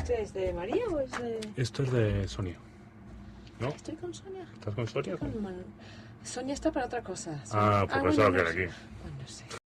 ¿Este es de María o es de...? Esto es de Sonia. ¿No? ¿Estoy con Sonia? ¿Estás con Sonia? Estoy con Sonia está para otra cosa. Ah, pues pensaba bueno, que era aquí. Pues no sé.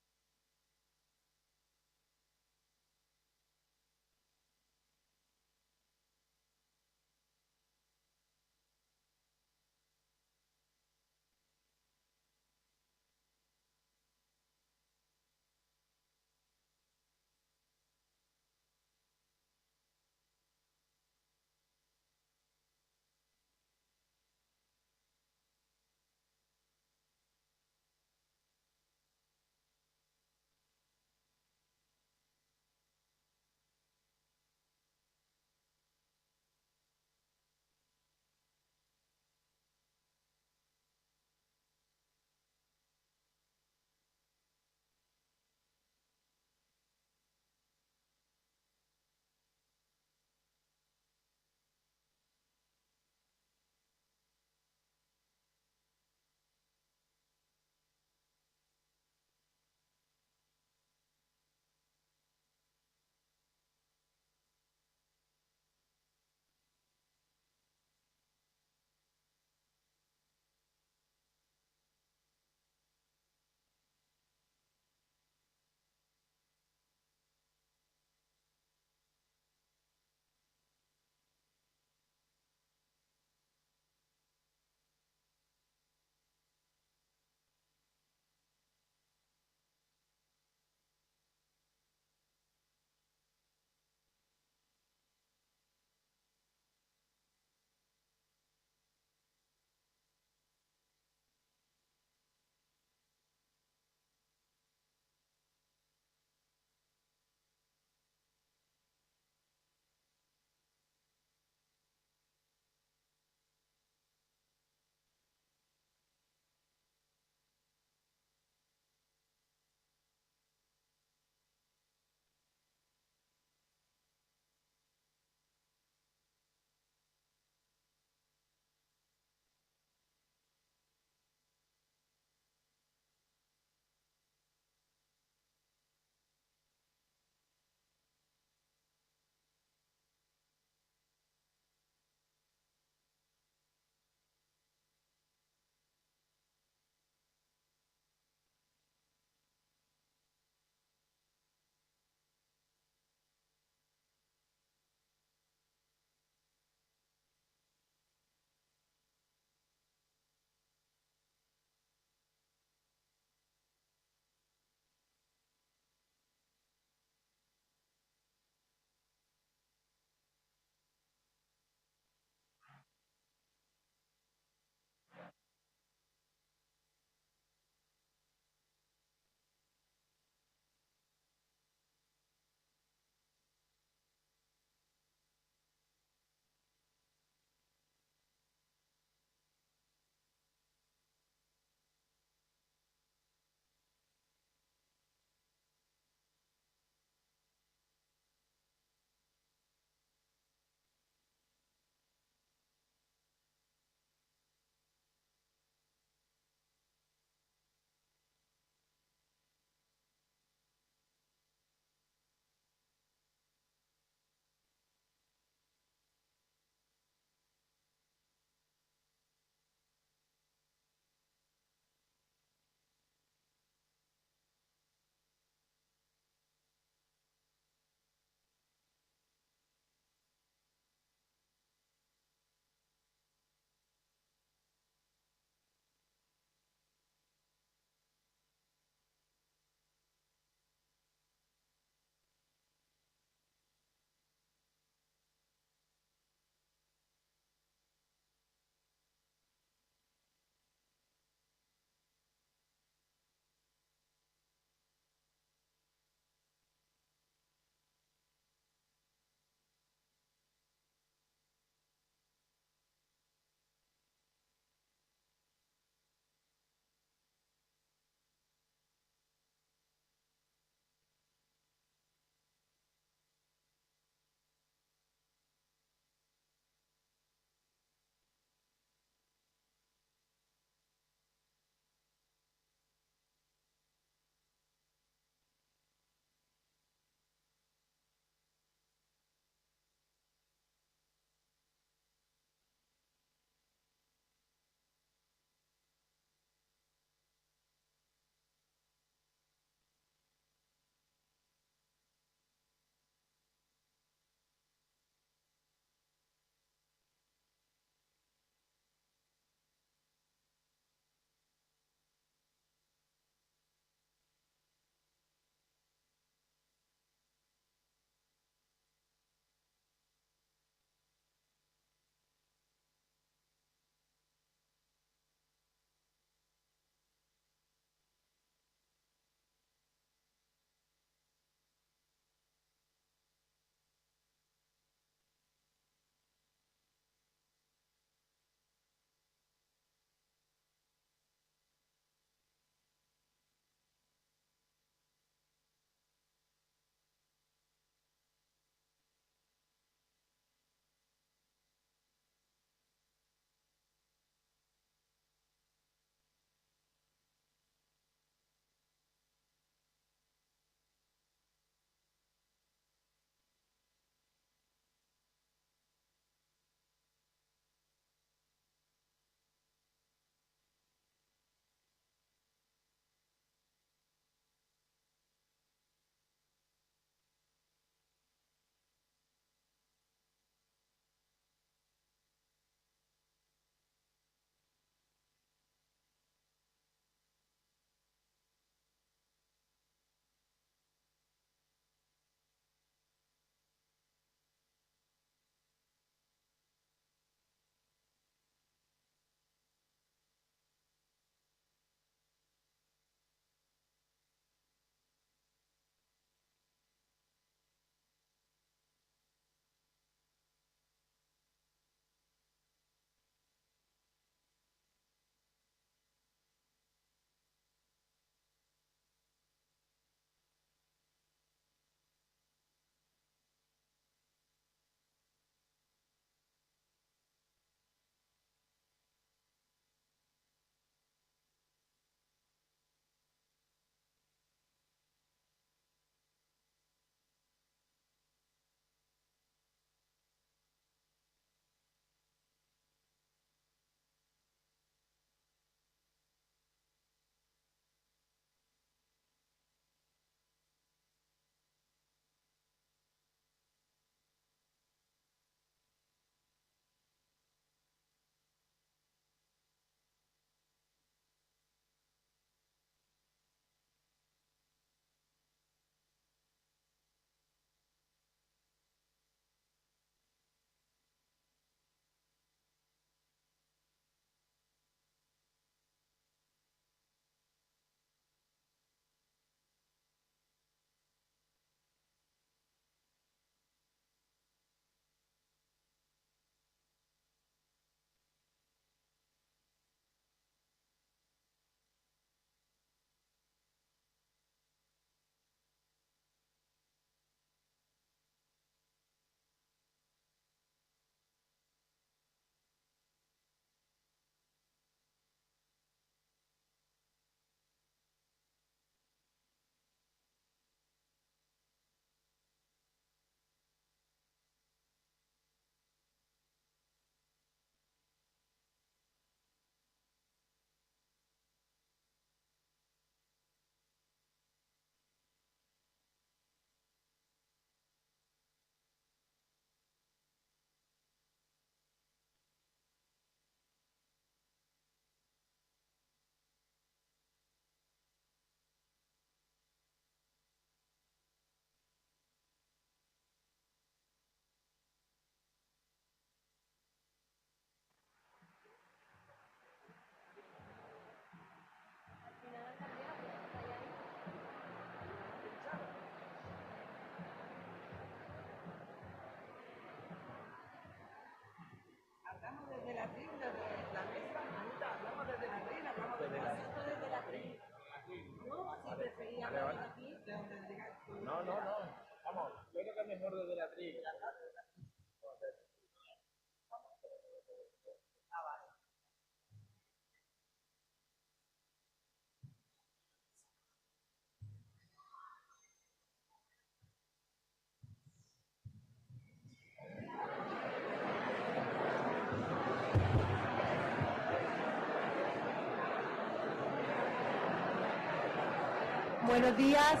Buenos días.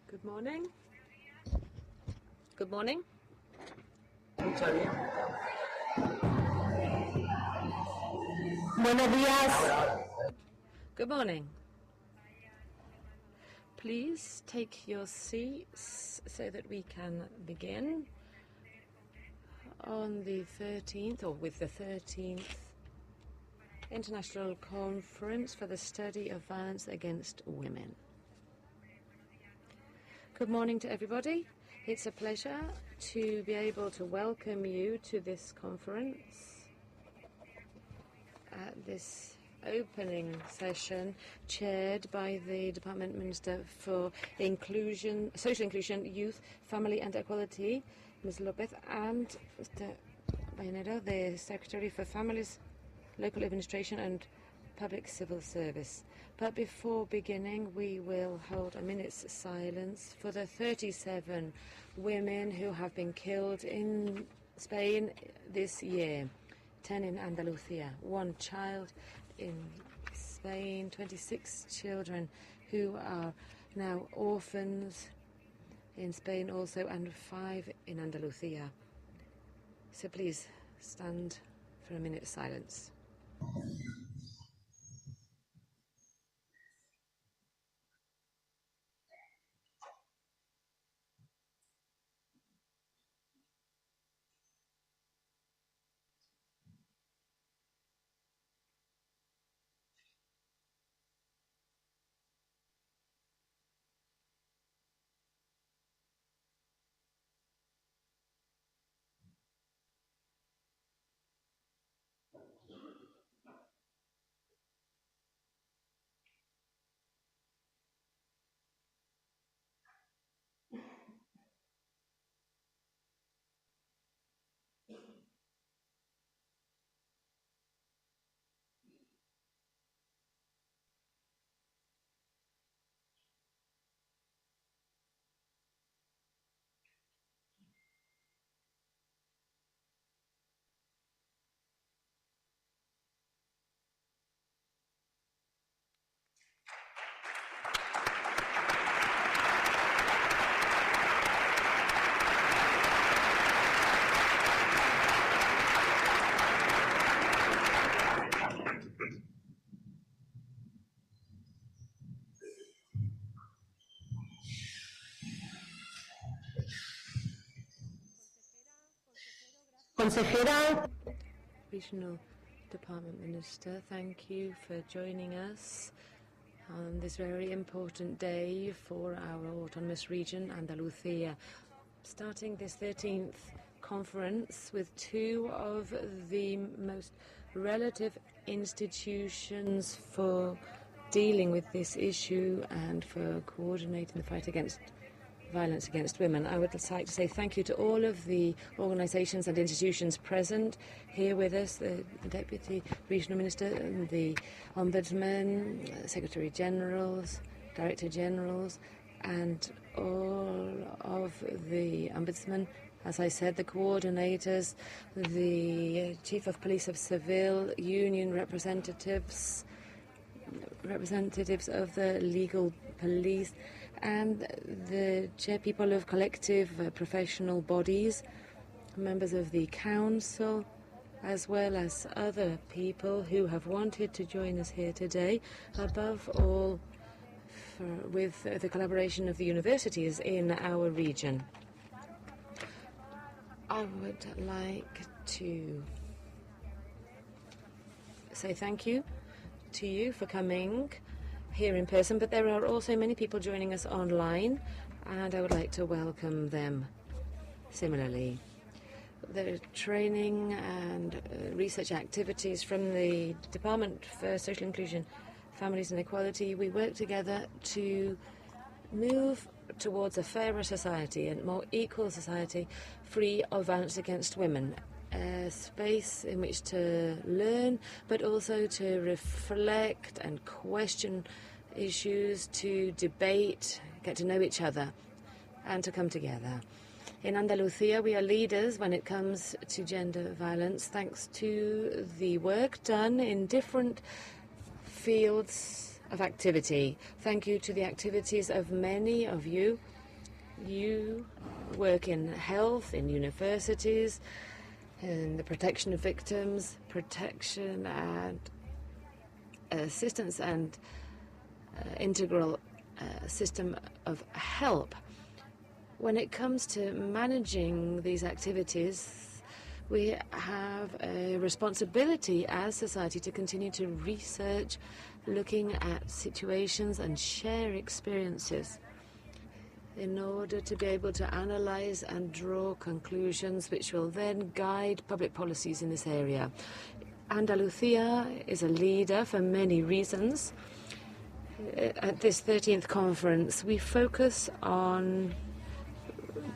Good morning. Good morning. Buenos días. Good morning. Please take your seats so that we can begin on the 13th, or with the 13th International Conference for the Study of Violence Against Women. Good morning to everybody. It's a pleasure to be able to welcome you to this conference at this opening session chaired by the Department Minister for Inclusion, Social Inclusion, Youth, Family and Equality, Ms. Lopez, and Mr. Bayanero, the Secretary for Families, Local Administration and Public Civil Service. But before beginning, we will hold a minute's silence for the 37 women who have been killed in Spain this year. 10 in Andalusia, 1 child in Spain, 26 children who are now orphans in Spain also, and 5 in Andalusia. So please stand for a minute's silence. Consejera. Regional Department Minister, thank you for joining us on this very important day for our autonomous region, Andalusia. Starting this 13th conference with 2 of the most relative institutions for dealing with this issue and for coordinating the fight against violence against women. I would like to say thank you to all of the organisations and institutions present here with us, the Deputy Regional Minister, the Ombudsman, Secretary Generals, Director Generals, and all of the Ombudsman, as I said, the coordinators, the Chief of Police of Seville, union representatives of the legal police, and the chairpeople of collective professional bodies, members of the council, as well as other people who have wanted to join us here today, above all with the collaboration of the universities in our region. I would like to say thank you to you for coming here in person, but there are also many people joining us online, and I would like to welcome them similarly. The training and research activities from the Department for Social Inclusion, Families and Equality, we work together to move towards a fairer society and more equal society, free of violence against women. A space in which to learn, but also to reflect and question issues, to debate, get to know each other, and to come together. In Andalusia, we are leaders when it comes to gender violence, thanks to the work done in different fields of activity. Thank you to the activities of many of you. You work in health, in universities, in the protection of victims, protection and assistance and integral system of help. When it comes to managing these activities, we have a responsibility as society to continue to research, looking at situations and share experiences in order to be able to analyze and draw conclusions which will then guide public policies in this area. Andalusia is a leader for many reasons. At this 13th conference, we focus on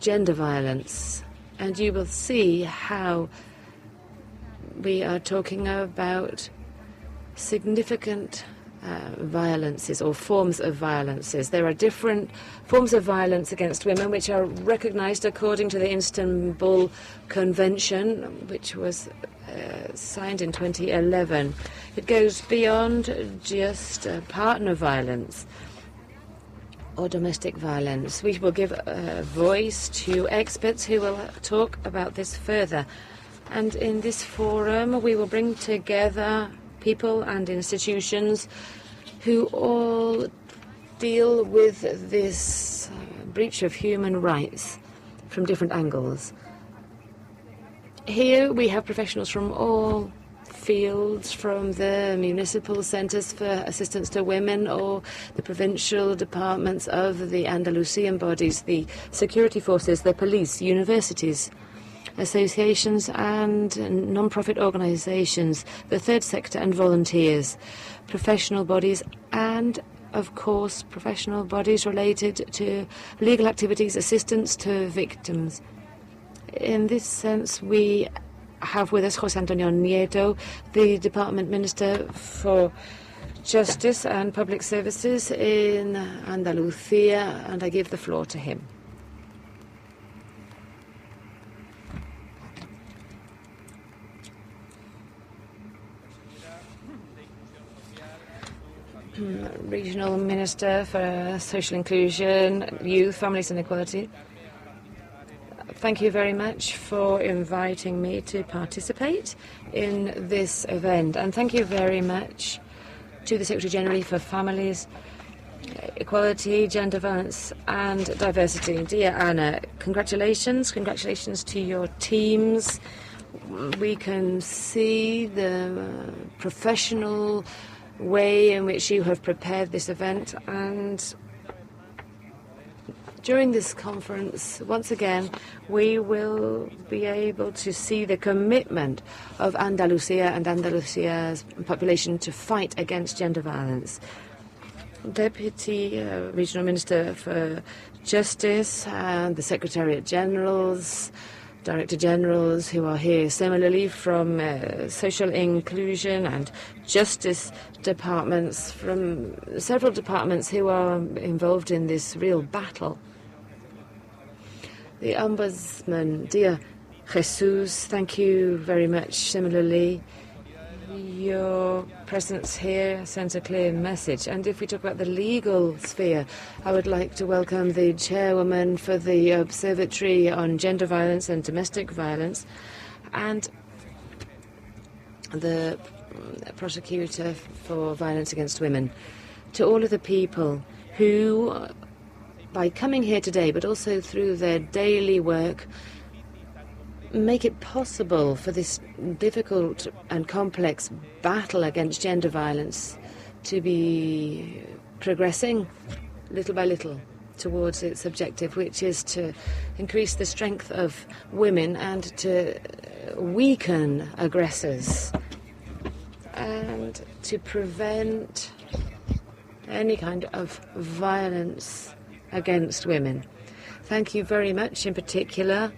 gender violence, and you will see how we are talking about significant violences or forms of violences. There are different forms of violence against women which are recognized according to the Istanbul Convention, which was signed in 2011. It goes beyond just partner violence or domestic violence. We will give a voice to experts who will talk about this further. And in this forum, we will bring together people and institutions who all deal with this breach of human rights from different angles. Here we have professionals from all fields, from the municipal centres for assistance to women or the provincial departments of the Andalusian bodies, the security forces, the police, universities, associations and non-profit organisations, the third sector and volunteers, professional bodies and, of course, professional bodies related to legal activities, assistance to victims. In this sense, we have with us José Antonio Nieto, the Department Minister for Justice and Public Services in Andalusia, and I give the floor to him. Regional Minister for Social Inclusion, Youth, Families and Equality. Thank you very much for inviting me to participate in this event. And thank you very much to the Secretary General for Families, Equality, Gender Violence and Diversity. Dear Anna, congratulations. Congratulations to your teams. We can see the professional way in which you have prepared this event, and during this conference, once again, we will be able to see the commitment of Andalusia and Andalusia's population to fight against gender violence. Deputy Regional Minister for Justice and the Secretariat Generals, Director Generals who are here, similarly from Social Inclusion and Justice departments, from several departments who are involved in this real battle. The Ombudsman, dear Jesus, thank you very much. Similarly, your presence here sends a clear message. And if we talk about the legal sphere, I would like to welcome the chairwoman for the Observatory on Gender Violence and Domestic Violence and the prosecutor for violence against women. To all of the people who, by coming here today, but also through their daily work, make it possible for this difficult and complex battle against gender violence to be progressing little by little towards its objective, which is to increase the strength of women and to weaken aggressors and to prevent any kind of violence against women. Thank you very much, in particular,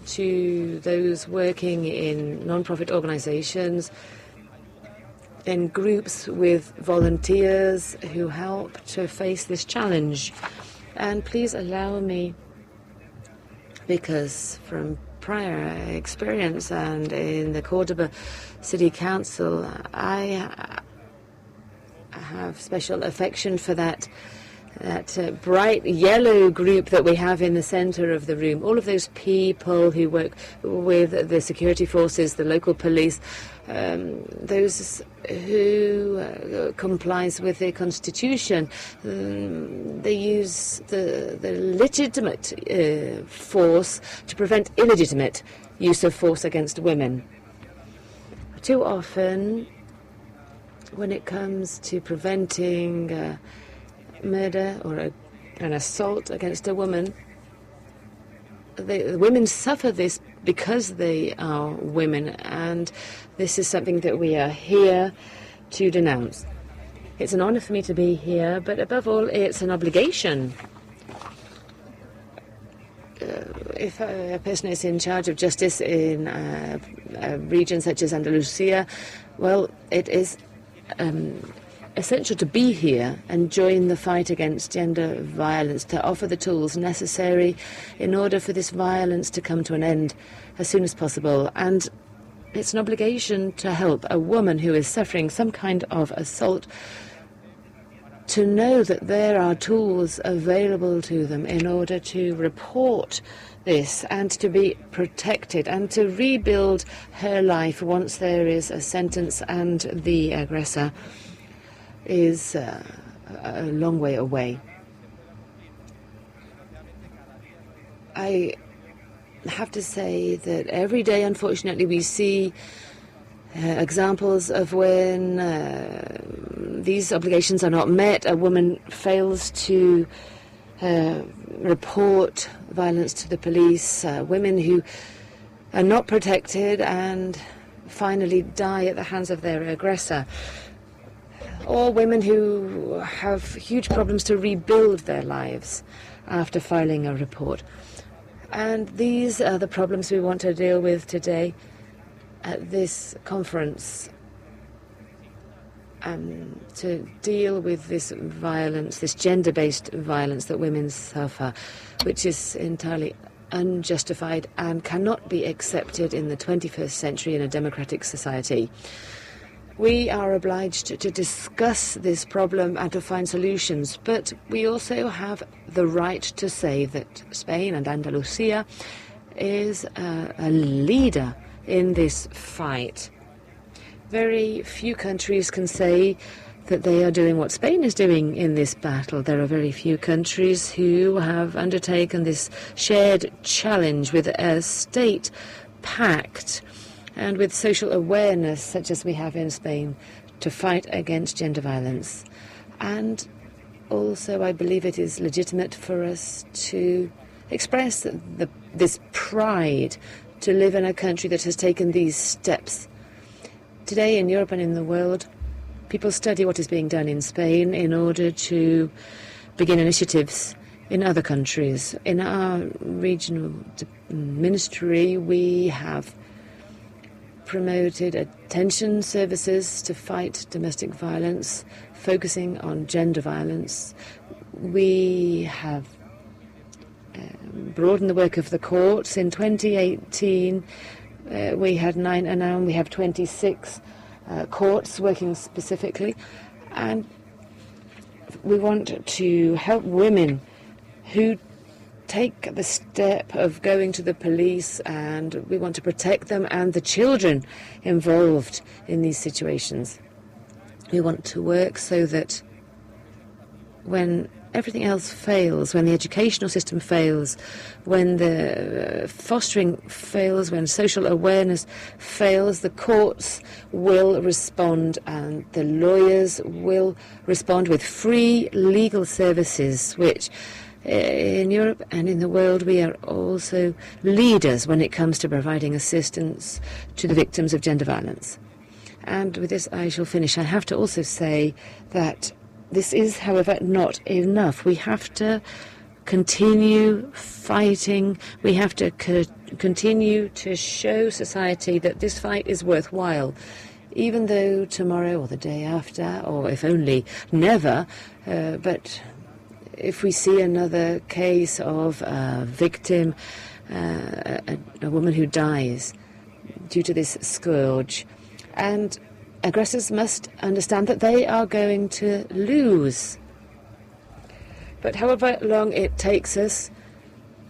to those working in non-profit organizations, in groups with volunteers who help to face this challenge. And please allow me, because from prior experience and in the Cordoba City Council, I have special affection for that bright yellow group that we have in the center of the room. All of those people who work with the security forces, the local police, those who complies with the constitution. They use the legitimate force to prevent illegitimate use of force against women. Too often, when it comes to preventing murder or an assault against a woman, the women suffer this because they are women, and this is something that we are here to denounce. It's an honor for me to be here, but above all, it's an obligation. If a person is in charge of justice in a region such as Andalusia, well, it is essential to be here and join the fight against gender violence, to offer the tools necessary in order for this violence to come to an end as soon as possible. And it's an obligation to help a woman who is suffering some kind of assault to know that there are tools available to them in order to report this and to be protected and to rebuild her life once there is a sentence and the aggressor is a long way away. I have to say that every day, unfortunately, we see examples of when these obligations are not met. A woman fails to report violence to the police, women who are not protected and finally die at the hands of their aggressor, or women who have huge problems to rebuild their lives after filing a report. And these are the problems we want to deal with today at this conference, to deal with this violence, this gender-based violence that women suffer, which is entirely unjustified and cannot be accepted in the 21st century in a democratic society. We are obliged to discuss this problem and to find solutions, but we also have the right to say that Spain and Andalusia is a leader in this fight. Very few countries can say that they are doing what Spain is doing in this battle. There are very few countries who have undertaken this shared challenge with a state pact and with social awareness, such as we have in Spain, to fight against gender violence. And also, I believe it is legitimate for us to express this pride to live in a country that has taken these steps. Today, in Europe and in the world, people study what is being done in Spain in order to begin initiatives in other countries. In our regional ministry, we have promoted attention services to fight domestic violence, focusing on gender violence. We have broadened the work of the courts. In 2018, we had 9, and now we have 26 courts working specifically. And we want to help women who take the step of going to the police, and we want to protect them and the children involved in these situations. We want to work so that when everything else fails, when the educational system fails, when the fostering fails, when social awareness fails, the courts will respond and the lawyers will respond with free legal services, which in Europe and in the world, we are also leaders when it comes to providing assistance to the victims of gender violence. And with this, I shall finish. I have to also say that This is, however, not enough. We have to continue fighting. We have to continue to show society that this fight is worthwhile, even though tomorrow or the day after, or if only never, but if we see another case of a victim, a woman who dies due to this scourge, and aggressors must understand that they are going to lose. But however long it takes us,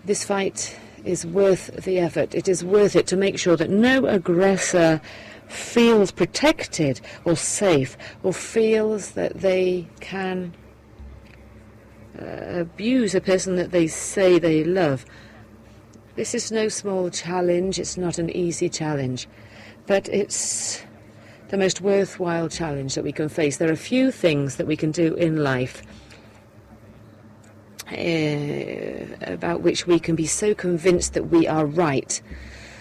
this fight is worth the effort. It is worth it to make sure that no aggressor feels protected or safe, or feels that they can abuse a person that they say they love. This is no small challenge. It's not an easy challenge, but it's the most worthwhile challenge that we can face. There are few things that we can do in life about which we can be so convinced that we are right.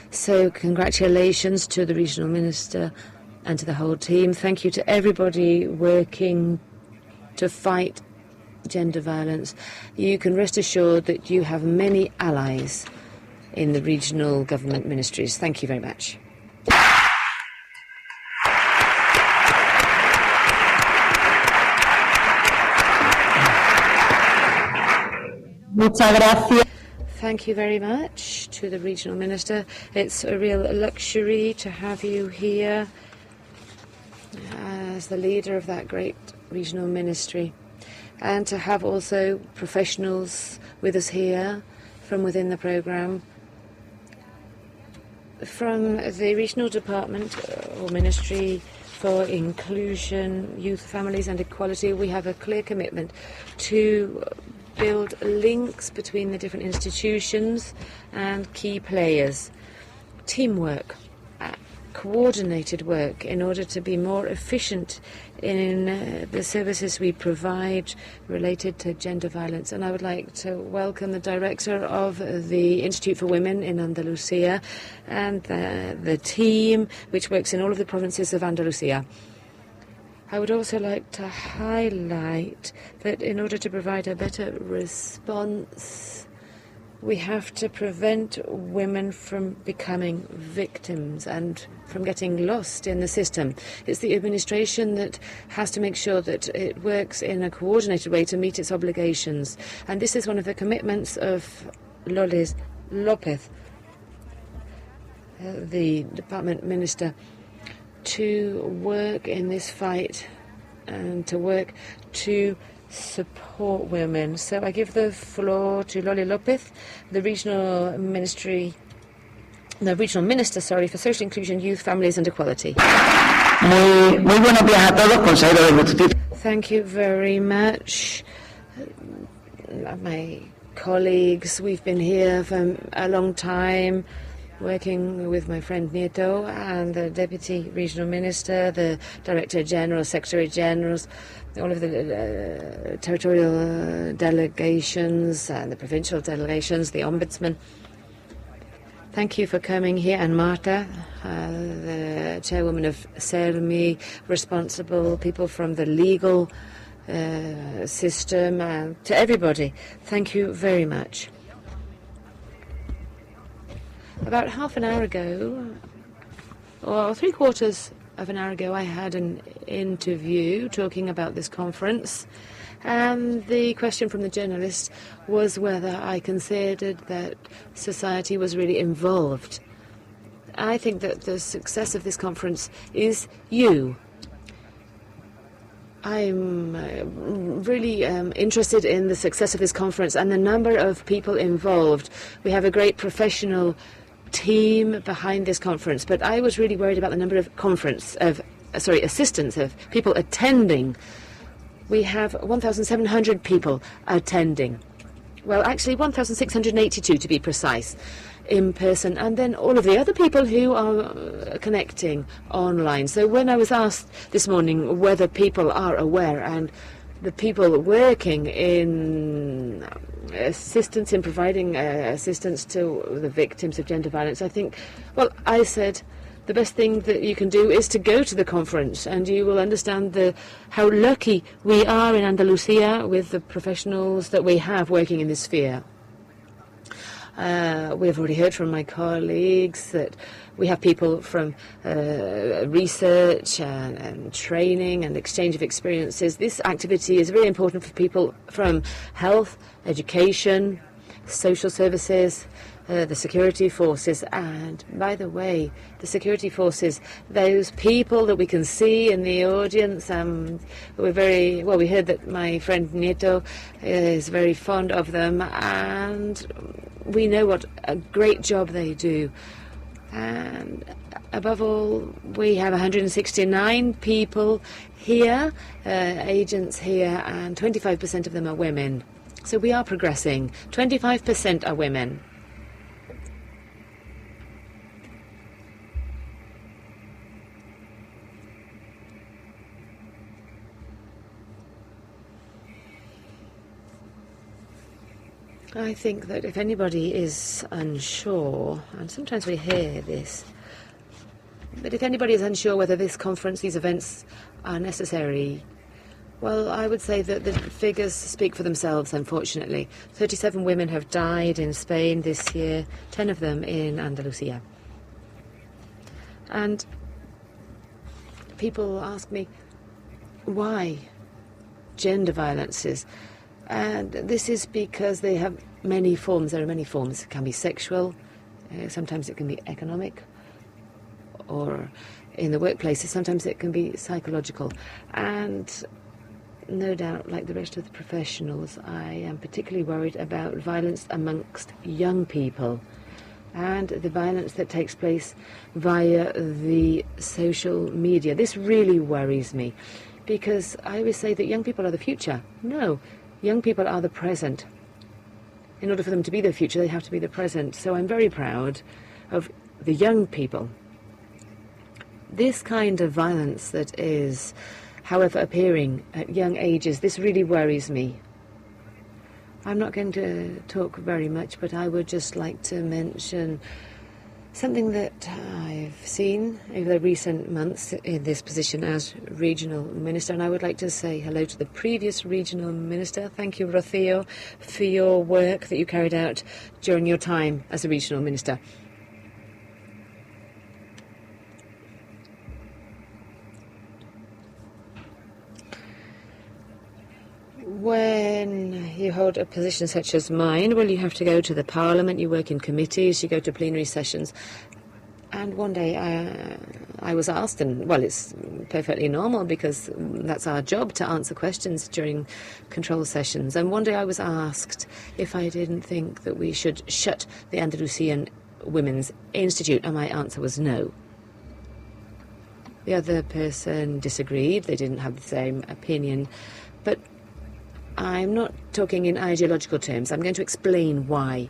So congratulations to the regional minister and to the whole team. Thank you to everybody working to fight gender violence. You can rest assured that you have many allies in the regional government ministries. Thank you very much. Muchas gracias. Thank you very much to the regional minister. It's a real luxury to have you here as the leader of that great regional ministry, and to have also professionals with us here from within the programme. From the regional department or ministry for inclusion, youth, families and equality, we have a clear commitment to build links between the different institutions and key players. Teamwork, coordinated work in order to be more efficient in the services we provide related to gender violence. And I would like to welcome the director of the Institute for Women in Andalusia and the team which works in all of the provinces of Andalusia. I would also like to highlight that in order to provide a better response, we have to prevent women from becoming victims and from getting lost in the system. It's the administration that has to make sure that it works in a coordinated way to meet its obligations. And this is one of the commitments of Lolis López, the department minister, to work in this fight and to work to support women. So I give the floor to Loli López, the regional minister for Social Inclusion, Youth, Families and Equality. Muy buenos días a todos, consejero de Justicia. Thank you very much, my colleagues. We've been here for a long time, working with my friend Nieto and the Deputy Regional Minister, the Director General, Secretary Generals, all of the territorial delegations and the provincial delegations, the Ombudsman. Thank you for coming here. And Marta, the chairwoman of CERMI, responsible people from the legal system, to everybody. Thank you very much. About half an hour ago, or three-quarters of an hour ago, I had an interview talking about this conference, and the question from the journalist was whether I considered that society was really involved. I think that the success of this conference is you. I'm really interested in the success of this conference and the number of people involved. We have a great professional team behind this conference, but I was really worried about the number of assistants, of people attending. We have 1,700 people attending. Well, actually 1,682 to be precise, in person, and then all of the other people who are connecting online. So when I was asked this morning whether people are aware, and the people working in assistance, in providing assistance to the victims of gender violence, I think, well, I said the best thing that you can do is to go to the conference, and you will understand how lucky we are in Andalusia with the professionals that we have working in this sphere. We've already heard from my colleagues that we have people from research and training and exchange of experiences. This activity is very important for people from health, education, social services, the security forces. And by the way, the security forces, those people that we can see in the audience, we heard that my friend Nieto is very fond of them, and we know what a great job they do. And above all, we have 169 people here, agents here, and 25% of them are women. So we are progressing. 25% are women. I think that if anybody is unsure, and sometimes we hear this, but if anybody is unsure whether this conference, these events are necessary, well, I would say that the figures speak for themselves, unfortunately. 37 women have died in Spain this year, 10 of them in Andalusia. And people ask me, why gender violences? And this is because they have many forms. There are many forms. It can be sexual, sometimes it can be economic, or in the workplaces, sometimes it can be psychological. And no doubt, like the rest of the professionals, I am particularly worried about violence amongst young people and the violence that takes place via the social media. This really worries me, because I always say that young people are the future. No. Young people are the present. In order for them to be the future, they have to be the present. So I'm very proud of the young people. This kind of violence that is, however, appearing at young ages, this really worries me. I'm not going to talk very much, but I would just like to mention something that I've seen over the recent months in this position as regional minister, and I would like to say hello to the previous regional minister. Thank you, Rocío, for your work that you carried out during your time as a regional minister. When you hold a position such as mine, well, you have to go to the parliament, you work in committees, you go to plenary sessions. And one day I was asked, and well, it's perfectly normal because that's our job to answer questions during control sessions. And one day I was asked if I didn't think that we should shut the Andalusian Women's Institute, and my answer was no. The other person disagreed, they didn't have the same opinion, but I'm not talking in ideological terms. I'm going to explain why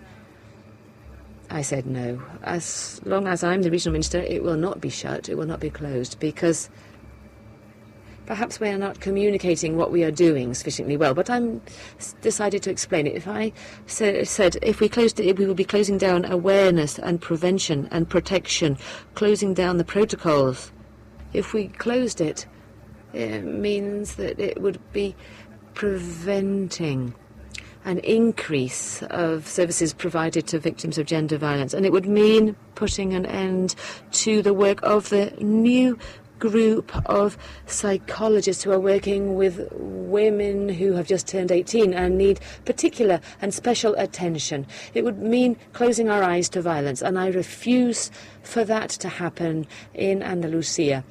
I said no. As long as I'm the regional minister, it will not be shut, it will not be closed, because perhaps we are not communicating what we are doing sufficiently well. But I'm decided to explain it. If I said if we closed it, we will be closing down awareness and prevention and protection, closing down the protocols. If we closed it, it means that it would be preventing an increase of services provided to victims of gender violence, and it would mean putting an end to the work of the new group of psychologists who are working with women who have just turned 18 and need particular and special attention. It would mean closing our eyes to violence, and I refuse for that to happen in Andalusia.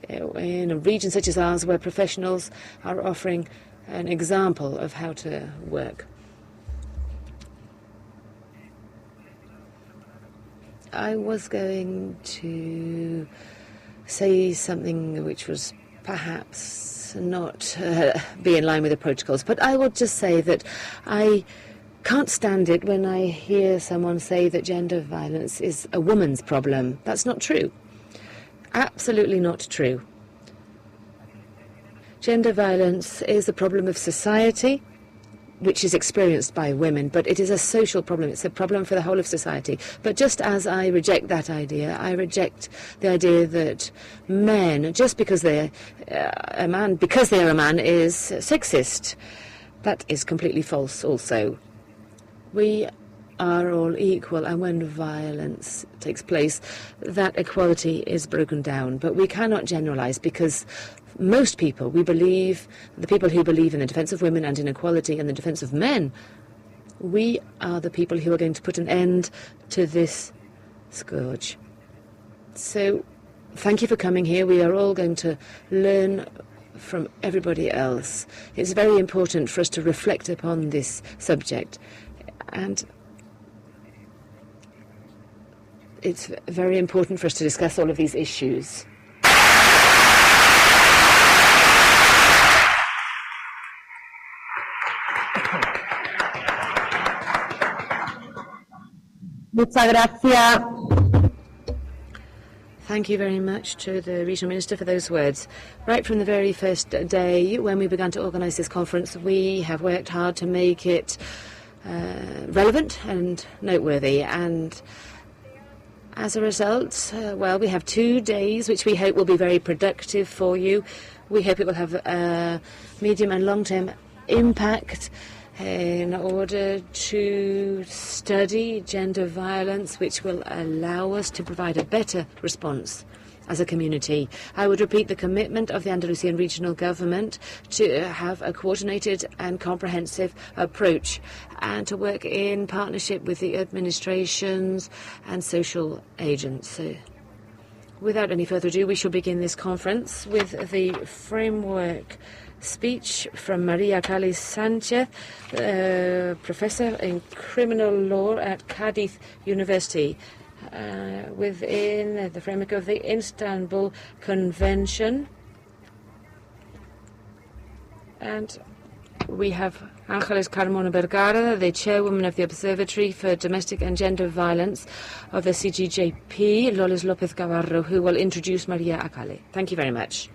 In a region such as ours, where professionals are offering an example of how to work. I was going to say something which was perhaps not be in line with the protocols, but I will just say that I can't stand it when I hear someone say that gender violence is a woman's problem. That's not true. Absolutely not true. Gender violence is a problem of society, which is experienced by women, but it is a social problem. It's a problem for the whole of society. But just as I reject that idea, I reject the idea that men, just because they're a man, is sexist. That is completely false also. We are all equal, and when violence takes place, that equality is broken down. But we cannot generalize, because most people, the people who believe in the defense of women and in equality and the defense of men, we are the people who are going to put an end to this scourge. So thank you for coming here. We are all going to learn from everybody else. It's very important for us to reflect upon this subject, and it's very important for us to discuss all of these issues. Muchas gracias. Thank you very much to the Regional Minister for those words. Right from the very first day when we began to organise this conference, we have worked hard to make it relevant and noteworthy. And as a result, we have 2 days which we hope will be very productive for you. We hope it will have a medium and long-term impact in order to study gender violence, which will allow us to provide a better response as a community. I would repeat the commitment of the Andalusian Regional Government to have a coordinated and comprehensive approach and to work in partnership with the administrations and social agents. Without any further ado, we shall begin this conference with the framework speech from Maria Cali Sanchez, professor in criminal law at Cadiz University, within the framework of the Istanbul Convention. And we have Ángeles Carmona Vergara, the chairwoman of the Observatory for Domestic and Gender Violence of the CGJP, Loles López Gavarro, who will introduce Maria Acali. Thank you very much.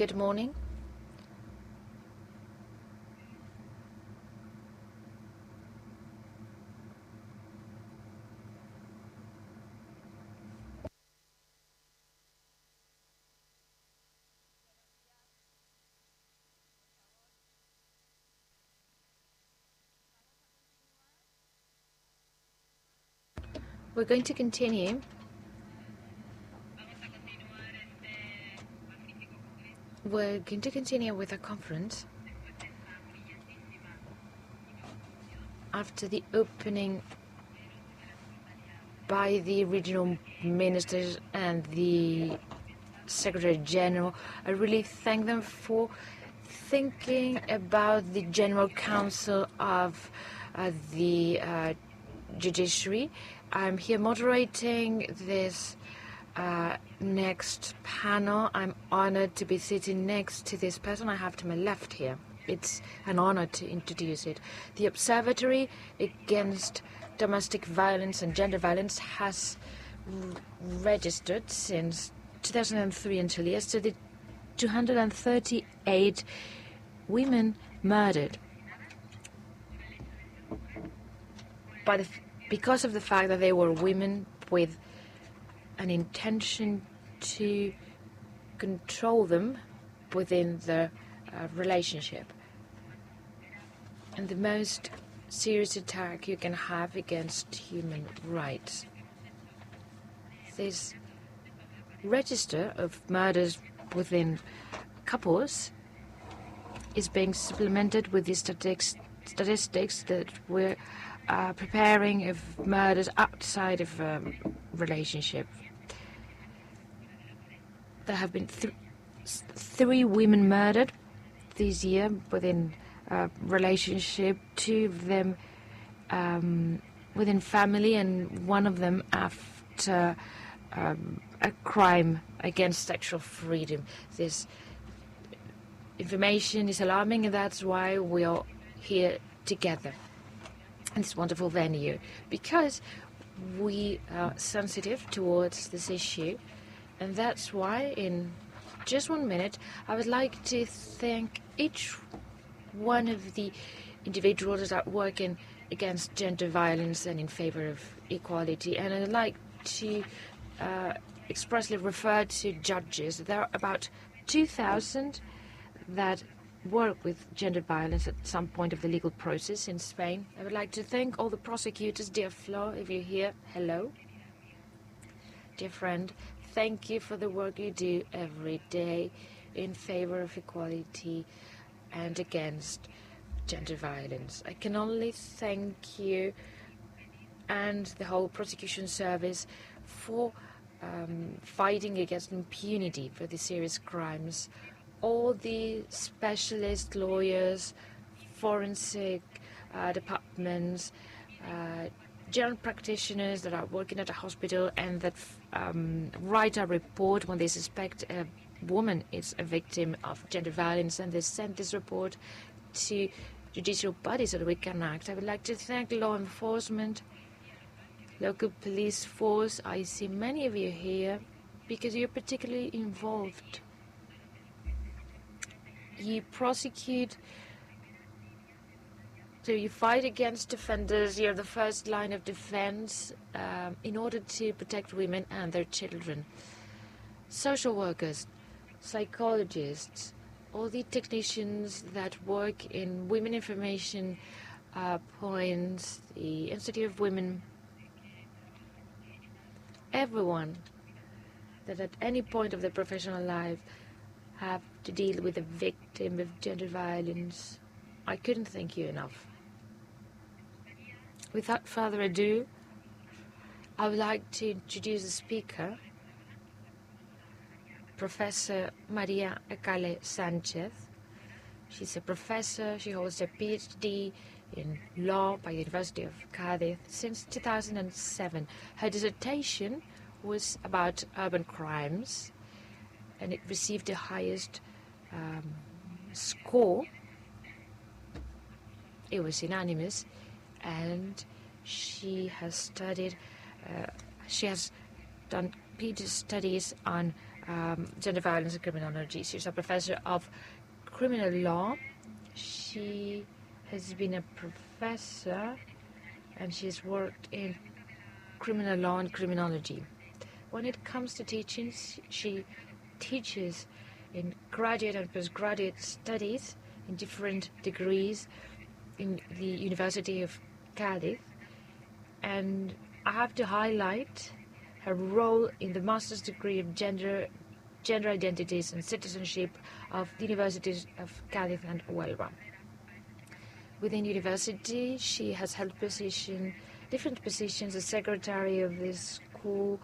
Good morning. We're going to continue with our conference after the opening by the regional ministers and the Secretary General. I really thank them for thinking about the General Council of the Judiciary. I'm here moderating this next panel. I'm honored to be sitting next to this person I have to my left here. It's an honor to introduce it. The Observatory Against Domestic Violence and Gender Violence has registered since 2003 until yesterday 238 women murdered because of the fact that they were women with an intention to control them within the relationship. And the most serious attack you can have against human rights. This register of murders within couples is being supplemented with the statistics that we're preparing of murders outside of relationship. There have been three women murdered this year within a relationship, 2 of them within family, and 1 of them after a crime against sexual freedom. This information is alarming, and that's why we are here together in this wonderful venue, because we are sensitive towards this issue, and that's why in just 1 minute I would like to thank each one of the individuals that are working against gender violence and in favor of equality, and I'd like to expressly refer to judges. There are about 2,000 that work with gender violence at some point of the legal process in Spain. I would like to thank all the prosecutors. Dear Flo, if you're here, hello. Dear friend, thank you for the work you do every day in favor of equality and against gender violence. I can only thank you and the whole prosecution service for fighting against impunity for these serious crimes. All the specialist lawyers, forensic departments, general practitioners that are working at a hospital and that write a report when they suspect a woman is a victim of gender violence, and they send this report to judicial bodies so that we can act. I would like to thank law enforcement, local police force. I see many of you here because you're particularly involved. You prosecute, so you fight against offenders. You're the first line of defense in order to protect women and their children. Social workers, psychologists, all the technicians that work in women information points, the Institute of Women, everyone that at any point of their professional life have to deal with a victim of gender violence. I couldn't thank you enough. Without further ado, I would like to introduce the speaker, Professor Maria Ecale Sanchez. She's a professor. She holds a PhD in law by the University of Cádiz since 2007. Her dissertation was about urban crimes, and it received the highest score. It was unanimous, and she has studied, she has done PhD studies on gender violence and criminology. She's a professor of criminal law. She has been a professor and she's worked in criminal law and criminology. When it comes to teaching, she teaches in graduate and postgraduate studies in different degrees in the University of Cádiz. And I have to highlight her role in the master's degree of gender identities and citizenship of the Universities of Cádiz and Huelva. Within university, she has held different positions as secretary of the school,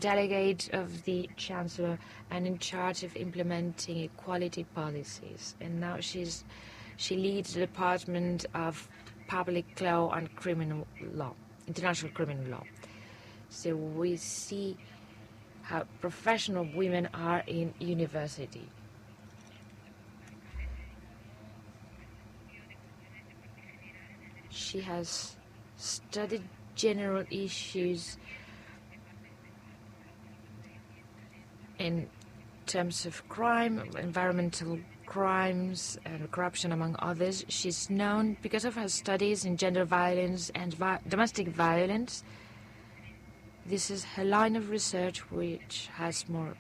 delegate of the chancellor, and in charge of implementing equality policies. And now she leads the Department of Public Law and Criminal Law, International Criminal Law. So we see how professional women are in university. She has studied general issues in terms of crime, environmental crimes and corruption, among others. She's known because of her studies in gender violence and domestic violence. This is her line of research, which has more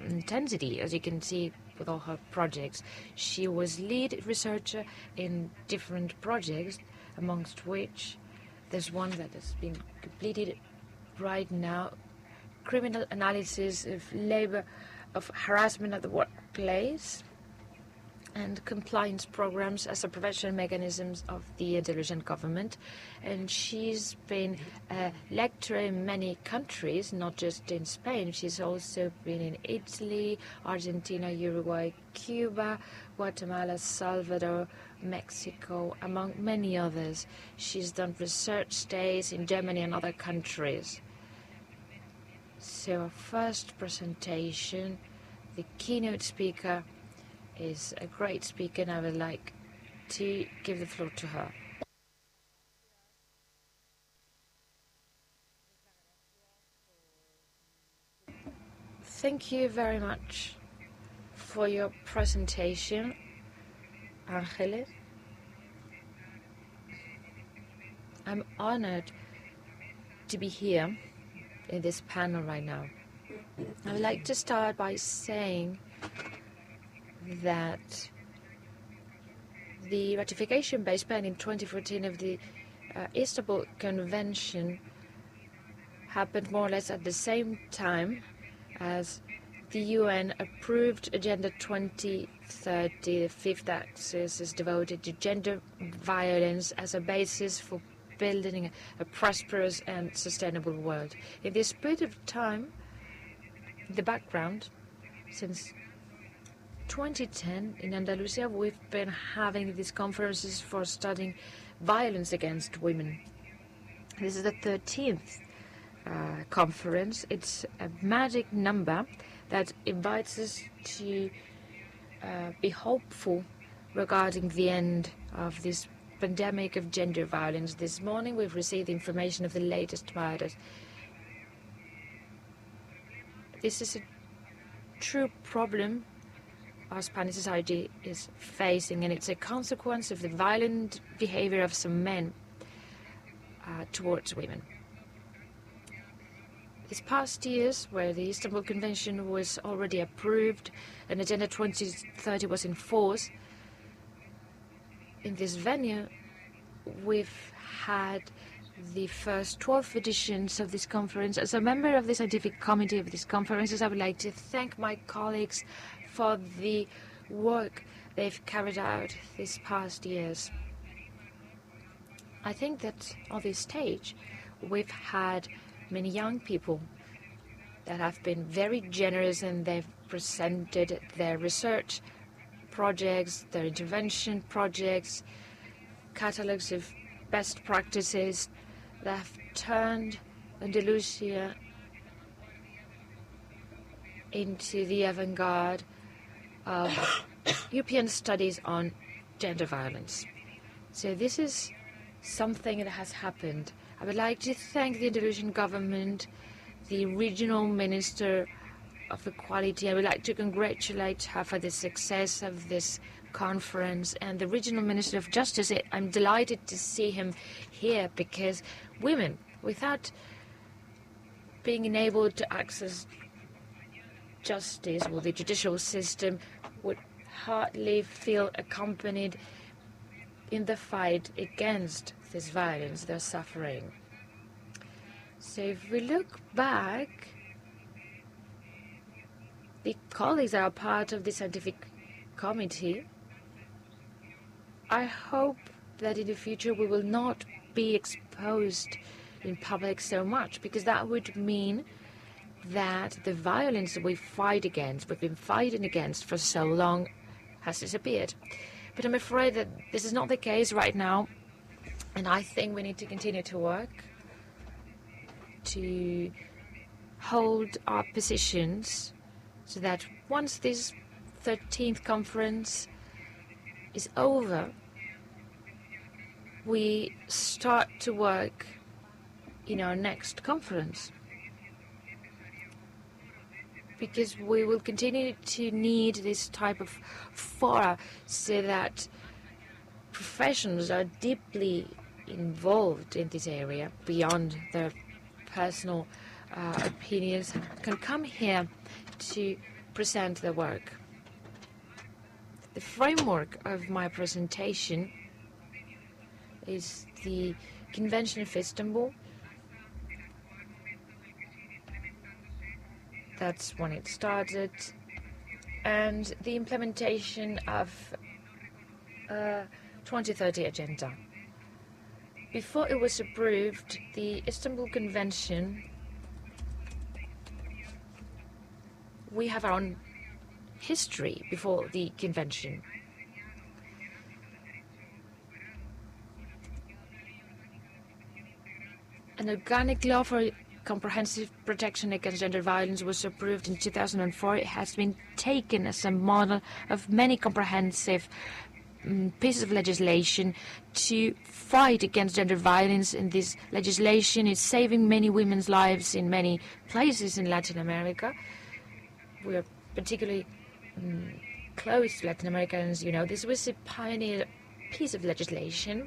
intensity, as you can see with all her projects. She was lead researcher in different projects, amongst which there's one that has been completed right now, criminal analysis of labor, of harassment at the workplace, and compliance programs as a prevention mechanisms of the Andalusian government. And she's been a lecturer in many countries, not just in Spain. She's also been in Italy, Argentina, Uruguay, Cuba, Guatemala, Salvador, Mexico, among many others. She's done research stays in Germany and other countries. So our first presentation, the keynote speaker is a great speaker, and I would like to give the floor to her. Thank you very much for your presentation, Ángeles. I'm honored to be here in this panel right now. I would like to start by saying that the ratification by Spain in 2014 of the Istanbul Convention happened more or less at the same time as the UN approved Agenda 2030. The fifth axis is devoted to gender violence as a basis for building a prosperous and sustainable world. In this period of time, the background, since 2010 in Andalusia, we've been having these conferences for studying violence against women. This is the 13th conference. It's a magic number that invites us to be hopeful regarding the end of this pandemic of gender violence. This morning we've received information of the latest murders. This is a true problem our Spanish society is facing, and it's a consequence of the violent behavior of some men towards women. These past years, where the Istanbul Convention was already approved and Agenda 2030 was in force, in this venue, we've had the first 12 editions of this conference. As a member of the scientific committee of these conferences, I would like to thank my colleagues for the work they've carried out these past years. I think that on this stage, we've had many young people that have been very generous, and they've presented their research projects, their intervention projects, catalogs of best practices that have turned Andalusia into the avant-garde of European studies on gender violence. So this is something that has happened. I would like to thank the Andalusian government, the Regional Minister of Equality. I would like to congratulate her for the success of this conference, and the Regional Minister of Justice. I'm delighted to see him here, because women, without being enabled to access justice or the judicial system, would hardly feel accompanied in the fight against this violence they're suffering. So if we look back, the colleagues that are part of the scientific committee, I hope that in the future we will not be exposed in public so much, because that would mean that the violence we've been fighting against for so long, has disappeared. But I'm afraid that this is not the case right now, and I think we need to continue to work to hold our positions so that once this 13th conference is over, we start to work in our next conference. Because we will continue to need this type of fora, so that professionals are deeply involved in this area beyond their personal opinions, can come here to present their work. The framework of my presentation is the Convention of Istanbul. That's when it started, and the implementation of 2030 agenda. Before it was approved, the Istanbul Convention, we have our own history before the convention. An organic law for comprehensive protection against gender violence was approved in 2004. It has been taken as a model of many comprehensive pieces of legislation to fight against gender violence, and this legislation is saving many women's lives in many places in Latin America. We are particularly close to Latin America, and as you know, this was a pioneer piece of legislation.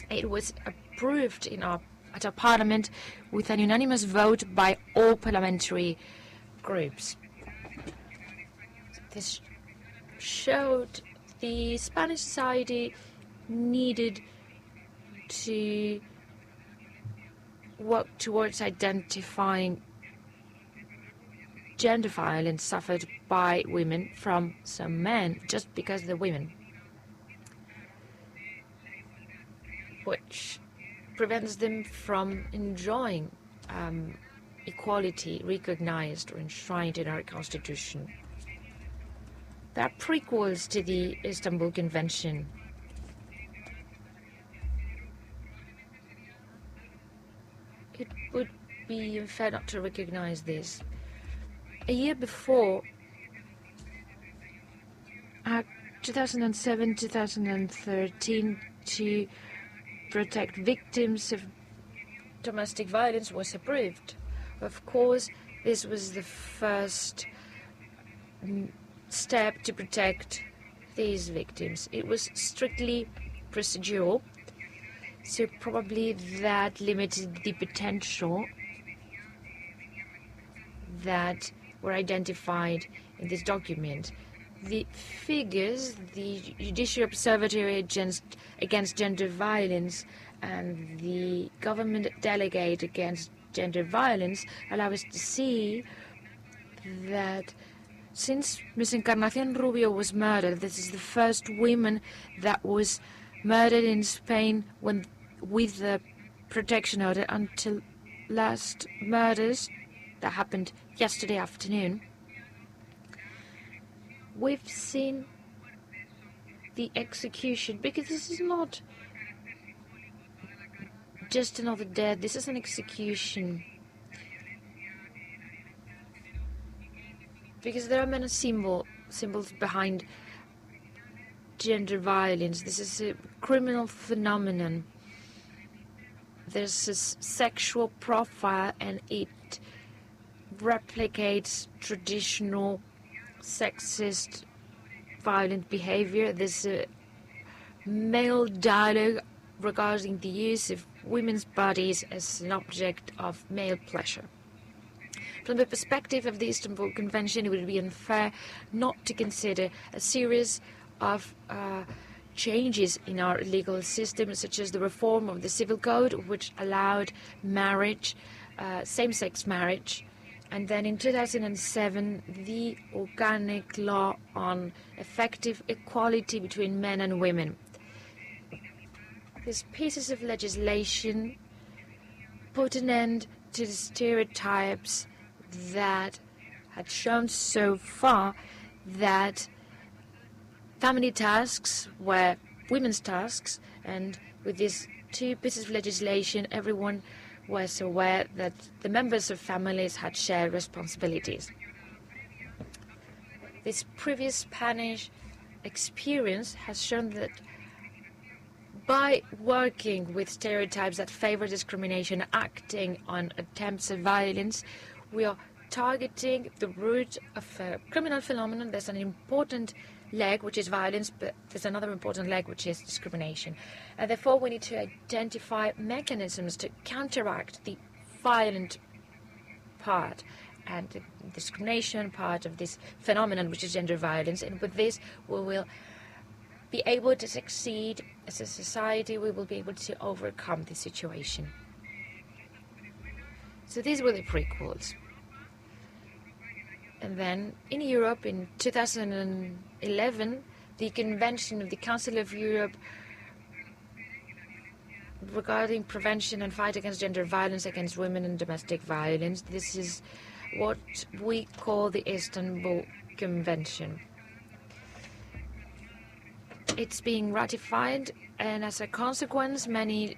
It was approved at our parliament with an unanimous vote by all parliamentary groups. This showed the Spanish society needed to work towards identifying gender violence suffered by women from some men, just because they're women, which prevents them from enjoying equality recognized or enshrined in our constitution. There are prequels to the Istanbul Convention. It would be unfair not to recognize this. A year before, 2007-2013, to protect victims of domestic violence was approved. Of course, this was the first step to protect these victims. It was strictly procedural, so probably that limited the potential that were identified in this document. The figures, the Judicial Observatory against Gender Violence and the Government Delegate Against Gender Violence, allow us to see that since Ms. Encarnación Rubio was murdered, this is the first woman that was murdered in Spain with the protection order. Until last murders that happened yesterday afternoon, we've seen the execution, because this is not just another death, this is an execution. Because there are many symbols behind gender violence. This is a criminal phenomenon. There's a sexual profile, and it replicates traditional sexist violent behavior. There's a male dialogue regarding the use of women's bodies as an object of male pleasure. From the perspective of the Istanbul Convention, it would be unfair not to consider a series of changes in our legal system, such as the reform of the Civil Code, which allowed marriage, same-sex marriage, and then in 2007, the Organic Law on Effective Equality between Men and Women. These pieces of legislation put an end to the stereotypes that had shown so far that family tasks were women's tasks, and with these two pieces of legislation, everyone was aware that the members of families had shared responsibilities. This previous Spanish experience has shown that by working with stereotypes that favor discrimination, acting on attempts at violence, we are targeting the root of a criminal phenomenon. There's an important leg, which is violence, but there's another important leg, which is discrimination. And therefore, we need to identify mechanisms to counteract the violent part and the discrimination part of this phenomenon, which is gender violence. And with this, we will be able to succeed as a society. We will be able to overcome the situation. So these were the prequels. And then in Europe in 2011, the Convention of the Council of Europe regarding prevention and fight against gender violence against women and domestic violence. This is what we call the Istanbul Convention. It's being ratified, and as a consequence, many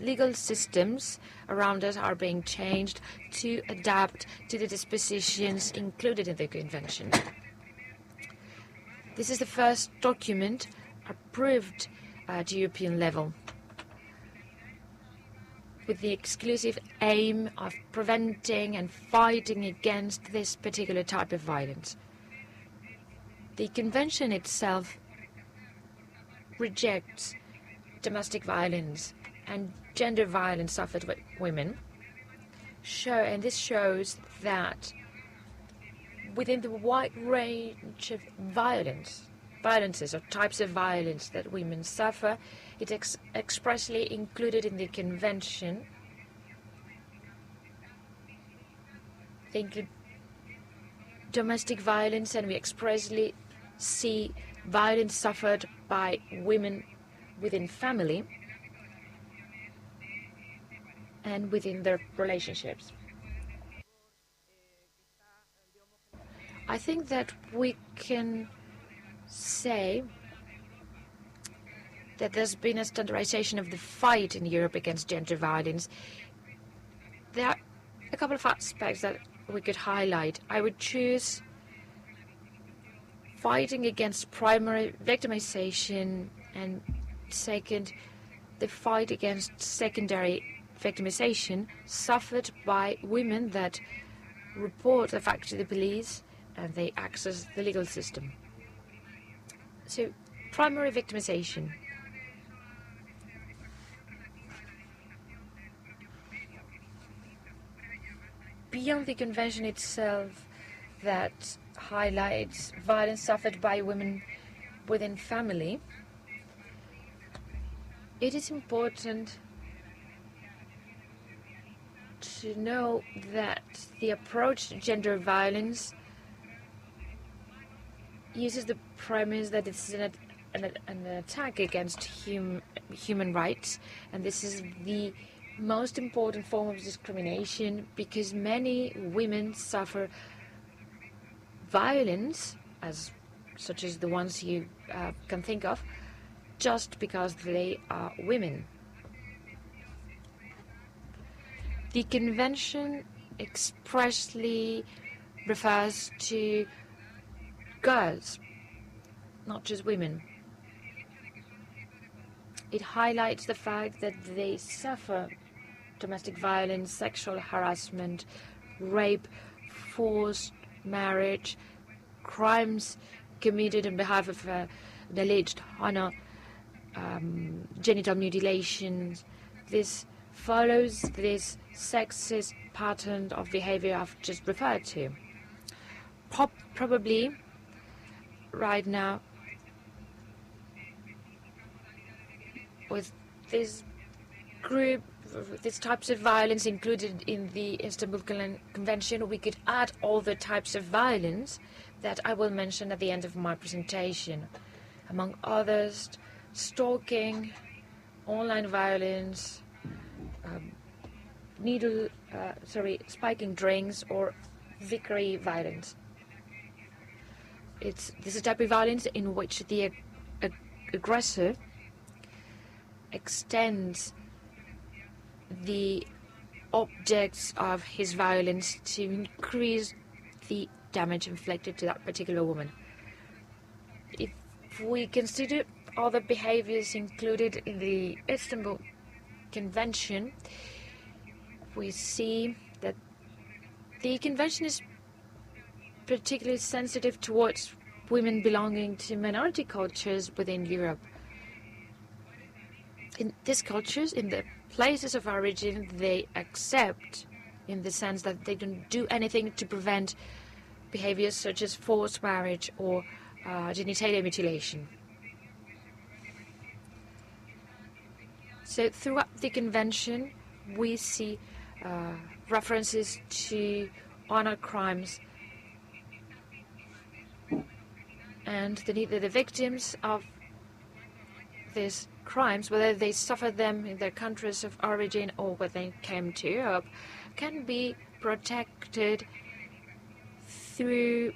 legal systems around us are being changed to adapt to the dispositions included in the Convention. This is the first document approved at European level with the exclusive aim of preventing and fighting against this particular type of violence. The Convention itself rejects domestic violence and gender violence suffered by women, and this shows that within the wide range of violences or types of violence that women suffer, it expressly included in the Convention. They include domestic violence, and we expressly see violence suffered by women within family and within their relationships. I think that we can say that there's been a standardization of the fight in Europe against gender violence. There are a couple of aspects that we could highlight. I would choose fighting against primary victimization, and second, the fight against secondary victimization suffered by women that report the fact to the police and they access the legal system. So, primary victimization. Beyond the Convention itself that highlights violence suffered by women within family, it is important to know that the approach to gender violence uses the premise that it's an attack against human rights, and this is the most important form of discrimination because many women suffer violence, such as the ones you can think of, just because they are women. The Convention expressly refers to girls, not just women. It highlights the fact that they suffer domestic violence, sexual harassment, rape, forced marriage, crimes committed on behalf of an alleged honor, genital mutilations. This follows this sexist pattern of behavior I've just referred to. Probably right now, with this group, these types of violence included in the Istanbul Convention, we could add all the types of violence that I will mention at the end of my presentation. Among others, stalking, online violence, spiking drinks, or vicary violence. This is a type of violence in which the aggressor extends the objects of his violence to increase the damage inflicted to that particular woman. If we consider all the behaviors included in the Istanbul Convention, we see that the convention is particularly sensitive towards women belonging to minority cultures within Europe. In these cultures, in the places of origin, they accept, in the sense that they don't do anything to prevent behaviors such as forced marriage or genital mutilation. So throughout the convention, we see references to honor crimes and the need that the victims of these crimes, whether they suffered them in their countries of origin or when they came to Europe, can be protected through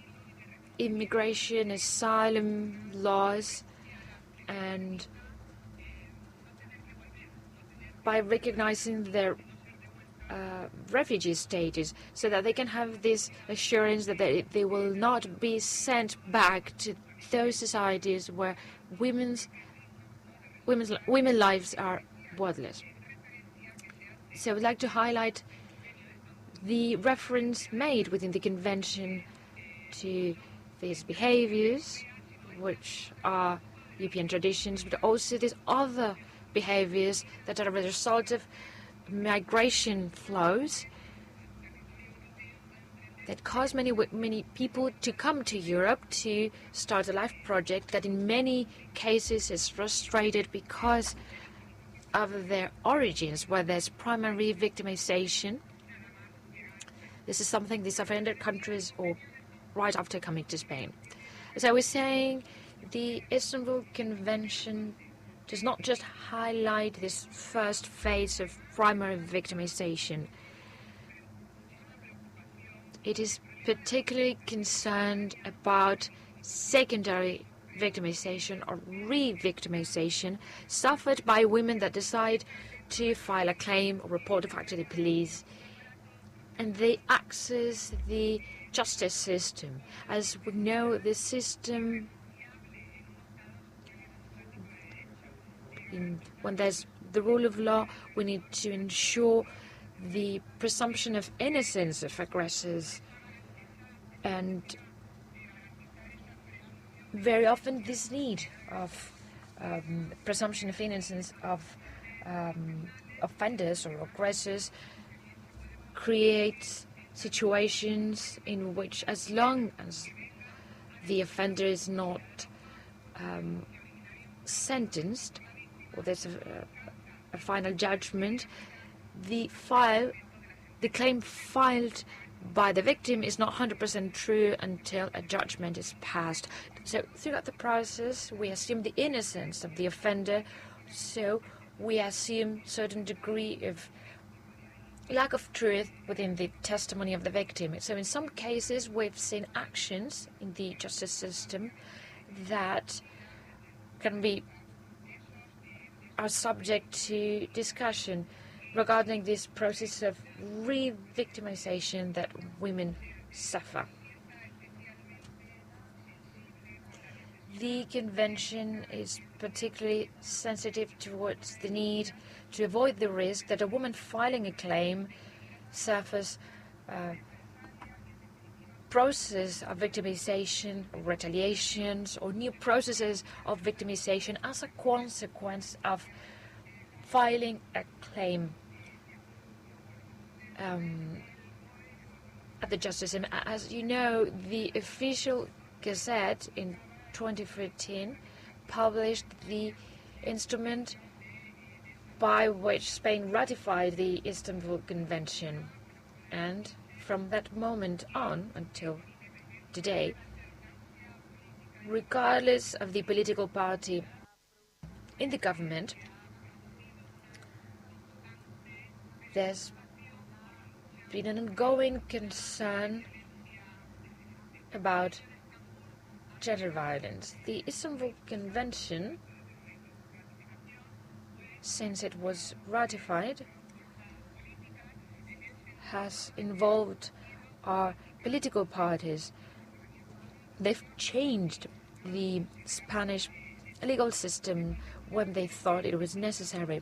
immigration, asylum laws, and by recognizing their refugee status, so that they can have this assurance that they will not be sent back to those societies where women's lives are worthless. So I would like to highlight the reference made within the convention to these behaviors, which are European traditions, but also these other behaviors that are a result of migration flows that cause many people to come to Europe to start a life project that in many cases is frustrated because of their origins, where there's primary victimization. This is something these offender countries or right after coming to Spain. As I was saying, the Istanbul Convention does not just highlight this first phase of primary victimization. It is particularly concerned about secondary victimization or re-victimization suffered by women that decide to file a claim or report a fact to the police, and they access the justice system. As we know, the system, when there's the rule of law, we need to ensure the presumption of innocence of aggressors, and very often this need of presumption of innocence of offenders or aggressors creates situations in which, as long as the offender is not sentenced, or there's a final judgment, the claim filed by the victim is not 100% true until a judgment is passed. So throughout the process, we assume the innocence of the offender, so we assume certain degree of lack of truth within the testimony of the victim. So in some cases, we've seen actions in the justice system that are subject to discussion regarding this process of re-victimization that women suffer. The convention is particularly sensitive towards the need to avoid the risk that a woman filing a claim suffers process of victimization, retaliations, or new processes of victimization as a consequence of filing a claim at the justice system. As you know, the official Gazette in 2013 published the instrument by which Spain ratified the Istanbul Convention, and from that moment on until today, regardless of the political party in the government, there's been an ongoing concern about gender violence. The Istanbul Convention, since it was ratified, has involved our political parties. They've changed the Spanish legal system when they thought it was necessary.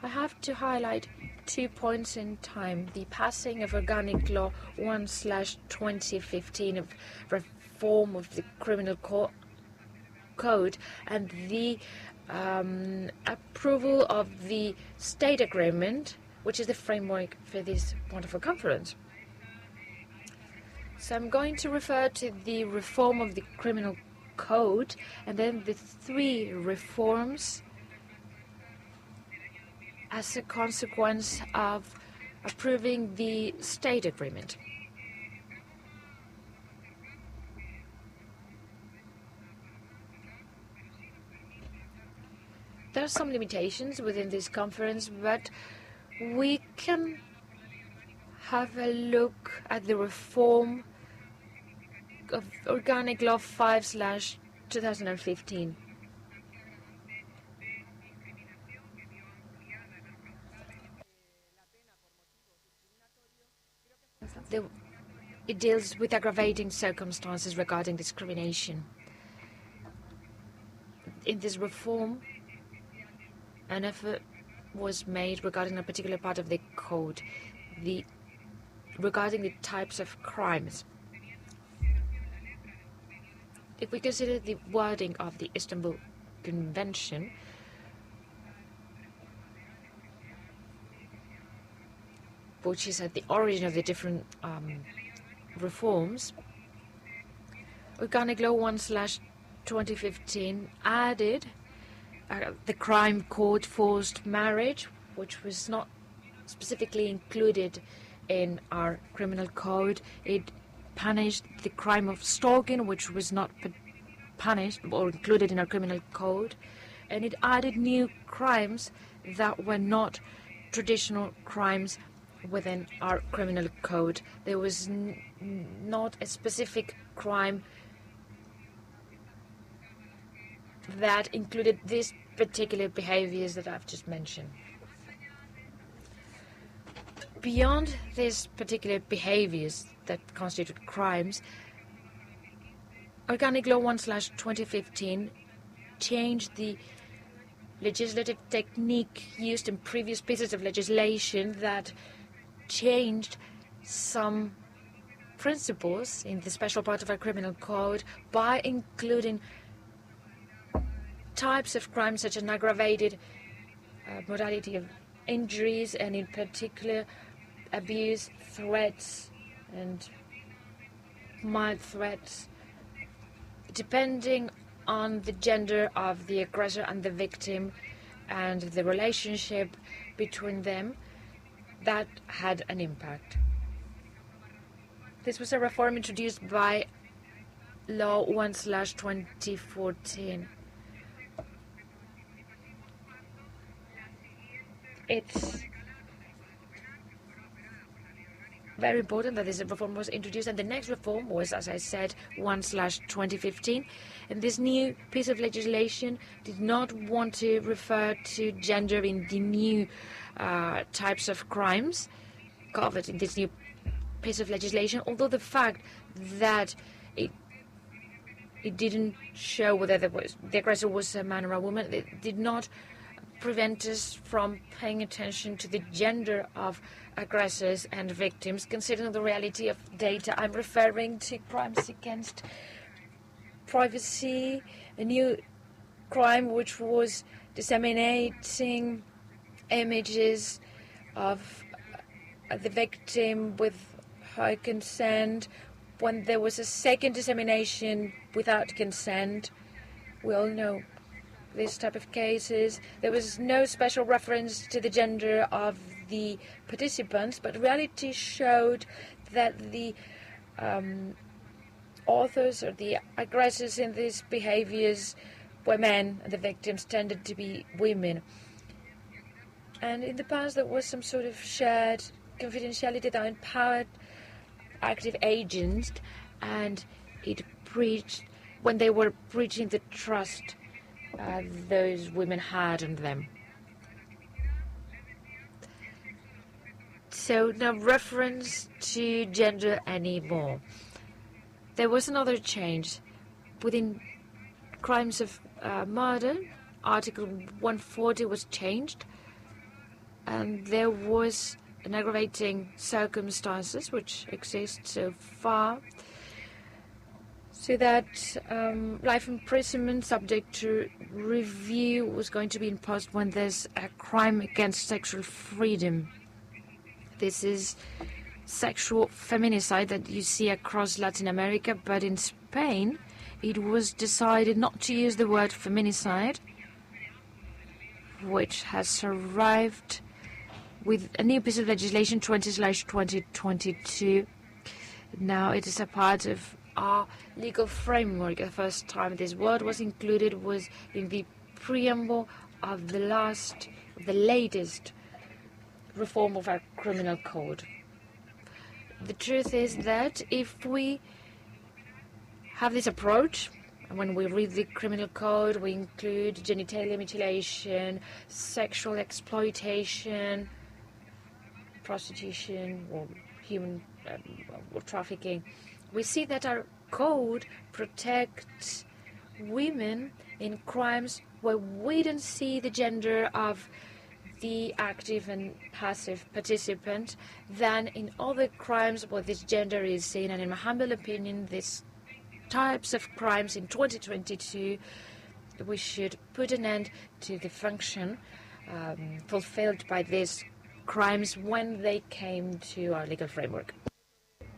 I have to highlight 2 points in time: the passing of Organic Law 1/2015 of reform of the criminal code, and the approval of the state agreement, which is the framework for this wonderful conference. So I'm going to refer to the reform of the criminal code and then the 3 reforms as a consequence of approving the state agreement. There are some limitations within this conference, but we can have a look at the reform of Organic Law 5/2015. It deals with aggravating circumstances regarding discrimination. In this reform, an effort was made regarding a particular part of the code, regarding the types of crimes. If we consider the wording of the Istanbul Convention, which is at the origin of the different reforms, Organic Law 1/2015 added the crime called forced marriage, which was not specifically included in our criminal code. It punished the crime of stalking, which was not punished or included in our criminal code, and it added new crimes that were not traditional crimes within our criminal code. There was not a specific crime that included these particular behaviors that I've just mentioned. Beyond these particular behaviors that constitute crimes, Organic Law 1/2015 changed the legislative technique used in previous pieces of legislation that changed some principles in the special part of our criminal code by including types of crimes such as an aggravated modality of injuries, and in particular abuse, threats, and mild threats, depending on the gender of the aggressor and the victim and the relationship between them. That had an impact. This was a reform introduced by Law 1/2014. It's very important that this reform was introduced, and the next reform was, as I said, 1/2015. And this new piece of legislation did not want to refer to gender in the new types of crimes covered in this new piece of legislation, although the fact that it didn't show whether the aggressor was a man or a woman, it did not prevent us from paying attention to the gender of aggressors and victims, considering the reality of data. I'm referring to crimes against privacy, a new crime which was disseminating images of the victim with her consent, when there was a second dissemination without consent. We all know this type of cases. There was no special reference to the gender of the participants, but reality showed that the authors or the aggressors in these behaviors were men, and the victims tended to be women. And in the past there was some sort of shared confidentiality that empowered active agents, and it breached when they were breaching the trust those women had on them. So no reference to gender anymore. There was another change within crimes of murder. Article 140 was changed, and there was an aggravating circumstances which exist so far, so that life imprisonment subject to review was going to be imposed when there's a crime against sexual freedom. This is sexual feminicide that you see across Latin America, but in Spain it was decided not to use the word feminicide, which has arrived with a new piece of legislation, 20/2022. Now it is a part of our legal framework. The first time this word was included was in the preamble of the latest reform of our criminal code. The truth is that if we have this approach, and when we read the criminal code, we include genitalia mutilation, sexual exploitation, prostitution, or human or trafficking, we see that our code protects women in crimes where we don't see the gender of the active and passive participant than in other crimes where this gender is seen. And in my humble opinion, these types of crimes in 2022, we should put an end to the function fulfilled by these crimes when they came to our legal framework.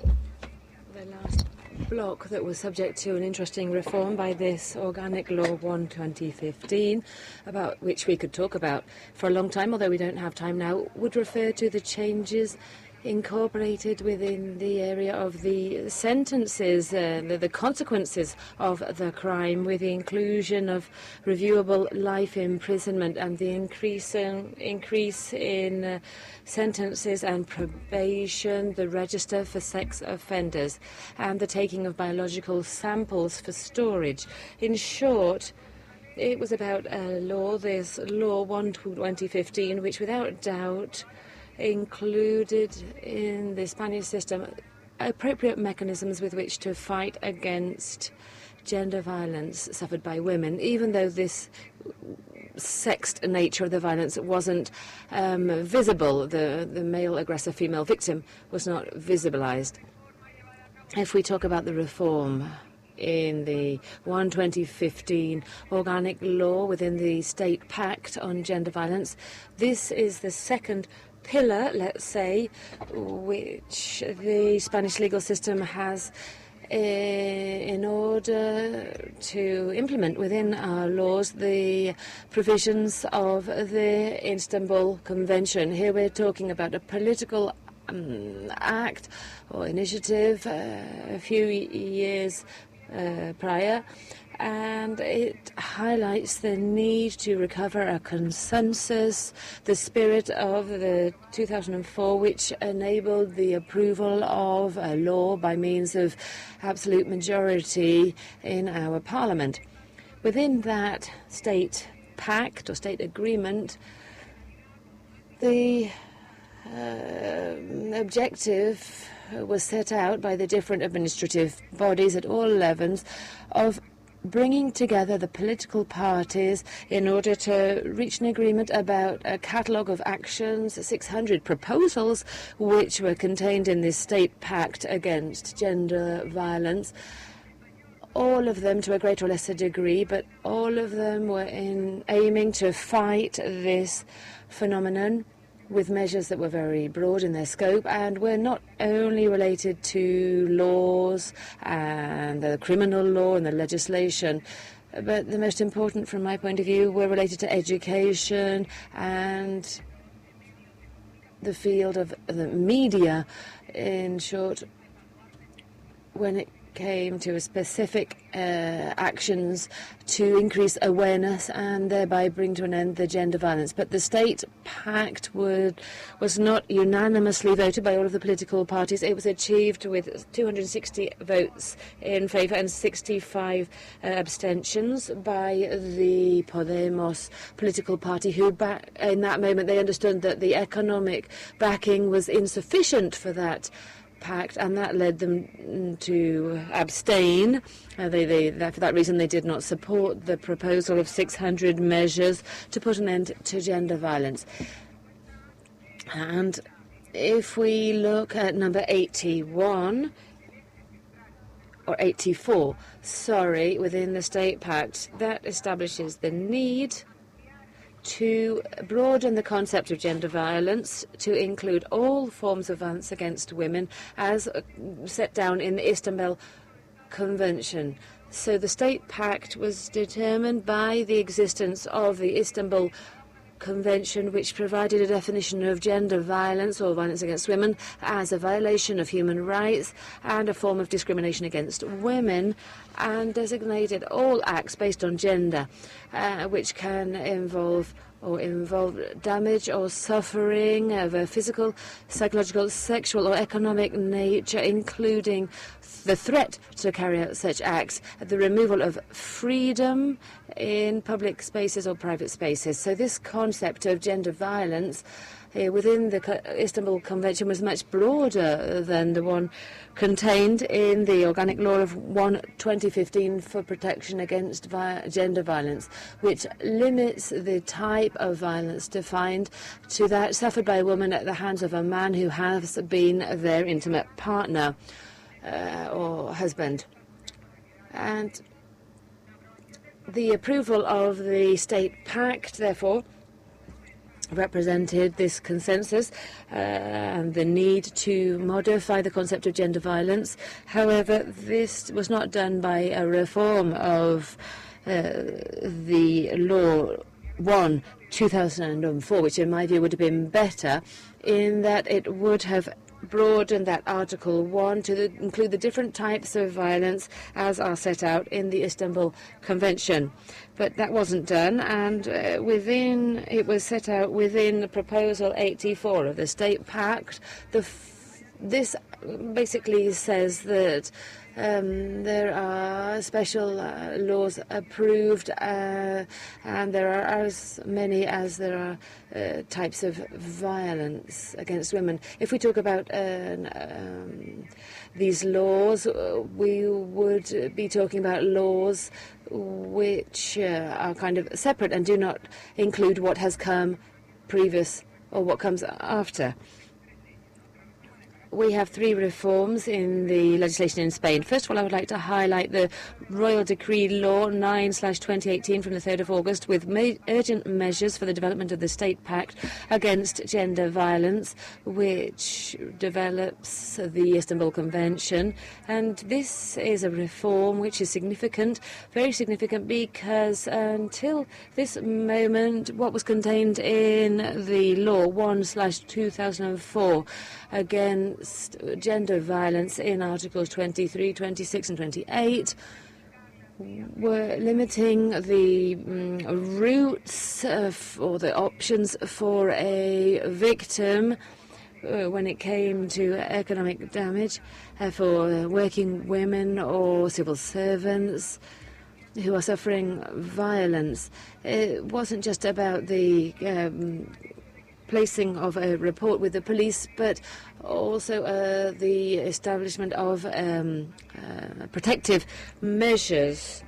The last block that was subject to an interesting reform by this Organic Law 1/2015, about which we could talk about for a long time, although we don't have time now, would refer to the changes incorporated within the area of the sentences, the consequences of the crime, with the inclusion of reviewable life imprisonment and the increase in sentences and probation, the register for sex offenders, and the taking of biological samples for storage. In short, it was about a law, this Law 1/2015, which without doubt included in the Spanish system appropriate mechanisms with which to fight against gender violence suffered by women, even though this sexed nature of the violence wasn't visible. The male aggressor, female victim was not visibilized. If we talk about the reform in the 1/2015 Organic Law within the State Pact on Gender Violence, this is the second pillar, let's say, which the Spanish legal system has in order to implement within our laws the provisions of the Istanbul Convention. Here we're talking about a political act or initiative a few years prior, and it highlights the need to recover a consensus, the spirit of the 2004, which enabled the approval of a law by means of absolute majority in our parliament. Within that state pact or state agreement, the objective was set out by the different administrative bodies at all levels of bringing together the political parties in order to reach an agreement about a catalogue of actions, 600 proposals, which were contained in this state pact against gender violence. All of them to a greater or lesser degree, but all of them were aiming to fight this phenomenon with measures that were very broad in their scope and were not only related to laws and the criminal law and the legislation, but the most important from my point of view were related to education and the field of the media. In short, when it came to specific actions to increase awareness and thereby bring to an end the gender violence. But the state pact was not unanimously voted by all of the political parties. It was achieved with 260 votes in favour and 65 abstentions by the Podemos political party, who in that moment they understood that the economic backing was insufficient for that pact, and that led them to abstain. For that reason, they did not support the proposal of 600 measures to put an end to gender violence. And if we look at number 81, or 84, within the State Pact, that establishes the need to broaden the concept of gender violence to include all forms of violence against women as set down in the Istanbul Convention. So the State Pact was determined by the existence of the Istanbul Convention, which provided a definition of gender violence or violence against women as a violation of human rights and a form of discrimination against women, and designated all acts based on gender, which can involve damage or suffering of a physical, psychological, sexual or economic nature, including the threat to carry out such acts, the removal of freedom in public spaces or private spaces. So this concept of gender violence within the Istanbul Convention was much broader than the one contained in the Organic Law of 2015 for protection against gender violence, which limits the type of violence defined to that suffered by a woman at the hands of a man who has been their intimate partner or husband. And the approval of the State Pact, therefore, represented this consensus and the need to modify the concept of gender violence. However, this was not done by a reform of the Law 1/2004, which in my view would have been better in that it would have broadened that Article 1 to include the different types of violence as are set out in the Istanbul Convention. But that wasn't done, and it was set out within the Proposal 84 of the State Pact. This basically says that there are special laws approved, and there are as many as there are types of violence against women. If we talk about these laws, we would be talking about laws which are kind of separate and do not include what has come previous or what comes after. We have 3 reforms in the legislation in Spain. First of all, I would like to highlight the Royal Decree Law 9/2018 from the 3rd of August with urgent measures for the development of the State Pact against gender violence, which develops the Istanbul Convention. And this is a reform which is significant, very significant, because until this moment, what was contained in the Law 1/2004 against gender violence in Articles 23, 26 and 28 were limiting the routes or the options for a victim when it came to economic damage for working women or civil servants who are suffering violence. It wasn't just about the placing of a report with the police, but also the establishment of protective measures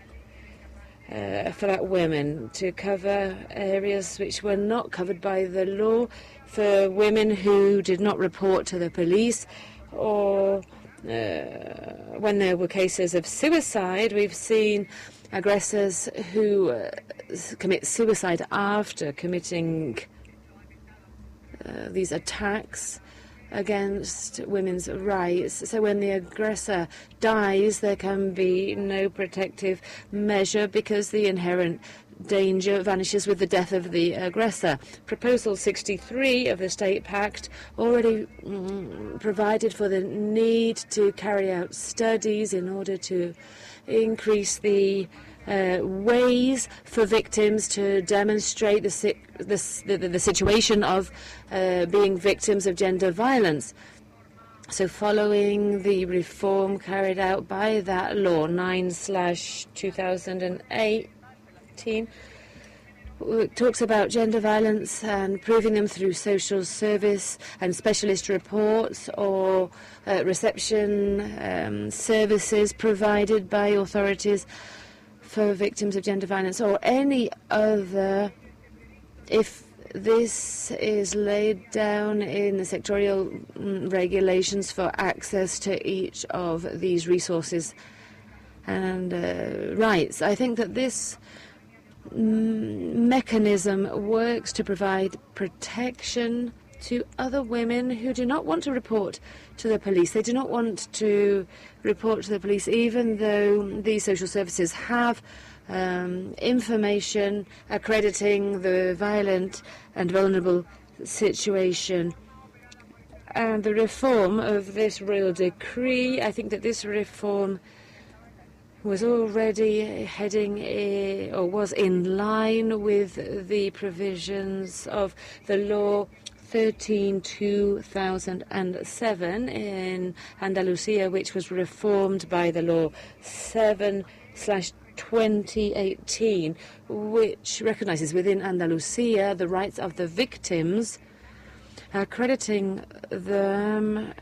for women, to cover areas which were not covered by the law, for women who did not report to the police, or when there were cases of suicide. We've seen aggressors who commit suicide after committing these attacks against women's rights. So when the aggressor dies, there can be no protective measure because the inherent danger vanishes with the death of the aggressor. Proposal 63 of the State Pact already provided for the need to carry out studies in order to increase the ways for victims to demonstrate the situation of being victims of gender violence. So following the reform carried out by that law, 9/2018, it talks about gender violence and proving them through social service and specialist reports or reception services provided by authorities for victims of gender violence, or any other, if this is laid down in the sectorial regulations for access to each of these resources and rights. I think that this mechanism works to provide protection to other women who do not want to report to the police. They do not want to report to the police, even though these social services have information accrediting the violent and vulnerable situation. And the reform of this royal decree, I think that this reform was already was in line with the provisions of the law 13/2007 in Andalusia, which was reformed by the law 7/2018, which recognizes within Andalusia the rights of the victims, accrediting them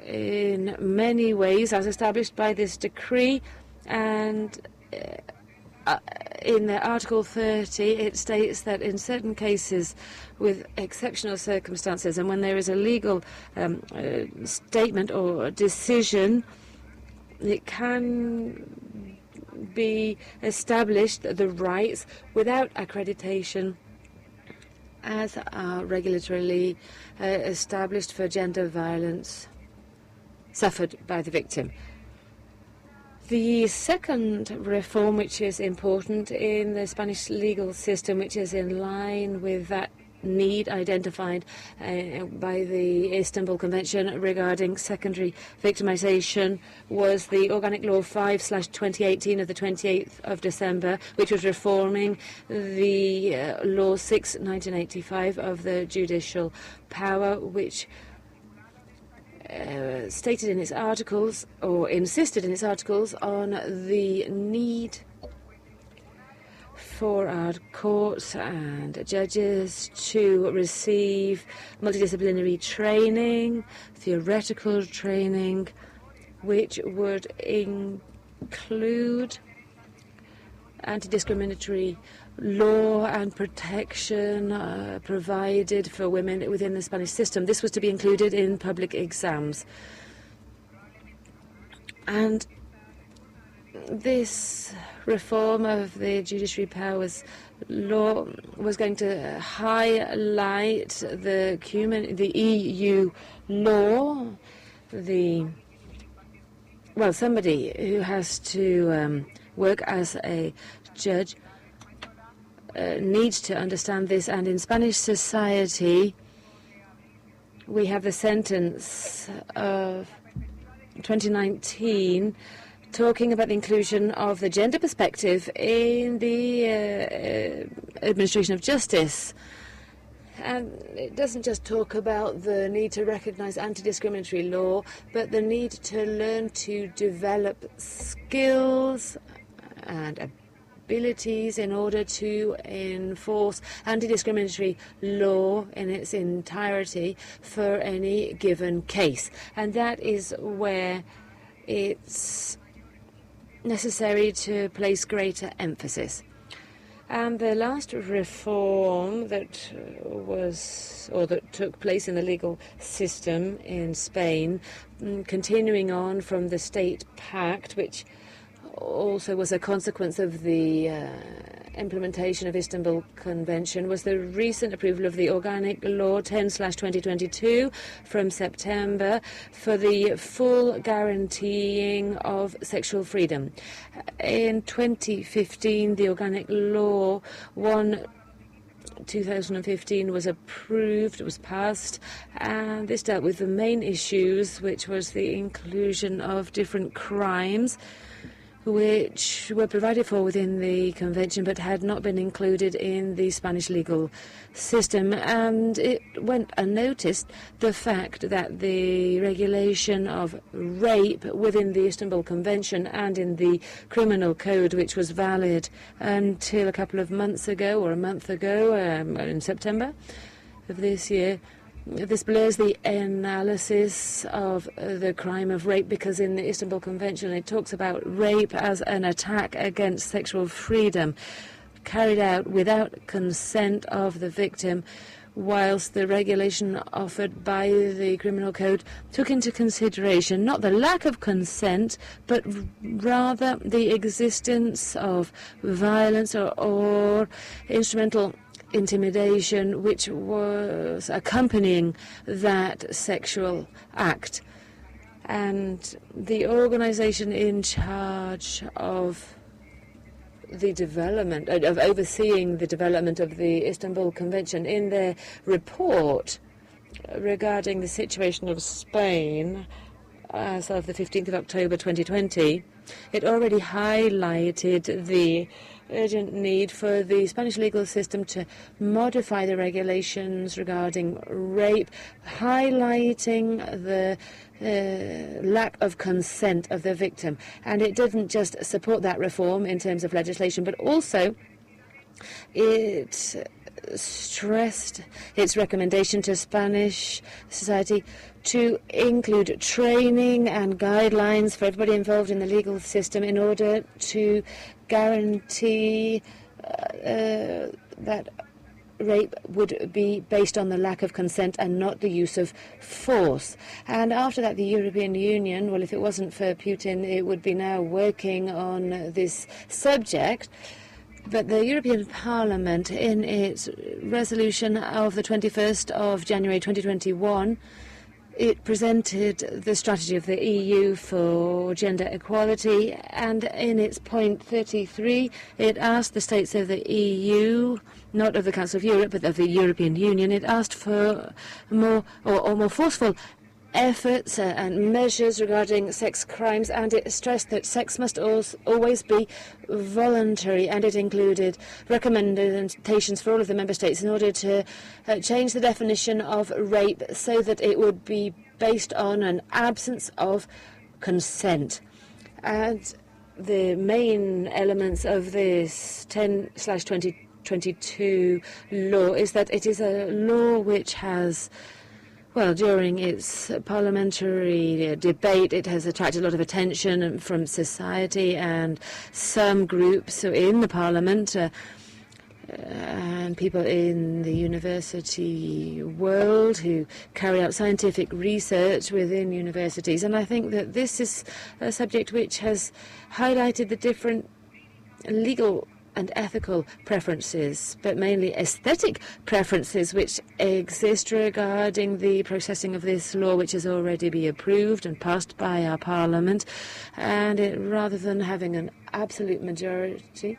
in many ways as established by this decree. And in Article 30, it states that in certain cases, with exceptional circumstances, and when there is a legal statement or decision, it can be established the rights without accreditation as are regulatorily established for gender violence suffered by the victim. The second reform, which is important in the Spanish legal system, which is in line with that need identified by the Istanbul Convention regarding secondary victimization, was the Organic Law 5/2018 of the 28th of December, which was reforming the Law 6/1985 of the judicial power, which stated in its articles, or insisted in its articles, on the need for our courts and judges to receive multidisciplinary training, theoretical training, which would include anti-discriminatory law and protection provided for women within the Spanish system. This was to be included in public exams. And this reform of the judiciary powers law was going to highlight the EU law, somebody who has to work as a judge needs to understand this. And in Spanish society, we have the sentence of 2019 talking about the inclusion of the gender perspective in the administration of justice. And it doesn't just talk about the need to recognize anti-discriminatory law, but the need to learn to develop skills and abilities in order to enforce anti-discriminatory law in its entirety for any given case. And that is where it's necessary to place greater emphasis. And the last reform that that took place in the legal system in Spain, continuing on from the State Pact, which also was a consequence of the implementation of Istanbul Convention, was the recent approval of the Organic Law 10/2022 from September for the full guaranteeing of sexual freedom. In 2015, the Organic Law 1/2015 was approved, it was passed, and this dealt with the main issues, which was the inclusion of different crimes which were provided for within the convention but had not been included in the Spanish legal system. And it went unnoticed the fact that the regulation of rape within the Istanbul Convention and in the criminal code, which was valid until a couple of months ago or a month ago, in September of this year, this blurs the analysis of the crime of rape, because in the Istanbul Convention it talks about rape as an attack against sexual freedom carried out without consent of the victim, whilst the regulation offered by the criminal code took into consideration not the lack of consent, but rather the existence of violence or instrumental intimidation which was accompanying that sexual act. And the organization in charge of the development, of overseeing the development of the Istanbul Convention, in their report regarding the situation of Spain as of the 15th of October 2020, it already highlighted the urgent need for the Spanish legal system to modify the regulations regarding rape, highlighting the lack of consent of the victim. And it didn't just support that reform in terms of legislation, but also it stressed its recommendation to Spanish society to include training and guidelines for everybody involved in the legal system in order to guarantee that rape would be based on the lack of consent and not the use of force. And after that, the European Union, well, if it wasn't for Putin, it would be now working on this subject. But the European Parliament, in its resolution of the 21st of January 2021, it presented the strategy of the EU for gender equality, and in its point 33, it asked the states of the EU, not of the Council of Europe, but of the European Union, it asked for more forceful efforts and measures regarding sex crimes, and it stressed that sex must always be voluntary, and it included recommendations for all of the member states in order to change the definition of rape so that it would be based on an absence of consent. And the main elements of this 10/2022 law is that it is a law which has, well, during its parliamentary debate, it has attracted a lot of attention from society and some groups in the parliament and people in the university world who carry out scientific research within universities. And I think that this is a subject which has highlighted the different legal and ethical preferences, but mainly aesthetic preferences which exist regarding the processing of this law, which has already been approved and passed by our parliament. And rather than having an absolute majority,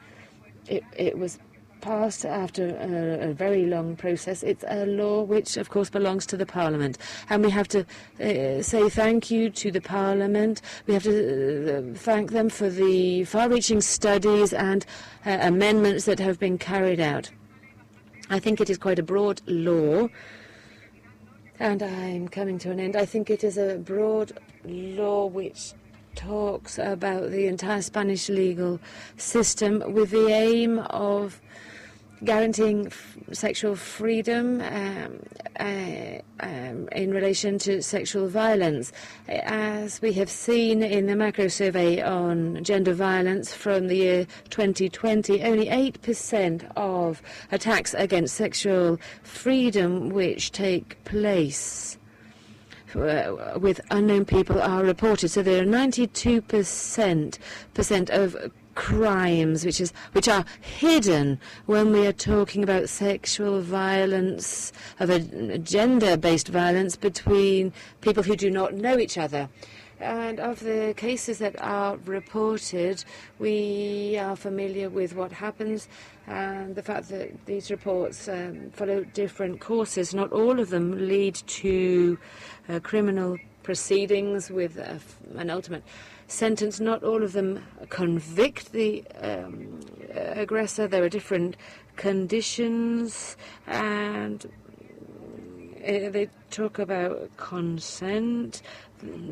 it was passed after a very long process. It's a law which, of course, belongs to the Parliament. And we have to say thank you to the Parliament. We have to thank them for the far-reaching studies and amendments that have been carried out. I think it is quite a broad law. And I'm coming to an end. I think it is a broad law which talks about the entire Spanish legal system with the aim of guaranteeing sexual freedom in relation to sexual violence. As we have seen in the macro survey on gender violence from the year 2020, only 8% of attacks against sexual freedom which take place with unknown people are reported. So there are 92% of crimes which are hidden when we are talking about sexual violence, of a gender-based violence between people who do not know each other. And of the cases that are reported, we are familiar with what happens and the fact that these reports follow different courses. Not all of them lead to criminal proceedings with an ultimate sentence. Not all of them convict the aggressor. There are different conditions, and they talk about consent,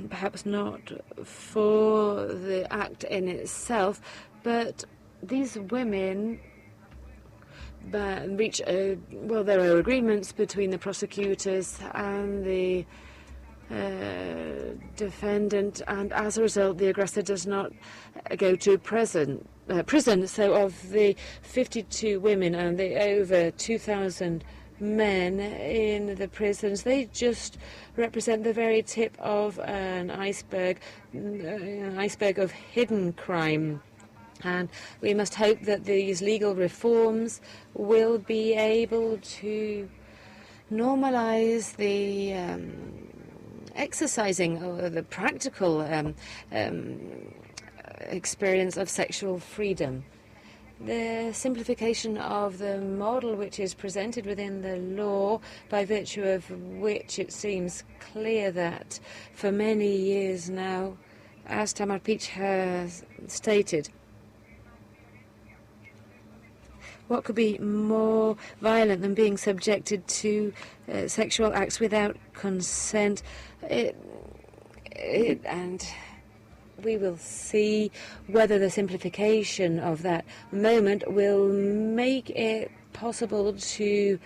perhaps not for the act in itself, but these women reach there are agreements between the prosecutors and the defendant, and as a result the aggressor does not go to prison. So of the 52 women and the over 2,000 men in the prisons, they just represent the very tip of an iceberg of hidden crime. And we must hope that these legal reforms will be able to normalize the exercising or the practical experience of sexual freedom. The simplification of the model which is presented within the law, by virtue of which it seems clear that for many years now, as Tamar Peach has stated, what could be more violent than being subjected to sexual acts without consent? And we will see whether the simplification of that moment will make it possible to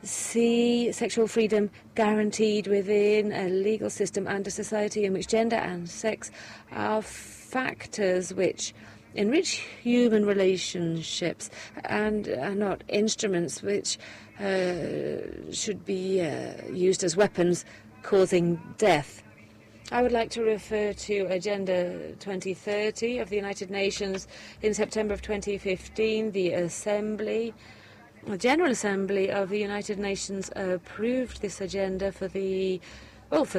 see sexual freedom guaranteed within a legal system and a society in which gender and sex are factors which enrich human relationships and are not instruments which should be used as weapons causing death. I would like to refer to Agenda 2030 of the United Nations. In September of 2015, the General Assembly of the United Nations approved this agenda for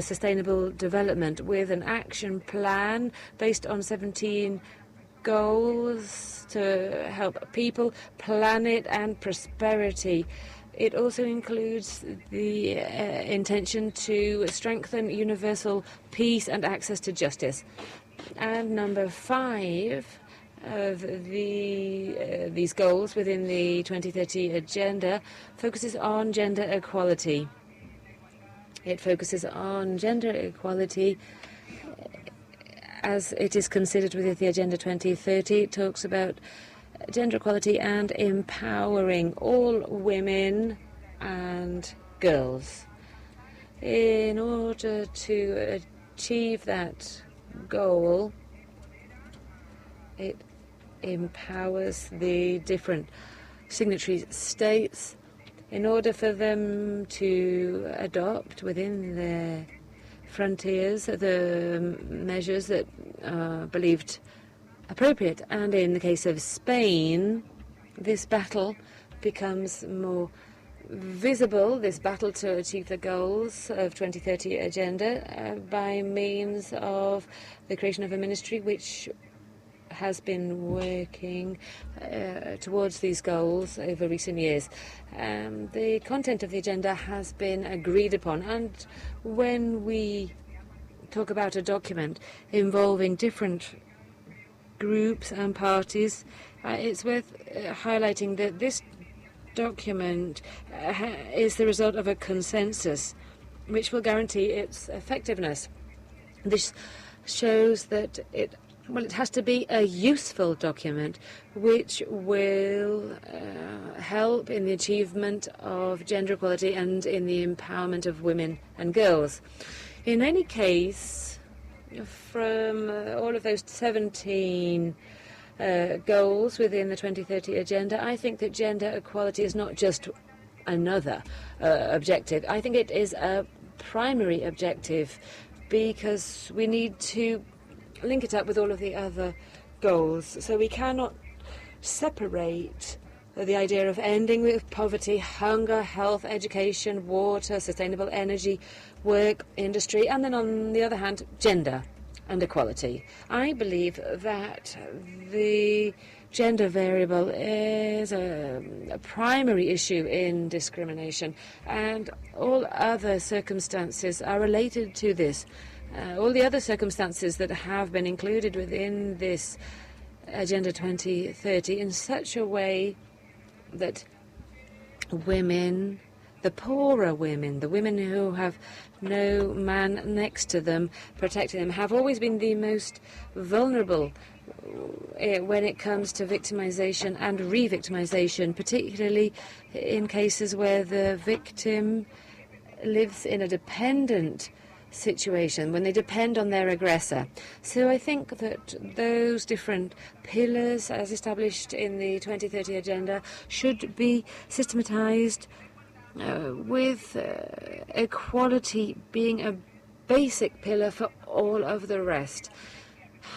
sustainable development, with an action plan based on 17 goals to help people, planet, and prosperity. It also includes the intention to strengthen universal peace and access to justice. And number 5 of these goals within the 2030 agenda focuses on gender equality. It focuses on gender equality as it is considered within the Agenda 2030. It talks about gender equality and empowering all women and girls. In order to achieve that goal, it empowers the different signatory states in order for them to adopt within their frontiers the measures that are believed appropriate. And in the case of Spain, this battle becomes more visible, this battle to achieve the goals of 2030 agenda, by means of the creation of a ministry which has been working towards these goals over recent years. The content of the agenda has been agreed upon, and when we talk about a document involving different groups and parties, it's worth highlighting that this document is the result of a consensus which will guarantee its effectiveness. This shows that it Well, it has to be a useful document which will help in the achievement of gender equality and in the empowerment of women and girls. In any case, from all of those 17 goals within the 2030 agenda, I think that gender equality is not just another objective. I think it is a primary objective because we need to link it up with all of the other goals. So we cannot separate the idea of ending with poverty, hunger, health, education, water, sustainable energy, work, industry, and then on the other hand, gender and equality. I believe that the gender variable is a primary issue in discrimination, and all other circumstances are related to this. All the other circumstances that have been included within this Agenda 2030 in such a way that women, the poorer women, the women who have no man next to them protecting them, have always been the most vulnerable when it comes to victimization and re-victimization, particularly in cases where the victim lives in a dependent situation, when they depend on their aggressor. So I think that those different pillars as established in the 2030 agenda should be systematized with equality being a basic pillar for all of the rest,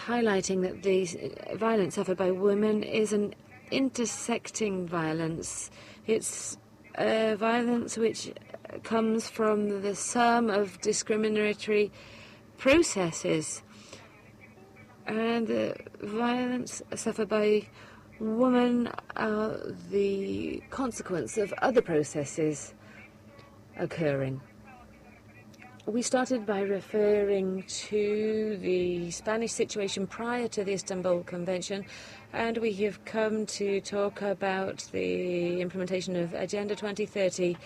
highlighting that the violence suffered by women is an intersecting violence. It's a violence which comes from the sum of discriminatory processes, and the violence suffered by women are the consequence of other processes occurring. We started by referring to the Spanish situation prior to the Istanbul Convention, and we have come to talk about the implementation of Agenda 2030,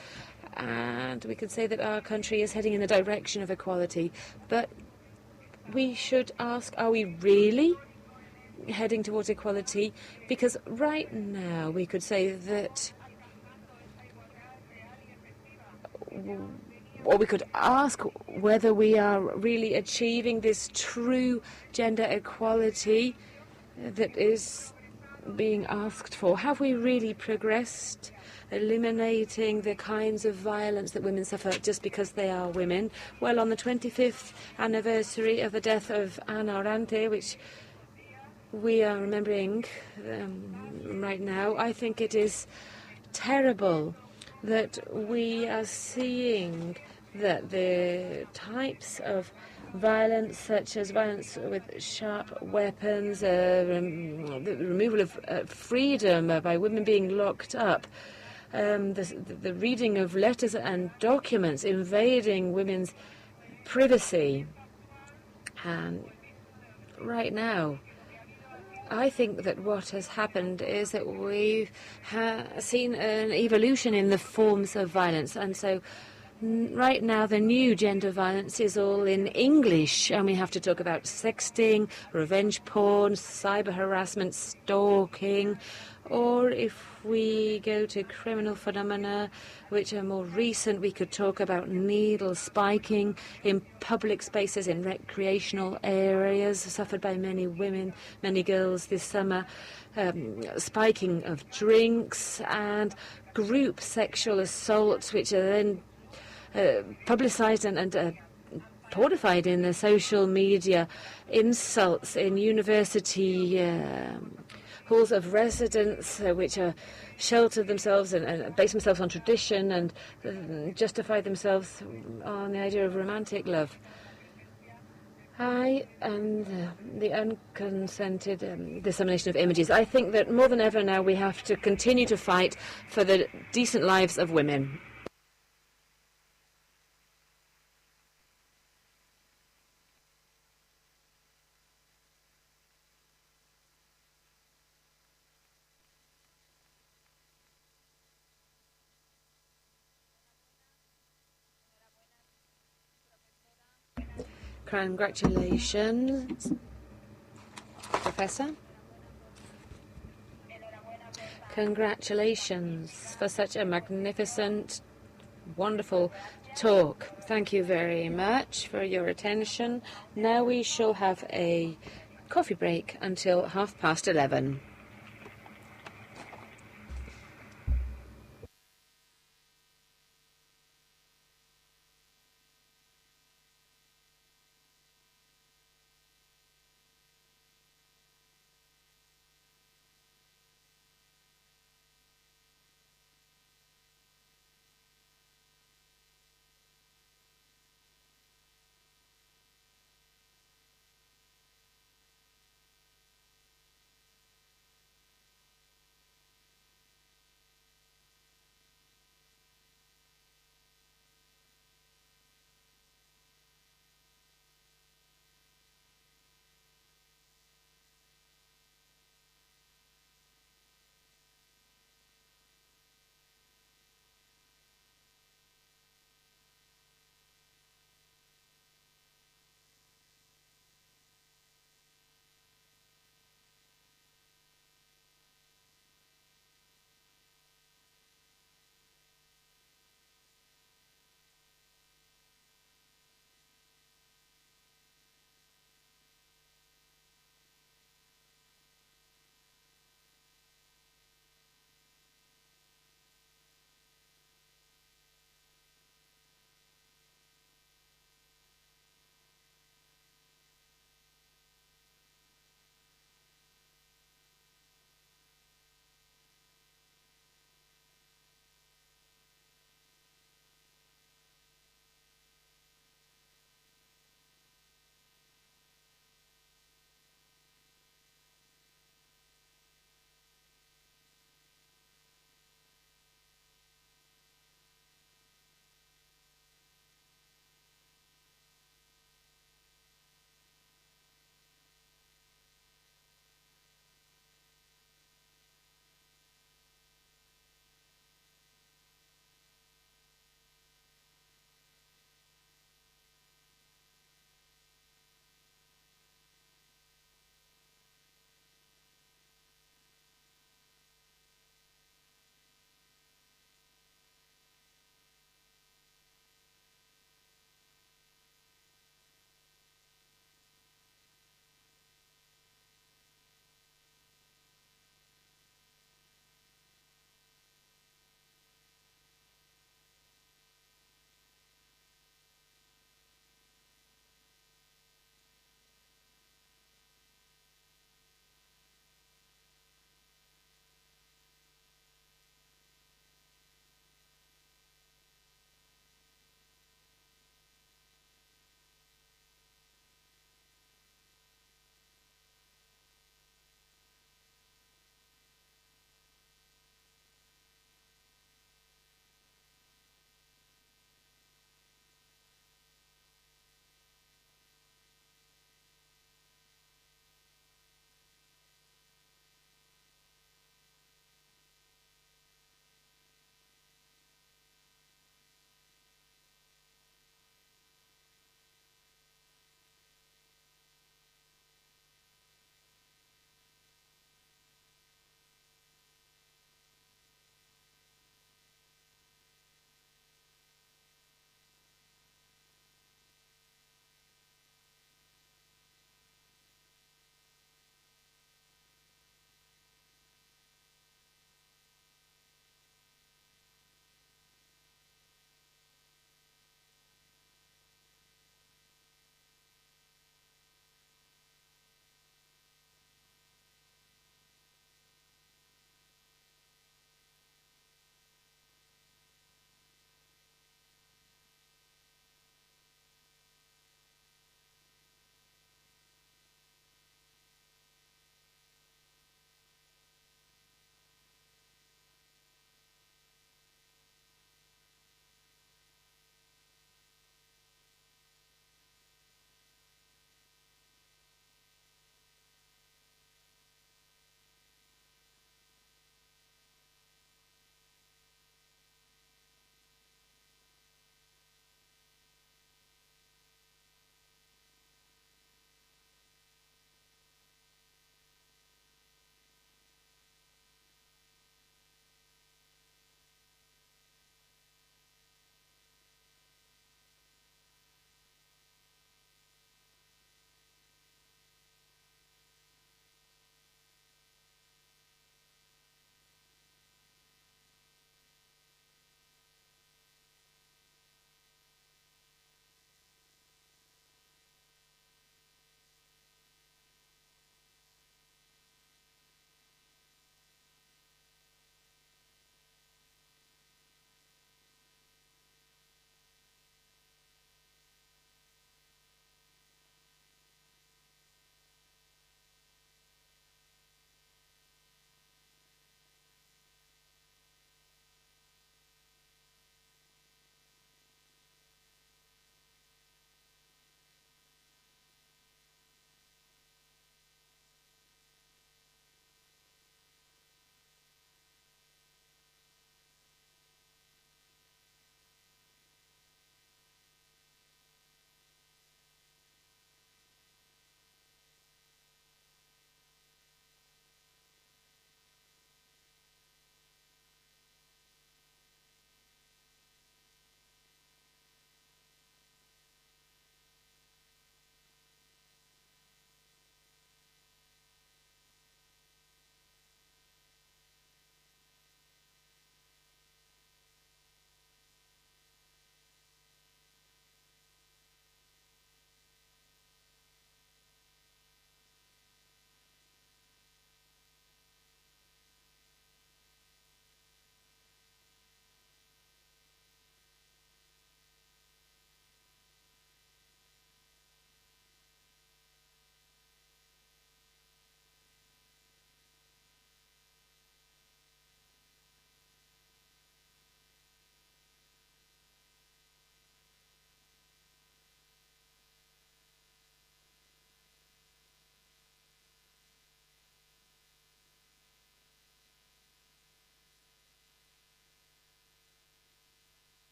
and we could say that our country is heading in the direction of equality. But we should ask, are we really heading towards equality? Because right now we could say that, or we could ask whether we are really achieving this true gender equality that is being asked for. Have we really progressed, eliminating the kinds of violence that women suffer just because they are women? Well, on the 25th anniversary of the death of Ana Orante, which we are remembering right now, I think it is terrible that we are seeing that the types of violence, such as violence with sharp weapons, the removal of freedom by women being locked up, the reading of letters and documents, invading women's privacy. And right now, I think that what has happened is that we've seen an evolution in the forms of violence. And so right now the new gender violence is all in English, and we have to talk about sexting, revenge porn, cyber harassment, stalking, or if we go to criminal phenomena which are more recent, we could talk about needle spiking in public spaces, in recreational areas suffered by many women, many girls this summer, spiking of drinks, and group sexual assaults which are then publicized and codified in the social media, insults in university halls of residence, which are sheltered themselves and base themselves on tradition and justify themselves on the idea of romantic love. And the unconsented dissemination of images. I think that more than ever now we have to continue to fight for the decent lives of women. Congratulations. Professor. Congratulations for such a magnificent, wonderful talk. Thank you very much for your attention. Now we shall have a coffee break until 11:30.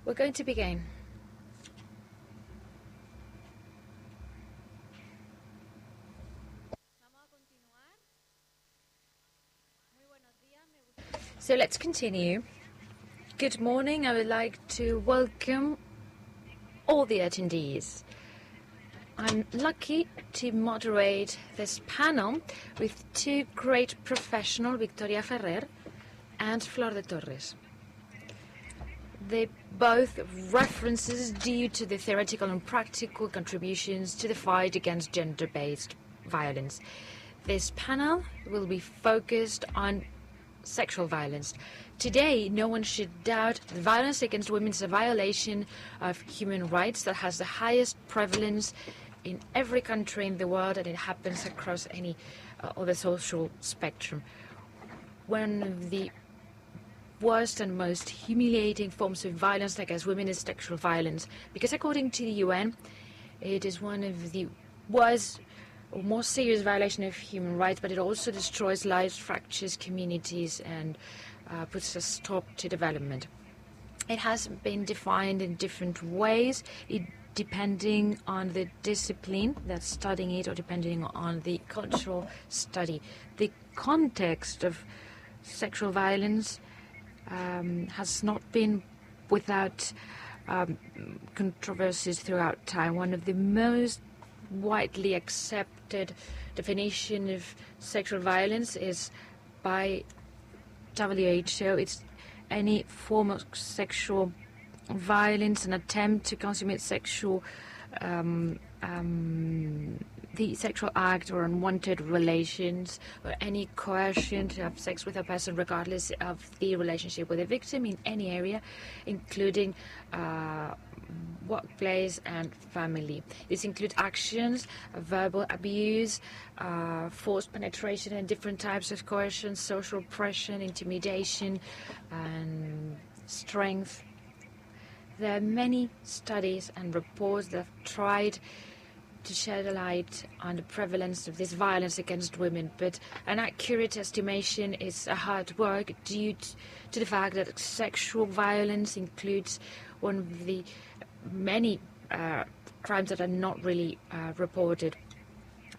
We're going to begin. So let's continue. Good morning. I would like to welcome all the attendees. I'm lucky to moderate this panel with two great professionals, Victoria Ferrer and Flor de Torres. They both references due to the theoretical and practical contributions to the fight against gender-based violence. This panel will be focused on sexual violence. Today, no one should doubt that violence against women is a violation of human rights that has the highest prevalence in every country in the world, and it happens across any other social spectrum. One of the worst and most humiliating forms of violence against women is sexual violence, because according to the UN, it is one of the worst or more serious violation of human rights, but it also destroys lives, fractures communities, and puts a stop to development. It has been defined in different ways, depending on the discipline that's studying it or depending on the cultural study. The context of sexual violence has not been without controversies throughout time. One of the most widely accepted definition of sexual violence is by WHO. It's any form of sexual violence, an attempt to consummate sexual the sexual act or unwanted relations, or any coercion to have sex with a person regardless of the relationship with the victim in any area, including workplace and family. This includes actions, verbal abuse, forced penetration, and different types of coercion, social oppression, intimidation, and strength. There are many studies and reports that have tried to shed a light on the prevalence of this violence against women, but an accurate estimation is a hard work due to the fact that sexual violence includes one of the many crimes that are not really reported.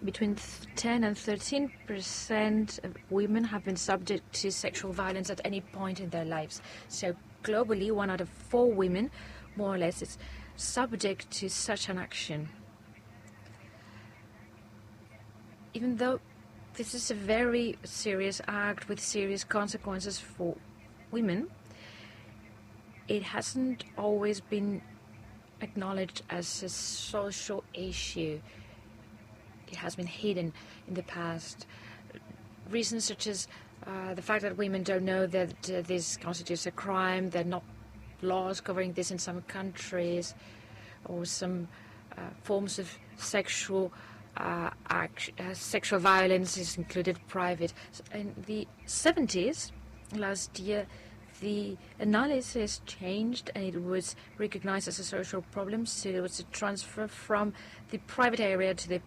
Between 10 and 13% of women have been subject to sexual violence at any point in their lives. So globally, 1 out of 4 women, more or less, is subject to such an action. Even though this is a very serious act with serious consequences for women, it hasn't always been acknowledged as a social issue. It has been hidden in the past. Reasons such as the fact that women don't know that this constitutes a crime, there are not laws covering this in some countries, or some forms of sexual sexual violence is included private. In the 70s, last year, the analysis changed and it was recognized as a social problem, so there was a transfer from the private area to the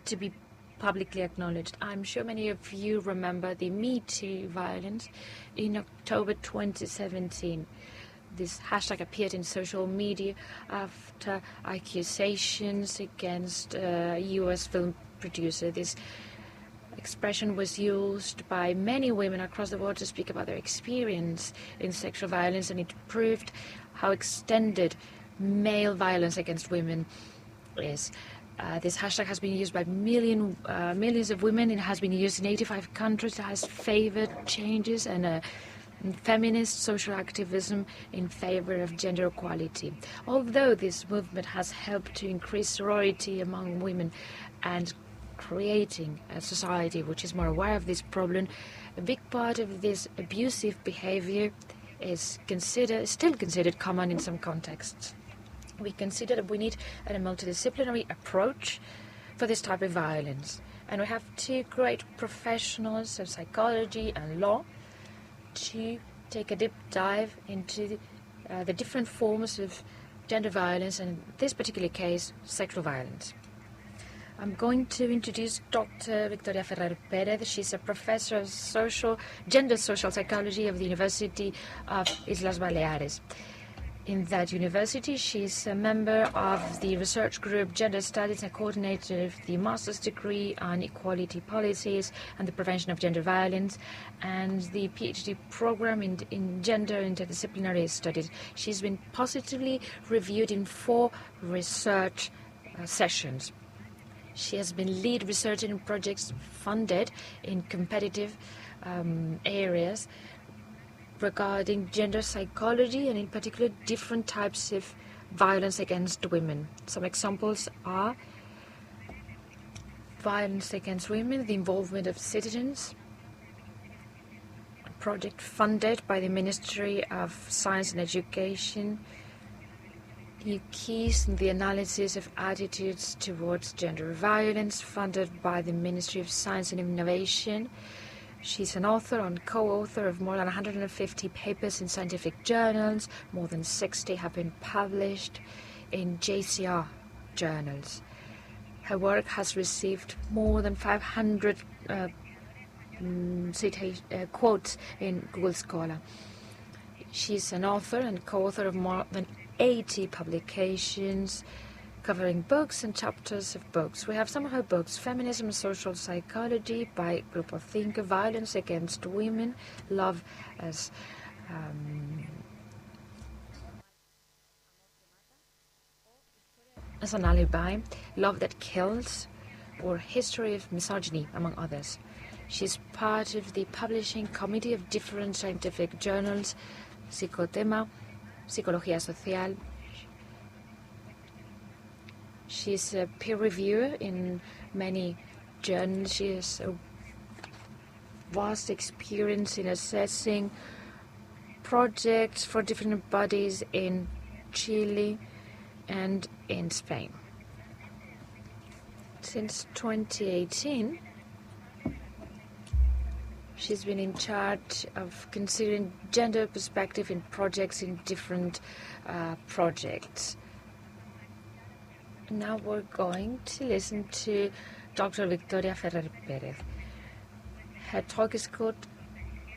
to be publicly acknowledged. I'm sure many of you remember the Me Too violence in October 2017. This hashtag appeared in social media after accusations against a U.S. film producer. This expression was used by many women across the world to speak about their experience in sexual violence, and it proved how extended male violence against women is. This hashtag has been used by millions of women. It has been used in 85 countries. It has favored changes and feminist social activism in favor of gender equality. Although this movement has helped to increase sorority among women and creating a society which is more aware of this problem, a big part of this abusive behavior is still considered common in some contexts. We consider that we need a multidisciplinary approach for this type of violence. And we have two great professionals of psychology and law to take a deep dive into the different forms of gender violence, and in this particular case, sexual violence. I'm going to introduce Dr. Victoria Ferrer Pérez. She's a professor of gender social psychology of the University of Islas Baleares. in that university. She's a member of the research group Gender Studies and coordinator of the master's degree on equality policies and the prevention of gender violence, and the PhD program in gender interdisciplinary studies. She's been positively reviewed in 4 research sessions. She has been lead researcher in projects funded in competitive areas regarding gender psychology and in particular different types of violence against women. Some examples are violence against women, the involvement of citizens, a project funded by the Ministry of Science and Education, new keys in the analysis of attitudes towards gender violence, funded by the Ministry of Science and Innovation. She's an author and co-author of more than 150 papers in scientific journals. More than 60 have been published in JCR journals. Her work has received more than 500 quotes in Google Scholar. She's an author and co-author of more than 80 publications covering books and chapters of books. We have some of her books: Feminism and Social Psychology by Grupo 5, Violence Against Women, Love as an Alibi, Love That Kills, or History of Misogyny, among others. She's part of the publishing committee of different scientific journals: Psicotema, Psicología Social. She's a peer reviewer in many journals. She has a vast experience in assessing projects for different bodies in Chile and in Spain. Since 2018, she's been in charge of considering gender perspective in projects in different projects. Now we're going to listen to Dr. Victoria Ferrer Perez. Her talk is called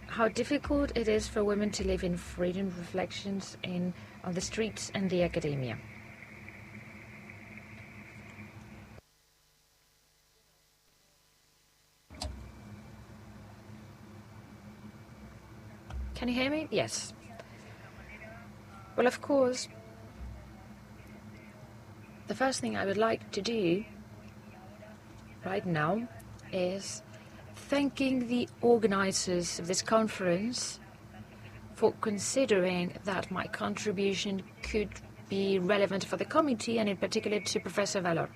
How Difficult It Is for Women to Live in Freedom, Reflections on the Streets and the Academia. Can you hear me? Yes. Well, of course, the first thing I would like to do right now is thanking the organizers of this conference for considering that my contribution could be relevant for the committee and in particular to Professor Valor.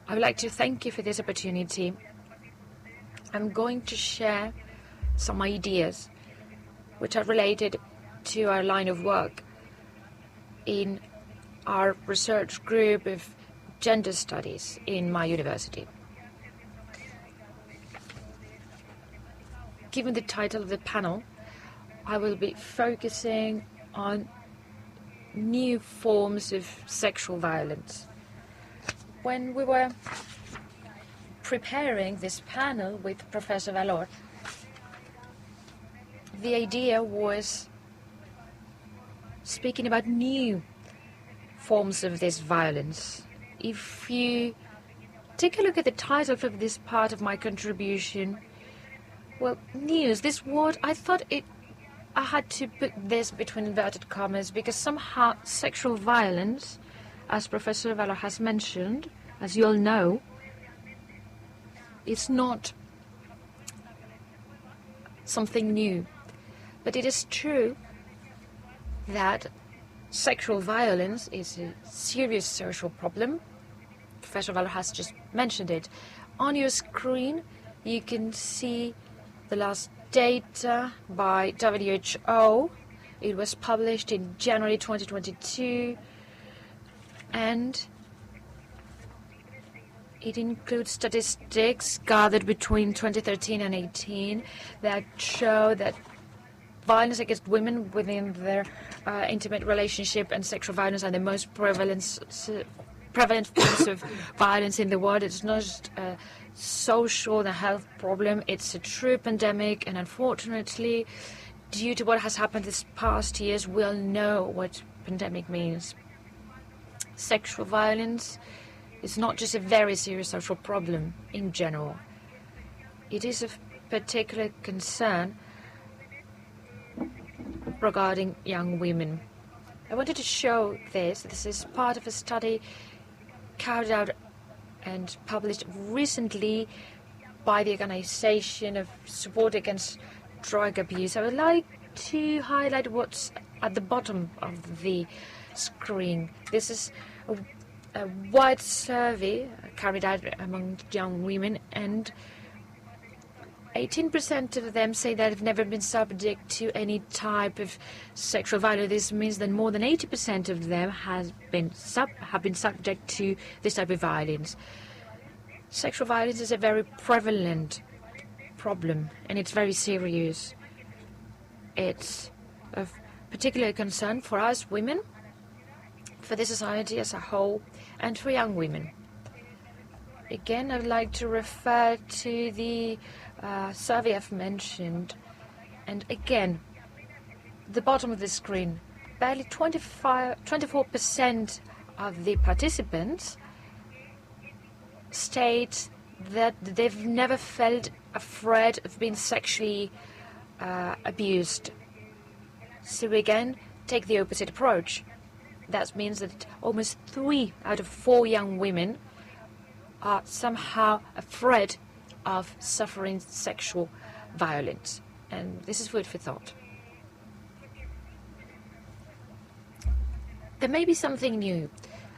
I would like to thank you for this opportunity. I'm going to share some ideas which are related to our line of work in our research group of gender studies in my university. Given the title of the panel, I will be focusing on new forms of sexual violence. When we were preparing this panel with Professor Valor, the idea was speaking about new forms of this violence. If you take a look at the title of this part of my contribution, well, news, this word, I thought I had to put this between inverted commas because somehow sexual violence, as Professor Valor has mentioned, as you all know, it's not something new. But it is true that sexual violence is a serious social problem. Professor Valor has just mentioned it. On your screen, you can see the last data by WHO. It was published in January 2022, and it includes statistics gathered between 2013 and 2018 that show that violence against women within their intimate relationship and sexual violence are the most prevalent forms of violence in the world. It's not just a social and health problem, it's a true pandemic, and unfortunately, due to what has happened this past years, we all know what pandemic means. Sexual violence is not just a very serious social problem in general. It is of particular concern regarding young women. I wanted to show this. This is part of a study carried out and published recently by the Organization of Support Against Drug Abuse. I would like to highlight what's at the bottom of the screen. This is a wide survey carried out among young women, and 18% of them say that they've never been subject to any type of sexual violence. This means that more than 80% of them have been subject to this type of violence. Sexual violence is a very prevalent problem, and it's very serious. It's of particular concern for us women, for the society as a whole, and for young women. Again, I'd like to refer to the survey I've mentioned, and again, the bottom of the screen, barely 24% of the participants state that they've never felt afraid of being sexually abused. So again, take the opposite approach. That means that almost 3 out of 4 young women are somehow afraid of suffering sexual violence. And this is food for thought. There may be something new.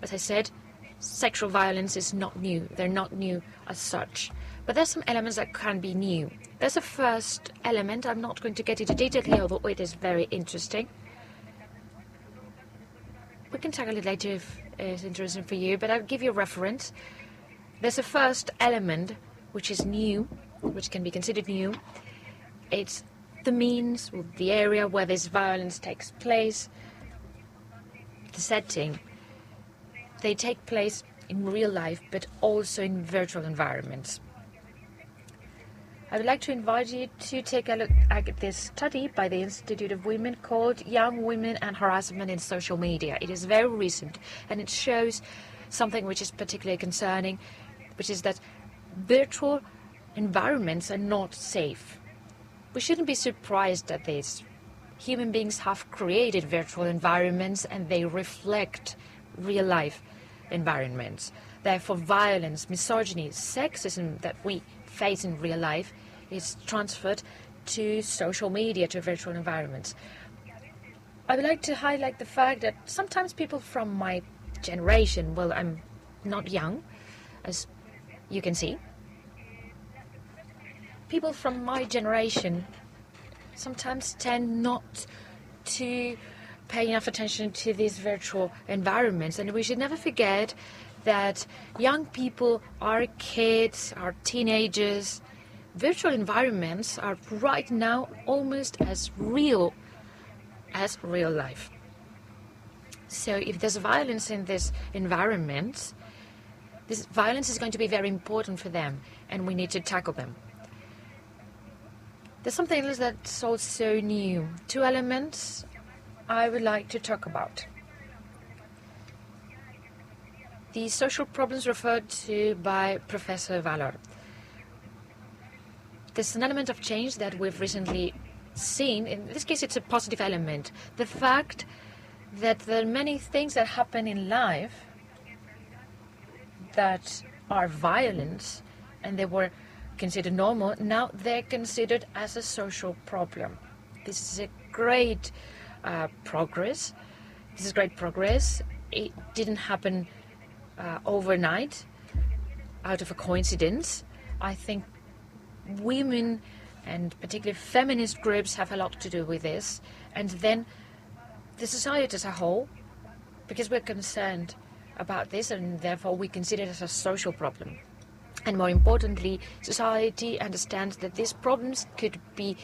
As I said, sexual violence is not new. They're not new as such. But there's some elements that can be new. There's a first element. I'm not going to get into detail here, although it is very interesting. We can tackle it later if it's interesting for you, but I'll give you a reference. There's a first element which is new, which can be considered new. It's the means, or the area where this violence takes place, the setting. They take place in real life, but also in virtual environments. I would like to invite you to take a look at this study by the Institute of Women called Young Women and Harassment in Social Media. It is very recent, and it shows something which is particularly concerning, which is that virtual environments are not safe. We shouldn't be surprised at this. Human beings have created virtual environments, and they reflect real-life environments. Therefore, violence, misogyny, sexism that we face in real life is transferred to social media, to virtual environments. I would like to highlight the fact that sometimes people from my generation, well, I'm not young, as you can see, people from my generation sometimes tend not to pay enough attention to these virtual environments, and we should never forget that young people, our kids, our teenagers, virtual environments are right now almost as real as real life. So if there's violence in this environment, this violence is going to be very important for them, and we need to tackle them. There's something else that's also new. 2 elements I would like to talk about. The social problems referred to by Professor Valor. There's an element of change that we've recently seen. In this case, it's a positive element. The fact that there are many things that happen in life that are violent, and they were considered normal, now they're considered as a social problem. This is a great progress. This is great progress. It didn't happen overnight, out of a coincidence. I think women, and particularly feminist groups, have a lot to do with this, and then the society as a whole, because we're concerned about this, and therefore we consider it as a social problem. And more importantly, society understands that these problems could be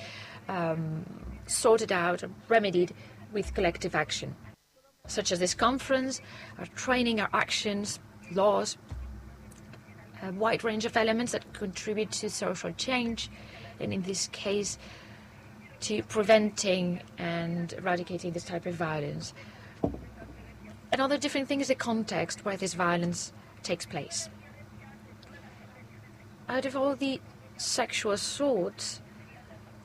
sorted out, remedied with collective action, such as this conference, our training, our actions, laws, a wide range of elements that contribute to social change, and in this case, to preventing and eradicating this type of violence. another different thing is the context where this violence takes place. Out of all the sexual assaults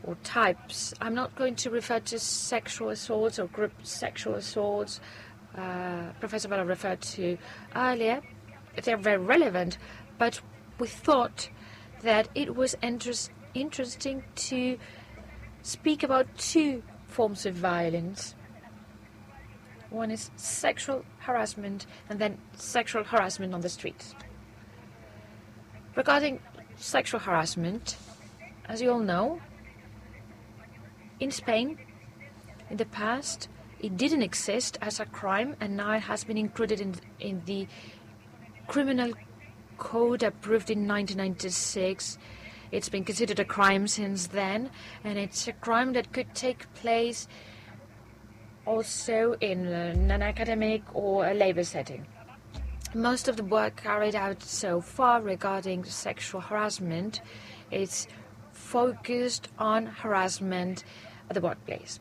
or types, I'm not going to refer to sexual assaults or group sexual assaults Professor Vela referred to earlier. They're very relevant, but we thought that it was interesting to speak about two forms of violence. One is sexual harassment and then sexual harassment on the streets. Regarding sexual harassment, as you all know, in Spain, in the past, it didn't exist as a crime, and now it has been included in the criminal code approved in 1996. It's been considered a crime since then, and it's a crime that could take place also in an academic or a labor setting. Most of the work carried out so far regarding sexual harassment is focused on harassment at the workplace.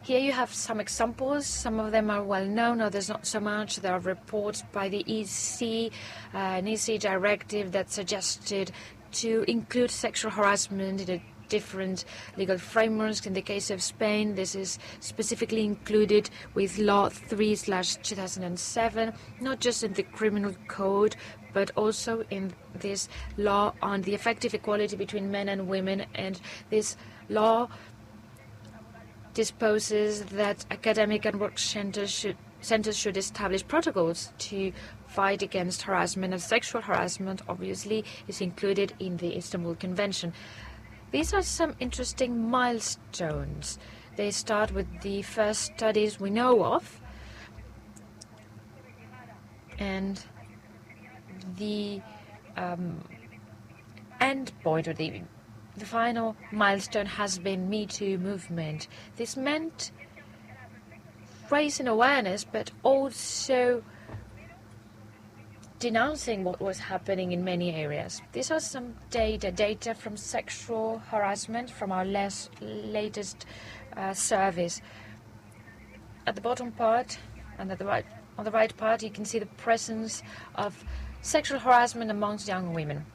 Here you have some examples. Some of them are well known, others not so much. There are reports by the EC, an EC directive that suggested to include sexual harassment in a different legal frameworks. In the case of Spain, this is specifically included with Law 3/2007, not just in the criminal code, but also in this law on the effective equality between men and women. And this law disposes that academic and work centers should establish protocols to fight against harassment, and sexual harassment obviously is included in the Istanbul Convention. These are some interesting milestones. They start with the first studies we know of, and the end point, or the final milestone, has been Me Too movement. This meant raising awareness, but also denouncing what was happening in many areas. These are some data from sexual harassment from our latest surveys. At the bottom part and on the right part, you can see the presence of sexual harassment amongst young women.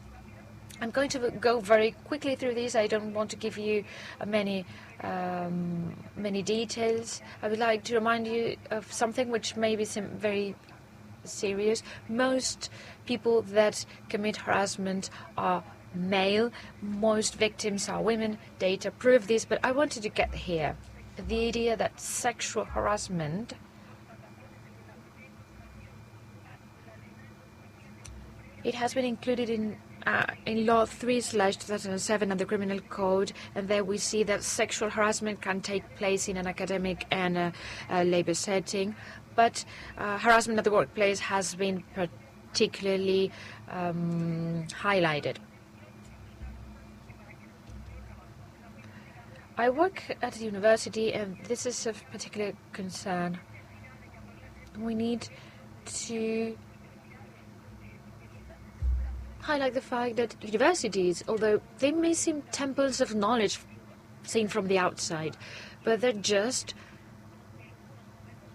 I'm going to go very quickly through these. I don't want to give you many details. I would like to remind you of something which may be very serious. Most people that commit harassment are male. Most victims are women. Data prove this, but I wanted to get here. The idea that sexual harassment it has been included in Law 3/2007 of the Criminal Code, and there we see that sexual harassment can take place in an academic and a labor setting, but harassment at the workplace has been particularly highlighted. I work at a university, and this is of particular concern. We need to highlight the fact that universities, although they may seem temples of knowledge seen from the outside, but they're just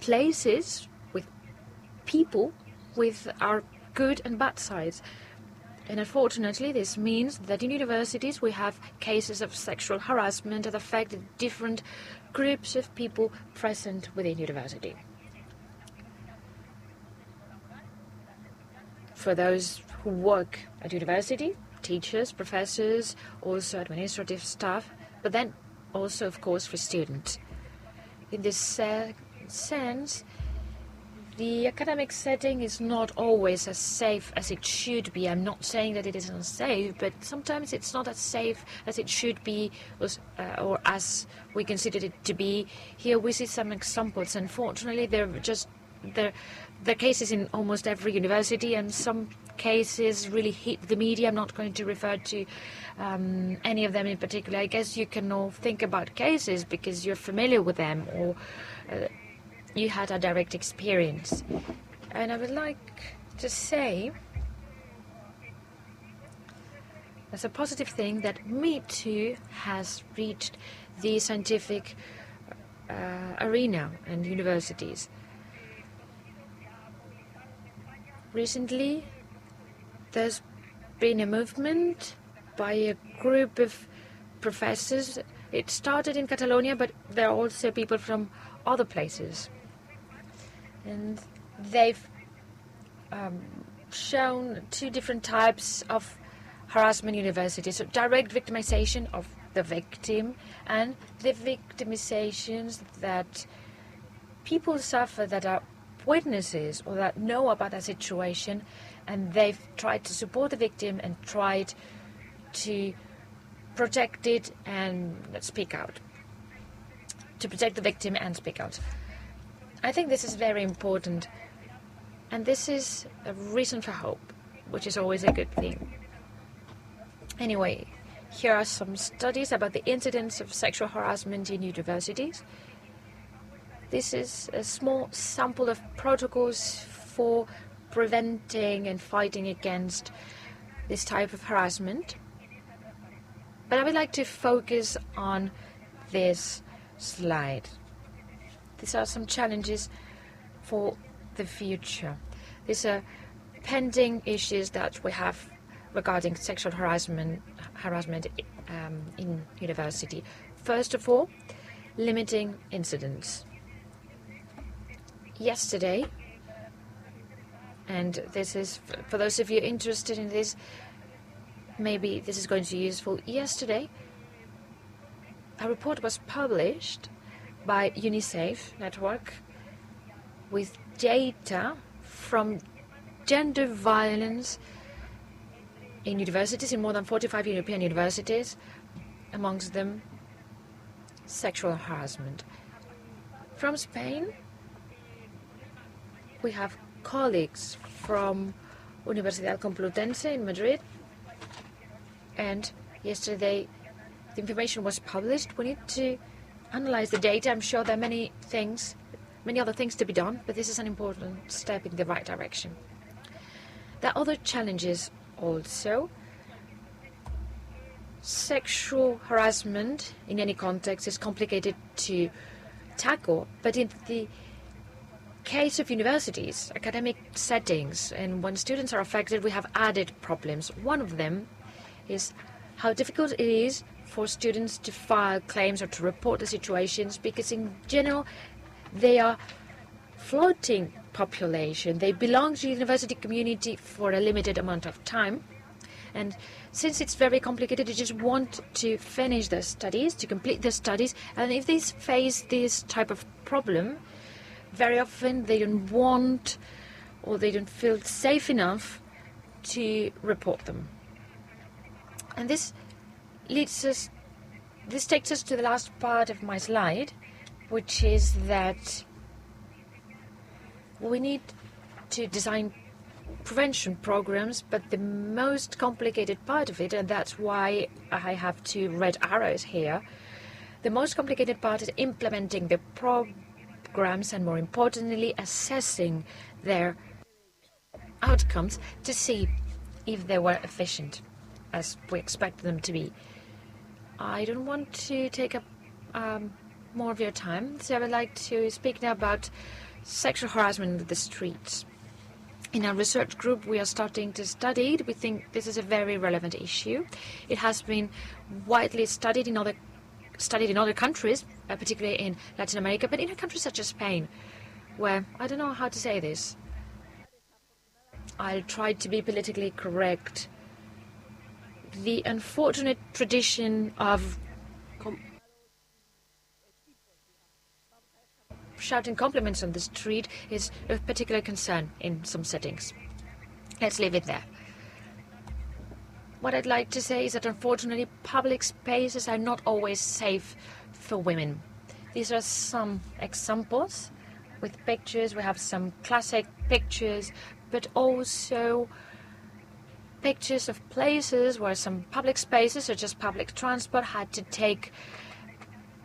places with people with our good and bad sides. And unfortunately, this means that in universities we have cases of sexual harassment that affect different groups of people present within university. For those who work at university, teachers, professors, also administrative staff, but then also, of course, for students. In this sense, the academic setting is not always as safe as it should be. I'm not saying that it is unsafe, but sometimes it's not as safe as it should be, or as we consider it to be. Here we see some examples. Unfortunately, there are cases in almost every university, and some cases really hit the media. I'm not going to refer to any of them in particular. I guess you can all think about cases because you're familiar with them, or you had a direct experience. And I would like to say, as a positive thing, that Me Too has reached the scientific arena and universities. Recently, there's been a movement by a group of professors. It started in Catalonia, but there are also people from other places. And they've shown two different types of harassment in universities. So direct victimization of the victim and the victimizations that people suffer that are witnesses or that know about a situation, and they've tried to support the victim and tried to protect it and speak out. To protect the victim and speak out. I think this is very important, and this is a reason for hope, which is always a good thing. Anyway, here are some studies about the incidence of sexual harassment in universities. This is a small sample of protocols for preventing and fighting against this type of harassment. But I would like to focus on this slide. These are some challenges for the future. These are pending issues that we have regarding sexual harassment in university. First of all, limiting incidents. Yesterday, and this is for those of you interested in this, maybe this is going to be useful. Yesterday, a report was published by UNICEF network with data from gender violence in universities, in more than 45 European universities, amongst them sexual harassment. From Spain, we have colleagues from Universidad Complutense in Madrid, and yesterday the information was published. We need to analyze the data. I'm sure there are many other things to be done, but this is an important step in the right direction. There are other challenges also. Sexual harassment in any context is complicated to tackle, but in the case of universities, academic settings, and when students are affected, we have added problems. One of them is how difficult it is for students to file claims or to report the situations, because in general they are floating population. They belong to the university community for a limited amount of time, and since it's very complicated, they just want to finish their studies, to complete their studies, and if they face this type of problem, very often they don't want or they don't feel safe enough to report them. And this takes us to the last part of my slide, which is that we need to design prevention programs, but the most complicated part of it, and that's why I have two red arrows here, the most complicated part is implementing the programs and, more importantly, assessing their outcomes to see if they were efficient as we expect them to be. I don't want to take up more of your time, so I would like to speak now about sexual harassment in the streets. In our research group, we are starting to study it. We think this is a very relevant issue. It has been widely studied in other countries, particularly in Latin America, but in a country such as Spain, where, I don't know how to say this, I'll try to be politically correct. The unfortunate tradition of shouting compliments on the street is of particular concern in some settings. Let's leave it there. What I'd like to say is that unfortunately public spaces are not always safe for women. These are some examples with pictures. We have some classic pictures, but also pictures of places where some public spaces, such as public transport, had to take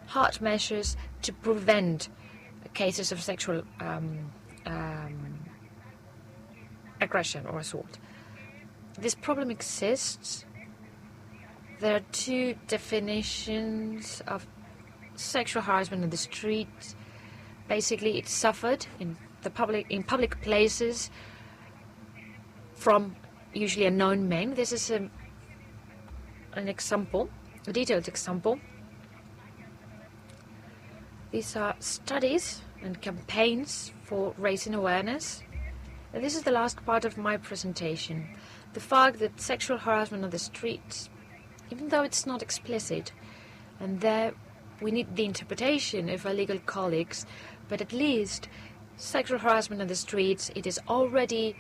hard measures to prevent cases of sexual aggression or assault. This problem exists. There are two definitions of sexual harassment in the street. Basically, it's suffered in public places from usually unknown men. This is an example, a detailed example. These are studies and campaigns for raising awareness. And this is the last part of my presentation. The fact that sexual harassment on the streets, even though it's not explicit, and there we need the interpretation of our legal colleagues, but at least sexual harassment on the streets, it is already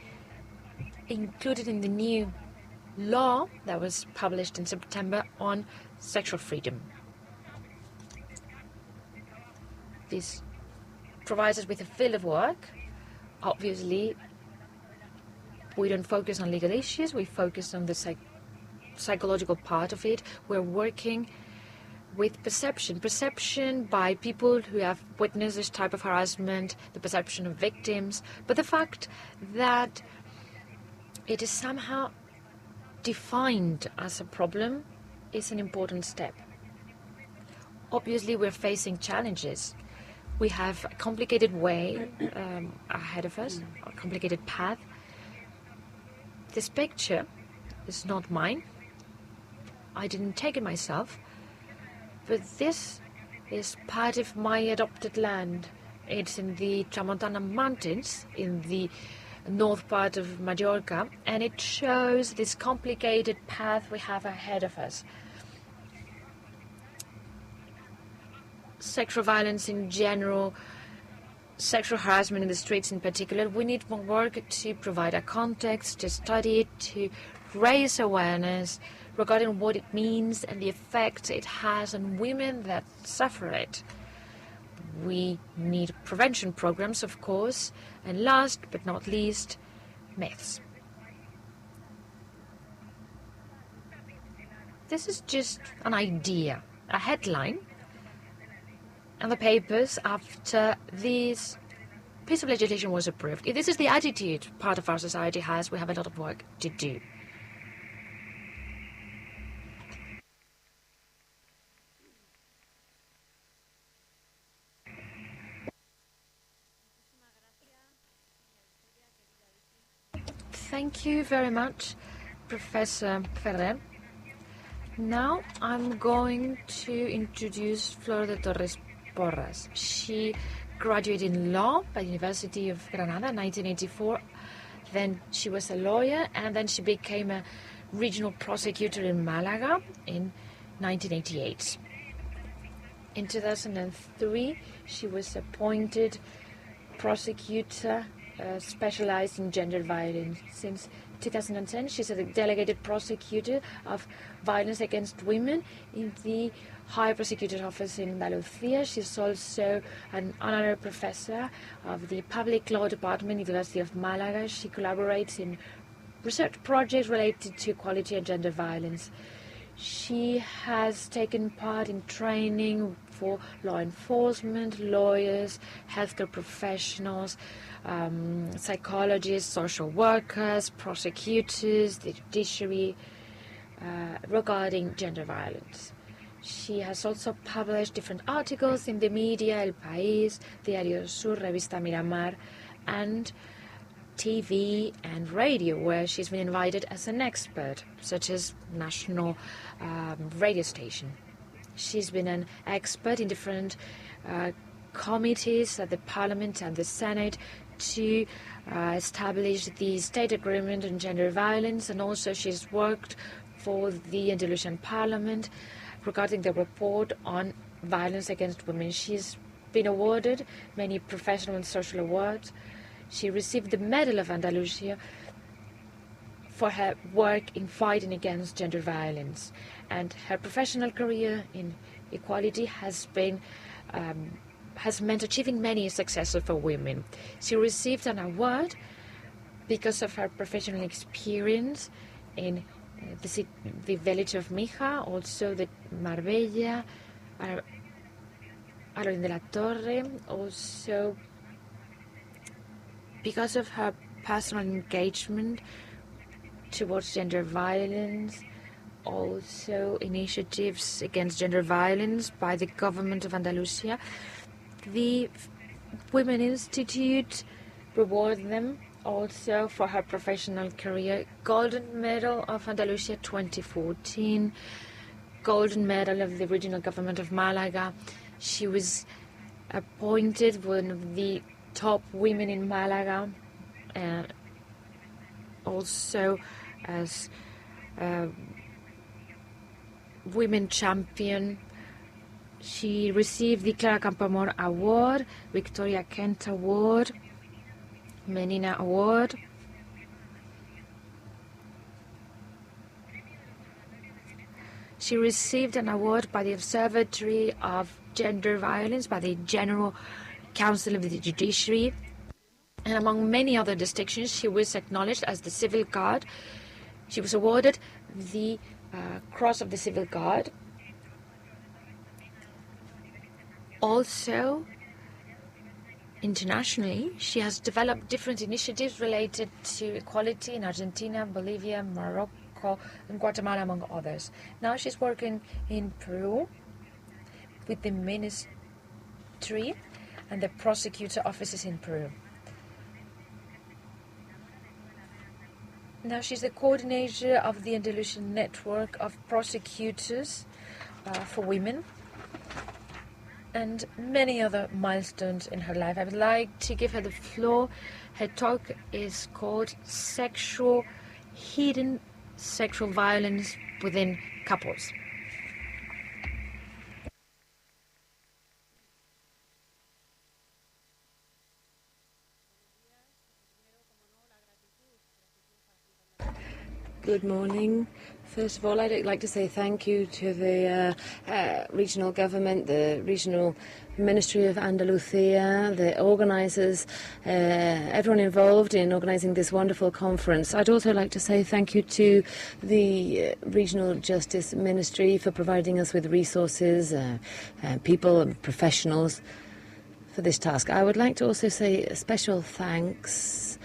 included in the new law that was published in September on sexual freedom. This provides us with a field of work. Obviously, we don't focus on legal issues, we focus on the psychological part of it. We're working with perception by people who have witnessed this type of harassment, the perception of victims, but the fact that it is somehow defined as a problem is an important step. Obviously, we're facing challenges. We have a complicated way ahead of us, a complicated path. This picture is not mine. I didn't take it myself. But this is part of my adopted land. It's in the Tramontana Mountains, in the north part of Mallorca, and it shows this complicated path we have ahead of us. Sexual violence in general, sexual harassment in the streets in particular, we need more work to provide a context, to study it, to raise awareness regarding what it means and the effect it has on women that suffer it. We need prevention programs, of course, and last but not least, myths. This is just an idea, a headline, and the papers after this piece of legislation was approved. If this is the attitude part of our society has, we have a lot of work to do. Thank you very much, Professor Ferrer. Now I'm going to introduce Flor de Torres Porras. She graduated in law by the University of Granada in 1984. Then she was a lawyer, and then she became a regional prosecutor in Malaga in 1988. In 2003, she was appointed prosecutor specialized in gender violence. Since 2010, she's a delegated prosecutor of violence against women in the High Prosecutor's Office in Andalucía. She's also an honorary professor of the Public Law Department, University of Malaga. She collaborates in research projects related to equality and gender violence. She has taken part in training for law enforcement, lawyers, healthcare professionals, psychologists, social workers, prosecutors, the judiciary, regarding gender violence. She has also published different articles in the media, El País, Diario Sur, Revista Miramar, and TV and radio, where she's been invited as an expert, such as national radio station. She's been an expert in different committees at the Parliament and the Senate to establish the state agreement on gender violence, and also she's worked for the Andalusian Parliament regarding the report on violence against women. She's been awarded many professional and social awards. She received the Medal of Andalusia for her work in fighting against gender violence, and her professional career in equality has meant achieving many successes for women. She received an award because of her professional experience in the village of Mija, also the Marbella, Alhorín de la Torre, also because of her personal engagement towards gender violence, also initiatives against gender violence by the government of Andalusia. The Women Institute reward them also for her professional career. Golden Medal of Andalusia 2014, Golden Medal of the Regional Government of Malaga. She was appointed one of the top women in Malaga, also as women champion. She received the Clara Campoamor Award, Victoria Kent Award, Menina Award. She received an award by the Observatory of Gender Violence, by the General Council of the Judiciary, and among many other distinctions, she was acknowledged as the Civil Guard. She was awarded the Cross of the Civil Guard. Also, internationally, she has developed different initiatives related to equality in Argentina, Bolivia, Morocco, and Guatemala, among others. Now she's working in Peru with the ministry and the prosecutor offices in Peru. Now she's the coordinator of the Andalusian network of prosecutors for women, and many other milestones in her life. I would like to give her the floor. Her talk is called Hidden Sexual Violence Within Couples. Good morning. First of all, I'd like to say thank you to the regional government, the regional Ministry of Andalusia, the organisers, everyone involved in organising this wonderful conference. I'd also like to say thank you to the Regional Justice Ministry for providing us with resources, people and professionals for this task. I would like to also say a special thanks.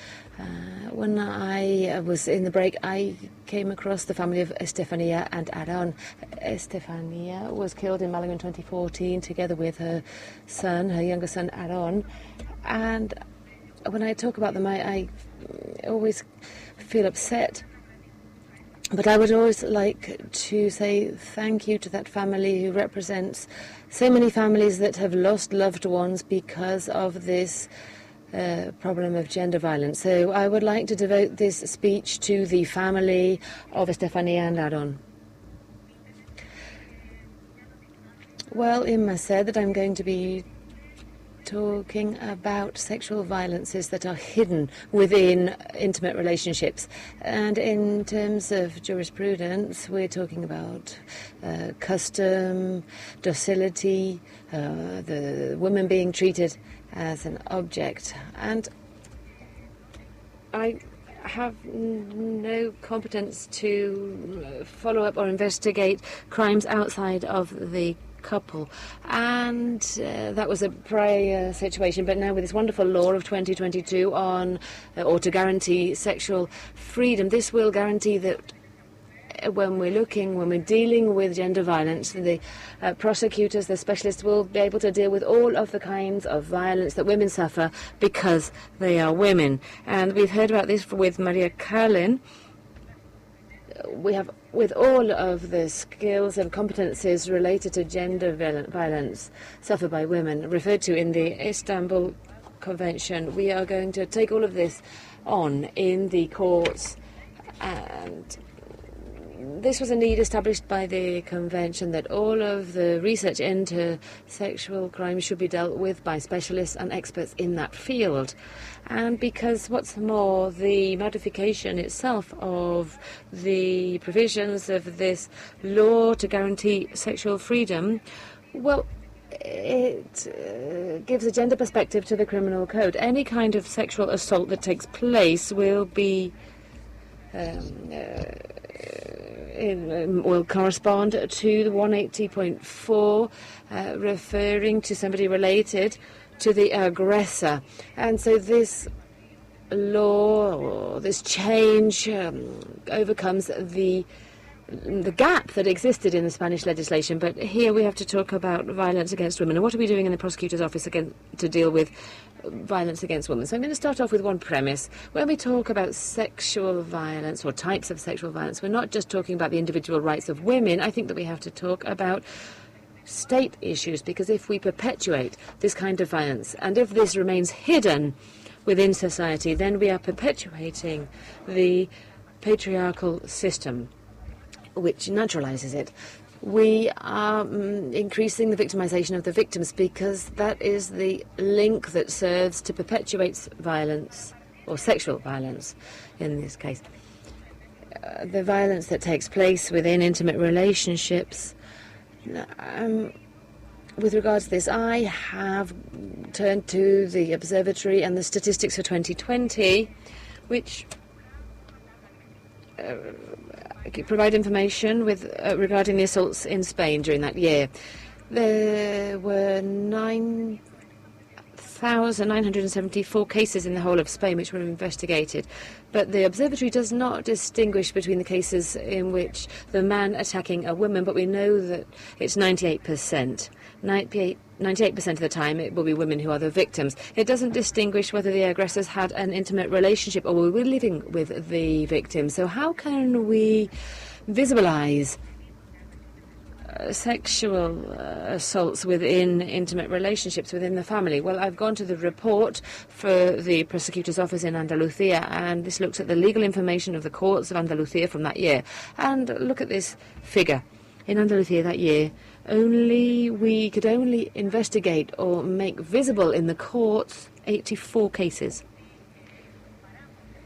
When I was in the break, I came across the family of Estefania and Aaron. Estefania was killed in Malaga in 2014 together with her son, her younger son Aaron. And when I talk about them, I always feel upset. But I would always like to say thank you to that family who represents so many families that have lost loved ones because of this problem of gender violence. So I would like to devote this speech to the family of Estefania and Aaron. Well, Imma said that I'm going to be talking about sexual violences that are hidden within intimate relationships. And in terms of jurisprudence, we're talking about custom, docility, the woman being treated as an object. And I have no competence to follow up or investigate crimes outside of the couple, and that was a prior situation. But now with this wonderful law of 2022 on or to guarantee sexual freedom, this will guarantee that when we're dealing with gender violence, the prosecutors, the specialists will be able to deal with all of the kinds of violence that women suffer because they are women. And we've heard about this with Maria Carlin. We have, with all of the skills and competencies related to gender violence suffered by women, referred to in the Istanbul Convention, we are going to take all of this on in the courts. And this was a need established by the Convention that all of the research into sexual crimes should be dealt with by specialists and experts in that field. And because, what's more, the modification itself of the provisions of this law to guarantee sexual freedom, well, it gives a gender perspective to the criminal code. Any kind of sexual assault that takes place will be will correspond to the 180.4, referring to somebody related to the aggressor. And so this law, or this change, overcomes the gap that existed in the Spanish legislation. But here we have to talk about violence against women. And what are we doing in the prosecutor's office to deal with violence against women. So I'm going to start off with one premise. When we talk about sexual violence or types of sexual violence, we're not just talking about the individual rights of women. I think that we have to talk about state issues, because if we perpetuate this kind of violence, and if this remains hidden within society, then we are perpetuating the patriarchal system, which naturalizes it. We are increasing the victimization of the victims, because that is the link that serves to perpetuate violence, or sexual violence in this case. The violence that takes place within intimate relationships. With regards to this, I have turned to the Observatory and the statistics for 2020, which provide information regarding the assaults in Spain during that year. There were 9,974 cases in the whole of Spain which were investigated, but the observatory does not distinguish between the cases in which the man attacking a woman, but we know that it's 98%. 98% of the time it will be women who are the victims. It doesn't distinguish whether the aggressors had an intimate relationship or were living with the victim. So how can we visibilize sexual assaults within intimate relationships within the family? Well, I've gone to the report for the prosecutor's office in Andalucía, and this looks at the legal information of the courts of Andalucía from that year. And look at this figure. In Andalucía that year, we could only investigate or make visible in the courts 84 cases.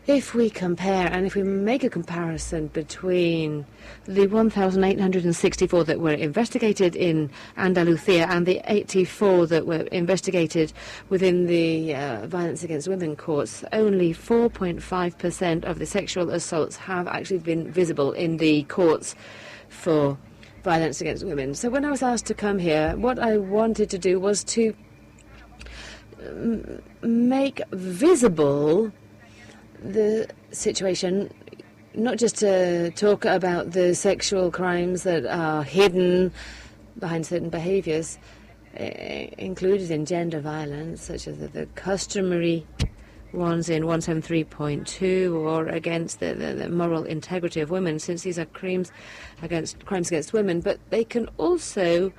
If we compare, and if we make a comparison between the 1,864 that were investigated in Andalucía and the 84 that were investigated within the violence against women courts, only 4.5% of the sexual assaults have actually been visible in the courts for violence against women. So when I was asked to come here, what I wanted to do was to make visible the situation, not just to talk about the sexual crimes that are hidden behind certain behaviors, included in gender violence, such as the customary ones in 173.2, or against the moral integrity of women, since these are crimes against women, but they can also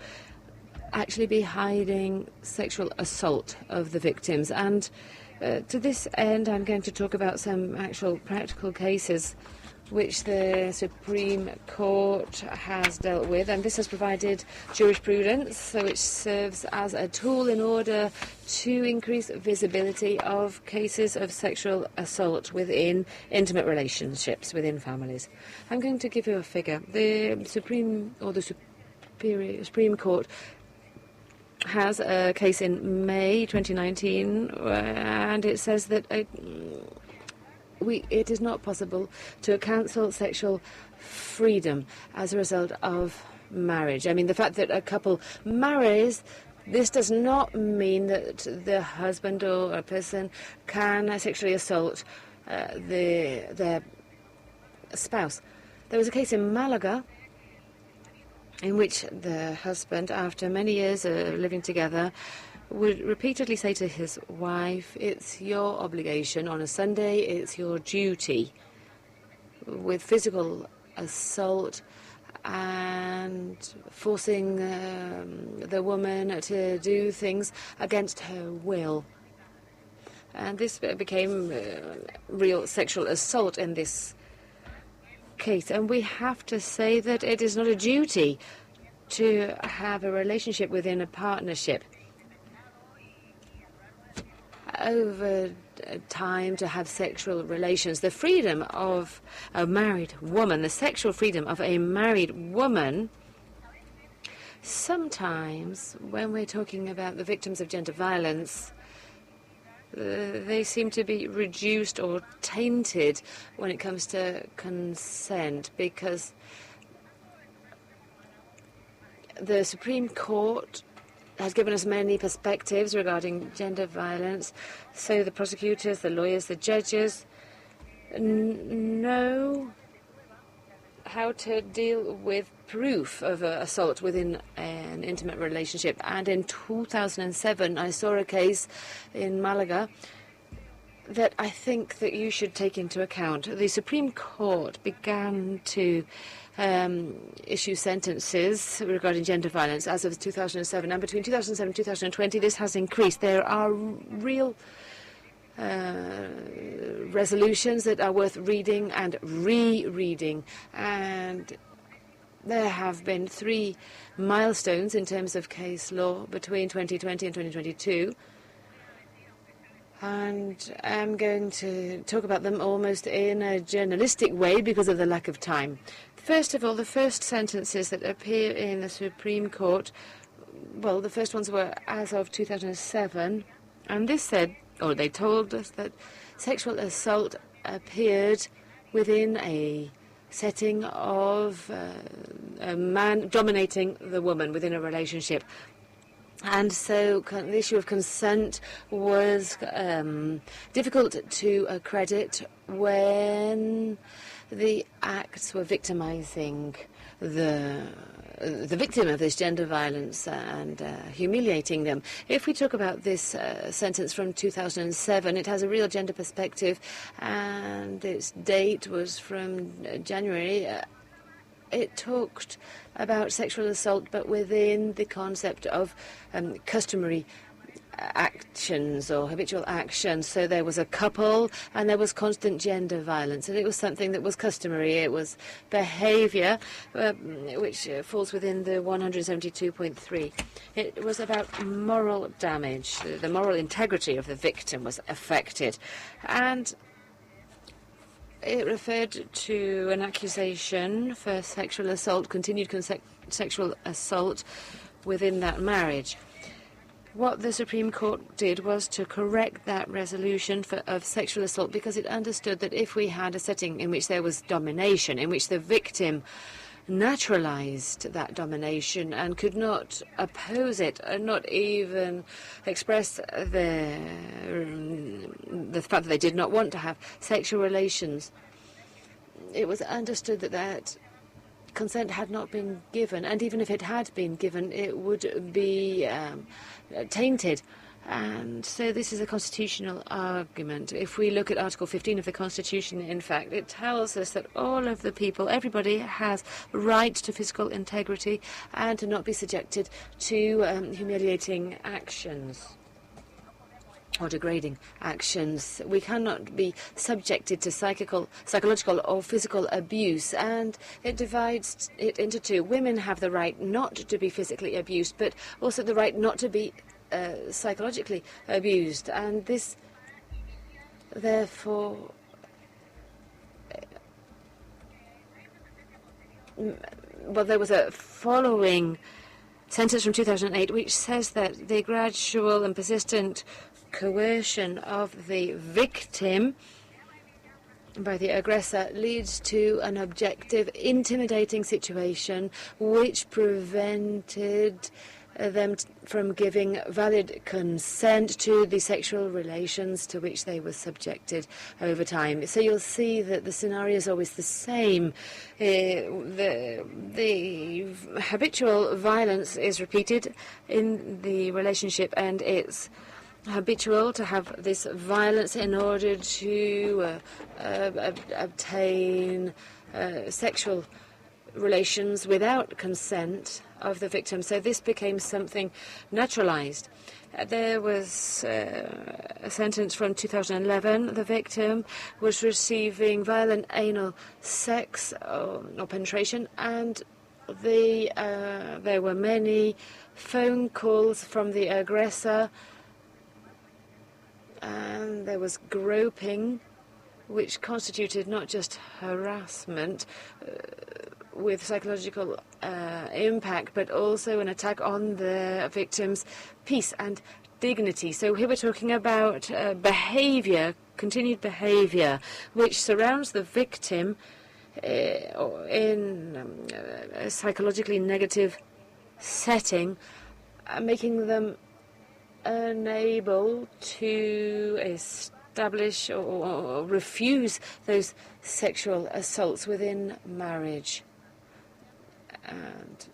actually be hiding sexual assault of the victims. And to this end, I'm going to talk about some actual practical cases which the Supreme Court has dealt with, and this has provided jurisprudence which serves as a tool in order to increase visibility of cases of sexual assault within intimate relationships within families. I'm going to give you a figure. The Supreme Court has a case in May 2019, and it says that it is not possible to cancel sexual freedom as a result of marriage. I mean, the fact that a couple marries, this does not mean that the husband or a person can sexually assault their spouse. There was a case in Malaga in which the husband, after many years of living together, would repeatedly say to his wife, "It's your obligation on a Sunday, it's your duty," with physical assault and forcing the woman to do things against her will. And this became real sexual assault in this case. And we have to say that it is not a duty to have a relationship within a partnership. Over time, to have sexual relations, the freedom of a married woman, the sexual freedom of a married woman, sometimes when we're talking about the victims of gender violence, they seem to be reduced or tainted when it comes to consent, because the Supreme Court has given us many perspectives regarding gender violence, so the prosecutors, the lawyers, the judges know how to deal with proof of assault within an intimate relationship. And in 2007, I saw a case in Malaga that I think that you should take into account. The Supreme Court began to issue sentences regarding gender violence as of 2007. And between 2007 and 2020, this has increased. There are real resolutions that are worth reading and rereading. And there have been 3 milestones in terms of case law between 2020 and 2022. And I'm going to talk about them almost in a journalistic way because of the lack of time. First of all, the first sentences that appear in the Supreme Court, well, the first ones were as of 2007, and this said, or they told us, that sexual assault appeared within a setting of a man dominating the woman within a relationship. And so the issue of consent was difficult to accredit when the acts were victimizing the victim of this gender violence and humiliating them. If we talk about this sentence from 2007, it has a real gender perspective, and its date was from January. It talked about sexual assault, but within the concept of customary actions or habitual actions. So there was a couple and there was constant gender violence, and it was something that was customary. It was behavior which falls within the 172.3. It was about moral damage. The moral integrity of the victim was affected, and it referred to an accusation for sexual assault, continued sexual assault within that marriage. What the Supreme Court did was to correct that resolution of sexual assault, because it understood that if we had a setting in which there was domination, in which the victim naturalized that domination and could not oppose it, and not even express the fact that they did not want to have sexual relations, it was understood that consent had not been given, and even if it had been given, it would be tainted. And so this is a constitutional argument. If we look at Article 15 of the Constitution, in fact, it tells us that all of the people, everybody has right to physical integrity and to not be subjected to humiliating actions or degrading actions. We cannot be subjected to psychological or physical abuse, and it divides it into 2. Women have the right not to be physically abused, but also the right not to be psychologically abused. And this, therefore, well, there was a following sentence from 2008 which says that the gradual and persistent coercion of the victim by the aggressor leads to an objective, intimidating situation which prevented them from giving valid consent to the sexual relations to which they were subjected over time. So you'll see that the scenario is always the same. The habitual violence is repeated in the relationship, and it's habitual to have this violence in order to obtain sexual relations without consent of the victim. So this became something naturalized. There was a sentence from 2011. The victim was receiving violent anal sex or penetration, and there were many phone calls from the aggressor, and there was groping, which constituted not just harassment with psychological impact, but also an attack on the victim's peace and dignity. So here we're talking about behavior, continued behavior, which surrounds the victim in a psychologically negative setting, making them unable to establish or refuse those sexual assaults within marriage. And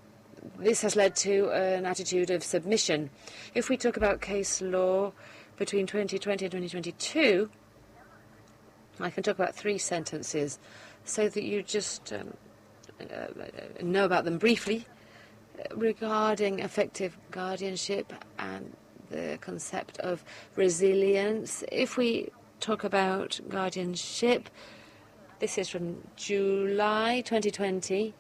this has led to an attitude of submission. If we talk about case law between 2020 and 2022, I can talk about 3 sentences so that you just know about them briefly regarding effective guardianship and the concept of resilience. If we talk about guardianship, this is from July 2020,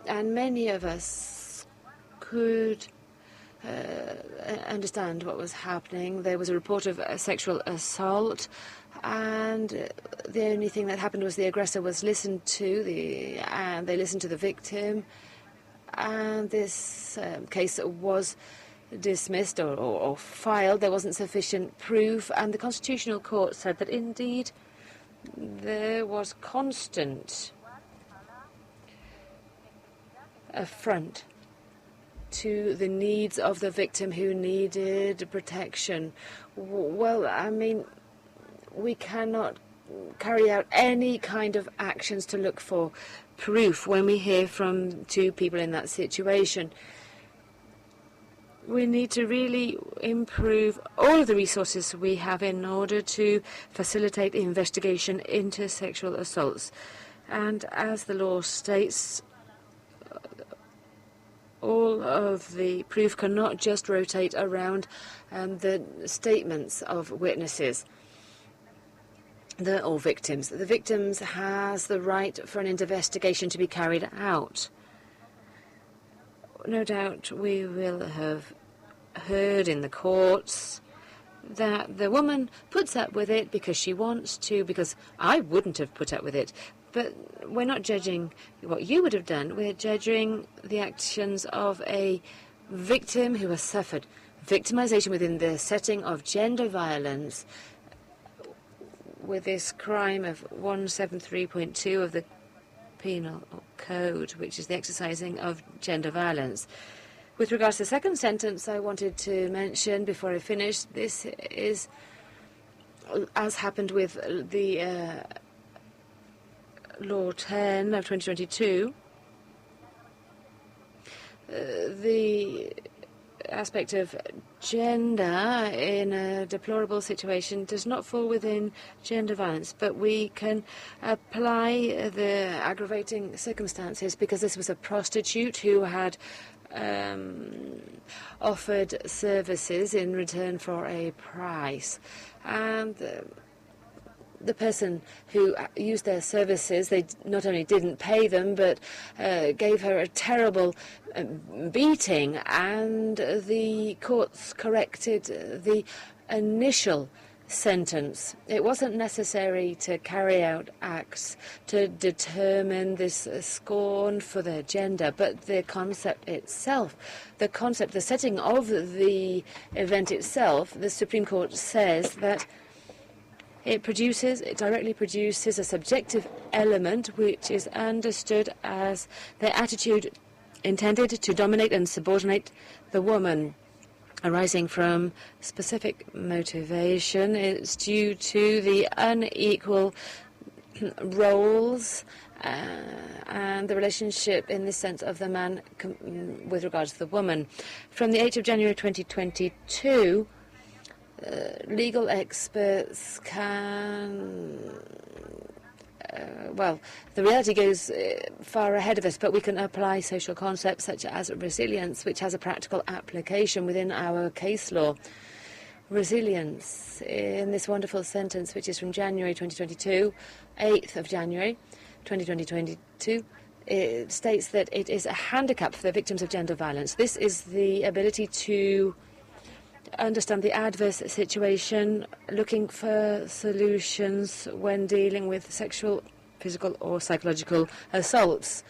and many of us could understand what was happening. There was a report of a sexual assault, and the only thing that happened was the aggressor was listened to, and they listened to the victim, and this case was dismissed or filed. There wasn't sufficient proof, and the Constitutional Court said that indeed there was constant affront to the needs of the victim who needed protection. Well, I mean, we cannot carry out any kind of actions to look for proof when we hear from 2 people in that situation. We need to really improve all of the resources we have in order to facilitate the investigation into sexual assaults. And as the law states, all of the proof cannot just rotate around the statements of witnesses or victims. The victims has the right for an investigation to be carried out. No doubt we will have heard in the courts that the woman puts up with it because she wants to, because I wouldn't have put up with it. But we're not judging what you would have done. We're judging the actions of a victim who has suffered victimization within the setting of gender violence with this crime of 173.2 of the Penal Code, which is the exercising of gender violence. With regards to the second sentence I wanted to mention before I finish, this is, as happened with the Law 10 of 2022, the aspect of gender in a deplorable situation does not fall within gender violence, but we can apply the aggravating circumstances because this was a prostitute who had offered services in return for a price, and the person who used their services, they not only didn't pay them, but gave her a terrible beating, and the courts corrected the initial sentence. It wasn't necessary to carry out acts to determine this scorn for their gender, but the concept itself, the setting of the event itself, the Supreme Court says that it directly produces a subjective element which is understood as the attitude intended to dominate and subordinate the woman, arising from specific motivation. It's due to the unequal roles and the relationship in the sense of the man with regards to the woman. From the 8th of January 2022, legal experts can well, the reality goes far ahead of us, but we can apply social concepts such as resilience, which has a practical application within our case law. Resilience, in this wonderful sentence, which is from January 2022, 8th of January 2022, it states that it is a handicap for the victims of gender violence. This is the ability to understand the adverse situation, looking for solutions when dealing with sexual, physical or psychological assaults.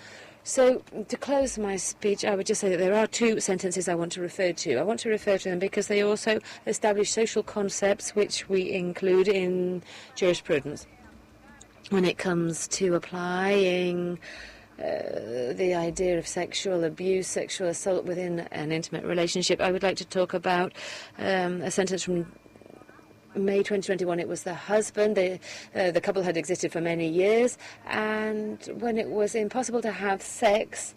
So, to close my speech, I would just say that there are 2 sentences I want to refer to. I want to refer to them because they also establish social concepts which we include in jurisprudence when it comes to applying the idea of sexual abuse, sexual assault within an intimate relationship. I would like to talk about a sentence from May 2021. It was the husband. The couple had existed for many years, and when it was impossible to have sex,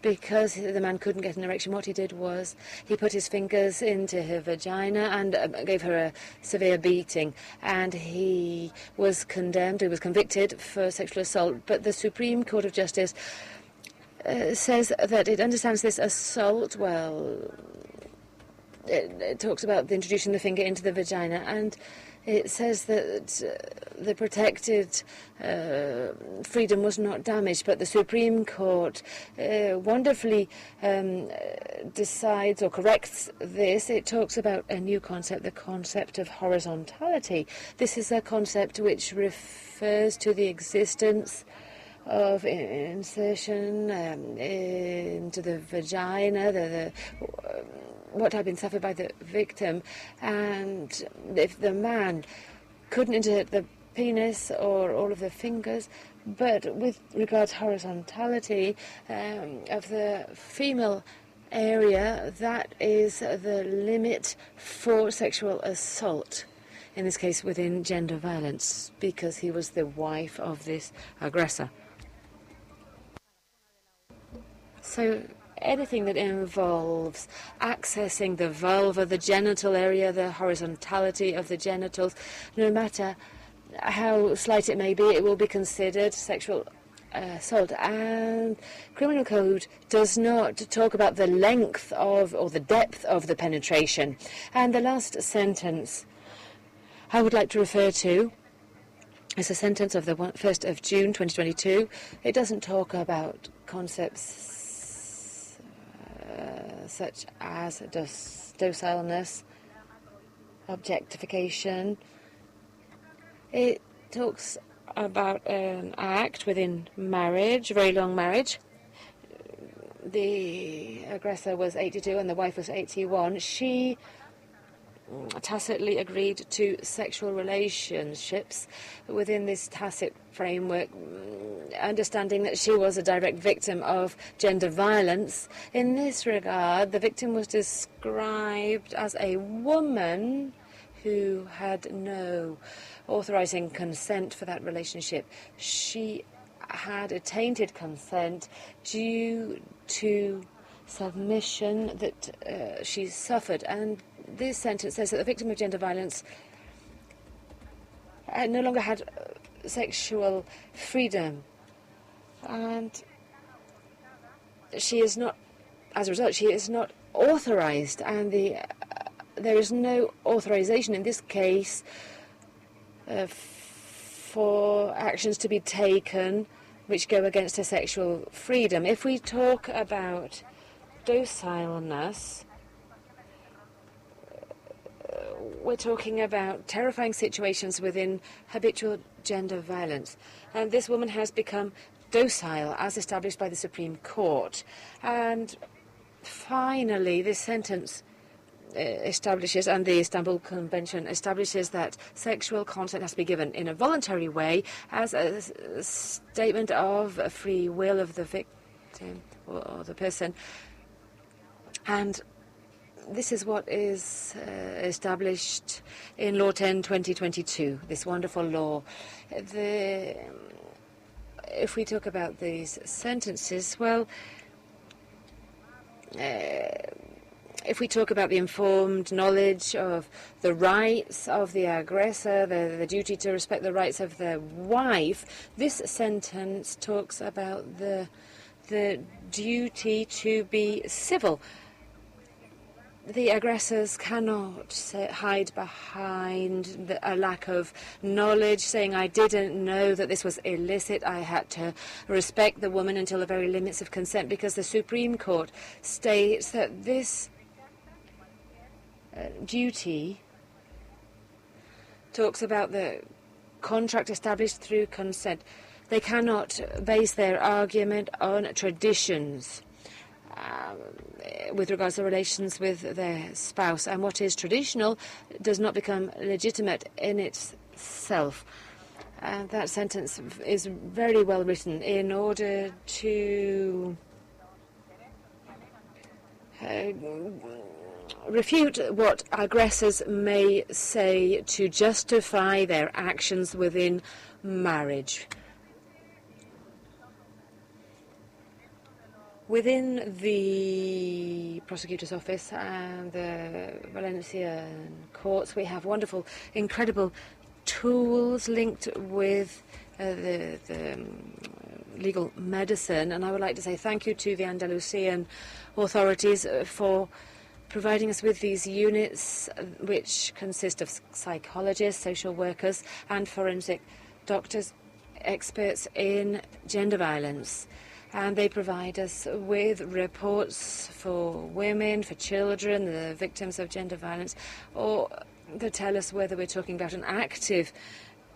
because the man couldn't get an erection, what he did was he put his fingers into her vagina and gave her a severe beating. And he was condemned, he was convicted for sexual assault. But the Supreme Court of Justice says that it understands this assault well. It talks about introducing the finger into the vagina, and it says that the protected freedom was not damaged, but the Supreme Court wonderfully decides or corrects this. It talks about a new concept, the concept of horizontality. This is a concept which refers to the existence of insertion into the vagina, what had been suffered by the victim, and if the man couldn't insert the penis or all of the fingers, but with regards to horizontality of the female area, that is the limit for sexual assault, in this case within gender violence, because he was the wife of this aggressor. So anything that involves accessing the vulva, the genital area, the horizontality of the genitals, no matter how slight it may be, it will be considered sexual assault. And criminal code does not talk about the length of or the depth of the penetration. And the last sentence I would like to refer to is a sentence of the 1st of June 2022. It doesn't talk about concepts such as docileness, objectification. It talks about an act within marriage, very long marriage. The aggressor was 82 and the wife was 81. She tacitly agreed to sexual relationships within this tacit framework, understanding that she was a direct victim of gender violence. In this regard, the victim was described as a woman who had no authorizing consent for that relationship. She had a tainted consent due to submission that she suffered, and this sentence says that the victim of gender violence no longer had sexual freedom, and she is not, as a result, she is not authorized, and there is no authorization in this case for actions to be taken which go against her sexual freedom. If we talk about docileness, we're talking about terrifying situations within habitual gender violence. And this woman has become docile, as established by the Supreme Court. And finally, this sentence establishes, and the Istanbul Convention establishes, that sexual consent has to be given in a voluntary way as a statement of a free will of the victim or the person. And this is what is established in Law 10/2022, this wonderful law. If we talk about these sentences, well, if we talk about the informed knowledge of the rights of the aggressor, the duty to respect the rights of the wife, this sentence talks about the duty to be civil. The aggressors cannot hide behind a lack of knowledge, saying, I didn't know that this was illicit, I had to respect the woman until the very limits of consent, because the Supreme Court states that this duty talks about the contract established through consent. They cannot base their argument on traditions with regards to relations with their spouse, and what is traditional does not become legitimate in itself. That sentence is very well written in order to refute what aggressors may say to justify their actions within marriage. Within the prosecutor's office and the Valencian courts, we have wonderful, incredible tools linked with the legal medicine. And I would like to say thank you to the Andalusian authorities for providing us with these units, which consist of psychologists, social workers, and forensic doctors, experts in gender violence. And they provide us with reports for women, for children, the victims of gender violence, or they tell us whether we're talking about an active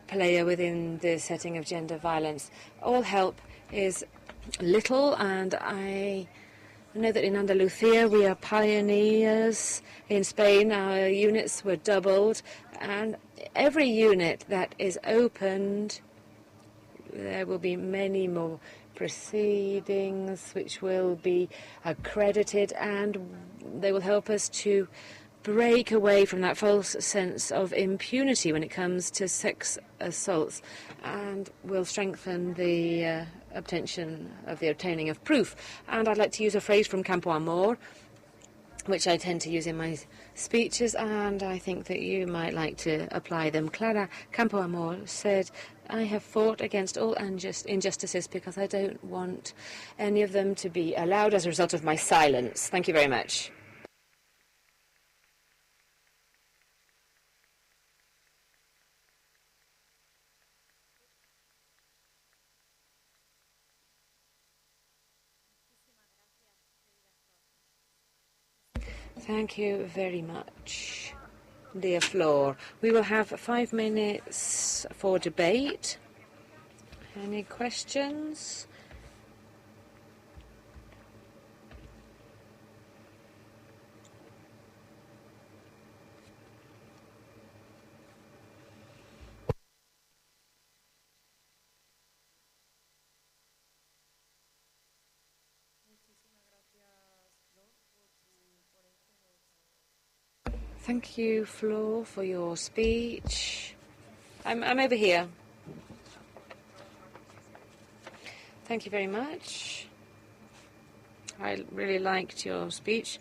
player within the setting of gender violence. All help is little, and I know that in Andalusia we are pioneers. In Spain, our units were doubled, and every unit that is opened, there will be many more proceedings which will be accredited, and they will help us to break away from that false sense of impunity when it comes to sex assaults, and will strengthen the obtaining of proof. And I'd like to use a phrase from Campo Amor, which I tend to use in my speeches, and I think that you might like to apply them. Clara Campo Amor said, "I have fought against all injustices because I don't want any of them to be allowed as a result of my silence." Thank you very much. Thank you very much, dear Flor. We will have 5 minutes for debate. Any questions? Thank you, Flor, for your speech. I'm over here. Thank you very much. I really liked your speech.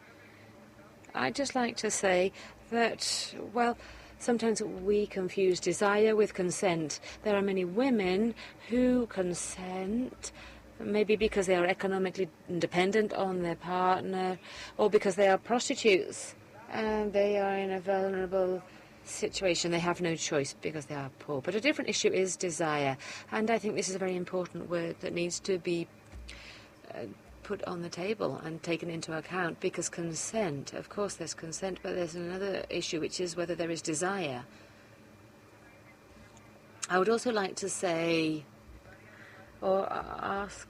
I'd just like to say that, well, sometimes we confuse desire with consent. There are many women who consent, maybe because they are economically dependent on their partner, or because they are prostitutes. And they are in a vulnerable situation. They have no choice because they are poor. But a different issue is desire. And I think this is a very important word that needs to be put on the table and taken into account, because consent, of course there's consent, but there's another issue, which is whether there is desire. I would also like to say, or ask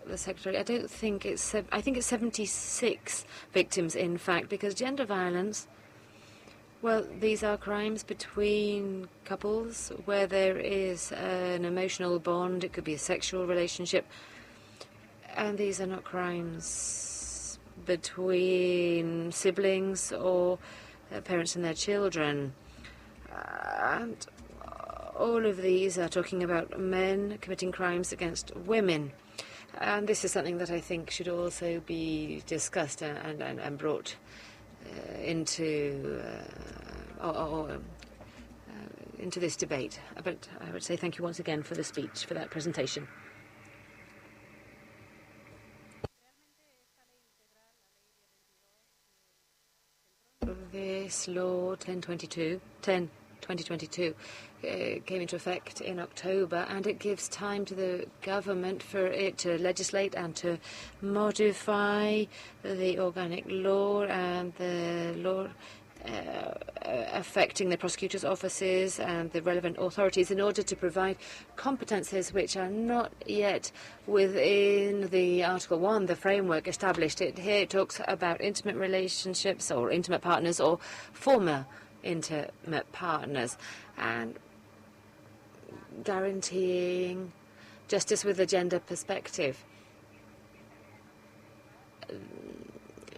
the Secretary, I think it's 76 victims, in fact, because gender violence, well, these are crimes between couples where there is an emotional bond. It could be a sexual relationship. And these are not crimes between siblings or parents and their children. And all of these are talking about men committing crimes against women. And this is something that I think should also be discussed and brought into this debate. But I would say thank you once again for the speech, for that presentation. This law 2022 came into effect in October, and it gives time to the government for it to legislate and to modify the organic law and the law affecting the prosecutors' offices and the relevant authorities in order to provide competences which are not yet within the Article 1, the framework established. Here it talks about intimate relationships or intimate partners or former intimate partners, and guaranteeing justice with a gender perspective.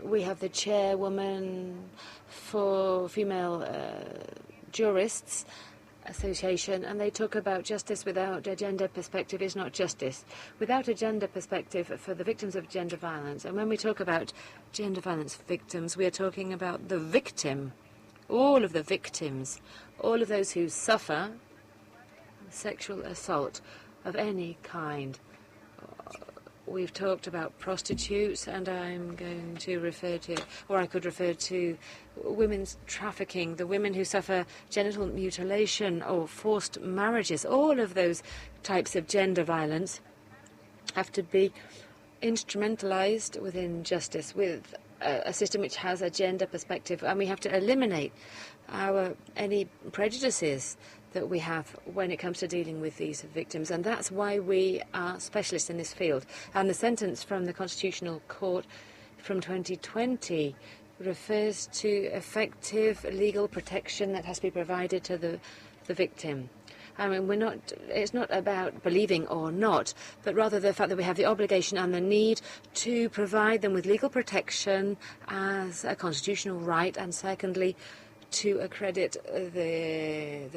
We have the chairwoman for female jurists, Association, and they talk about justice without a gender perspective is not justice. Without a gender perspective for the victims of gender violence, and when we talk about gender violence victims, we are talking about the victim, all of the victims, all of those who suffer sexual assault of any kind. We've talked about prostitutes, and I'm going to refer to, or I could refer to, women's trafficking, the women who suffer genital mutilation or forced marriages. All of those types of gender violence have to be instrumentalized within justice with a system which has a gender perspective, and we have to eliminate any prejudices that we have when it comes to dealing with these victims, and that's why we are specialists in this field. And the sentence from the Constitutional Court from 2020 refers to effective legal protection that has to be provided to the victim. I mean, it's not about believing or not, but rather the fact that we have the obligation and the need to provide them with legal protection as a constitutional right, and secondly, to accredit the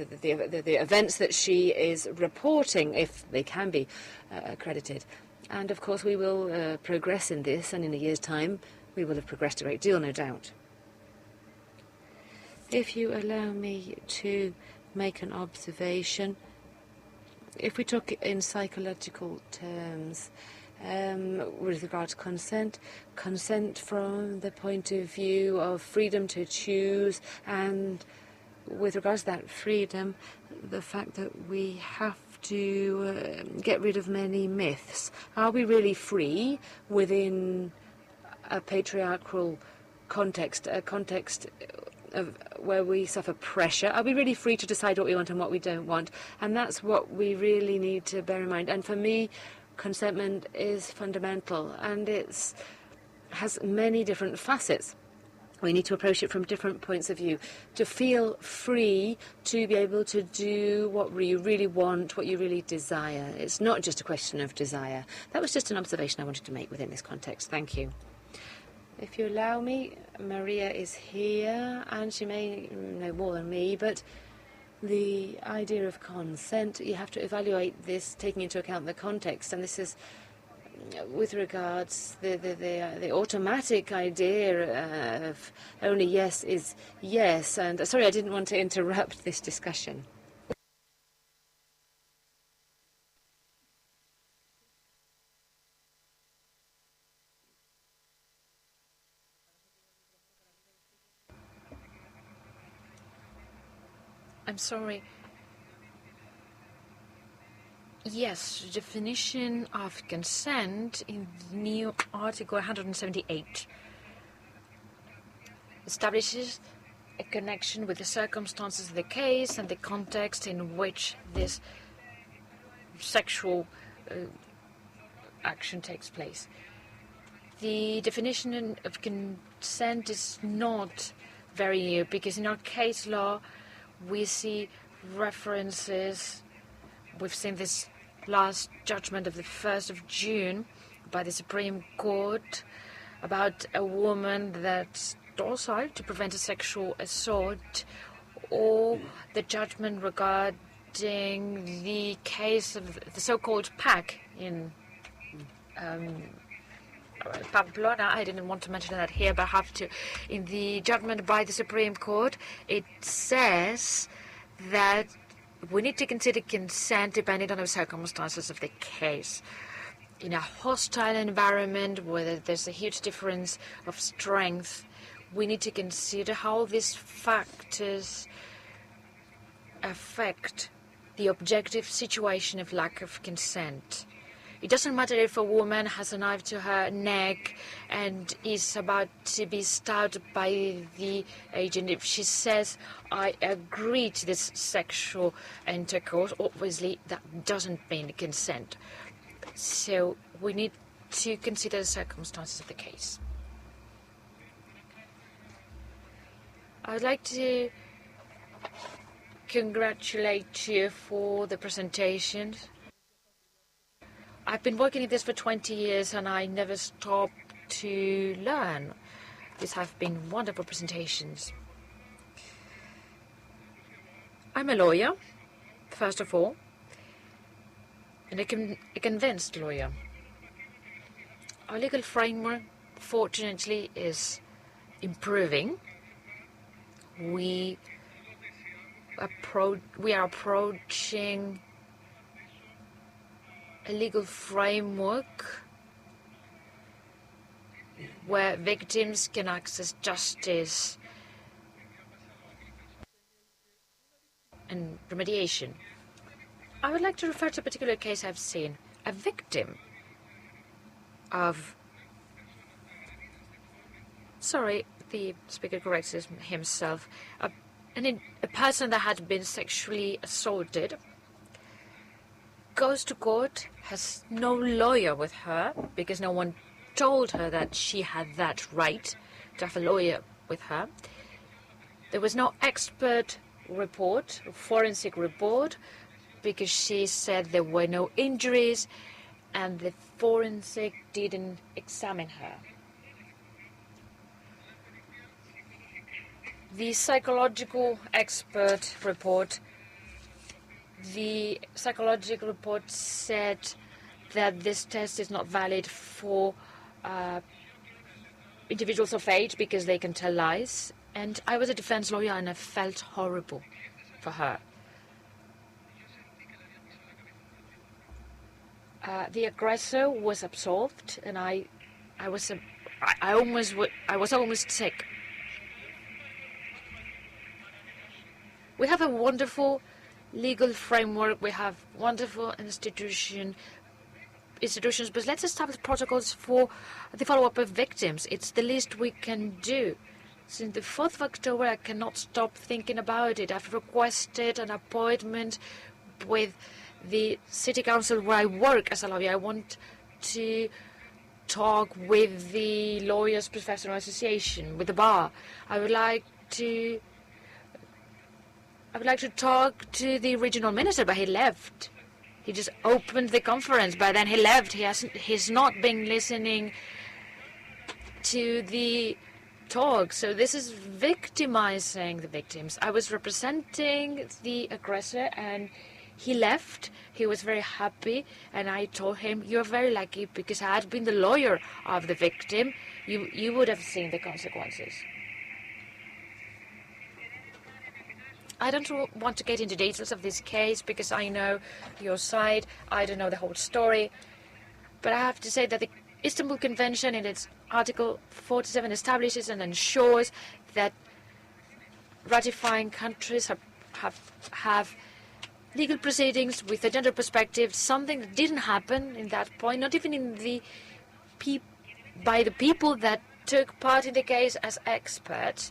events that she is reporting, if they can be accredited. And of course we will progress in this, and in a year's time we will have progressed a great deal, no doubt. If you allow me to make an observation, if we talk in psychological terms, with regard to consent from the point of view of freedom to choose, and with regards to that freedom, the fact that we have to get rid of many myths. Are we really free within a patriarchal context, a context of where we suffer pressure? Are we really free to decide what we want and what we don't want? And that's what we really need to bear in mind. And for me, consentment is fundamental, and it has many different facets. We need to approach it from different points of view, to feel free to be able to do what you really want, what you really desire. It's not just a question of desire. That was just an observation I wanted to make within this context. Thank you. If you allow me, Maria is here, and she may know more than me, but the idea of consent, you have to evaluate this taking into account the context, and this is with regards the automatic idea of only yes is yes. And sorry, I didn't want to interrupt this discussion. I'm sorry. Yes, the definition of consent in the new Article 178 establishes a connection with the circumstances of the case and the context in which this sexual action takes place. The definition of consent is not very new, because in our case law we see references. We've seen this last judgment of the 1st of June by the Supreme Court about a woman that's docile to prevent a sexual assault, or the judgment regarding the case of the so-called PAC in Pamplona. I didn't want to mention that here, but I have to. In the judgment by the Supreme Court, it says that we need to consider consent depending on the circumstances of the case. In a hostile environment where there's a huge difference of strength, we need to consider how these factors affect the objective situation of lack of consent. It doesn't matter if a woman has a knife to her neck and is about to be stabbed by the agent. If she says, I agree to this sexual intercourse, obviously that doesn't mean consent. So we need to consider the circumstances of the case. I would like to congratulate you for the presentations. I've been working in this for 20 years and I never stopped to learn. These have been wonderful presentations. I'm a lawyer first of all, and a convinced lawyer. Our legal framework, fortunately, is improving. We are approaching a legal framework where victims can access justice and remediation. I would like to refer to a particular case I've seen. A victim of... Sorry, the speaker corrects himself. A person that had been sexually assaulted goes to court, has no lawyer with her because no one told her that she had that right to have a lawyer with her. There was no expert report, forensic report, because she said there were no injuries and the forensic didn't examine her. The psychological expert report, the psychological report said that this test is not valid for individuals of age because they can tell lies. And I was a defense lawyer and I felt horrible for her. The aggressor was absolved, and I was almost sick. We have a wonderful legal framework. We have wonderful institutions, but let's establish protocols for the follow-up of victims. It's the least we can do. Since the 4th of October, I cannot stop thinking about it. I've requested an appointment with the city council where I work as a lawyer. I want to talk with the Lawyers Professional Association, with the bar. I would like to talk to the regional minister, but he left. He just opened the conference, but then he left. He's not been listening to the talk. So this is victimizing the victims. I was representing the aggressor and he left. He was very happy, and I told him, "You're very lucky because I had been the lawyer of the victim. You would have seen the consequences." I don't want to get into details of this case because I know your side. I don't know the whole story. But I have to say that the Istanbul Convention in its Article 47 establishes and ensures that ratifying countries have legal proceedings with a gender perspective, something that didn't happen in that point, not even in by the people that took part in the case as experts.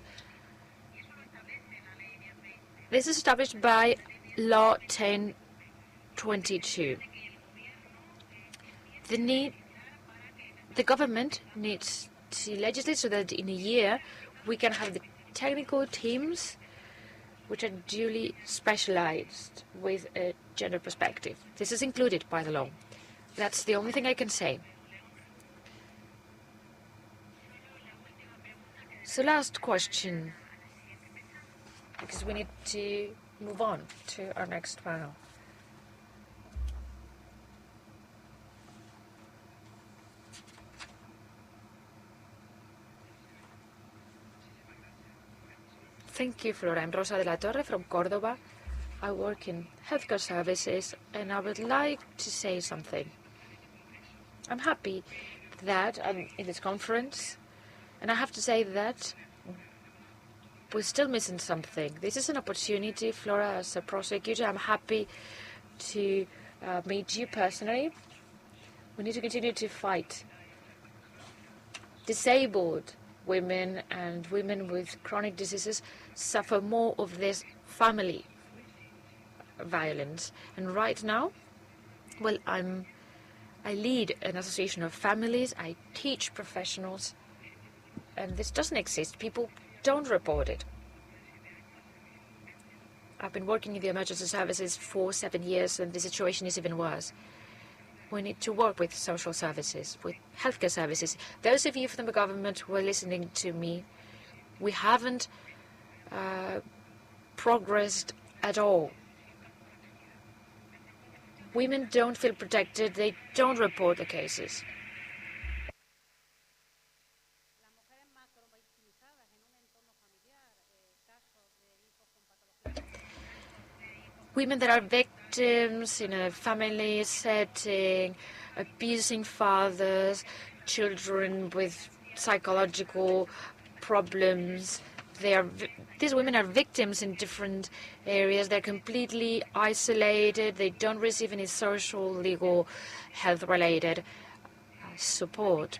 This is established by Law 1022. The government needs to legislate so that in a year we can have the technical teams which are duly specialized with a gender perspective. This is included by the law. That's the only thing I can say. So last question, because we need to move on to our next panel. Thank you, Flora. I'm Rosa de la Torre from Córdoba. I work in healthcare services, and I would like to say something. I'm happy that I'm in this conference, and I have to say that we're still missing something. This is an opportunity, Flora, as a prosecutor. I'm happy to meet you personally. We need to continue to fight. Disabled women and women with chronic diseases suffer more of this family violence. And right now, well, I lead an association of families. I teach professionals, and this doesn't exist. People don't report it. I've been working in the emergency services for 7 years, and the situation is even worse. We need to work with social services, with healthcare services. Those of you from the government who are listening to me, we haven't progressed at all. Women don't feel protected. They don't report the cases. Women that are victims in a family setting, abusing fathers, children with psychological problems. These women are victims in different areas. They're completely isolated. They don't receive any social, legal, health-related support.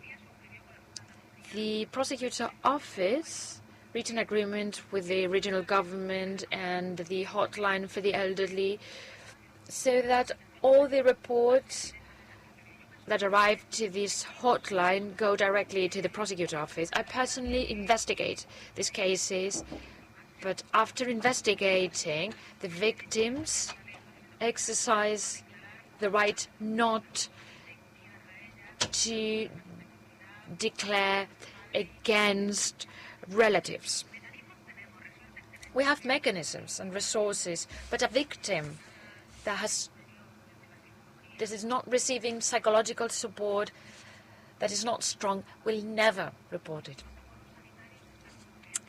The prosecutor office reached an agreement with the regional government and the hotline for the elderly so that all the reports that arrive to this hotline go directly to the prosecutor office. I personally investigate these cases, but after investigating, the victims exercise the right not to declare against relatives. We have mechanisms and resources, but a victim that is not receiving psychological support, that is not strong, will never report it.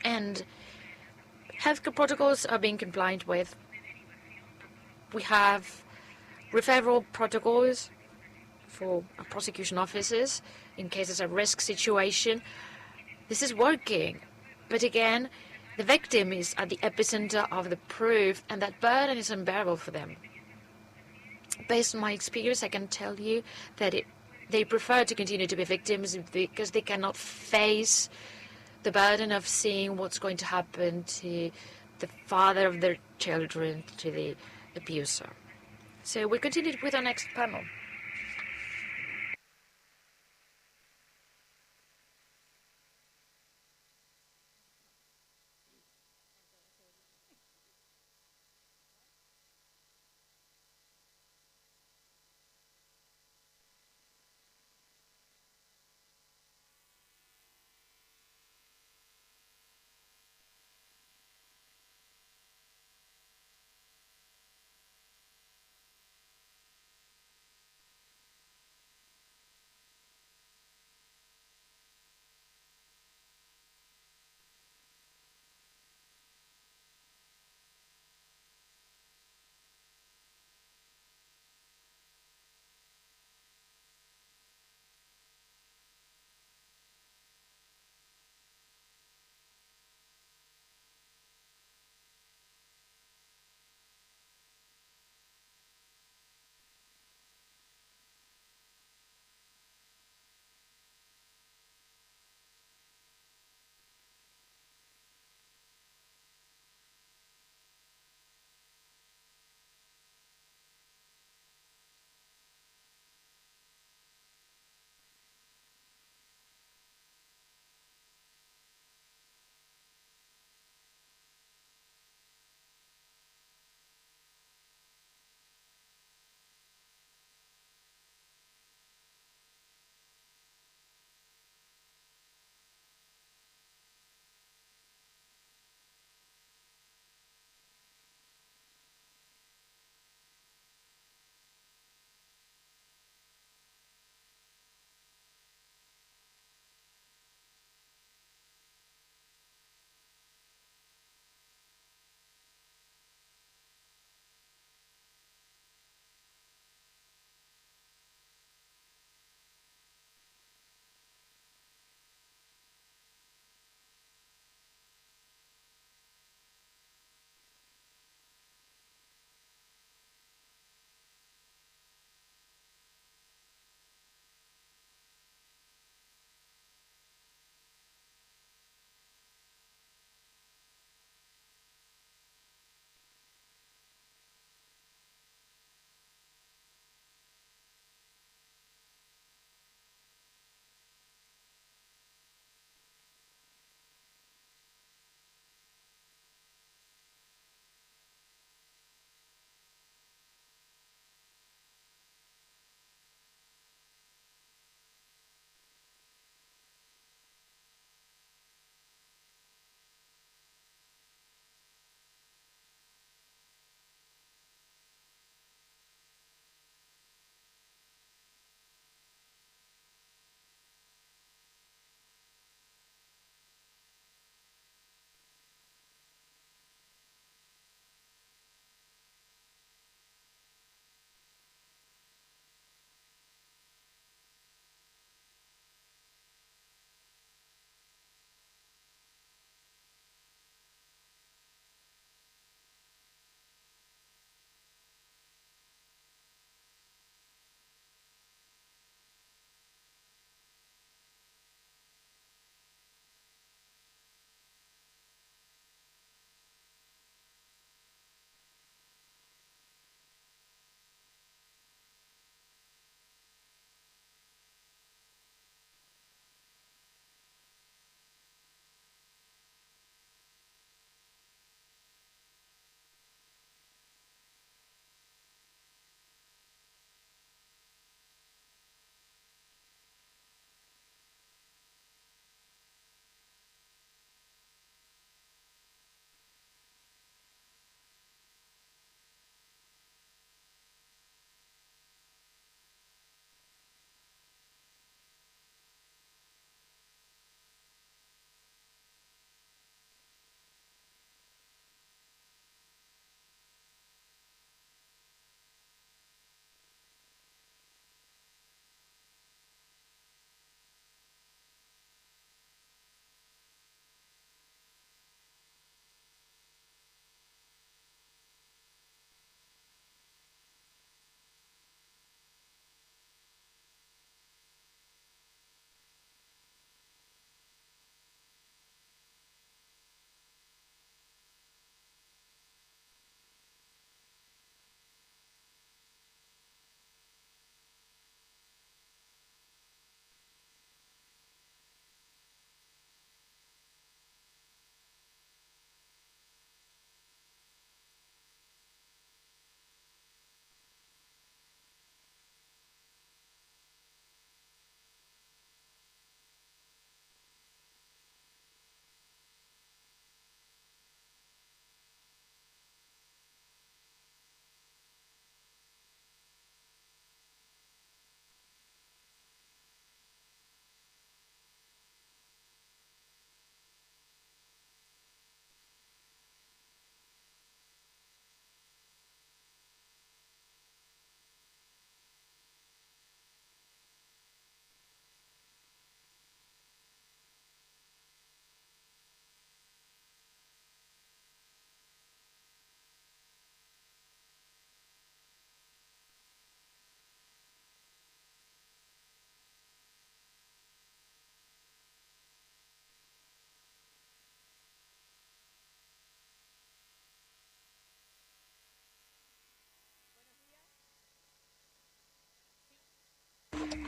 And healthcare protocols are being complied with. We have referral protocols for prosecution officers in cases of risk situation. This is working. But again, the victim is at the epicenter of the proof, and that burden is unbearable for them. Based on my experience, I can tell you that they prefer to continue to be victims because they cannot face the burden of seeing what's going to happen to the father of their children, to the abuser. So we continue with our next panel.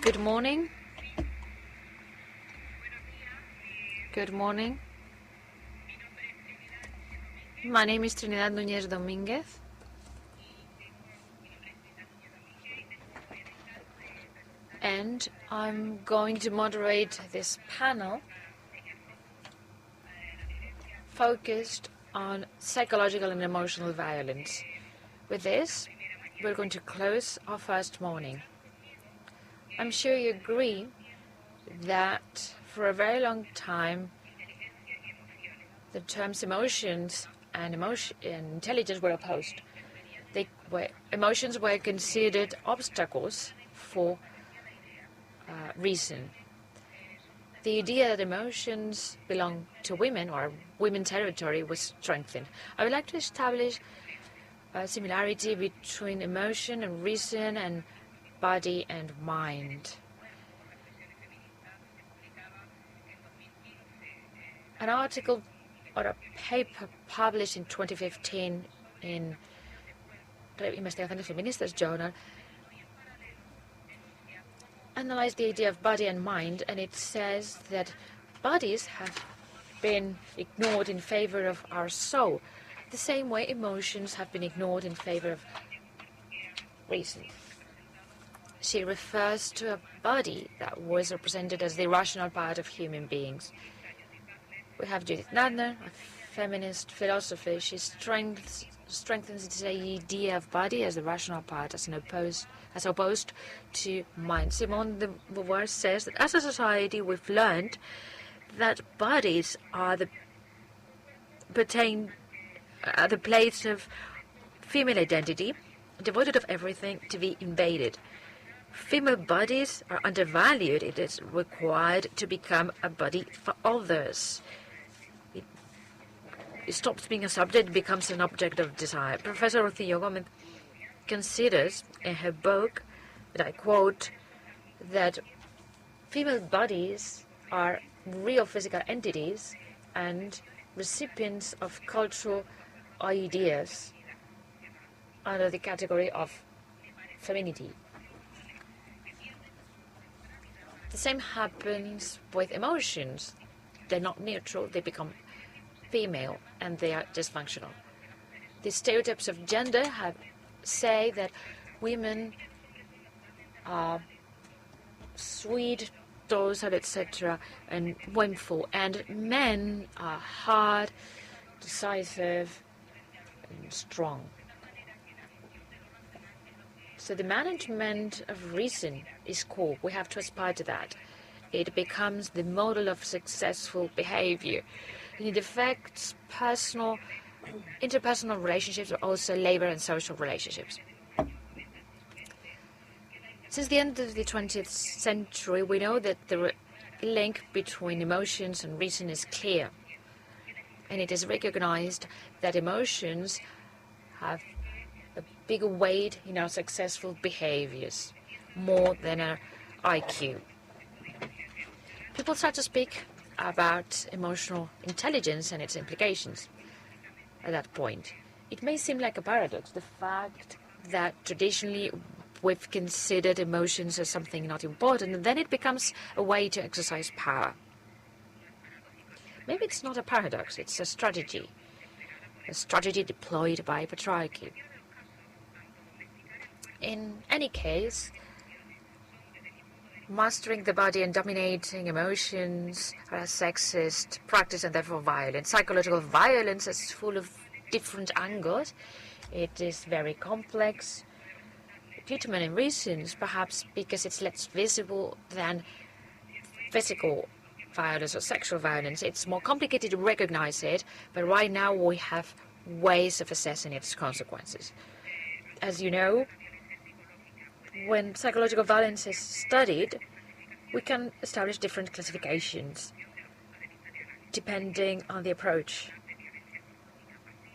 Good morning. Good morning. My name is Trinidad Núñez Domínguez. And I'm going to moderate this panel focused on psychological and emotional violence. With this, we're going to close our first morning. I'm sure you agree that for a very long time, the terms emotions and intelligence were opposed. Emotions were considered obstacles for reason. The idea that emotions belong to women or women territory was strengthened. I would like to establish a similarity between emotion and reason and body and mind. An article or a paper published in 2015 in Investigaciones Feministas journal analyzed the idea of body and mind, and it says that bodies have been ignored in favor of our soul, the same way emotions have been ignored in favor of reason. She refers to a body that was represented as the rational part of human beings. We have Judith Nadner, a feminist philosopher. She strengthens this idea of body as the rational part, as opposed to mind. Simone de Beauvoir says that as a society we've learned that bodies are the place of female identity, devoted of everything to be invaded. Female bodies are undervalued. It is required to become a body for others. It stops being a subject, it becomes an object of desire. Professor Rocío Gómez considers in her book, that I quote, that female bodies are real physical entities and recipients of cultural ideas under the category of femininity. The same happens with emotions. They're not neutral, they become female, and they are dysfunctional. The stereotypes of gender say that women are sweet, docile, etc., and whimful, and men are hard, decisive, and strong. So the management of reason is core. We have to aspire to that. It becomes the model of successful behavior. And it affects interpersonal relationships, but also labor and social relationships. Since the end of the 20th century, we know that the link between emotions and reason is clear. And it is recognized that emotions have a bigger weight in our successful behaviors, more than our IQ. People start to speak about emotional intelligence and its implications at that point. It may seem like a paradox, the fact that traditionally we've considered emotions as something not important, and then it becomes a way to exercise power. Maybe it's not a paradox, it's a strategy deployed by patriarchy. In any case, mastering the body and dominating emotions are a sexist practice and therefore violent. Psychological violence is full of different angles. It is very complex due to many reasons, perhaps because it's less visible than physical violence or sexual violence. It's more complicated to recognize it, but right now we have ways of assessing its consequences. As you know, when psychological violence is studied, we can establish different classifications depending on the approach.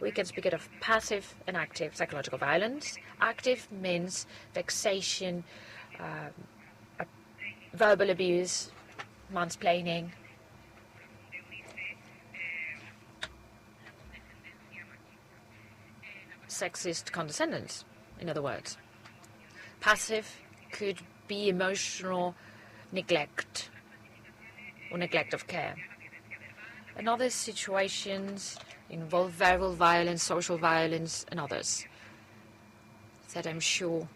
We can speak of passive and active psychological violence. Active means vexation, verbal abuse, mansplaining. Sexist condescendence, in other words. Passive could be emotional neglect or neglect of care. And other situations involve verbal violence, social violence, and others that I'm sure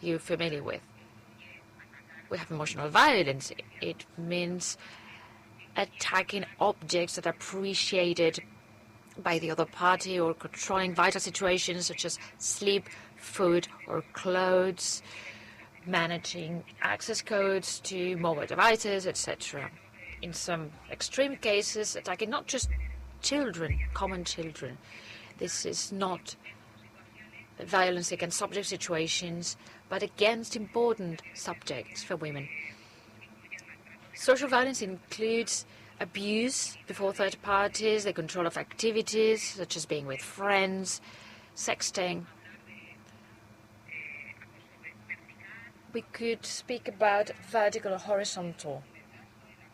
you're familiar with. We have emotional violence. It means attacking objects that are appreciated by the other party or controlling vital situations such as sleep, food, or clothes, managing access codes to mobile devices, etc. In some extreme cases, attacking not just children, common children. This is not violence against subject situations, but against important subjects for women. Social violence includes abuse before third parties, the control of activities such as being with friends, sexting. We could speak about vertical or horizontal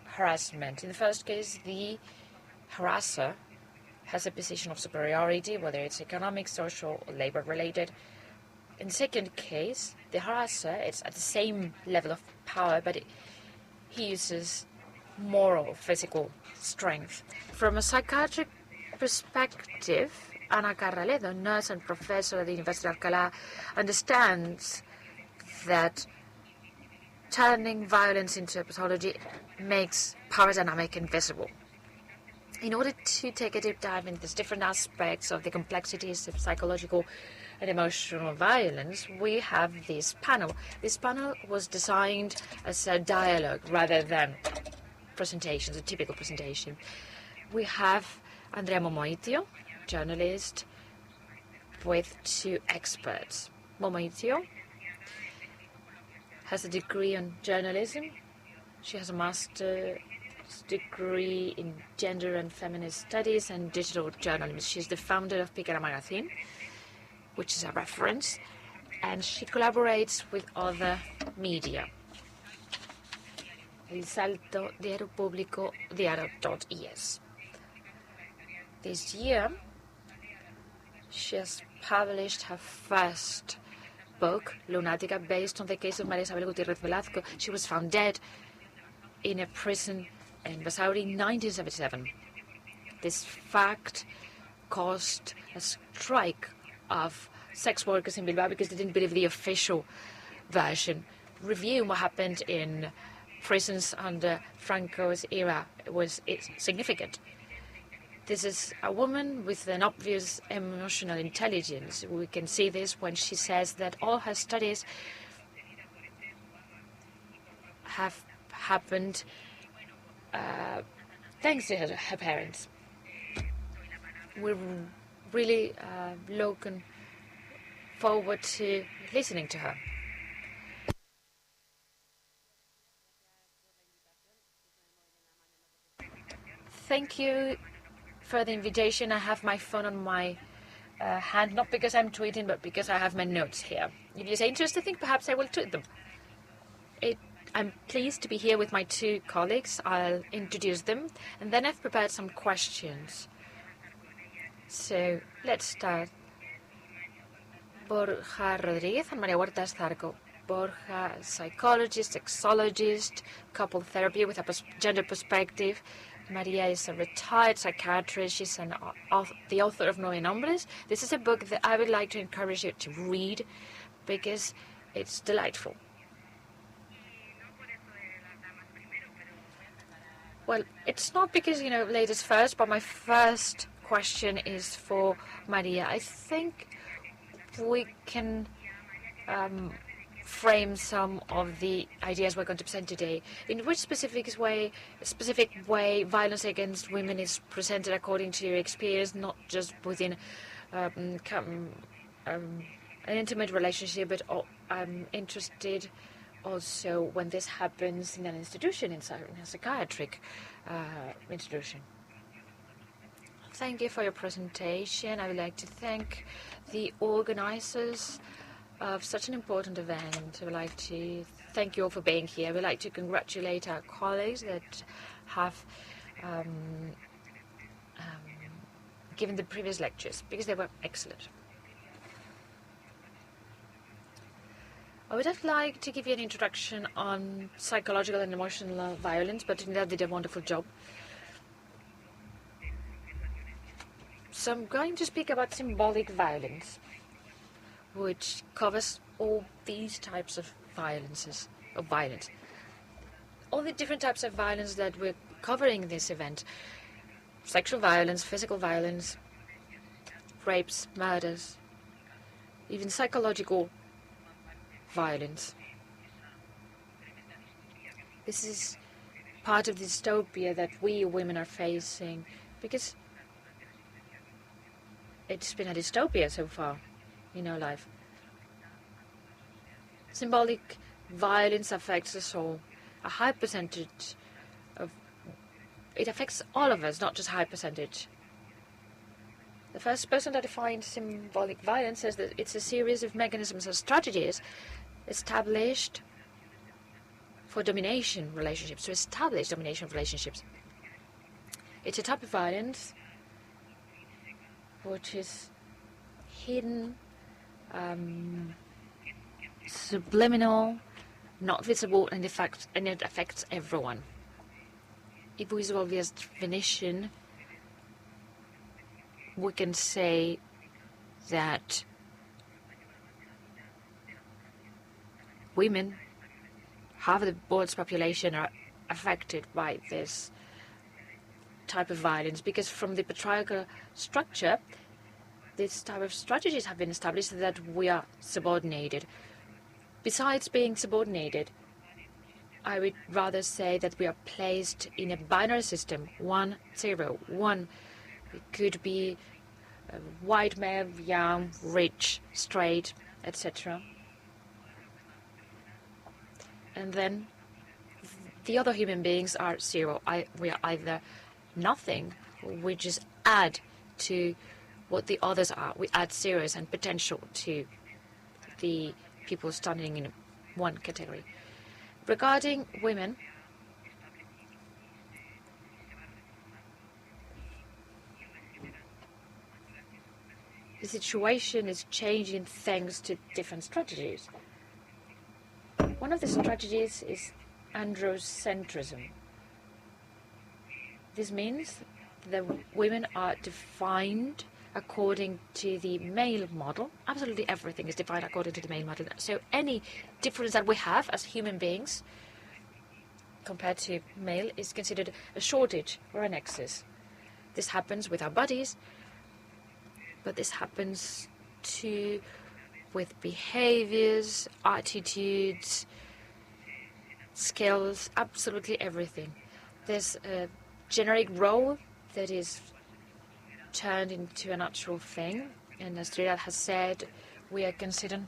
harassment. In the first case, the harasser has a position of superiority, whether it's economic, social, or labor-related. In the second case, the harasser is at the same level of power, but he uses moral, physical strength. From a psychiatric perspective, Ana Carraledo, nurse and professor at the University of Alcalá, understands that turning violence into a pathology makes power dynamic invisible. In order to take a deep dive into these different aspects of the complexities of psychological and emotional violence, we have this panel. This panel was designed as a dialogue rather than presentations, a typical presentation. We have Andrea Momoitio, journalist, with two experts. Momoitio has a degree in journalism. She has a master's degree in gender and feminist studies and digital journalism. She's the founder of Picara Magazine, which is a reference, and she collaborates with other media. El Salto, Diario Público, Diario.es. This year, she has published her first book, Lunática, based on the case of María Isabel Gutiérrez Velasco. She was found dead in a prison in Basauri in 1977. This fact caused a strike of sex workers in Bilbao because they didn't believe the official version. Reviewing what happened in prisons under Franco's era was significant. This is a woman with an obvious emotional intelligence. We can see this when she says that all her studies have happened thanks to her parents. We're really looking forward to listening to her. Thank you for the invitation. I have my phone on my hand, not because I'm tweeting, but because I have my notes here. If you say interesting things, perhaps I will tweet them. I'm pleased to be here with my two colleagues. I'll introduce them, and then I've prepared some questions. So let's start. Borja Rodriguez and Maria Huertas Zarco. Borja, psychologist, sexologist, couple therapy with a gender perspective. Maria is a retired psychiatrist. She's the author of Nueve Nombres. This is a book that I would like to encourage you to read because it's delightful. Well, it's not because, ladies first, but my first question is for Maria. I think we can frame some of the ideas we're going to present today. In which specific way violence against women is presented according to your experience, not just within an intimate relationship, but I'm interested also when this happens in an institution, in a psychiatric institution. Thank you for your presentation. I would like to thank the organizers of such an important event. I would like to thank you all for being here. I would like to congratulate our colleagues that have given the previous lectures because they were excellent. I would have liked to give you an introduction on psychological and emotional violence, but Trinidad did a wonderful job. So I'm going to speak about symbolic violence, which covers all these types of violence. All the different types of violence that we're covering in this event. Sexual violence, physical violence, rapes, murders, even psychological violence. This is part of the dystopia that we women are facing, because it's been a dystopia so far in our life. Symbolic violence affects us all. A high percentage of it affects all of us, not just a high percentage. The first person that defined symbolic violence says that it's a series of mechanisms or strategies established for domination relationships, to establish domination of relationships. It's a type of violence which is hidden, subliminal, not visible, and it affects everyone. If we resolve this definition, we can say that women, half of the world's population, are affected by this type of violence, because from the patriarchal structure, this type of strategies have been established that we are subordinated. Besides being subordinated, I would rather say that we are placed in a binary system, 1, 0, 1. It could be white male, young, rich, straight, etc. And then the other human beings are 0. We are either nothing, we just add to what the others are. We add zeros and potential to the people standing in one category. Regarding women, the situation is changing thanks to different strategies. One of the strategies is androcentrism. This means that women are defined according to the male model. Absolutely everything is defined according to the male model. So any difference that we have as human beings compared to male is considered a shortage or an excess. This happens with our bodies, but this happens too with behaviors, attitudes, skills, absolutely everything. There's a generic role that is turned into a natural thing, and as Trinidad has said, we are considered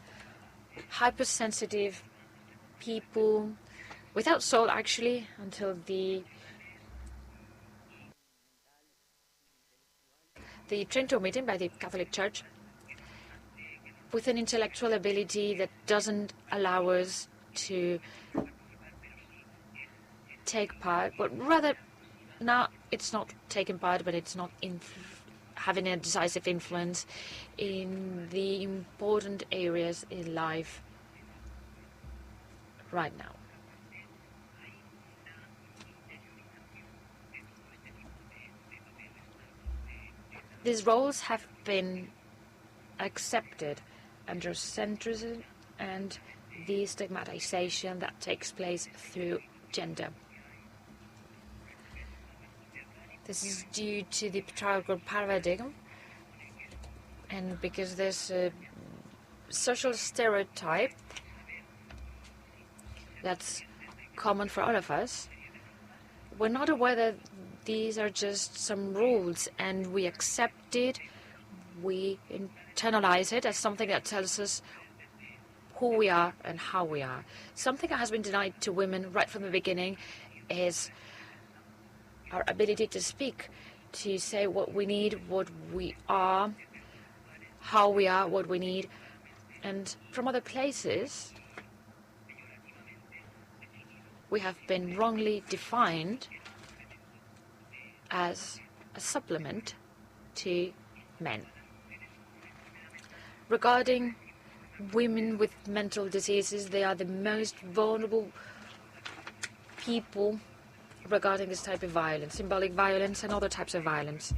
hypersensitive people without soul, actually, until the Trento meeting by the Catholic Church, with an intellectual ability that doesn't allow us to take part, but rather, now it's not taking part, but it's not having a decisive influence in the important areas in life right now. These roles have been accepted under centrism and the stigmatization that takes place through gender. This is due to the patriarchal paradigm, and because there's a social stereotype that's common for all of us, we're not aware that these are just some rules, and we accept it, we internalize it as something that tells us who we are and how we are. Something that has been denied to women right from the beginning is our ability to speak, to say what we need, what we are, how we are, what we need. And from other places, we have been wrongly defined as a supplement to men. Regarding women with mental diseases, they are the most vulnerable people regarding this type of violence, symbolic violence and other types of violence.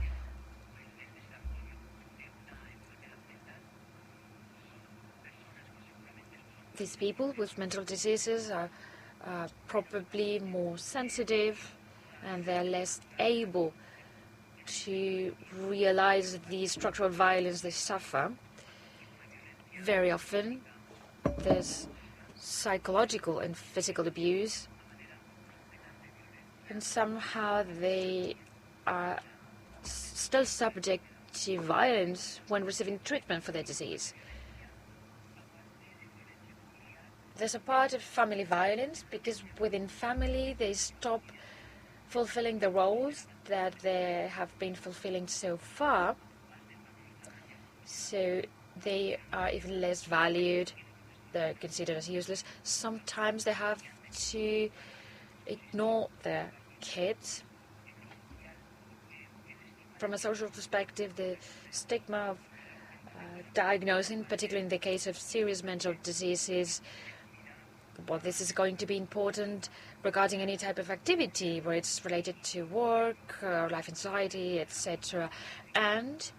These people with mental diseases are probably more sensitive, and they're less able to realize the structural violence they suffer. Very often, there's psychological and physical abuse, and somehow they are still subject to violence when receiving treatment for their disease. There's a part of family violence because within family they stop fulfilling the roles that they have been fulfilling so far. So they are even less valued. They're considered as useless. Sometimes they have to ignore their kids. From a social perspective, the stigma of diagnosing, particularly in the case of serious mental diseases, well, this is going to be important regarding any type of activity where it's related to work, life in society, etc. And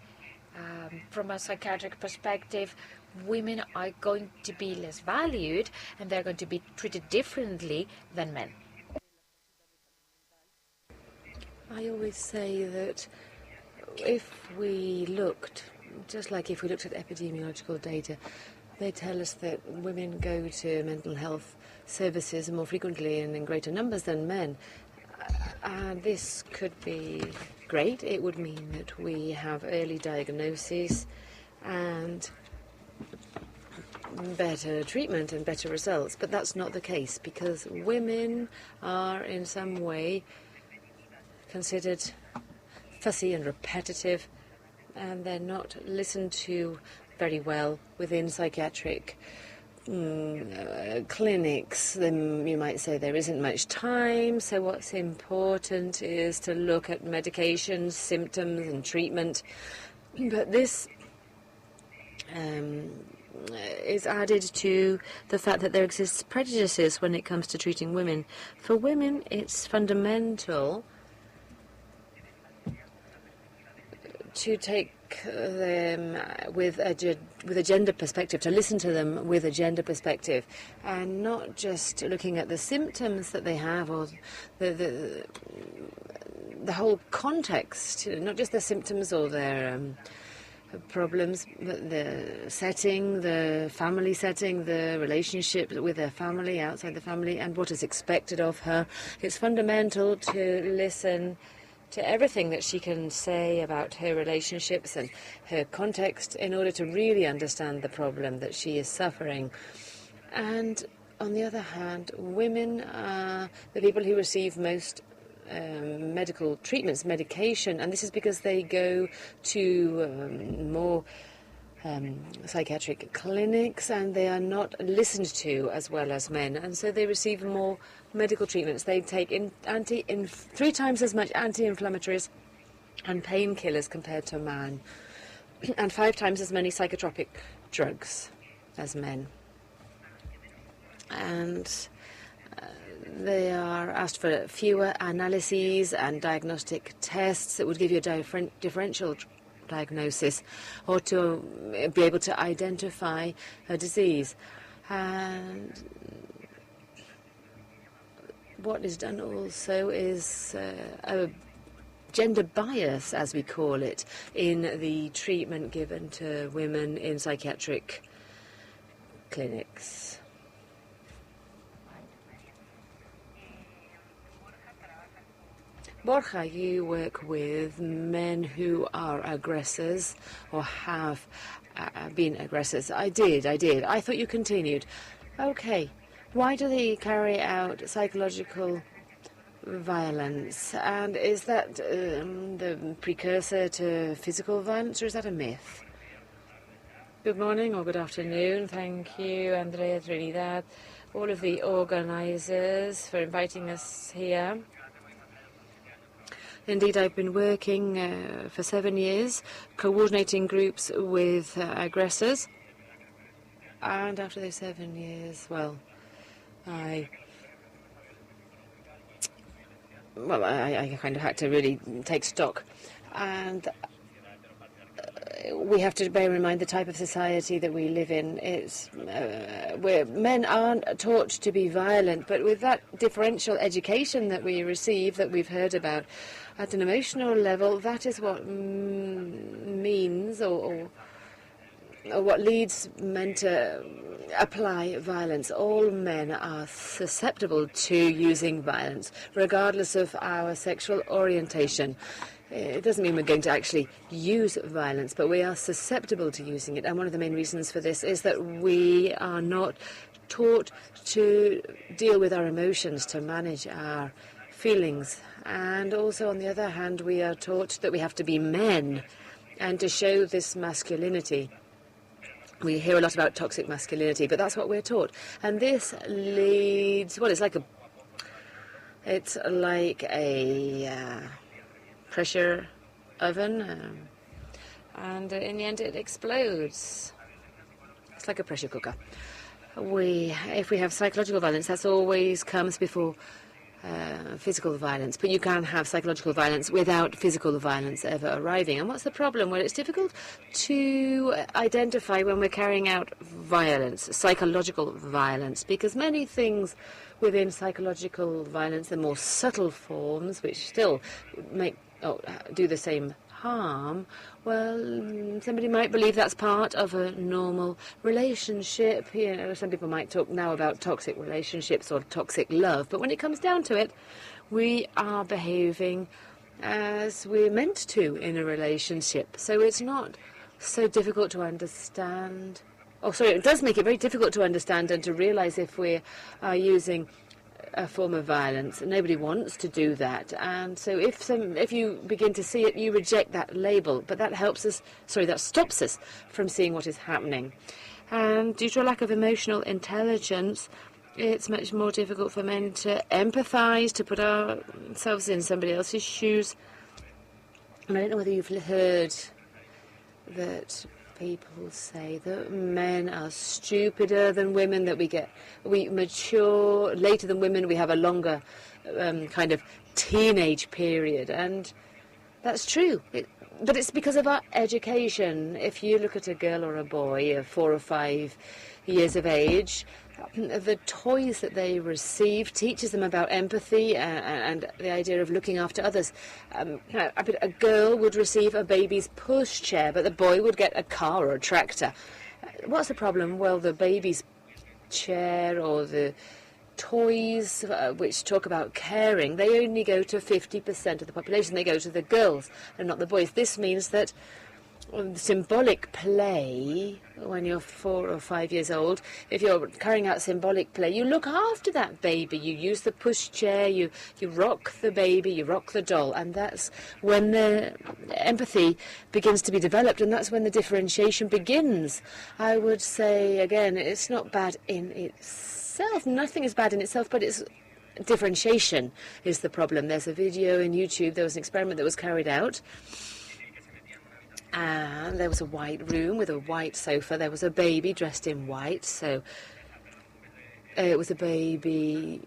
from a psychiatric perspective, women are going to be less valued and they're going to be treated differently than men. I always say that if we looked, just like if we looked at epidemiological data, they tell us that women go to mental health services more frequently and in greater numbers than men. This could be great. It would mean that we have early diagnoses and better treatment and better results. But that's not the case because women are in some way considered fussy and repetitive, and they're not listened to very well within psychiatric clinics. Then you might say there isn't much time, so what's important is to look at medications, symptoms and treatment. But this is added to the fact that there exists prejudices when it comes to treating women. For women, it's fundamental to take them with a gender perspective, to listen to them with a gender perspective, and not just looking at the symptoms that they have or the whole context, not just their symptoms or their problems, but the setting, the family setting, the relationship with their family, outside the family, and what is expected of her. It's fundamental to listen to everything that she can say about her relationships and her context in order to really understand the problem that she is suffering. And on the other hand, women are the people who receive most medical treatments, medication, and this is because they go to more psychiatric clinics and they are not listened to as well as men, and so they receive more medical treatments. They take 3 times as much anti-inflammatories and painkillers compared to a man, and 5 times as many psychotropic drugs as men. And they are asked for fewer analyses and diagnostic tests that would give you a differential diagnosis or to be able to identify a disease. And what is done also is a gender bias, as we call it, in the treatment given to women in psychiatric clinics. Borja, you work with men who are aggressors or have been aggressors. I did. I thought you continued. Okay. Why do they carry out psychological violence? And is that the precursor to physical violence, or is that a myth? Good morning or good afternoon. Thank you, Andrea Trinidad, all of the organizers for inviting us here. Indeed, I've been working for 7 years, coordinating groups with aggressors. And after those 7 years, well, I kind of had to really take stock. And we have to bear in mind the type of society that we live in. It's where men aren't taught to be violent, but with that differential education that we receive, that we've heard about, at an emotional level, that is what means or what leads men to apply violence. All men are susceptible to using violence, regardless of our sexual orientation. It doesn't mean we're going to actually use violence, but we are susceptible to using it. And one of the main reasons for this is that we are not taught to deal with our emotions, to manage our feelings. And also, on the other hand, we are taught that we have to be men and to show this masculinity. We hear a lot about toxic masculinity, but that's what we're taught. And this leads, well, it's like a pressure oven, and in the end it explodes. It's like a pressure cooker. If we have psychological violence, that always comes before physical violence, but you can have psychological violence without physical violence ever arriving. And what's the problem? Well, it's difficult to identify when we're carrying out violence, psychological violence, because many things within psychological violence, the more subtle forms, which still do the same harm, well, somebody might believe that's part of a normal relationship. You know, some people might talk now about toxic relationships or toxic love, but when it comes down to it, we are behaving as we're meant to in a relationship. So it's not so difficult to understand. It does make it very difficult to understand and to realize if we are using a form of violence. Nobody wants to do that, and so if you begin to see it, you reject that label. But that that stops us from seeing what is happening. And due to a lack of emotional intelligence, it's much more difficult for men to empathize, to put ourselves in somebody else's shoes. And I don't know whether you've heard that people say that men are stupider than women, that we mature later than women, we have a longer kind of teenage period, and that's true. But it's because of our education. If you look at a girl or a boy of 4 or 5 years of age, the toys that they receive teaches them about empathy and the idea of looking after others. A girl would receive a baby's pushchair, but the boy would get a car or a tractor. What's the problem? Well, the baby's chair or the toys which talk about caring, they only go to 50% of the population. They go to the girls and not the boys. This means that symbolic play, when you're 4 or 5 years old, if you're carrying out symbolic play, you look after that baby. You use the pushchair, you rock the baby, you rock the doll, and that's when the empathy begins to be developed, and that's when the differentiation begins. I would say, again, it's not bad in itself. Nothing is bad in itself, but it's differentiation is the problem. There's a video in YouTube. There was an experiment that was carried out. And there was a white room with a white sofa. There was a baby dressed in white. So it was a baby,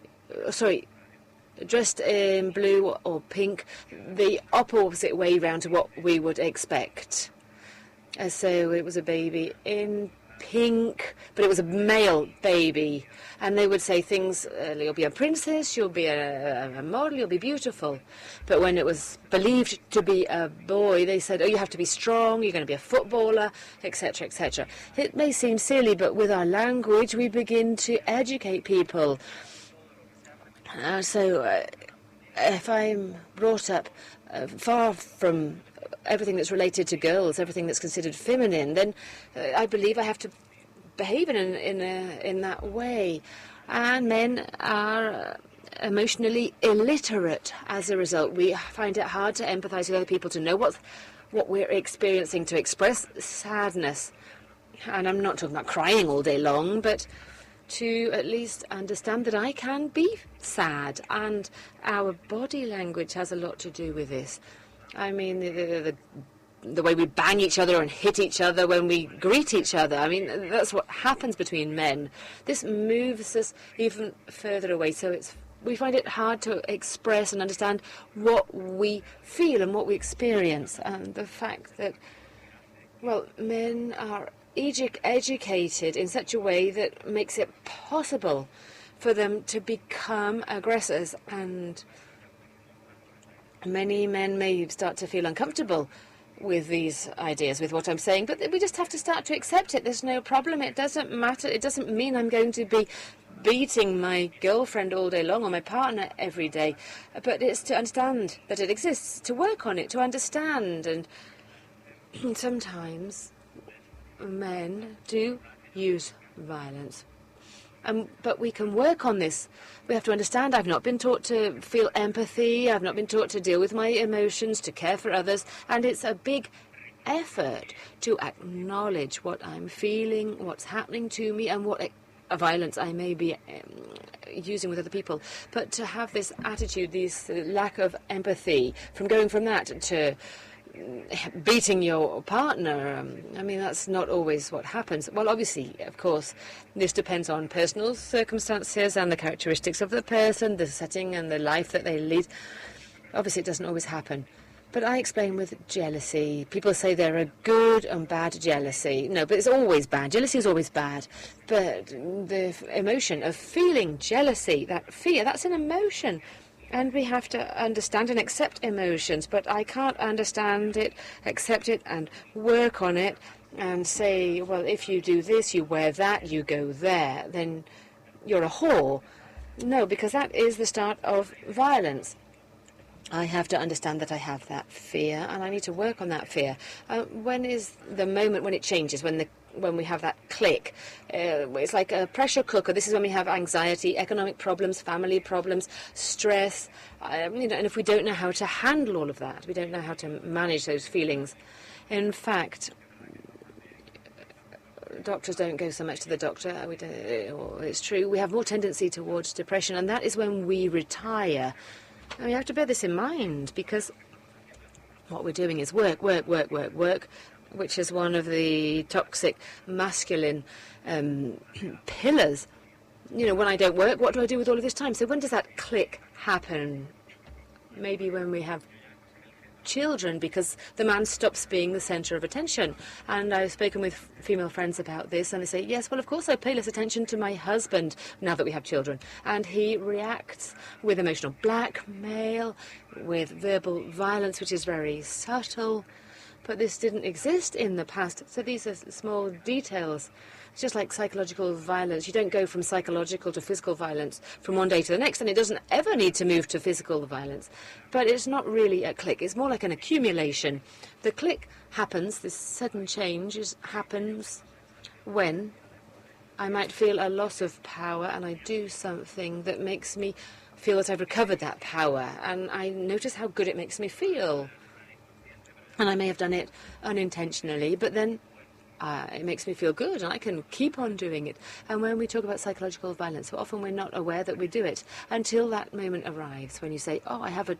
dressed in blue or pink, the opposite way round to what we would expect. So it was a baby in pink, but it was a male baby. And they would say things, you'll be a princess, you'll be a model, you'll be beautiful. But when it was believed to be a boy, they said, you have to be strong, you're going to be a footballer, etc., etc. It may seem silly, but with our language, we begin to educate people. If I'm brought up far from everything that's related to girls, everything that's considered feminine, then I believe I have to behave in that way. And men are emotionally illiterate as a result. We find it hard to empathize with other people, to know what we're experiencing, to express sadness. And I'm not talking about crying all day long, but to at least understand that I can be sad. And our body language has a lot to do with this. I mean, the the way we bang each other and hit each other when we greet each other. I mean, that's what happens between men. This moves us even further away, so we find it hard to express and understand what we feel and what we experience. And the fact that, well, men are educated in such a way that makes it possible for them to become aggressors, and many men may start to feel uncomfortable with these ideas, with what I'm saying, but we just have to start to accept it. There's no problem. It doesn't matter. It doesn't mean I'm going to be beating my girlfriend all day long or my partner every day, but it's to understand that it exists, to work on it, to understand. And sometimes men do use violence. But we can work on this. We have to understand I've not been taught to feel empathy, I've not been taught to deal with my emotions, to care for others, and it's a big effort to acknowledge what I'm feeling, what's happening to me, and what violence I may be using with other people. But to have this attitude, this lack of empathy, from going from that to beating your partner, I mean, that's not always what happens. Well, obviously, of course, this depends on personal circumstances and the characteristics of the person, the setting and the life that they lead. Obviously, it doesn't always happen. But I explain with jealousy. People say there are good and bad jealousy. No, but it's always bad. Jealousy is always bad. But the emotion of feeling jealousy, that fear, that's an emotion. And we have to understand and accept emotions, but I can't understand it, accept it, and work on it, and say, well, if you do this, you wear that, you go there, then you're a whore. No, because that is the start of violence. I have to understand that I have that fear, and I need to work on that fear. When is the moment when it changes, when we have that click? It's like a pressure cooker. This is when we have anxiety, economic problems, family problems, stress, and if we don't know how to handle all of that, we don't know how to manage those feelings. In fact, doctors don't go so much to the doctor. It's true. We have more tendency towards depression, and that is when we retire. And we have to bear this in mind, because what we're doing is work, which is one of the toxic masculine pillars. When I don't work, what do I do with all of this time? So when does that click happen? Maybe when we have children, because the man stops being the centre of attention. And I've spoken with female friends about this, and they say, yes, well, of course I pay less attention to my husband now that we have children. And he reacts with emotional blackmail, with verbal violence, which is very subtle. But this didn't exist in the past. So these are small details. It's just like psychological violence. You don't go from psychological to physical violence from one day to the next, and it doesn't ever need to move to physical violence. But it's not really a click. It's more like an accumulation. The click happens, this sudden change happens when I might feel a loss of power, and I do something that makes me feel that I've recovered that power, and I notice how good it makes me feel. And I may have done it unintentionally, but then it makes me feel good, and I can keep on doing it. And when we talk about psychological violence, often we're not aware that we do it until that moment arrives when you say, oh, I have a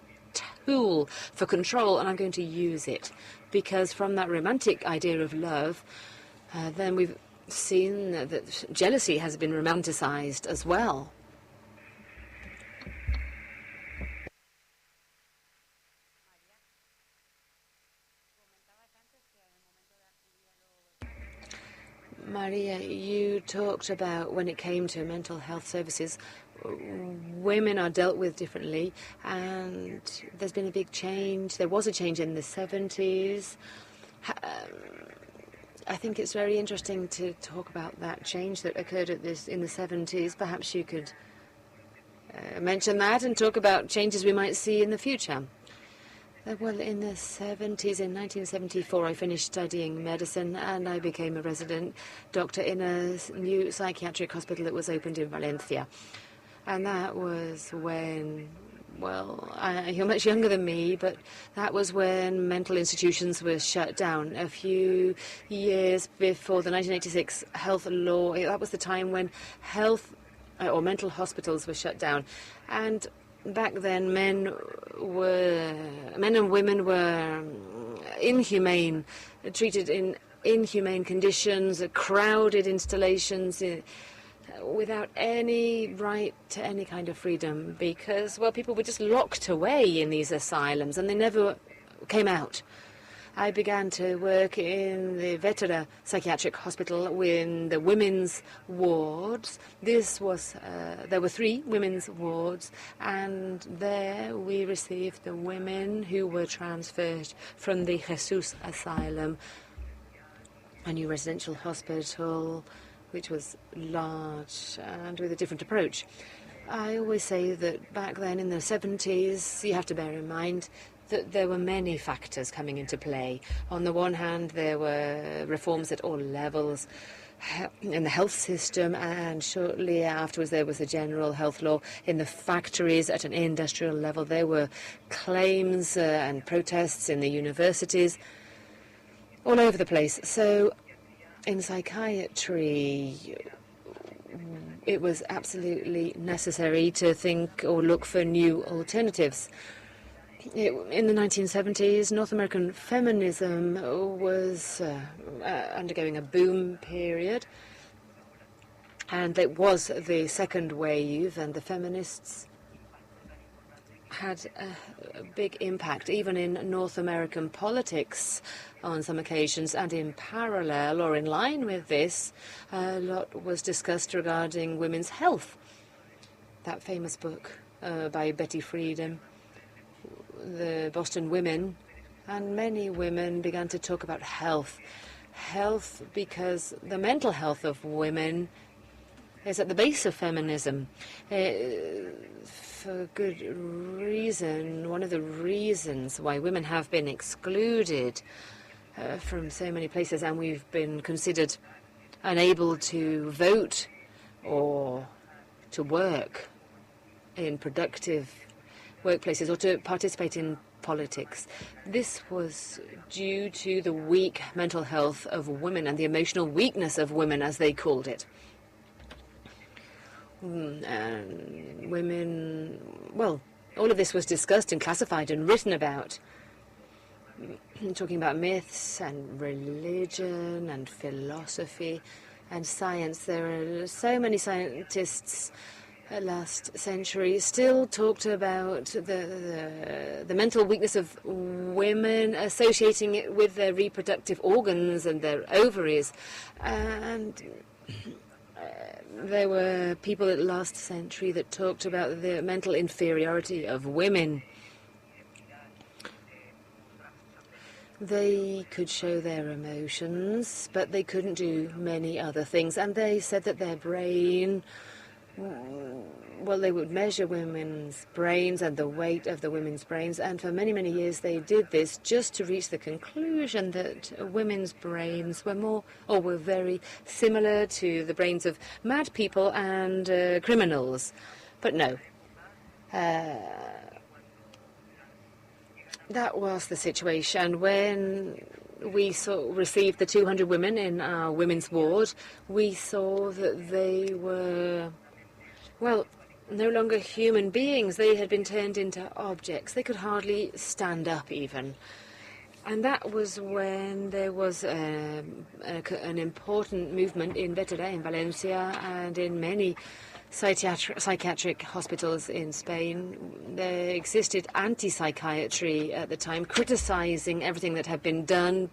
tool for control, and I'm going to use it. Because from that romantic idea of love, then we've seen that jealousy has been romanticized as well. Maria, you talked about when it came to mental health services, women are dealt with differently, and there's been a big change. There was a change in the 70s. I think it's very interesting to talk about that change that occurred in the 70s. Perhaps you could mention that and talk about changes we might see in the future. Well, in the 70s, in 1974, I finished studying medicine, and I became a resident doctor in a new psychiatric hospital that was opened in Valencia. And that was when, well, you're much younger than me, but that was when mental institutions were shut down. A few years before the 1986 health law, that was the time when health or mental hospitals were shut down. And back then, men and women were treated in inhumane conditions, crowded installations, without any right to any kind of freedom, because, well, people were just locked away in these asylums and they never came out. I began to work in the Vetera Psychiatric Hospital in the women's wards. There were 3 women's wards, and there we received the women who were transferred from the Jesus Asylum, a new residential hospital, which was large and with a different approach. I always say that back then in the 70s, you have to bear in mind that there were many factors coming into play. On the one hand, there were reforms at all levels in the health system, and shortly afterwards there was a general health law. In the factories at an industrial level, there were claims and protests in the universities all over the place. So in psychiatry, it was absolutely necessary to think or look for new alternatives. In the 1970s, North American feminism was undergoing a boom period, and it was the second wave, and the feminists had a big impact, even in North American politics on some occasions. And in parallel, or in line with this, a lot was discussed regarding women's health. That famous book by Betty Friedan, The Boston Women, and many women began to talk about health. Health, because the mental health of women is at the base of feminism. For good reason. One of the reasons why women have been excluded from so many places, and we've been considered unable to vote or to work in productive workplaces or to participate in politics. This was due to the weak mental health of women and the emotional weakness of women, as they called it. And women, well, all of this was discussed and classified and written about, talking about myths and religion and philosophy and science. There are so many scientists last century still talked about the mental weakness of women, associating it with their reproductive organs and their ovaries. And there were people at last century that talked about the mental inferiority of women. They could show their emotions, but they couldn't do many other things. And they said that their brain, well, they would measure women's brains and the weight of the women's brains, and for many, many years they did this just to reach the conclusion that women's brains were very similar to the brains of mad people and criminals. But no. That was the situation. When we received the 200 women in our women's ward, we saw that they were, well, no longer human beings. They had been turned into objects. They could hardly stand up even. And that was when there was an important movement in Vetera, in Valencia, and in many psychiatric hospitals in Spain. There existed anti-psychiatry at the time, criticizing everything that had been done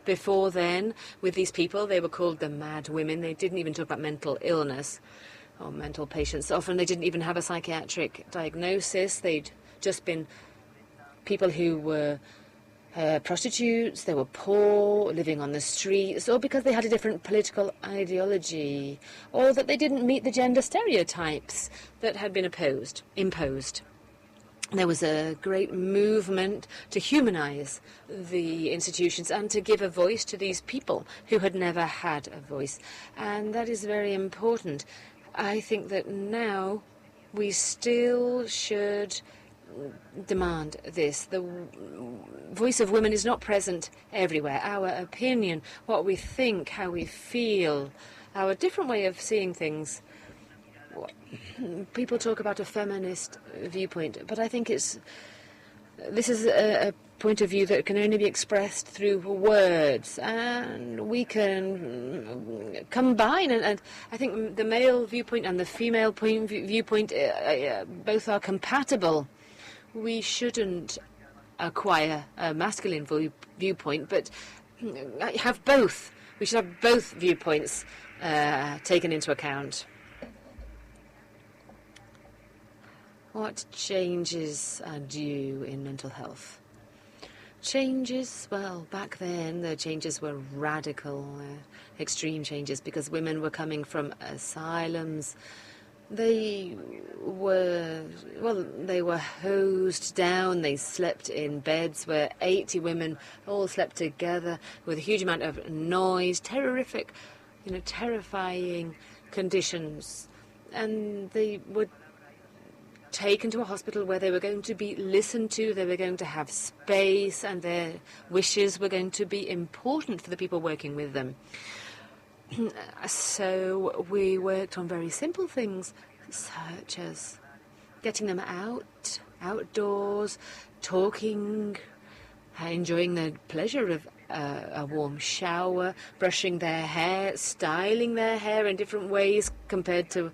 before then with these people. They were called the mad women. They didn't even talk about mental illness or mental patients. Often they didn't even have a psychiatric diagnosis. They'd just been people who were prostitutes, they were poor, living on the streets, or because they had a different political ideology, or that they didn't meet the gender stereotypes that had been imposed. There was a great movement to humanize the institutions and to give a voice to these people who had never had a voice. And that is very important. I think that now we still should demand this. The voice of women is not present everywhere. Our opinion, what we think, how we feel, our different way of seeing things. People talk about a feminist viewpoint, but I think it's this is a point of view that can only be expressed through words, and we can combine. And I think the male viewpoint and the female viewpoint both are compatible. We shouldn't acquire a masculine viewpoint, but have both. We should have both viewpoints taken into account. What changes are due in mental health? Changes, well, back then the changes were radical, extreme changes, because women were coming from asylums. They were hosed down. They slept in beds where 80 women all slept together with a huge amount of noise, terrific, terrifying conditions. And they would taken to a hospital where they were going to be listened to, they were going to have space, and their wishes were going to be important for the people working with them. So we worked on very simple things, such as getting them outdoors, talking, enjoying the pleasure of a warm shower, brushing their hair, styling their hair in different ways compared to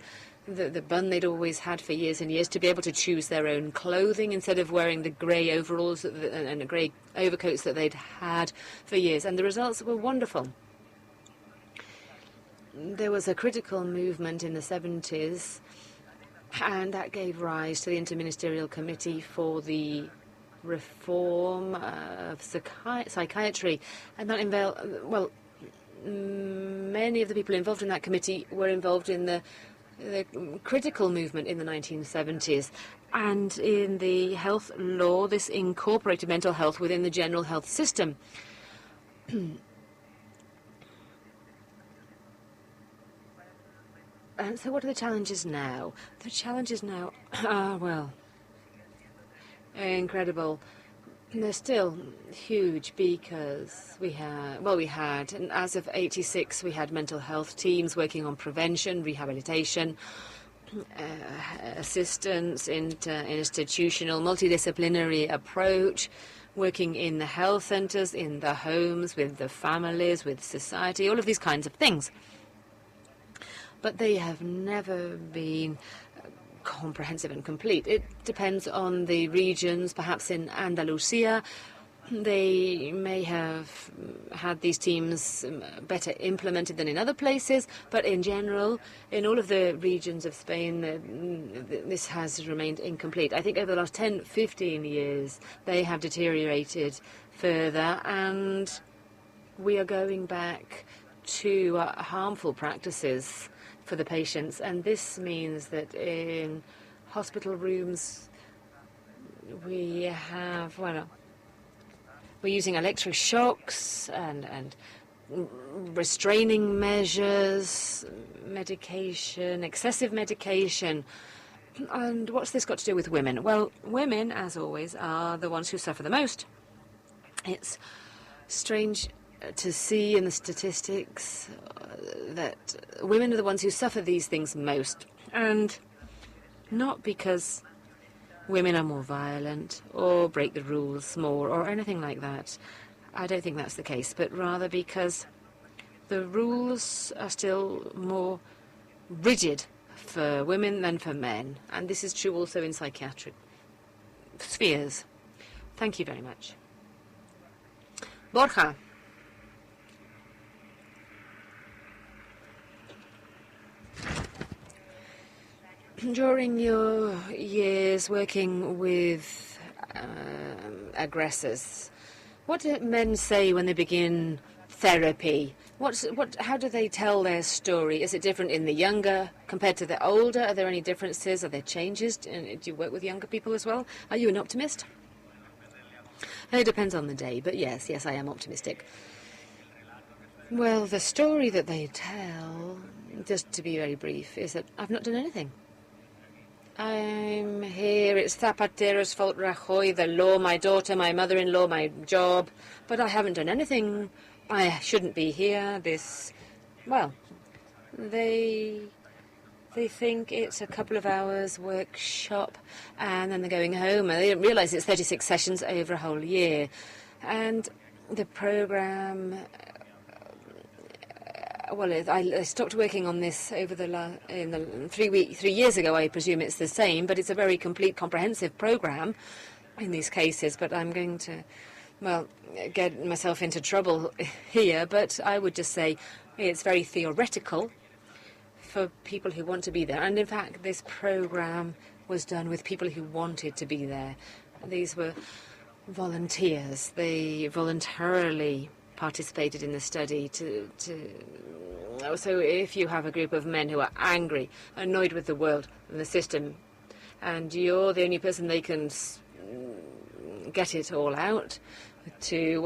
the bun they'd always had for years and years, to be able to choose their own clothing instead of wearing the grey overalls and the grey overcoats that they'd had for years. And the results were wonderful. There was a critical movement in the 70s, and that gave rise to the Interministerial Committee for the Reform of Psychiatry. And that involved, many of the people involved in that committee were involved in the critical movement in the 1970s. And in the health law, this incorporated mental health within the general health system. And so what are the challenges now? The challenges now are, well, incredible. They're still huge because we had, and as of '86, we had mental health teams working on prevention, rehabilitation, assistance, institutional, multidisciplinary approach, working in the health centres, in the homes, with the families, with society, all of these kinds of things. But they have never been comprehensive and complete. It depends on the regions. Perhaps in Andalusia, they may have had these teams better implemented than in other places, but in general, in all of the regions of Spain, this has remained incomplete. I think over the last 10, 15 years, they have deteriorated further, and we are going back to harmful practices for the patients. And this means that in hospital rooms, we have, we're using electric shocks and restraining measures, medication, excessive medication. And what's this got to do with women? Well, women, as always, are the ones who suffer the most. It's strange to see in the statistics that women are the ones who suffer these things most. And not because women are more violent or break the rules more or anything like that. I don't think that's the case, but rather because the rules are still more rigid for women than for men. And this is true also in psychiatric spheres. Thank you very much. Borja. During your years working with aggressors, what do men say when they begin therapy? How do they tell their story? Is it different in the younger compared to the older? Are there any differences? Are there changes? Do you work with younger people as well? Are you an optimist? It depends on the day, but yes, I am optimistic. Well, the story that they tell, just to be very brief, is that I've not done anything. I'm here, it's Zapatero's fault, Rajoy, the law, my daughter, my mother-in-law, my job, but I haven't done anything. I shouldn't be here. They They think it's a couple of hours workshop and then they're going home, and they don't realise it's 36 sessions over a whole year. And the programme, I stopped working on this over the 3 years ago. I presume it's the same, but it's a very complete, comprehensive programme in these cases. But I'm going to, get myself into trouble here. But I would just say it's very theoretical for people who want to be there. And in fact, this programme was done with people who wanted to be there. These were volunteers. They voluntarily participated in the study so if you have a group of men who are angry, annoyed with the world and the system, and you're the only person they can get it all out to,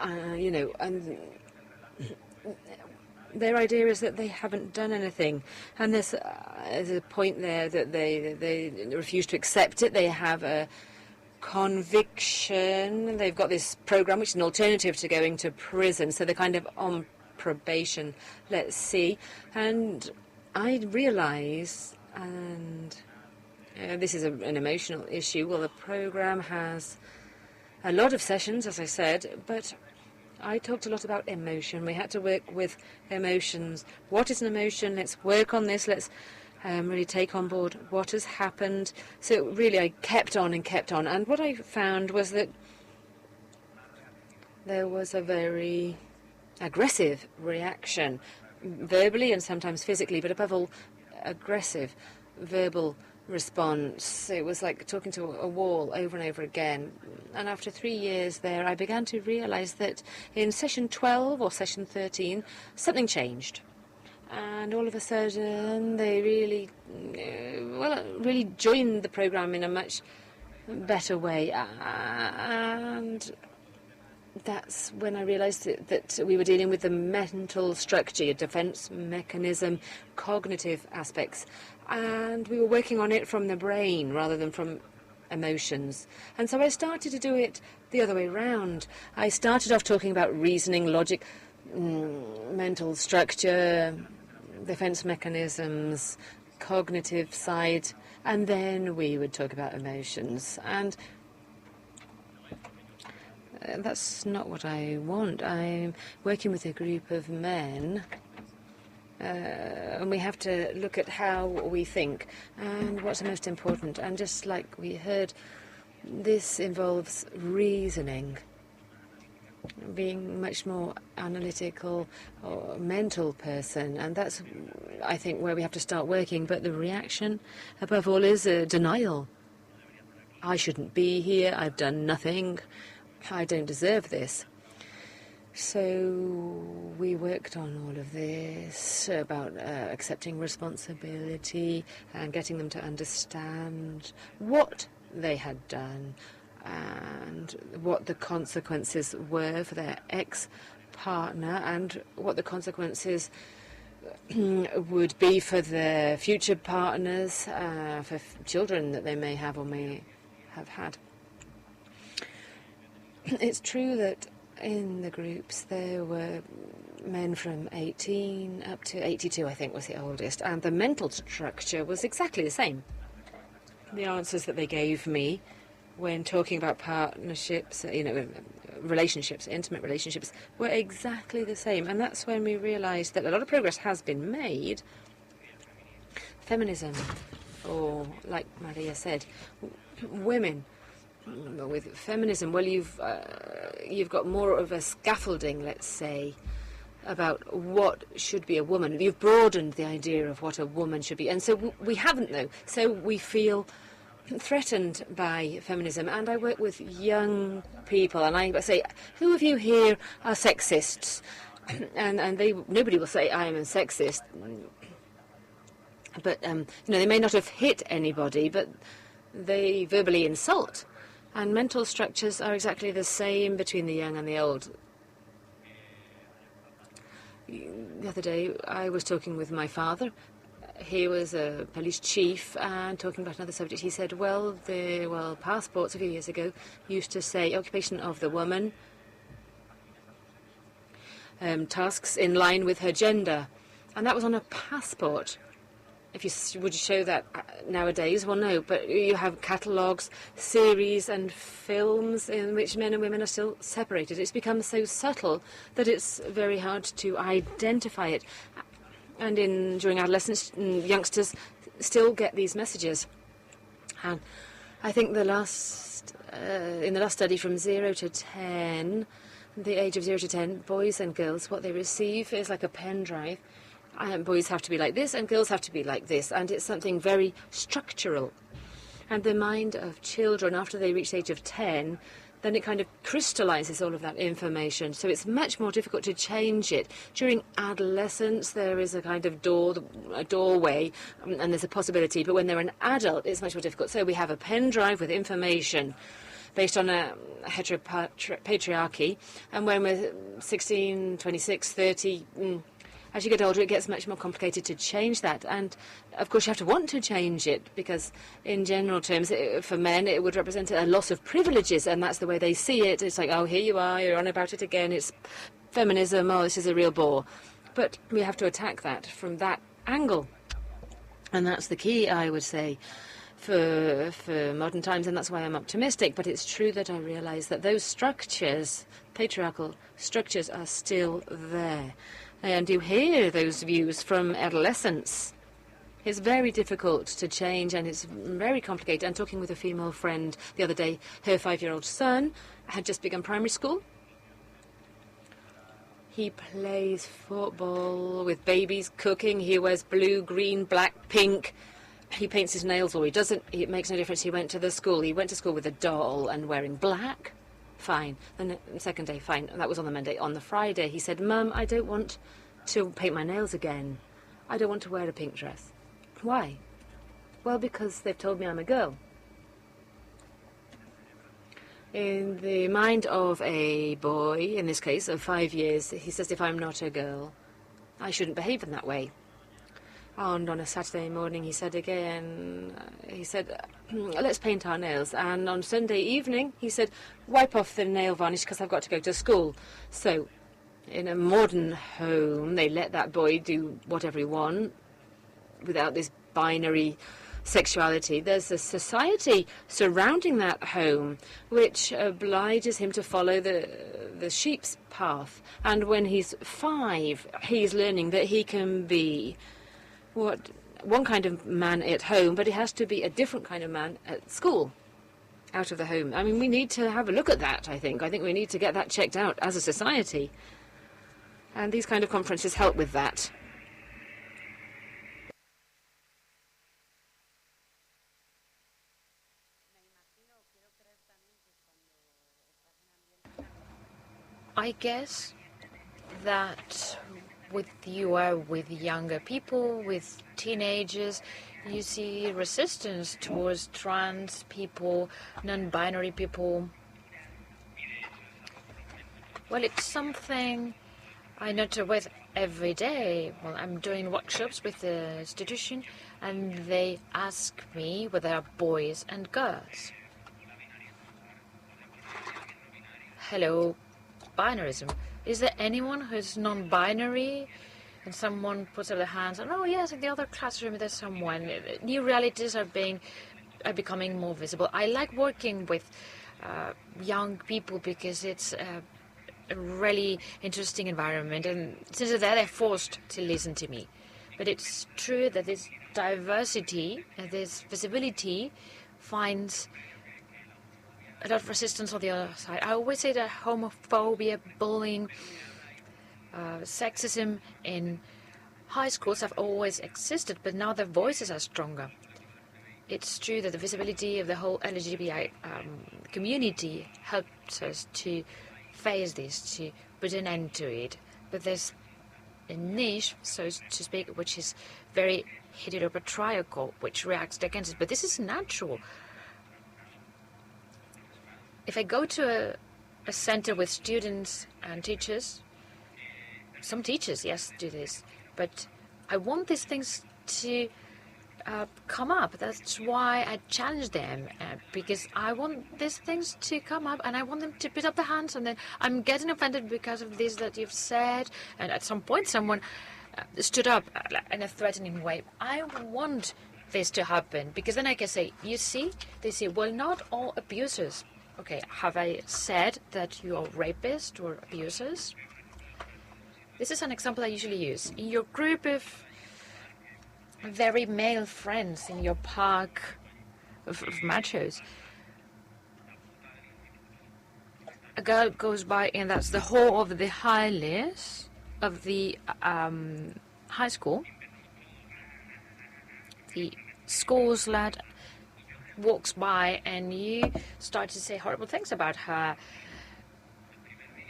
and their idea is that they haven't done anything, and there's a point there that they refuse to accept it. They have a conviction. They've got this program which is an alternative to going to prison, so they're kind of on probation, let's see. And I realise, and this is an emotional issue, well, the program has a lot of sessions, as I said, but I talked a lot about emotion. We had to work with emotions. What is an emotion? Let's work on this. Let's really take on board what has happened. So really I kept on and kept on. And what I found was that there was a very aggressive reaction, verbally and sometimes physically, but above all, aggressive verbal response. It was like talking to a wall over and over again. And after 3 years there, I began to realize that in session 12 or session 13, something changed. And all of a sudden, they really joined the program in a much better way. And that's when I realized that we were dealing with the mental structure, your defense mechanism, cognitive aspects. And we were working on it from the brain rather than from emotions. And so I started to do it the other way around. I started off talking about reasoning, logic, mental structure, defense mechanisms, cognitive side, and then we would talk about emotions. And that's not what I want. I'm working with a group of men, and we have to look at how we think and what's the most important. And just like we heard, this involves reasoning, being much more analytical or mental person, and that's, I think, where we have to start working. But the reaction, above all, is denial. I shouldn't be here. I've done nothing. I don't deserve this. So we worked on all of this about accepting responsibility and getting them to understand what they had done and what the consequences were for their ex-partner and what the consequences would be for their future partners, for children that they may have or may have had. It's true that in the groups there were men from 18 up to 82, I think was the oldest, and the mental structure was exactly the same. The answers that they gave me when talking about partnerships, relationships, intimate relationships, were exactly the same. And that's when we realized that a lot of progress has been made. Feminism, or like Maria said, women with feminism, well, you've got more of a scaffolding, let's say, about what should be a woman. You've broadened the idea of what a woman should be. And so we haven't, though. So we feel threatened by feminism. And I work with young people, and I say, who of you here are sexists? And nobody will say, I am a sexist. But, they may not have hit anybody, but they verbally insult. And mental structures are exactly the same between the young and the old. The other day, I was talking with my father. He was a police chief, and talking about another subject, he said, passports a few years ago used to say occupation of the woman, tasks in line with her gender. And that was on a passport. Would you show that nowadays? Well, no, but you have catalogues, series and films in which men and women are still separated. It's become so subtle that it's very hard to identify it. And during adolescence, youngsters still get these messages. And I think in the last study from 0 to 10, the age of 0 to 10, boys and girls, what they receive is like a pen drive. Boys have to be like this and girls have to be like this, and it's something very structural. And the mind of children, after they reach the age of 10, then it kind of crystallizes all of that information. So it's much more difficult to change it. During adolescence, there is a kind of doorway, and there's a possibility. But when they're an adult, it's much more difficult. So we have a pen drive with information based on a heteropatriarchy. And when we're 16, 26, 30... as you get older, it gets much more complicated to change that. And, of course, you have to want to change it because, in general terms, for men, it would represent a loss of privileges, and that's the way they see it. It's like, oh, here you are, you're on about it again. It's feminism. Oh, this is a real bore. But we have to attack that from that angle. And that's the key, I would say, for modern times, and that's why I'm optimistic. But it's true that I realize that those structures, patriarchal structures, are still there. And you hear those views from adolescents. It's very difficult to change, and it's very complicated. I'm talking with a female friend the other day. Her 5-year-old son had just begun primary school. He plays football with babies, cooking. He wears blue, green, black, pink. He paints his nails, or he doesn't. It makes no difference. He went to school with a doll and wearing black. Fine. Then the second day, fine. That was on the Monday. On the Friday, he said, Mum, I don't want to paint my nails again. I don't want to wear a pink dress. Why? Well, because they've told me I'm a girl. In the mind of a boy, in this case, of 5 years, he says, if I'm not a girl, I shouldn't behave in that way. And on a Saturday morning, he said, let's paint our nails. And on Sunday evening, he said, wipe off the nail varnish because I've got to go to school. So in a modern home, they let that boy do whatever he wants without this binary sexuality. There's a society surrounding that home which obliges him to follow the sheep's path. And when he's 5, he's learning that he can be one kind of man at home, but he has to be a different kind of man at school, out of the home. I mean, we need to have a look at that, I think. I think we need to get that checked out as a society. And these kind of conferences help with that. I guess that with younger people, with teenagers, you see resistance towards trans people, non-binary people. Well, it's something I notice with every day. Well, I'm doing workshops with the institution, and they ask me whether there are boys and girls. Hello, binarism. Is there anyone who's non-binary? And someone puts up their hands and, oh yes, in the other classroom there's someone. New realities are becoming more visible. I like working with young people because it's a really interesting environment, and since they're there, they're forced to listen to me. But it's true that this diversity and this visibility finds a lot of resistance on the other side. I always say that homophobia, bullying, sexism in high schools have always existed, but now their voices are stronger. It's true that the visibility of the whole LGBTI community helps us to face this, to put an end to it. But there's a niche, so to speak, which is very heteropatriarchal, which reacts against it. But this is natural. If I go to a center with students and teachers, some teachers, yes, do this, but I want these things to come up. That's why I challenge them, because I want these things to come up and I want them to put up their hands, and then I'm getting offended because of this that you've said. And at some point someone stood up in a threatening way. I want this to happen, because then I can say, you see, they say, well, not all abusers. Okay, have I said that you are rapists or abusers? This is an example I usually use. In your group of very male friends, in your park of machos, a girl goes by, and that's the hall of the high list of the high school. The school's lad walks by, and you start to say horrible things about her.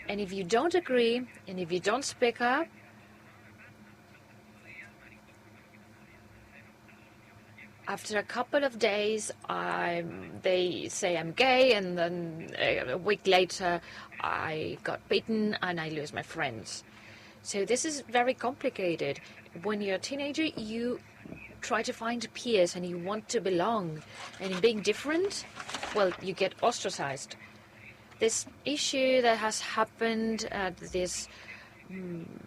And if you don't agree, and if you don't speak up, after a couple of days, they say I'm gay, and then a week later, I got beaten and I lose my friends. So this is very complicated. When you're a teenager, you try to find peers and you want to belong. And in being different, well, you get ostracized. This issue that has happened at this student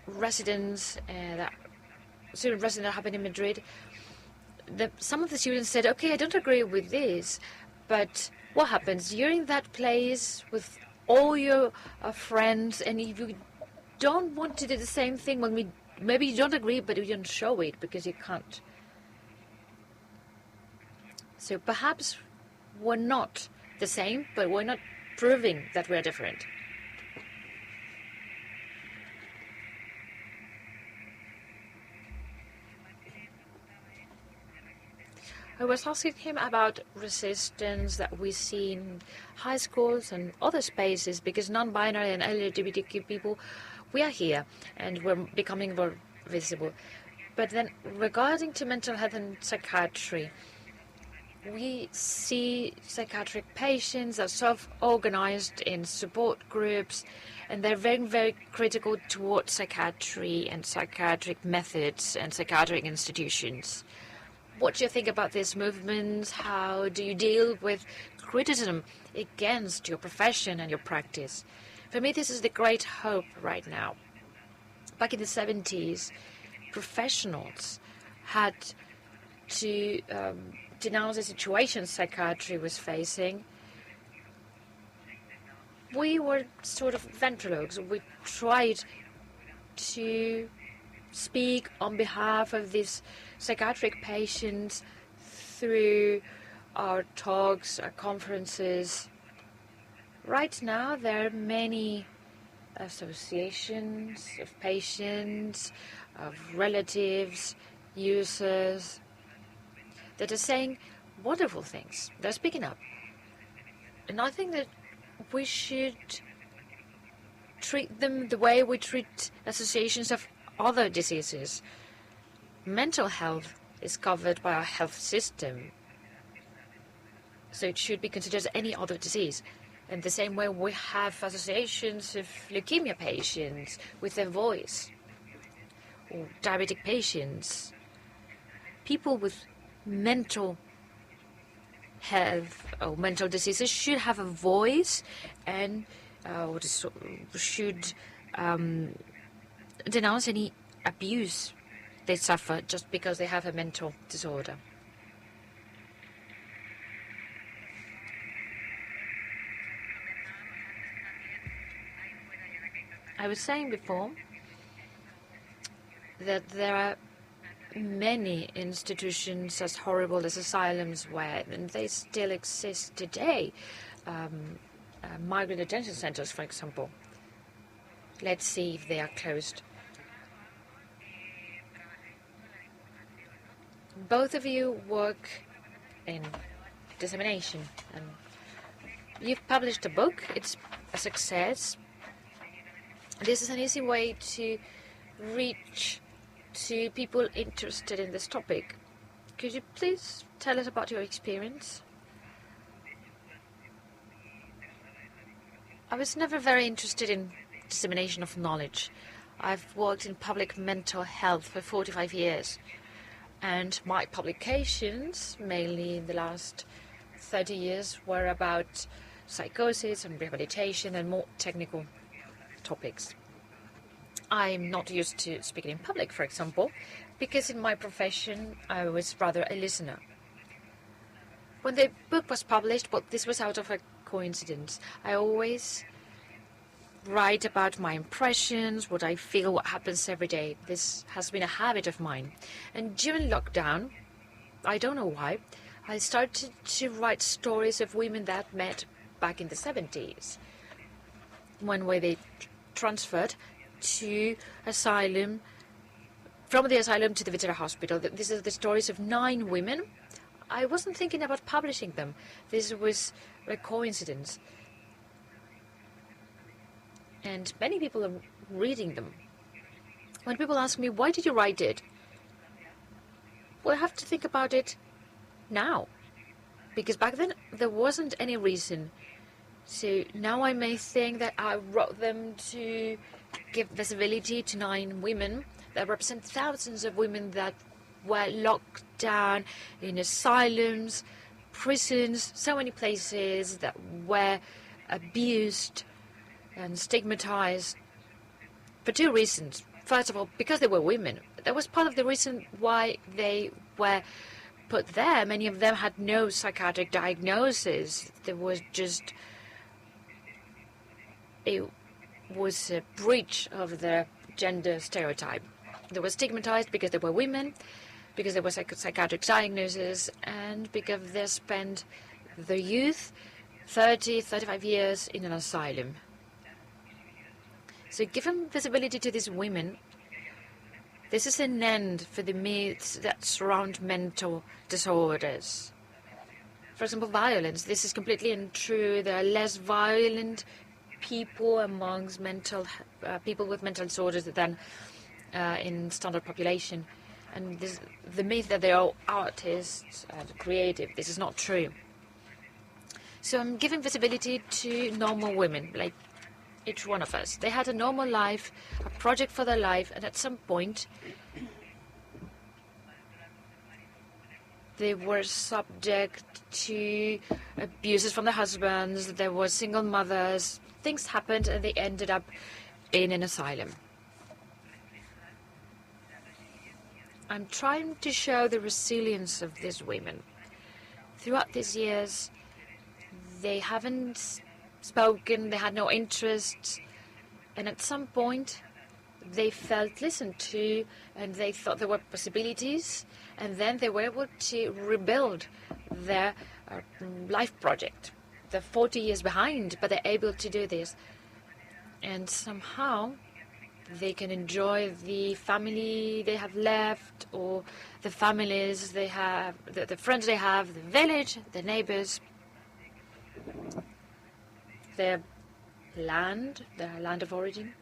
residence that happened in Madrid, some of the students said, okay, I don't agree with this, but what happens? You're in that place with all your friends, and if you don't want to do the same thing, well, maybe you don't agree, but you don't show it because you can't. So perhaps we're not the same, but we're not proving that we're different. I was asking him about resistance that we see in high schools and other spaces, because non-binary and LGBTQ people, we are here and we're becoming more visible. But then regarding to mental health and psychiatry, we see psychiatric patients are self-organized in support groups, and they're very, very critical towards psychiatry and psychiatric methods and psychiatric institutions. What do you think about this movement? How do you deal with criticism against your profession and your practice? For me, this is the great hope right now. Back in the 70s, professionals had to denounce the situation psychiatry was facing. We were sort of ventriloques. We tried to speak on behalf of these psychiatric patients through our talks, our conferences. Right now, there are many associations of patients, of relatives, users, that are saying wonderful things. They're speaking up. And I think that we should treat them the way we treat associations of other diseases. Mental health is covered by our health system, so it should be considered as any other disease. In the same way, we have associations of leukemia patients with their voice, or diabetic patients. People with mental health or mental diseases should have a voice and should denounce any abuse they suffer just because they have a mental disorder. I was saying before that there are many institutions as horrible as asylums were, and they still exist today. Migrant detention centers, for example. Let's see if they are closed. Both of you work in dissemination, and you've published a book. It's a success. This is an easy way to reach to people interested in this topic. Could you please tell us about your experience? I was never very interested in dissemination of knowledge. I've worked in public mental health for 45 years. And my publications, mainly in the last 30 years, were about psychosis and rehabilitation and more technical topics. I'm not used to speaking in public, for example, because in my profession I was rather a listener. When the book was published, well, this was out of a coincidence. I always write about my impressions, what I feel, what happens every day. This has been a habit of mine. And during lockdown, I don't know why, I started to write stories of women that met back in the 70s, when they transferred to asylum, from the asylum to the Vetera Hospital. These are the stories of 9 women. I wasn't thinking about publishing them. This was a coincidence. And many people are reading them. When people ask me, why did you write it? Well, I have to think about it now. Because back then, there wasn't any reason. So now I may think that I wrote them to give visibility to 9 women that represent thousands of women that were locked down in asylums, prisons, so many places that were abused and stigmatized for 2 reasons. First of all, because they were women. That was part of the reason why they were put there. Many of them had no psychiatric diagnosis. There was just... it was a breach of the gender stereotype. They were stigmatized because they were women, because there was a psychiatric diagnosis, and because they spent their youth 30, 35 years in an asylum. So giving visibility to these women, this is an end for the myths that surround mental disorders. For example, violence. This is completely untrue. There are less violent people amongst people with mental disorders than in standard population. And the myth that they are artists and creative, this is not true. So I'm giving visibility to normal women, like each one of us. They had a normal life, a project for their life, and at some point they were subject to abuses from their husbands, there were single mothers, things happened and they ended up in an asylum. I'm trying to show the resilience of these women. Throughout these years, they haven't spoken, they had no interest, and at some point they felt listened to and they thought there were possibilities, and then they were able to rebuild their life project. They're 40 years behind, but they're able to do this. And somehow they can enjoy the family they have left, or the families they have, the friends they have, the village, the neighbors, their land of origin.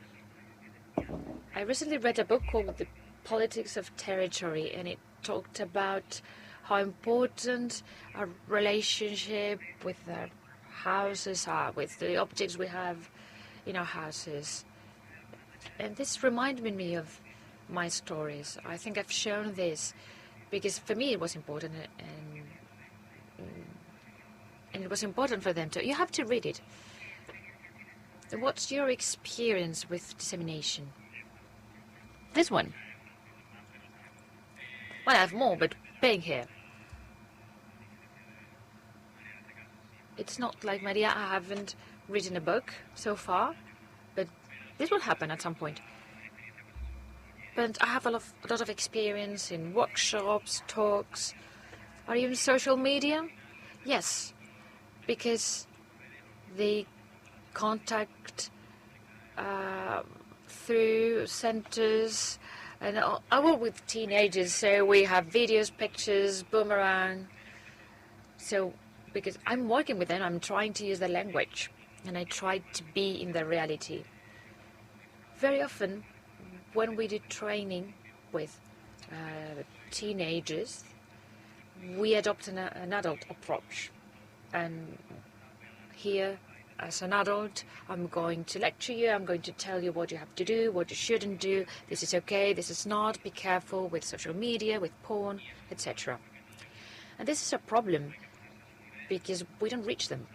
I recently read a book called The Politics of Territory, and it talked about how important our relationship with our houses are, with the objects we have in our houses. And this reminded me of my stories. I think I've shown this because for me it was important, and it was important for them too. You have to read it. What's your experience with dissemination? This one. Well, I have more, but being here. It's not like Maria, I haven't written a book so far, but this will happen at some point. But I have a lot of experience in workshops, talks, or even social media. Yes, because they contact through centers, and I work with teenagers, so we have videos, pictures, boomerang. So because I'm working with them, I'm trying to use their language, and I try to be in their reality. Very often, when we do training with teenagers, we adopt an adult approach. And here as an adult, I'm going to lecture you, I'm going to tell you what you have to do, what you shouldn't do, this is okay, this is not, be careful with social media, with porn, etc. And this is a problem because we don't reach them.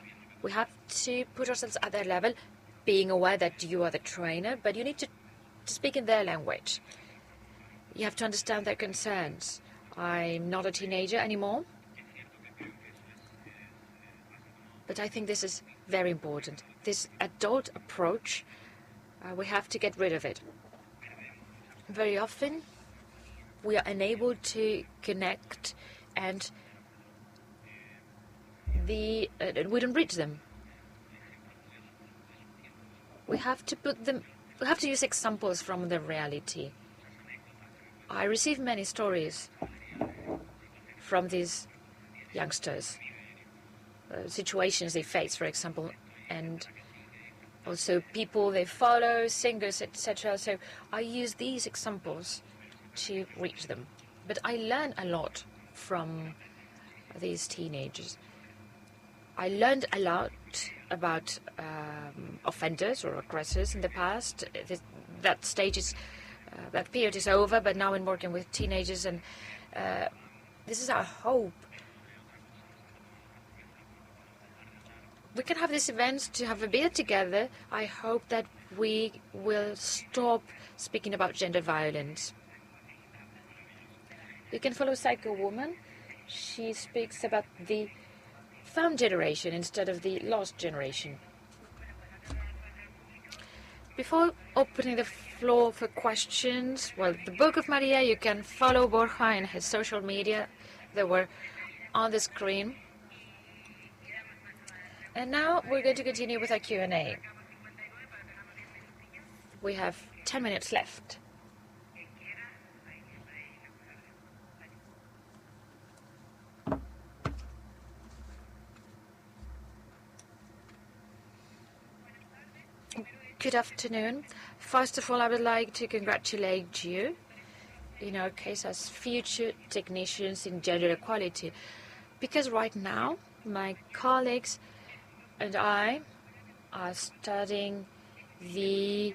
We have to put ourselves at their level, being aware that you are the trainer, but you need to speak in their language. You have to understand their concerns. I'm not a teenager anymore, but I think this is very important. This adult approach, we have to get rid of it. Very often, we are unable to connect and we don't reach them. We have to use examples from the reality. I receive many stories from these youngsters, situations they face, for example, and also people they follow, singers, etc. So I use these examples to reach them. But I learn a lot from these teenagers. I learned a lot about offenders or aggressors in the past. That stage is, that period is over, but now I'm working with teenagers, and this is our hope. We can have these events to have a beer together. I hope that we will stop speaking about gender violence. You can follow Psycho Woman. She speaks about the found generation instead of the lost generation. Before opening the floor for questions, well, the Book of Maria, you can follow Borja in his social media. They were on the screen. And now we're going to continue with our Q&A. We have 10 minutes left. Good afternoon. First of all, I would like to congratulate you, in our case, as future technicians in gender equality, because right now my colleagues and I are studying the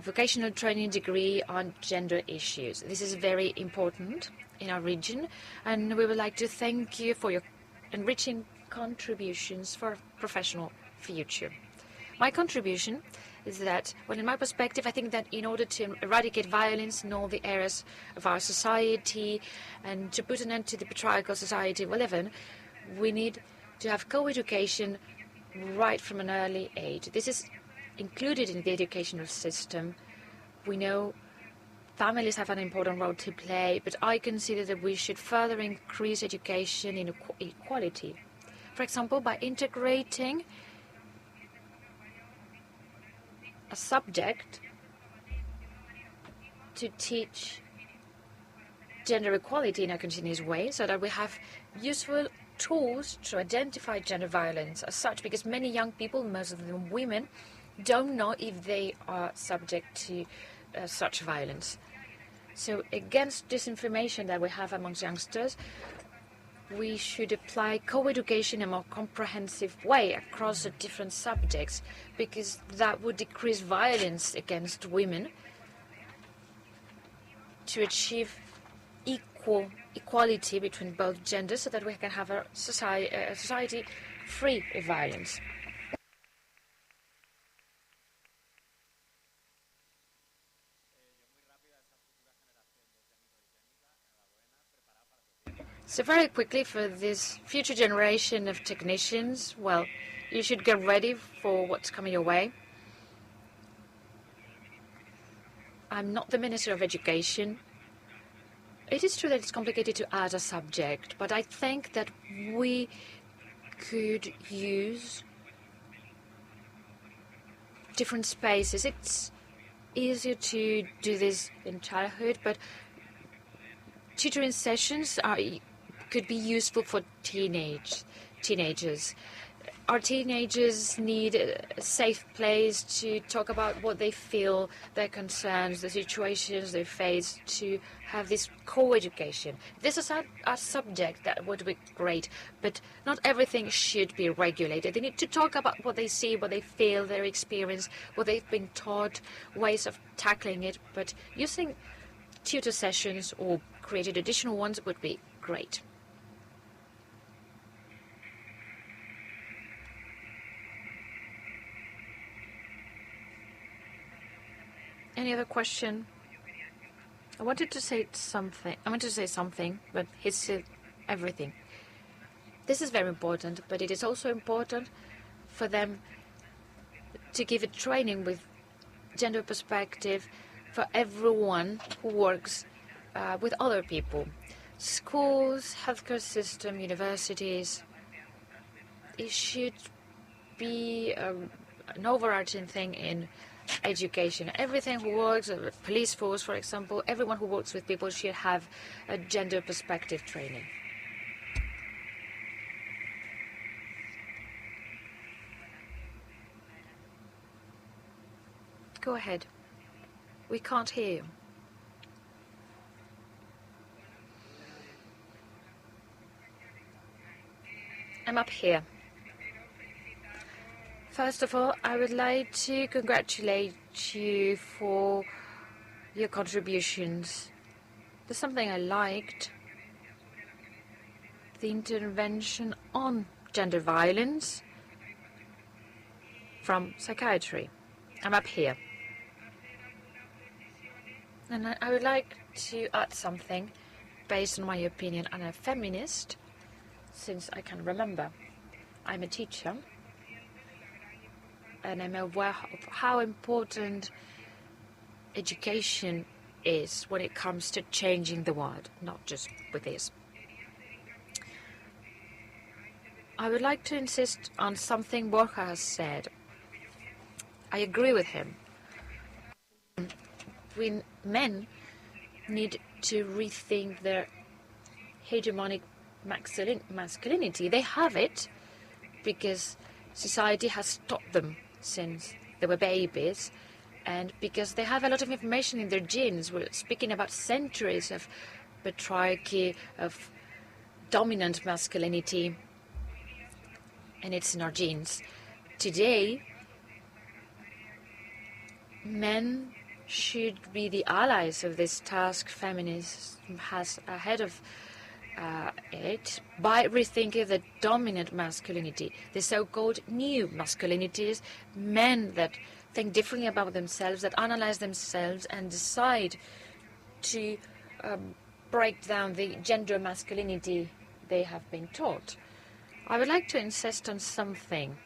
vocational training degree on gender issues. This is very important in our region, and we would like to thank you for your enriching contributions for a professional future. My contribution is that, well, in my perspective, I think that in order to eradicate violence in all the areas of our society and to put an end to the patriarchal society we live in, we need to have co-education right from an early age. This is included in the educational system. We know families have an important role to play, but I consider that we should further increase education in equality. For example, by integrating a subject to teach gender equality in a continuous way, so that we have useful tools to identify gender violence as such, because many young people, most of them women, don't know if they are subject to such violence. So against disinformation that we have amongst youngsters, we should apply co-education in a more comprehensive way across the different subjects, because that would decrease violence against women to achieve equality between both genders, so that we can have a society free of violence. So very quickly, for this future generation of technicians, well, you should get ready for what's coming your way. I'm not the Minister of Education. It is true that it's complicated to add a subject, but I think that we could use different spaces. It's easier to do this in childhood, but tutoring sessions could be useful for teenagers. our teenagers need a safe place to talk about what they feel, their concerns, the situations they face, to have this co-education. This is a subject that would be great, but not everything should be regulated. They need to talk about what they see, what they feel, their experience, what they've been taught, ways of tackling it, but using tutor sessions or creating additional ones would be great. Any other question? I wanted to say something, but he said everything. This is very important, but it is also important for them to give a training with gender perspective for everyone who works with other people. Schools, healthcare system, universities. It should be an overarching thing in education. Everything who works, police force, for example, everyone who works with people should have a gender perspective training. Go ahead. We can't hear you. I'm up here. First of all, I would like to congratulate you for your contributions. There's something I liked. The intervention on gender violence from psychiatry. I'm up here. And I would like to add something based on my opinion. I'm a feminist since I can remember. I'm a teacher. And I'm aware of how important education is when it comes to changing the world, not just with this. I would like to insist on something Borja has said. I agree with him. Men need to rethink their hegemonic masculinity. They have it because society has taught them since they were babies, and because they have a lot of information in their genes. We're speaking about centuries of patriarchy, of dominant masculinity, and it's in our genes. Today, men should be the allies of this task feminism has ahead of it by rethinking the dominant masculinity, the so-called new masculinities, men that think differently about themselves, that analyze themselves and decide to break down the gender masculinity they have been taught. I would like to insist on something.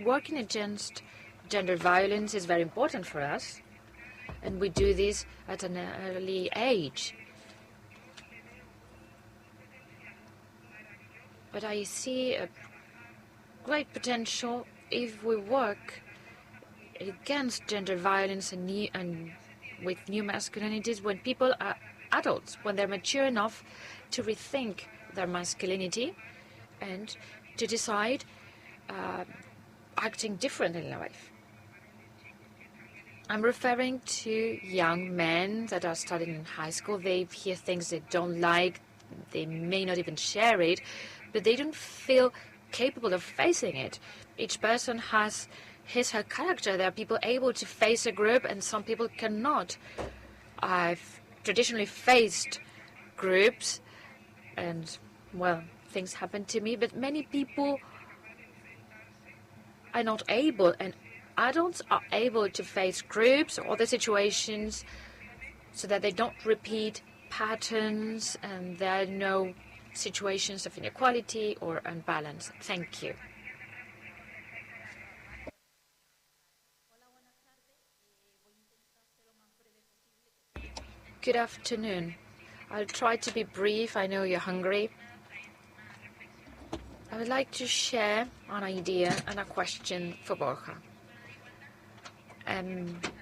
Working against gender violence is very important for us, and we do this at an early age. But I see a great potential if we work against gender violence and with new masculinities when people are adults, when they're mature enough to rethink their masculinity and to decide acting different in life. I'm referring to young men that are studying in high school. They hear things they don't like. They may not even share it, but they don't feel capable of facing it. Each person has her character. There are people able to face a group and some people cannot. I've traditionally faced groups and, well, things happen to me, but many people are not able, and adults are able to face groups or other situations so that they don't repeat patterns and there are no situations of inequality or unbalance. Thank you. Good afternoon. I'll try to be brief. I know you're hungry. I would like to share an idea and a question for Borja.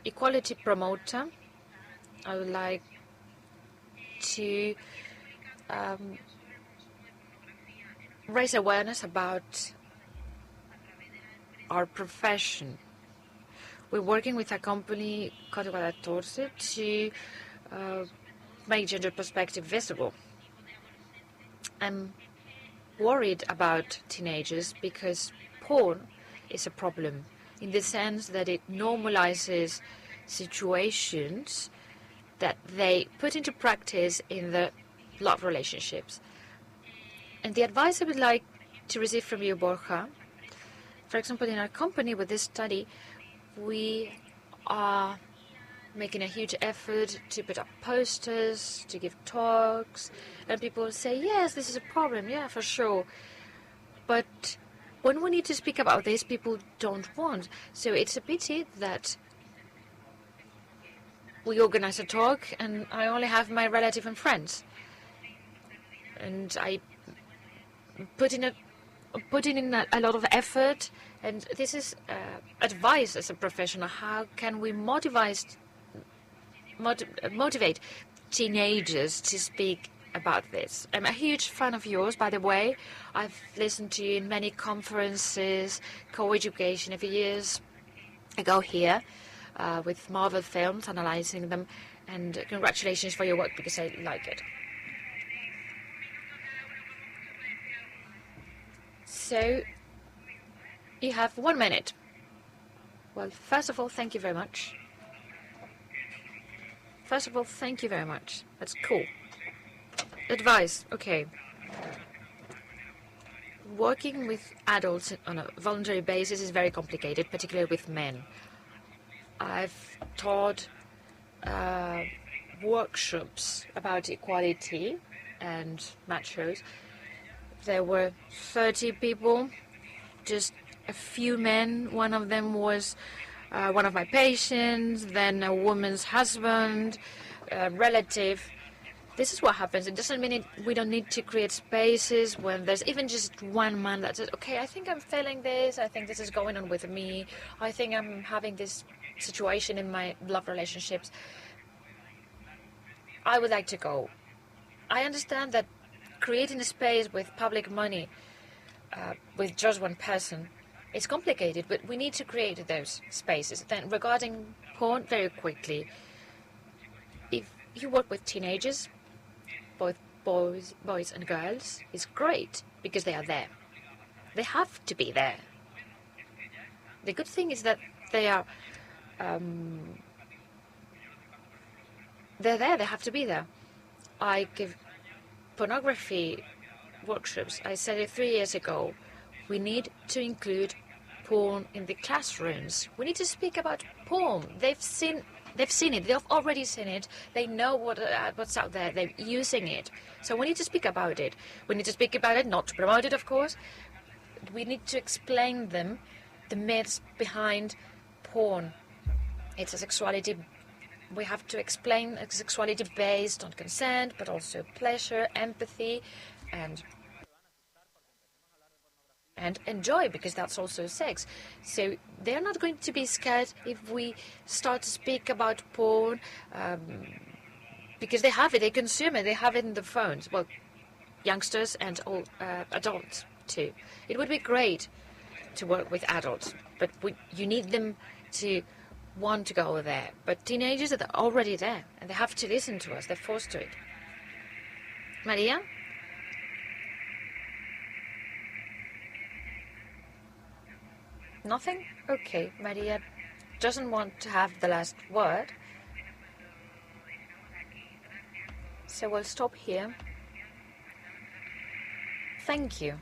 Equality promoter. I would like to raise awareness about our profession. We're working with a company, Código 14, to make gender perspective visible. I'm worried about teenagers because porn is a problem in the sense that it normalizes situations that they put into practice in their love relationships. And the advice I would like to receive from you, Borja, for example, in our company with this study, we are making a huge effort to put up posters, to give talks, and people say, yes, this is a problem, yeah, for sure. But when we need to speak about this, people don't want. So it's a pity that we organize a talk and I only have my relative and friends. And I put in a lot of effort, and this is advice as a professional. How can we motivate teenagers to speak about this? I'm a huge fan of yours, by the way. I've listened to you in many conferences, co-education a few years ago here with Marvel films, analyzing them, and congratulations for your work because I like it. So, you have 1 minute. Well, first of all, thank you very much. That's cool. Advice, okay. Working with adults on a voluntary basis is very complicated, particularly with men. I've taught workshops about equality and machos. There were 30 people, just a few men. One of them was one of my patients, then a woman's husband, a relative. This is what happens. It doesn't mean we don't need to create spaces when there's even just one man that says, okay, I think I'm feeling this, I think this is going on with me, I think I'm having this situation in my love relationships. I would like to go. I understand that creating a space with public money, with just one person, it's complicated, but we need to create those spaces. Then regarding porn, very quickly, if you work with teenagers, both boys and girls, it's great because they are there. They have to be there. The good thing is that they are they're there, they have to be there. I give pornography workshops. I said it 3 years ago. We need to include porn in the classrooms. We need to speak about porn. They've seen it. They've already seen it. They know what's out there. They're using it. So we need to speak about it. We need to speak about it, not to promote it, of course. We need to explain them the myths behind porn. It's a sexuality. We have to explain a sexuality based on consent, but also pleasure, empathy, and enjoy, because that's also sex. So they're not going to be scared if we start to speak about porn, because they have it, they consume it, they have it in the phones. Well, youngsters and all adults too. It would be great to work with adults, but you need them to want to go there. But teenagers are already there, and they have to listen to us. They're forced to it. Maria? Nothing? Okay, Maria doesn't want to have the last word. So we'll stop here. Thank you.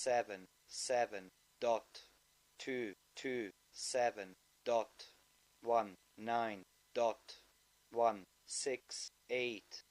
7.7.227.19.168.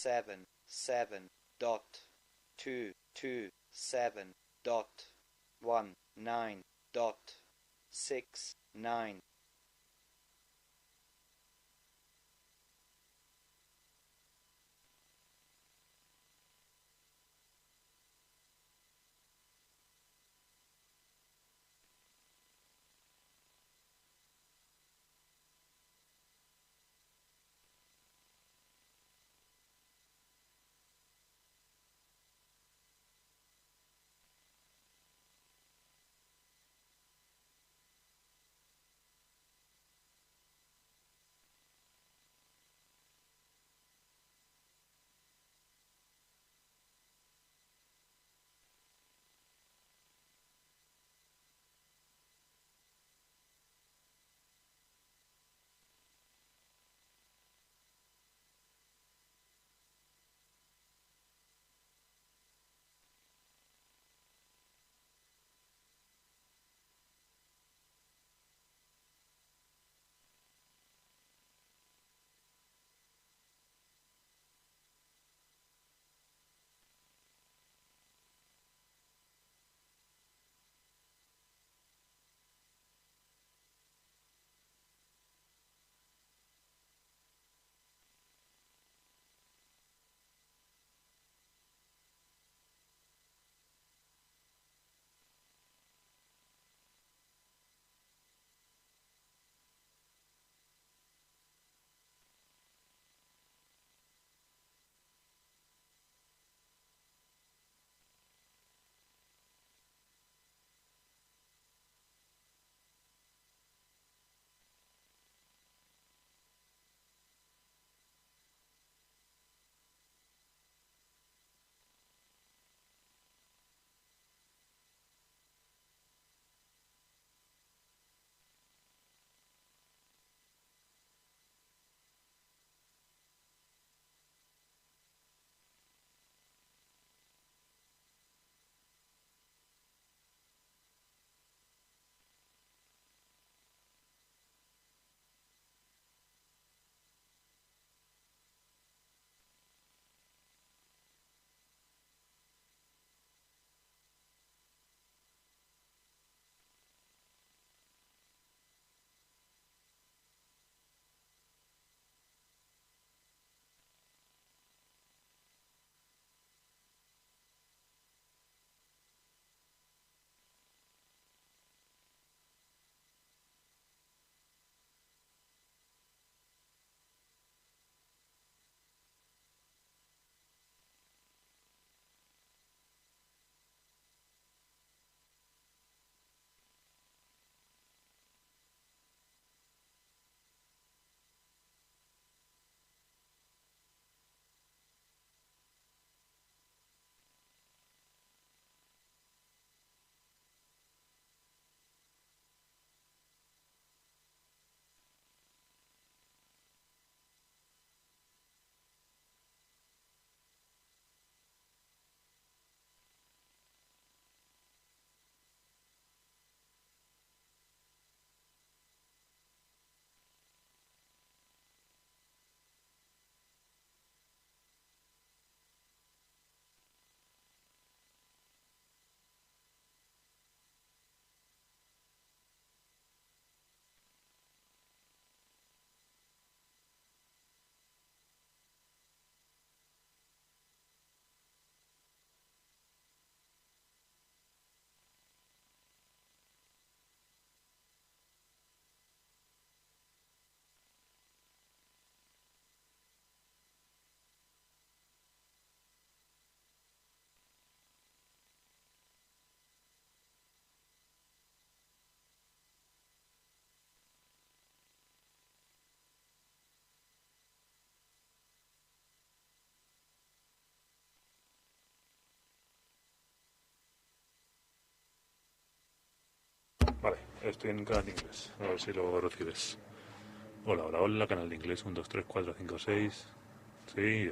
7.7.227.19.69. Vale, estoy en canal de inglés, a ver si lo recibes. Hola, hola, hola, canal de inglés 1, 2, 3, 4, 5, 6. Sí.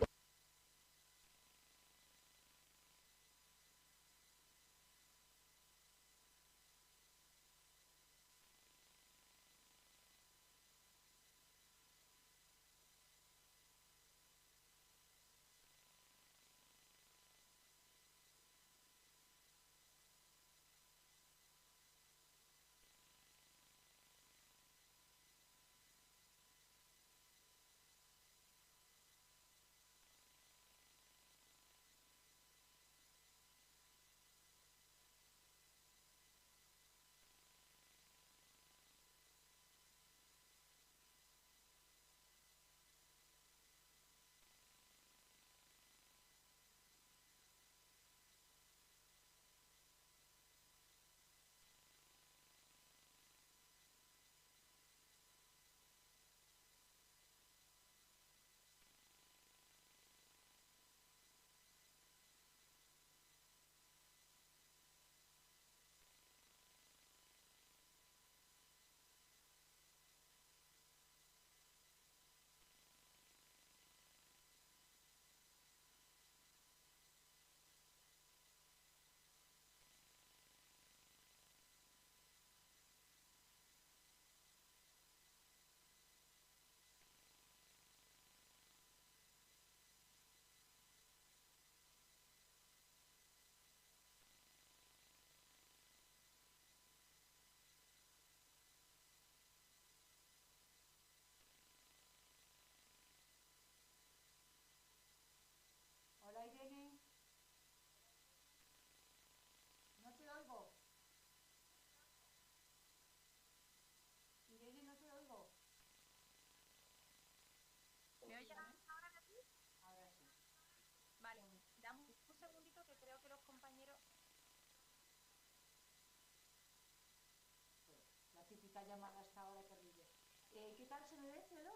¿qué tal se me ve, C2?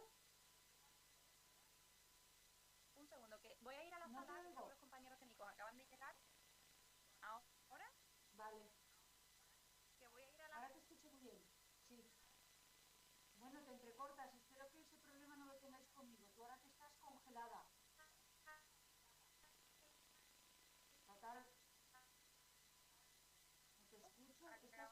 Un segundo, que voy a ir a la No te sala, que oigo. creo que los compañeros técnicos acaban de llegar. Ahora, Vale, que voy a ir a la... ahora te escucho muy bien. Sí. Bueno, te entrecortas. Espero que ese problema no lo tengáis conmigo. Tú ahora que estás congelada. Fatal. No te escucho. Estás...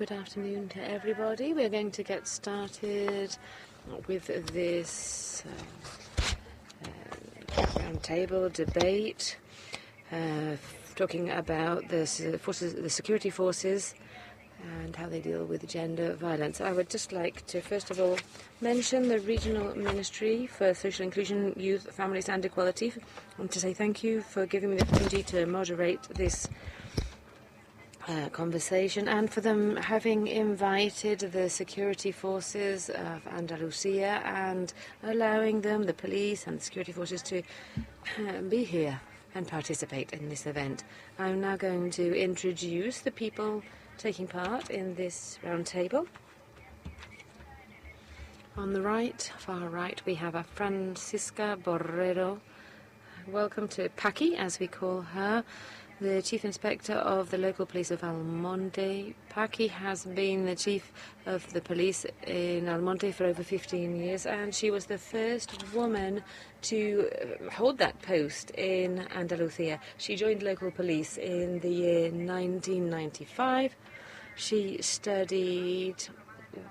Good afternoon to everybody. We're going to get started with this roundtable debate, talking about the security forces and how they deal with gender violence. I would just like to, first of all, mention the Regional Ministry for Social Inclusion, Youth, Families and Equality, and to say thank you for giving me the opportunity to moderate this conversation, and for them having invited the security forces of Andalusia and allowing them, the police and the security forces, to be here and participate in this event. I'm now going to introduce the people taking part in this roundtable. On the right, far right, we have a Francisca Borrero. Welcome to Paqui, as we call her, the Chief Inspector of the local police of Almonte. Paqui has been the Chief of the police in Almonte for over 15 years, and she was the first woman to hold that post in Andalusia. She joined local police in the year 1995. She studied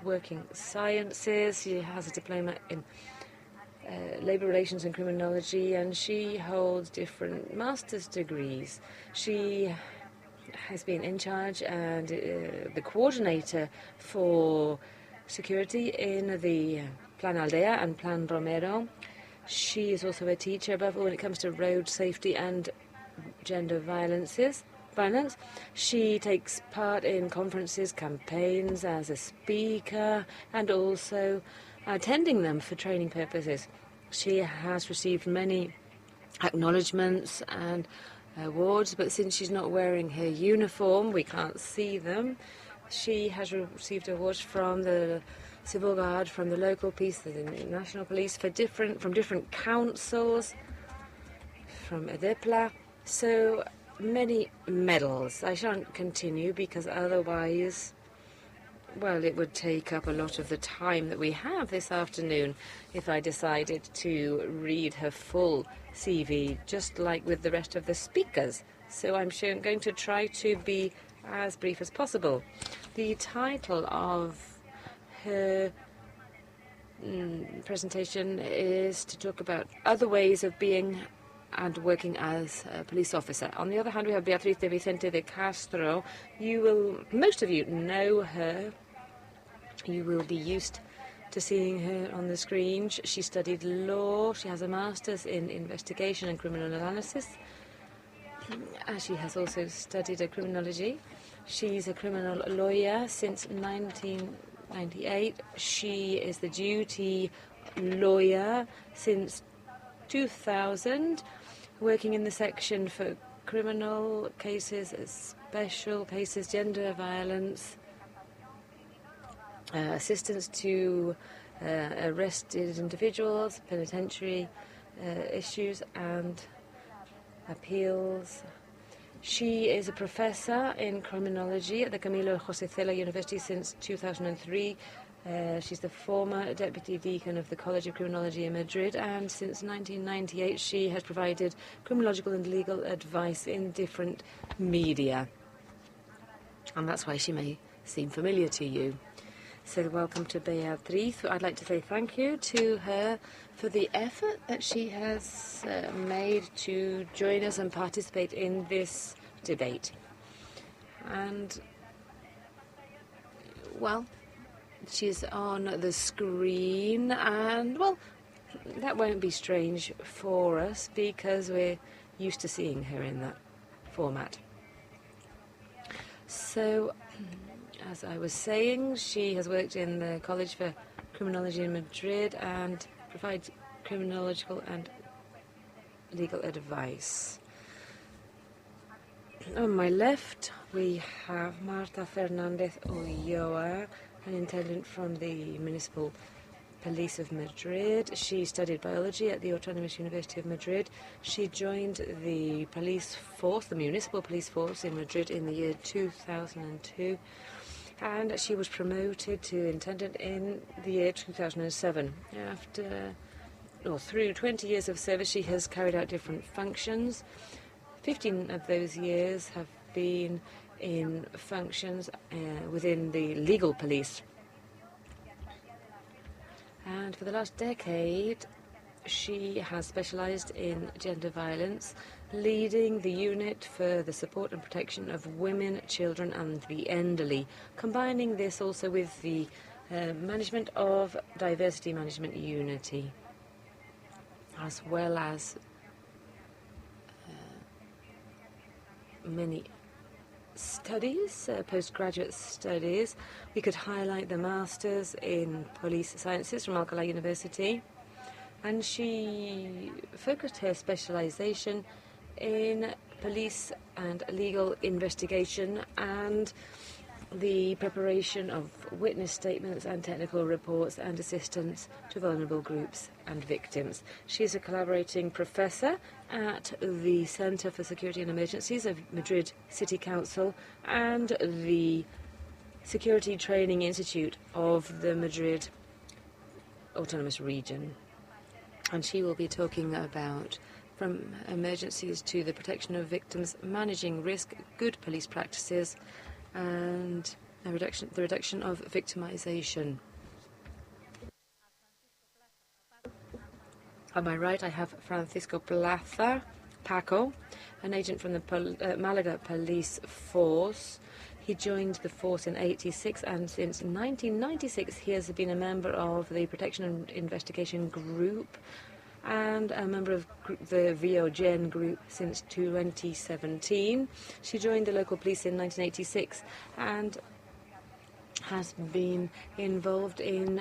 working sciences. She has a diploma in labor relations and criminology, and she holds different master's degrees. She has been in charge and the coordinator for security in the Plan Aldea and Plan Romero. She is also a teacher, above all when it comes to road safety and gender violence. She takes part in conferences, campaigns as a speaker, and also attending them for training purposes. She has received many acknowledgements and awards, but since she's not wearing her uniform, we can't see them. She has received awards from the Civil Guard, from the local police, the national police, from different councils, from EDEPLA. So many medals. I shan't continue because otherwise, well, it would take up a lot of the time that we have this afternoon if I decided to read her full CV, just like with the rest of the speakers. So I'm going to try to be as brief as possible. The title of her presentation is to talk about other ways of being and working as a police officer. On the other hand, we have Beatriz de Vicente de Castro. Most of you know her. You will be used to seeing her on the screen. She studied law. She has a master's in investigation and criminal analysis. She has also studied criminology. She's a criminal lawyer since 1998. She is the duty lawyer since 2000, working in the section for criminal cases, special cases, gender violence, assistance to arrested individuals, penitentiary issues and appeals. She is a professor in criminology at the Camilo José Cela University since 2003. She's the former deputy deacon of the College of Criminology in Madrid, and since 1998 she has provided criminological and legal advice in different media. And that's why she may seem familiar to you. So welcome to Beatriz. I'd like to say thank you to her for the effort that she has made to join us and participate in this debate. And, well, she's on the screen, and, well, that won't be strange for us because we're used to seeing her in that format. So, as I was saying, she has worked in the College for Criminology in Madrid and provides criminological and legal advice. On my left, we have Marta Fernandez Ulloa, an intendant from the Municipal Police of Madrid. She studied biology at the Autonomous University of Madrid. She joined the police force, the municipal police force in Madrid in the year 2002. And she was promoted to intendant in the year 2007. Through 20 years of service, she has carried out different functions. 15 of those years have been in functions within the legal police. And for the last decade, she has specialized in gender violence, leading the unit for the support and protection of women, children, and the elderly, combining this also with the management of diversity management unity, as well as many studies, postgraduate studies. We could highlight the Masters in Police Sciences from Alcalá University, and she focused her specialization in police and legal investigation and the preparation of witness statements and technical reports and assistance to vulnerable groups and victims. She is a collaborating professor at the Center for Security and Emergencies of Madrid City Council and the Security Training Institute of the Madrid Autonomous Region. And she will be talking about from emergencies to the protection of victims, managing risk, good police practices, and the reduction of victimization. On my right, I have Francisco Plaza, Paco, an agent from the Malaga Police Force. He joined the force in '86, and since 1996 he has been a member of the Protection and Investigation Group and a member of the VOGEN group since 2017. She joined the local police in 1986 and has been involved in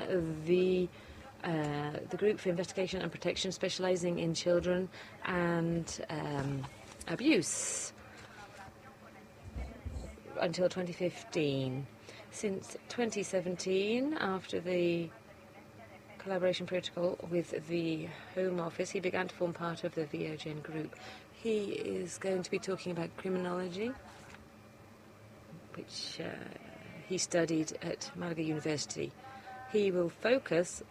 the group for investigation and protection, specializing in children and abuse until 2015. Since 2017, after the collaboration protocol with the Home Office, he began to form part of the VOGEN group. He is going to be talking about criminology, which he studied at Malaga University. He will focus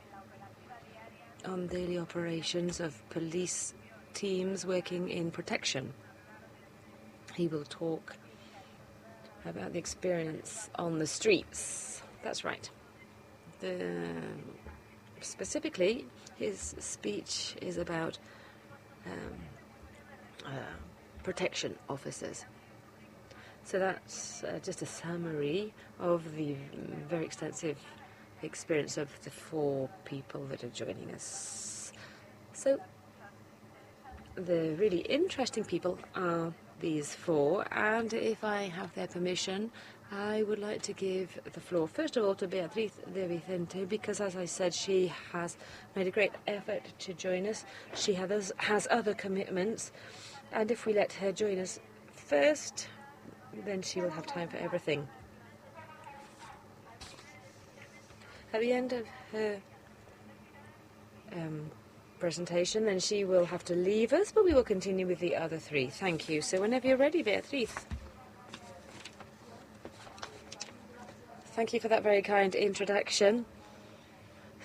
on daily operations of police teams working in protection. He will talk about the experience on the streets. That's right. Specifically, his speech is about protection officers. So that's just a summary of the very extensive experience of the 4 people that are joining us. So the really interesting people are these 4, and if I have their permission, I would like to give the floor, first of all, to Beatriz de Vicente, because, as I said, she has made a great effort to join us. She has other commitments, and if we let her join us first, then she will have time for everything. At the end of her presentation, then she will have to leave us, but we will continue with the other 3. Thank you. So whenever you're ready, Beatriz. Thank you for that very kind introduction.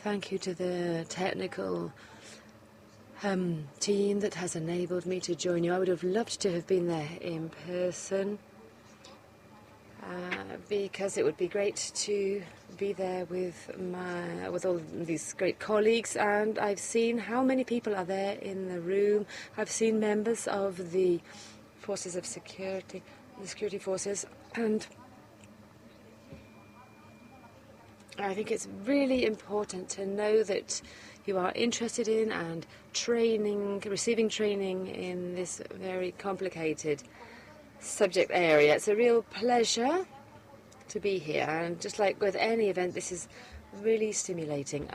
Thank you to the technical team that has enabled me to join you. I would have loved to have been there in person because it would be great to be there with all these great colleagues, and I've seen how many people are there in the room. I've seen members of the forces of security, the security forces, and I think it's really important to know that you are interested in and receiving training in this very complicated subject area. It's a real pleasure to be here, and just like with any event, this is really stimulating.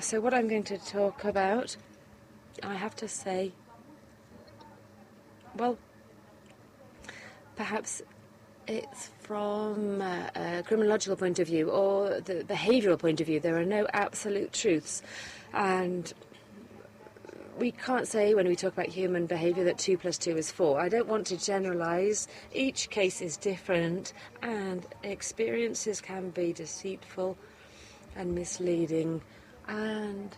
So what I'm going to talk about, I have to say, well, perhaps it's from a criminological point of view or the behavioural point of view. There are no absolute truths, and we can't say when we talk about human behaviour that 2 + 2 is 4. I don't want to generalise. Each case is different, and experiences can be deceitful and misleading, and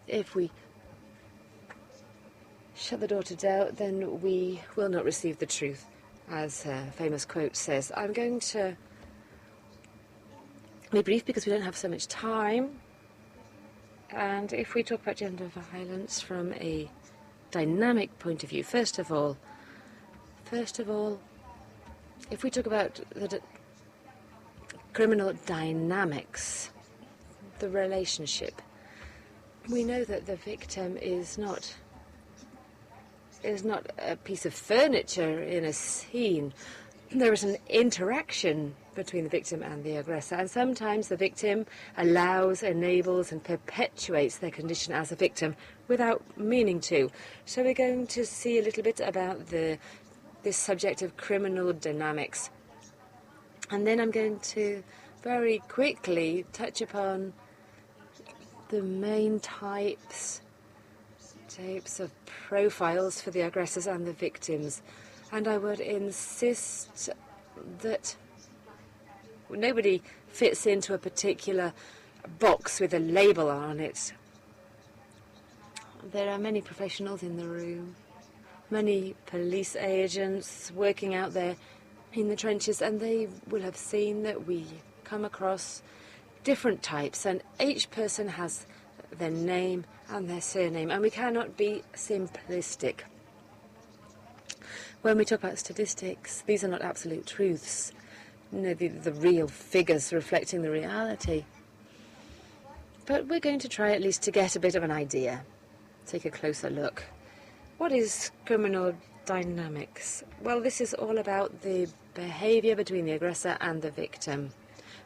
if we shut the door to doubt, then we will not receive the truth, as a famous quote says. I'm going to be brief because we don't have so much time. And if we talk about gender violence from a dynamic point of view, first of all, if we talk about the criminal dynamics, the relationship, we know that the victim is not a piece of furniture in a scene. There is an interaction between the victim and the aggressor, and sometimes the victim allows, enables and perpetuates their condition as a victim without meaning to. So we're going to see a little bit about this subject of criminal dynamics. And then I'm going to very quickly touch upon the main types of profiles for the aggressors and the victims. And I would insist that nobody fits into a particular box with a label on it. There are many professionals in the room, many police agents working out there in the trenches, and they will have seen that we come across different types, and each person has their name and their surname, and we cannot be simplistic. When we talk about statistics, these are not absolute truths, the real figures reflecting the reality. But we're going to try at least to get a bit of an idea, take a closer look. What is criminal dynamics? Well, this is all about the behavior between the aggressor and the victim.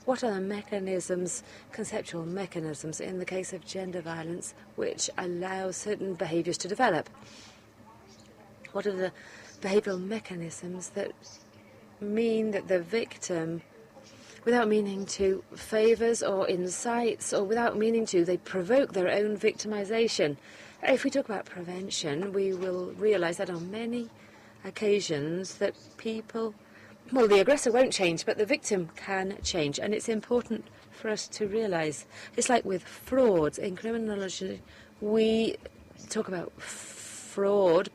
What are the mechanisms, conceptual mechanisms, in the case of gender violence, which allow certain behaviors to develop? What are the behavioral mechanisms that mean that the victim, without meaning to, favors or incites, or without meaning to, they provoke their own victimization? If we talk about prevention, we will realize that on many occasions that the aggressor won't change, but the victim can change. And it's important for us to realize, it's like with fraud. In criminology, we talk about fraud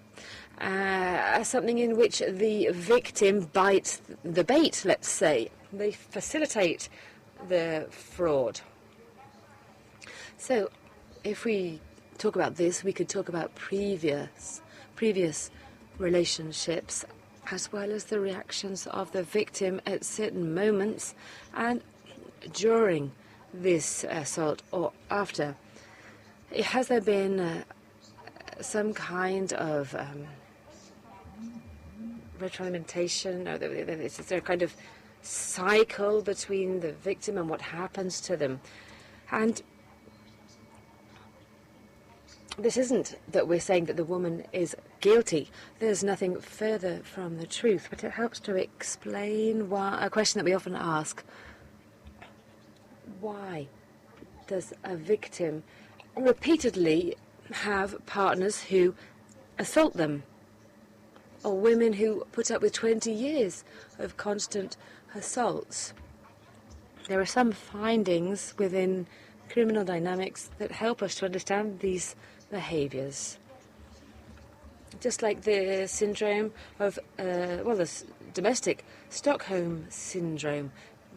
as something in which the victim bites the bait, let's say. They facilitate the fraud. So if we talk about this, we could talk about previous relationships, as well as the reactions of the victim at certain moments and during this assault or after. Has there been some kind of retroalimentation, or is there a kind of cycle between the victim and what happens to them? And this isn't that we're saying that the woman is guilty. There's nothing further from the truth, but it helps to explain a question that we often ask. Why does a victim repeatedly have partners who assault them, or women who put up with 20 years of constant assaults? There are some findings within criminal dynamics that help us to understand these behaviors. Just like the syndrome of, the domestic Stockholm syndrome.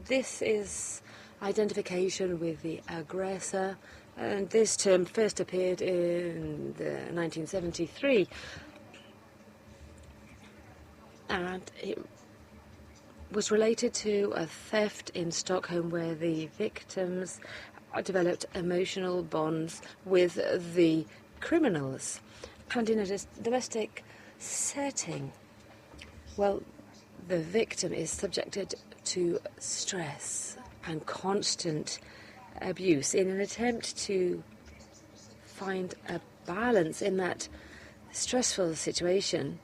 This is identification with the aggressor, and this term first appeared in 1973. And it was related to a theft in Stockholm where the victims developed emotional bonds with the criminals. And in a domestic setting, well, the victim is subjected to stress and constant abuse in an attempt to find a balance in that stressful situation.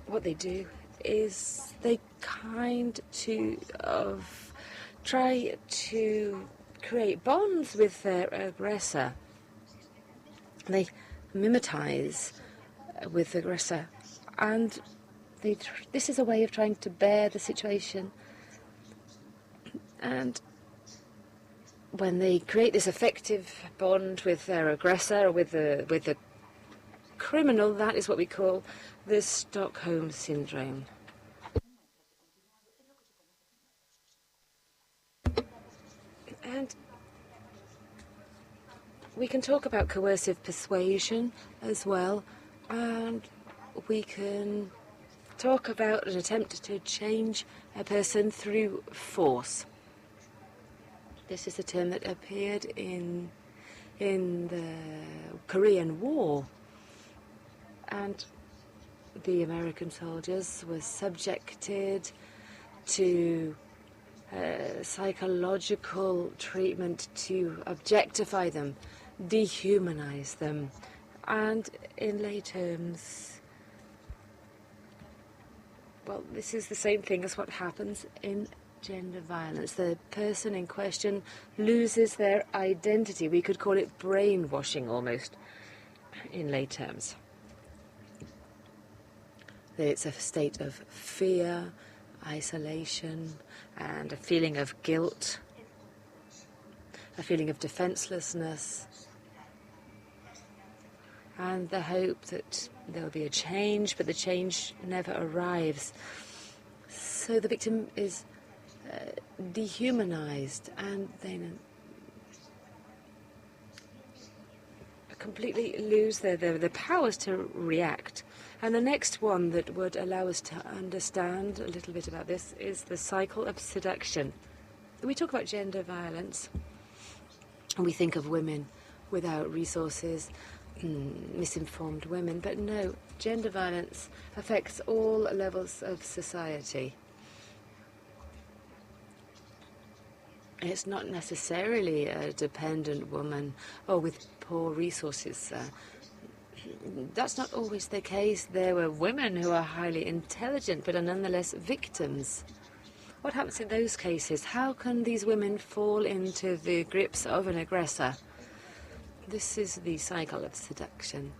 What they do is they try to create bonds with their aggressor. They mimetize with the aggressor, and this is a way of trying to bear the situation. And when they create this affective bond with their aggressor, or with the criminal, that is what we call the Stockholm Syndrome. And we can talk about coercive persuasion as well, and we can talk about an attempt to change a person through force. This is a term that appeared in the Korean War, and the American soldiers were subjected to psychological treatment to objectify them, dehumanize them, and in lay terms, well, this is the same thing as what happens in gender violence. The person in question loses their identity. We could call it brainwashing almost, in lay terms. It's a state of fear, isolation, and a feeling of guilt, a feeling of defenselessness, and the hope that there will be a change, but the change never arrives. So the victim is dehumanized, and then completely lose the powers to react. And the next one that would allow us to understand a little bit about this is the cycle of seduction. We talk about gender violence, and we think of women without resources, misinformed women, but no, gender violence affects all levels of society. It's not necessarily a dependent woman or with poor resources. That's not always the case. There were women who are highly intelligent but are nonetheless victims. What happens in those cases? How can these women fall into the grips of an aggressor? This is the cycle of seduction.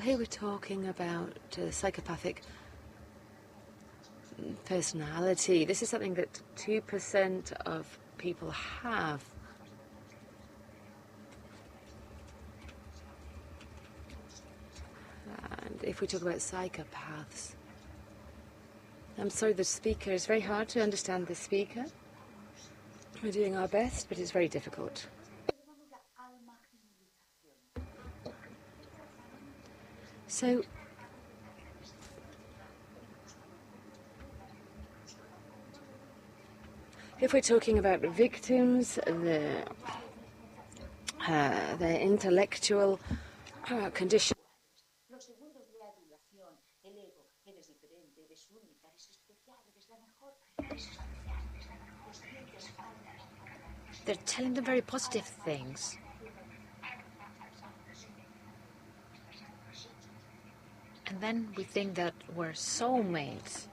Here we're talking about psychopathic personality. This is something that 2% of people have. And if we talk about psychopaths, I'm sorry, the speaker, it's very hard to understand the speaker. We're doing our best, but it's very difficult. So, if we're talking about victims, their intellectual condition. Los segundos de adulación, el ego, eres diferente, eres única, eres especial, eres la mejor, eres especial, eres la mejor. Los sientes faltas. They're telling them very positive things. And then we think that we're soulmates.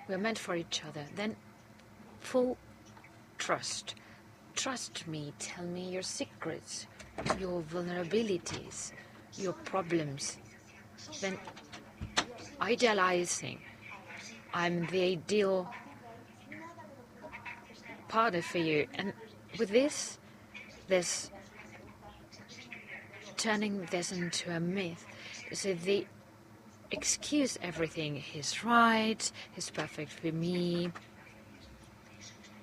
We're meant for each other. Then full trust. Trust me, tell me your secrets, your vulnerabilities, your problems. Then idealizing. I'm the ideal partner for you. And with this, there's turning this into a myth. So they excuse everything. He's right, he's perfect for me.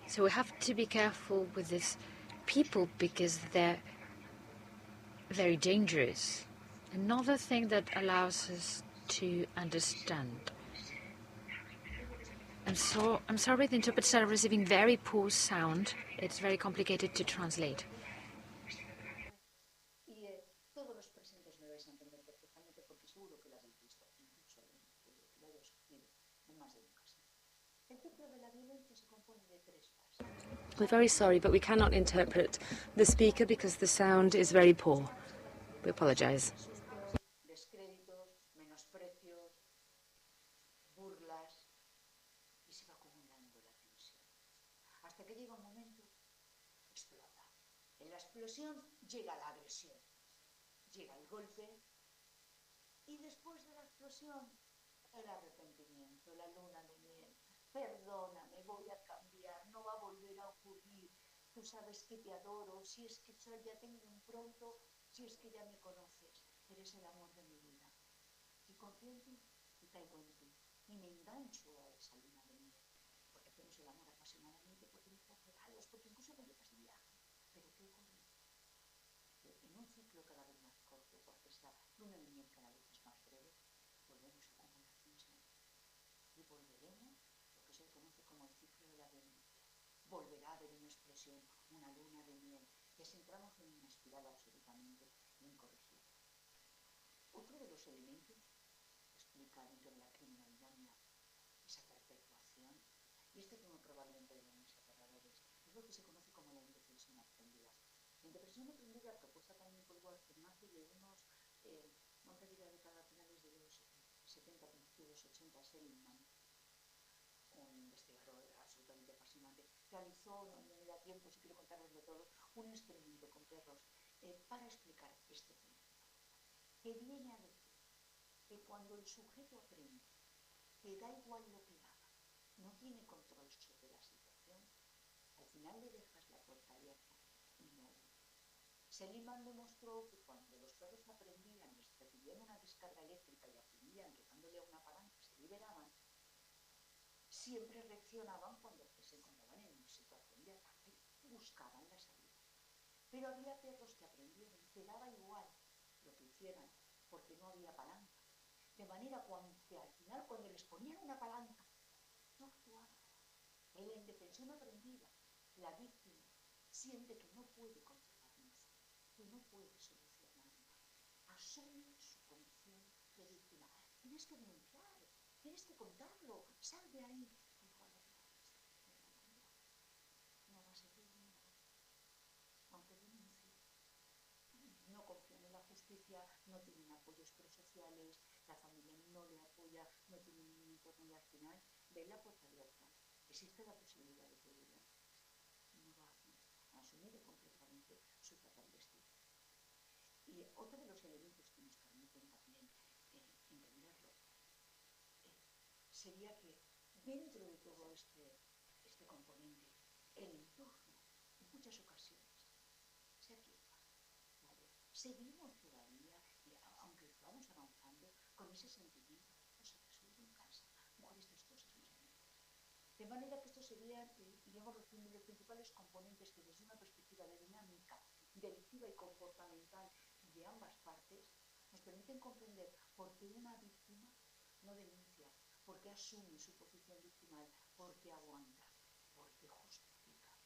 So we have to be careful with these people because they're very dangerous. Another thing that allows us to understand. I'm sorry, the interpreters are receiving very poor sound. It's very complicated to translate. Todos los presentes me vais a entender perfectamente porque seguro que lo habéis visto, incluso que lo hayáis sufrido en más de una ocasión. El ciclo de la violencia se compone de 3 fases. We're very sorry, but we cannot interpret the speaker because the sound is very poor. We apologize. Descréditos, menosprecios, burlas, y se va acumulando la tensión. Hasta que llega un momento, explota. En la explosión llega la agresión. Llega el golpe y después de la explosión el arrepentimiento, la luna de miel. Perdóname, voy a cambiar, tú sabes que te adoro, si es que ya tengo un pronto, si es que ya me conoces, eres el amor de mi vida. Y confío en ti y caigo en ti. Y me engancho a esa luna de miel, porque hacemos el amor apasionadamente, porque me das regalos, porque incluso me llevas de viaje. Pero ¿qué ocurre? Que en un ciclo cada vez más corto, porque esa luna de miel cada vez es más breve, volvemos a acumular tensión. Y volveremos lo que se conoce como el ciclo de la demencia. Volverá a haber una explosión, una luna de miel, y así entramos en una espiral absolutamente incorregible. Otro de los elementos que explica dentro de la criminalidad esa perpetuación, y este tema probablemente de los más aterradores, es lo que se conoce como la indefensión aprendida. La indefensión aprendida, propuesta también por Walter Matthey de unos, vamos a decir, a finales de los 70, principios de los 80, Seligman, un investigador absolutamente apasionante, realizó, no me da tiempo, si quiero contaroslo todo, un experimento con perros para explicar este fenómeno, que viene a decir que cuando el sujeto aprende que da igual lo que haga, no tiene control sobre la situación, al final le dejas la puerta abierta y no huye. Seligman demostró que cuando los perros aprendían, recibían una descarga eléctrica y aprendían que dándole a una palanca se liberaban, siempre reaccionaban cuando se encontraban en una situación de ataque, buscaban la salida. Pero había perros que aprendieron que daba igual lo que hicieran, porque no había palanca. De manera que al final, cuando les ponían una palanca, no actuaban. En la indefensión aprendida, la víctima siente que no puede controlar nada, que no puede solucionar nada. Asume su condición de víctima. Tienes que denunciar, tienes que contarlo, sal de ahí. No va a servir de nada. Aunque denuncie. No confían en la justicia, no tienen apoyos prosociales, la familia no le apoya, no tiene ningún entorno y al final ven la puerta abierta. Existe la posibilidad de que huyan. No lo hacen. Han asumido completamente su fatal destino. Y otro de los elementos que nos permiten también entenderlo sería que dentro de todo este componente, el entorno, en muchas ocasiones, se aquieta. ¿Vale? Seguimos todavía, aunque vamos avanzando, con ese sentimiento, no se resuelve en casa, mejor estas cosas no se ven. De manera que estos serían, digamos, los principales componentes que desde una perspectiva de dinámica, delictiva y comportamental de ambas partes, nos permiten comprender por qué una víctima no denuncia, por qué asume su posición victimal, por qué aguanta, por qué justifica.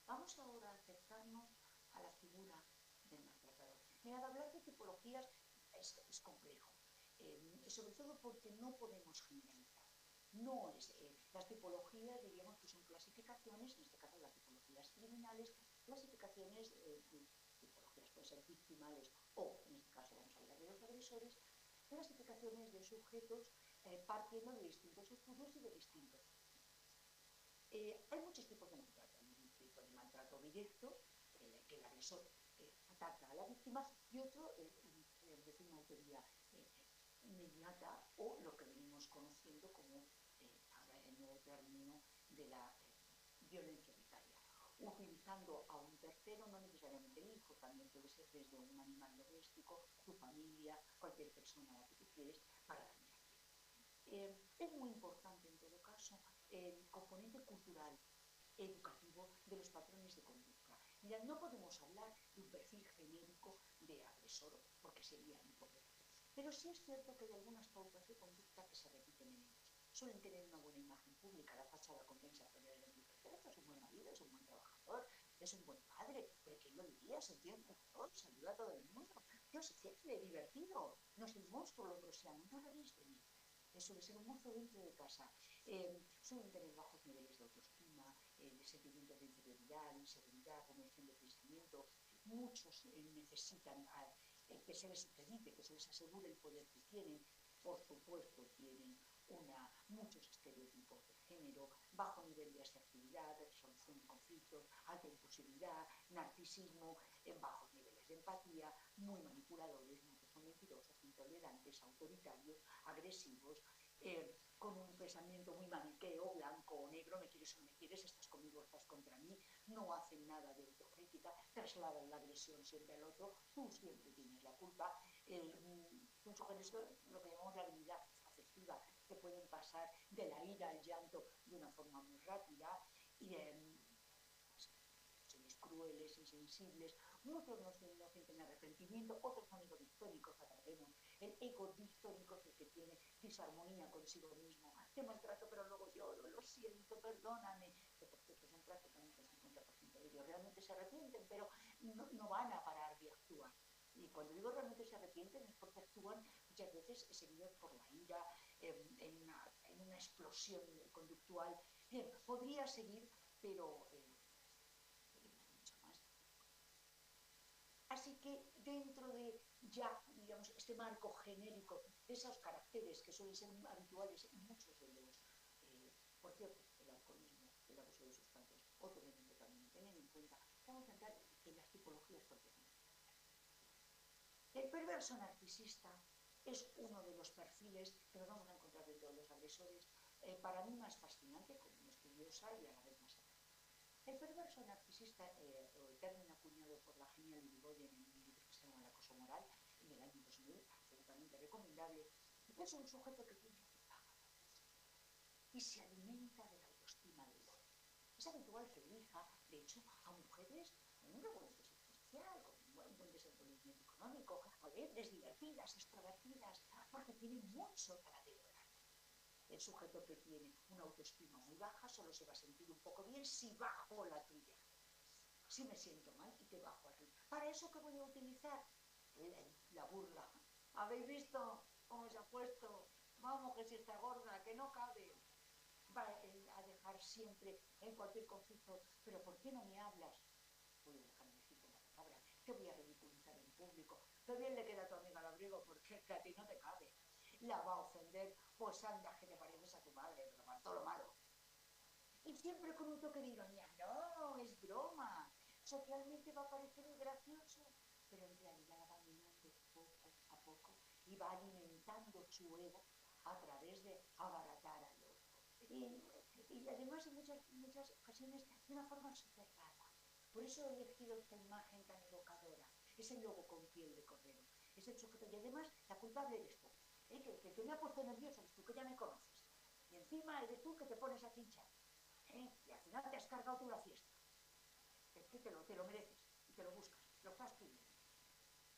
Vamos ahora a acercarnos a la figura del maltratador. Mirad, hablar de tipologías es complejo, sobre todo porque no podemos generalizar. No es, las tipologías, diríamos que son clasificaciones, en este caso las tipologías criminales, clasificaciones, tipologías pueden ser victimales o, en este caso vamos a hablar de los agresores, clasificaciones de sujetos partiendo de distintos estudios y de distintos. Hay muchos tipos de maltrato. Hay un tipo de maltrato directo, que el agresor ataca a la víctima, y otro, de una autoría inmediata, o lo que venimos conociendo como ahora el nuevo término de la violencia vicaria. Utilizando a un tercero, no necesariamente el hijo, también puede ser desde un animal doméstico, tu familia, cualquier persona a la que tú quieres, para dañar. Es muy importante en todo caso el componente cultural, educativo de los patrones de conducta. Mirad, no podemos hablar de un perfil genérico de agresor, porque sería incorrecto. Pero sí es cierto que hay algunas pautas de conducta que se repiten en ellos. Suelen tener una buena imagen pública, la fachada compensatorial del perfecto, es un buen marido, es un buen trabajador, es un buen padre, pero ¿quién lo diría? Se entiende todo, saluda a todo el mundo. Dios, es divertido, no es un monstruo, lo seamos, no lo veis venir. Suele ser un monstruo dentro de casa. Suelen tener bajos niveles de autoestima, sentimientos de inferioridad, inseguridad, conversión de pensamiento. Muchos necesitan que se les acredite, que se les asegure el poder que tienen. Por supuesto, tienen muchos estereotipos de género, bajo nivel de asertividad, de resolución de conflictos, alta impulsividad, narcisismo, bajos niveles de empatía, muy manipuladores, muchos son mentirosos, intolerantes, autoritarios, agresivos, con un pensamiento muy maniqueo, blanco o negro, me quieres o no me quieres, estás conmigo o estás contra mí, no hacen nada de autocrítica, trasladan la agresión siempre al otro, tú siempre tienes la culpa. Muchos de esto, lo que llamamos la habilidad afectiva, que pueden pasar de la ira al llanto de una forma muy rápida, y seres crueles, insensibles, muchos no sienten arrepentimiento, otros son egodictóricos, tratemos. El egodictórico es el que tiene disarmonía consigo mismo, te maltrato pero luego lloro, lo siento, perdóname, que por cierto son prácticamente el 50% de ellos, realmente se arrepienten, pero no van a parar de actuar. Y cuando digo realmente se arrepienten es porque actúan muchas veces seguidos por la ira, en una explosión conductual. Bien, podría seguir, pero mucho más. Así que dentro de ya, digamos, este marco genérico de esos caracteres que suelen ser habituales en muchos de los, por cierto, el alcoholismo, el abuso de sustancias, otro elemento también tener en cuenta, vamos a entrar en las tipologías propiamente. El perverso narcisista es uno de los perfiles que nos vamos a encontrar dentro de los agresores, para mí más fascinante como estudiosa y a la vez más atractiva. El perverso narcisista, o el término acuñado por la genial Irigoyen en un libro que se llama El acoso moral, en el año 2000, absolutamente recomendable, es un sujeto que tiene baja y se alimenta de la autoestima del otro. Es habitual que elija, de hecho, a mujeres con un regular social, con un buen desenvolvimiento económico, alegres, divertidas, extrovertidas, porque tienen mucho para devorar. El sujeto que tiene una autoestima muy baja solo se va a sentir un poco bien si bajo la tuya. Si me siento mal y te bajo a ti. ¿Para eso qué voy a utilizar? La burla. ¿Habéis visto cómo se ha puesto? Vamos, que si está gorda, que no cabe. Va a dejar siempre en cualquier conflicto. ¿Pero por qué no me hablas? Voy a dejar de decirte la palabra. Te voy a ridiculizar en público. Qué bien le queda a tu amiga al abrigo porque a ti no te cabe. La va a ofender, pues anda, que te pareces a tu madre, pero para todo lo malo. Y siempre con un toque de ironía. No, es broma. Socialmente va a parecer gracioso, pero en realidad va minando poco a poco y va alimentando su ego a través de abaratar al otro. Y además en muchas ocasiones de una forma súper rara. Por eso he elegido esta imagen tan evocadora. Es el lobo con piel de cordero. Es el sujeto. Y además la culpable eres tú. Que me ha puesto nervioso eres tú, que ya me conoces. Y encima eres tú que te pones a cinchar. Y al final te has cargado tú la fiesta. Es que te lo mereces y te lo buscas. Lo estás pidiendo.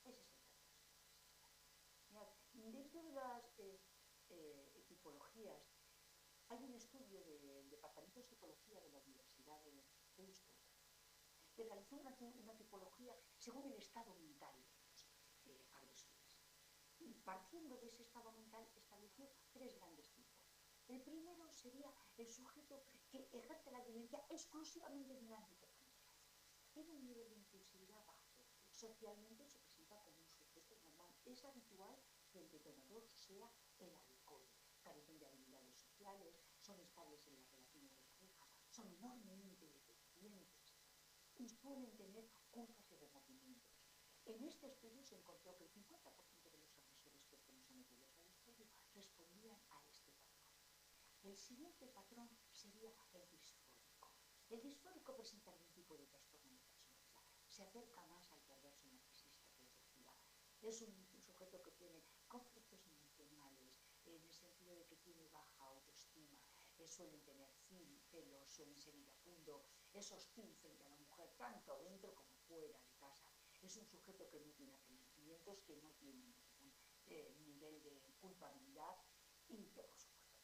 Ese es el caso. Mirad, dentro de las tipologías hay un estudio del Departamento de Psicología de la Universidad de Deusto que realizó una tipología según el estado mental de los agresores. Y partiendo de ese estado mental estableció tres grandes tipos. El primero sería el sujeto que ejerce la violencia exclusivamente en un ámbito familiar. Tiene un nivel de impulsividad bajo. Socialmente se presenta como un sujeto normal. Es habitual que el detonador sea el alcohol. Carecen de habilidades sociales, son estables en las relaciones de pareja, son enormemente dependientes y suelen tener culpas y remordimientos. En este estudio se encontró que el 50% de los agresores que fueron sometidos al estudio respondían a este patrón. El siguiente patrón sería el disfórico. El disfórico presenta algún tipo de trastorno de personalidad. Se acerca más al perverso narcisista que os decía. Es un sujeto que tiene conflictos emocionales, en el sentido de que tiene baja autoestima, suelen tener celos, suelen ser iracundos, es hostil frente a la mujer, tanto dentro como fuera de casa. Es un sujeto que no tiene arrepentimientos, que no tiene ningún nivel de culpabilidad y que, por supuesto,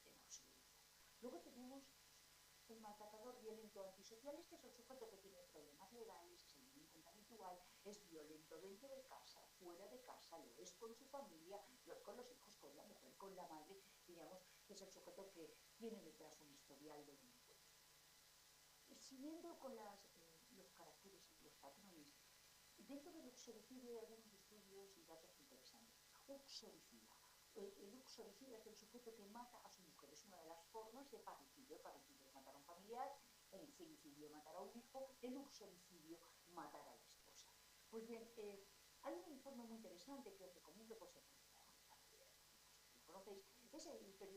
en absoluto. Luego tenemos el maltratador violento antisocial. Este es el sujeto que tiene problemas legales, es el delincuente habitual, es violento dentro de casa, fuera de casa, lo es con su familia, lo es con los hijos, con la mujer, con la madre. Digamos que es el sujeto que tiene detrás un historial de delincuencia. Siguiendo con los caracteres y los patrones, dentro del uxoricidio hay algunos estudios y datos interesantes. Uxoricida. El uxoricida es el sujeto que mata a su mujer. Es una de las formas de parricidio. El parricidio es matar a un familiar, el infilicidio matar a un hijo, el uxoricidio matar a la esposa. Pues bien, hay un informe muy interesante que os recomiendo por si lo conocéis. Es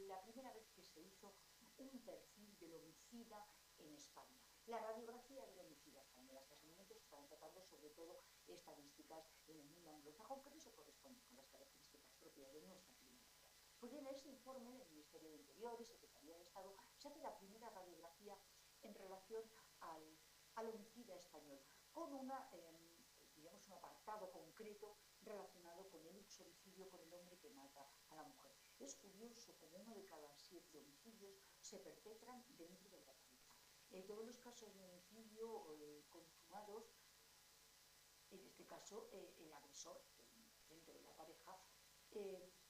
la primera vez que se hizo un perfil del homicida en España. La radiografía del homicidio español hasta ese momento se estaban tratando sobre todo estadísticas en el mundo anglosajón que no se corresponden con las características propias de nuestra criminalidad. Pues bien, en ese informe del Ministerio de Interior y Secretaría de Estado se hace la primera radiografía en relación al homicida español, con digamos, un apartado concreto relacionado con el uxoricidio, con el hombre que mata a la mujer. Es curioso como 1 de cada 7 homicidios se perpetran dentro de la pareja. En todos los casos de homicidio consumados, en este caso el agresor dentro de la pareja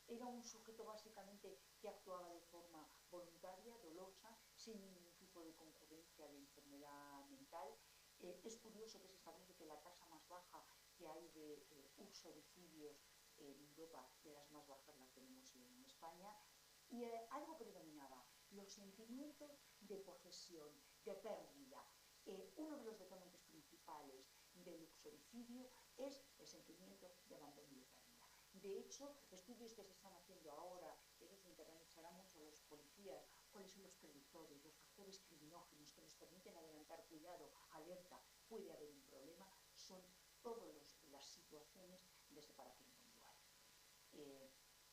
era un sujeto básicamente que actuaba de forma voluntaria, dolosa, sin ningún tipo de concurrencia de enfermedad mental. Es curioso que se establece que la tasa más baja que hay de uxoricidios en Europa, de las más bajas las tenemos en España, y algo predominaba, los sentimientos de posesión, de pérdida. Uno de los detonantes principales del uxoricidio es el sentimiento de abandono y de pérdida. De hecho, estudios que se están haciendo ahora, eso se interesará mucho a los policías, cuáles son los predictores, los factores criminógenos que nos permiten adelantar, cuidado, alerta, puede haber un problema, son todas las situaciones de separación conyugal.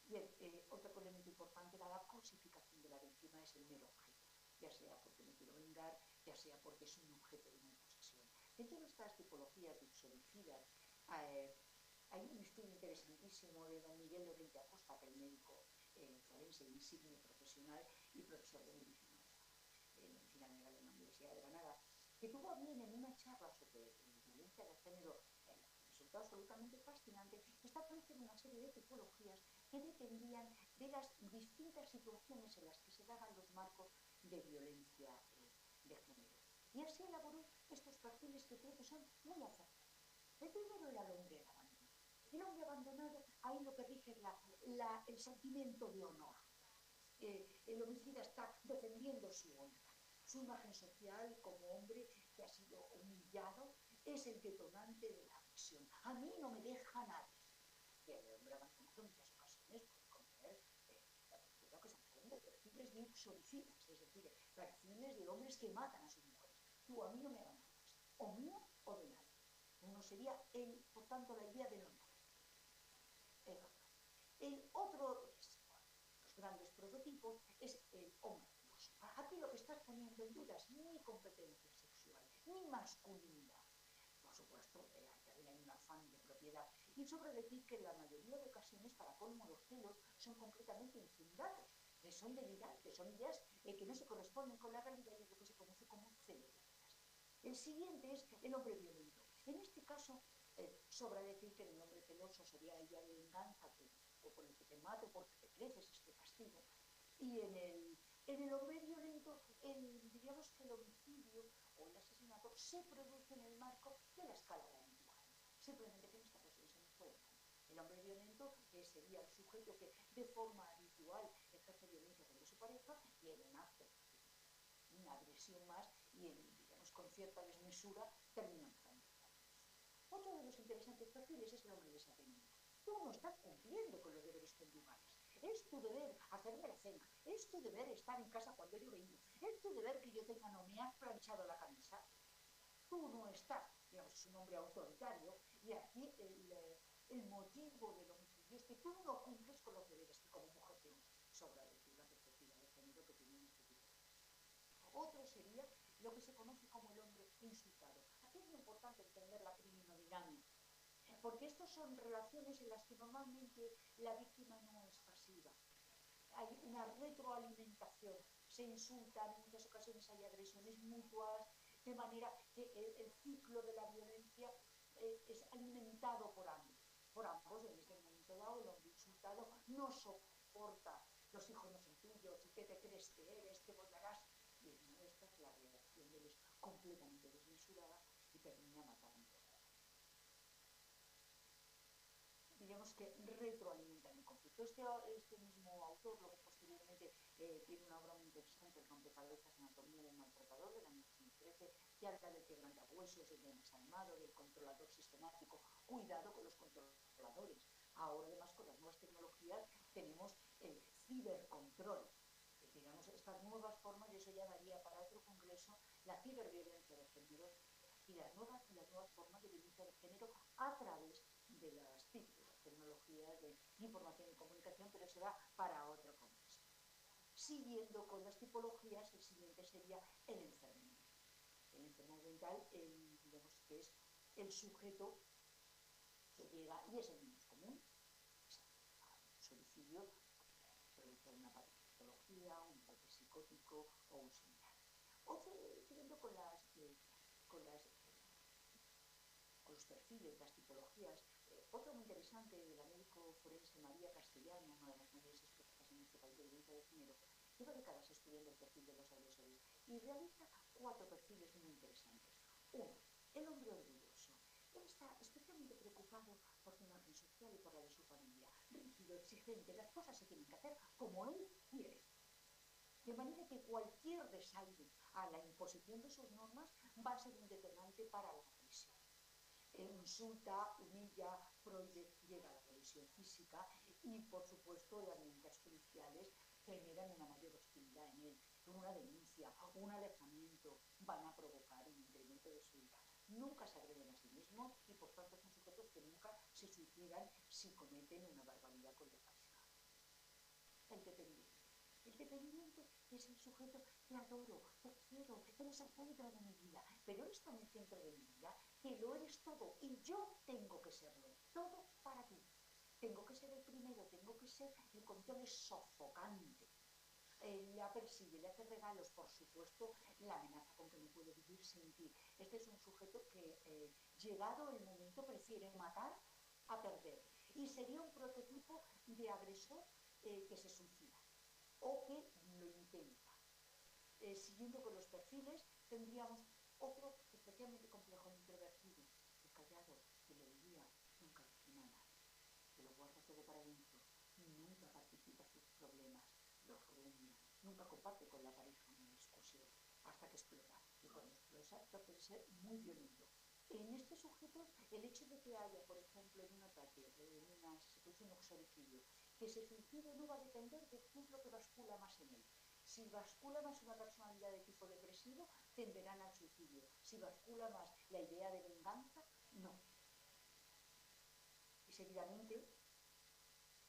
Bien, otro elemento importante era la cosificación de la víctima, es el mero objeto, ya sea porque me quiero vengar, ya sea porque es un objeto de mi posesión. Dentro de estas tipologías de uxoricidas, hay un estudio interesantísimo de don Miguel Lorente Acosta, que es médico forense insigne profesional y profesor de medicina legal en la Universidad de Granada, que tuvo a bien en una charla sobre violencia de género, resultó absolutamente fascinante, establecer una serie de tipologías que dependían de las distintas situaciones en las que se daban los marcos de violencia de género. Y así elaboró estos perfiles que creo que son muy acertados. El primero era el hombre abandonado. El hombre abandonado, ahí lo que rige es el sentimiento de honor. El homicida está defendiendo su honra. Su imagen social como hombre que ha sido humillado es el detonante de la agresión. A mí no me deja nadie. Y el hombre abandonado en muchas ocasiones puede cometer lo que se aprende de perfiles de uxoricidas, es decir, perfiles de hombres que matan a sus mujeres. Tú a mí no me abandonas, o mío o de nadie. Uno sería, por tanto, la idea del honor. El otro, los grandes prototipos, es el hombre celoso. Aquí lo que estás poniendo en duda es ni competencia sexual, ni masculinidad. Por supuesto, también hay un afán de propiedad. Y sobre decir que en la mayoría de ocasiones, para colmo, los celos son completamente infundados, son delirantes, son ideas que no se corresponden con la realidad y es lo que se conoce como celeritas. El siguiente es el hombre violento. En este caso, sobra decir que el hombre celoso sería la idea de venganza, o por el que te mato, porque te creces este castigo. Y en el hombre violento, digamos que el homicidio o el asesinato se produce en el marco de la escala habitual. Simplemente que en esta ocasión se nos puede engañar. El hombre violento sería el sujeto que de forma habitual ejerce violencia sobre su pareja y en un acto, una agresión más y digamos con cierta desmesura termina matando. Otro de los interesantes perfiles es el hombre desatenido. Tú no estás cumpliendo con los deberes conyugales. Es tu deber hacerme la cena, es tu deber estar en casa cuando yo vengo, es tu deber que yo tenga, no me has planchado la camisa. Tú no estás, digamos, es un hombre autoritario y aquí el motivo del homicidio es que tú no cumples con los deberes que como mujer tienes. Sobra decir la perspectiva de género que tiene este tipo de cosas. Otro sería lo que se conoce como el hombre insultado. Aquí es muy importante entender la criminodinámica, porque estas son relaciones en las que normalmente la víctima no es pasiva. Hay una retroalimentación, se insultan, en muchas ocasiones hay agresiones mutuas, de manera que el ciclo de la violencia es alimentado por ambos. En este momento dado, el hombre insultado no soporta, los hijos no son tuyos, ¿y qué te crees que eres? ¿Qué votarás? Y en una de estas la reacción de él es completamente desmesurada y termina matando. Digamos que retroalimentan el conflicto. Este mismo autor, luego posteriormente, tiene una obra muy interesante, El rompecabezas, anatomía del maltratador, del año 2013, que habla del quebrantahuesos, del desalmado, del controlador sistemático. Cuidado con los controladores. Ahora, además, con las nuevas tecnologías, tenemos el cibercontrol. Digamos, estas nuevas formas, y eso ya daría para otro congreso, la ciberviolencia de género y las nuevas formas de violencia de género a través de las TIC, de las tecnologías de información y comunicación, pero será para otro congreso. Siguiendo con las tipologías, el siguiente sería el enfermo mental. El enfermo mental, digamos que es el sujeto que llega, y es el menos común, un suicidio, producto de una patología, un brote psicótico o un similar. Siguiendo con los perfiles, las tipologías, otro muy interesante de la médico forense María Castellano, una de las mayores expertas en nuestro país de violencia de género, lleva décadas estudiando el perfil de los agresores y realiza 4 perfiles muy interesantes. Uno, el hombre orgulloso. Él está especialmente preocupado por su imagen social y por la de su familia. Rígido, exigente, las cosas se tienen que hacer como él quiere. De manera que cualquier resalto a la imposición de sus normas va a ser un detonante para la agresión. Insulta, humilla, prohíbe, llega a la agresión física y, por supuesto, las medidas policiales generan una mayor hostilidad en él. Una denuncia, un alejamiento van a provocar un incremento de su ira. Nunca se agreden a sí mismos y, por tanto, son sujetos que nunca se suicidan si cometen una barbaridad con la pareja. El dependiente. El dependiente es el sujeto que adoro, te quiero, eres el centro de mi vida, pero eres tan el centro de mi vida que lo eres todo y yo tengo que serlo, todo para ti. Tengo que ser el primero, tengo que ser el control es sofocante. La persigue, le hace regalos, por supuesto, la amenaza con que no puede vivir sin ti. Este es un sujeto que, llegado el momento, prefiere matar a perder. Y sería un prototipo de agresor que se suicida o que lo intenta. Siguiendo con los perfiles, tendríamos otro especialmente complejo, introvertido, el callado, que lo diría, nunca lastima a nadie, que lo guarda todo para dentro, nunca participa en sus problemas, los rumian, nunca comparte con la pareja una discusión, hasta que explota. Y cuando explota puede ser muy violento. En estos sujetos, el hecho de que haya, por ejemplo, en un ataque, se produce un exoricidio, que se suicide no va a depender de qué es lo que bascula más en él. Si bascula más una personalidad de tipo depresivo, tenderán al suicidio. Si bascula más la idea de venganza, no. Y seguidamente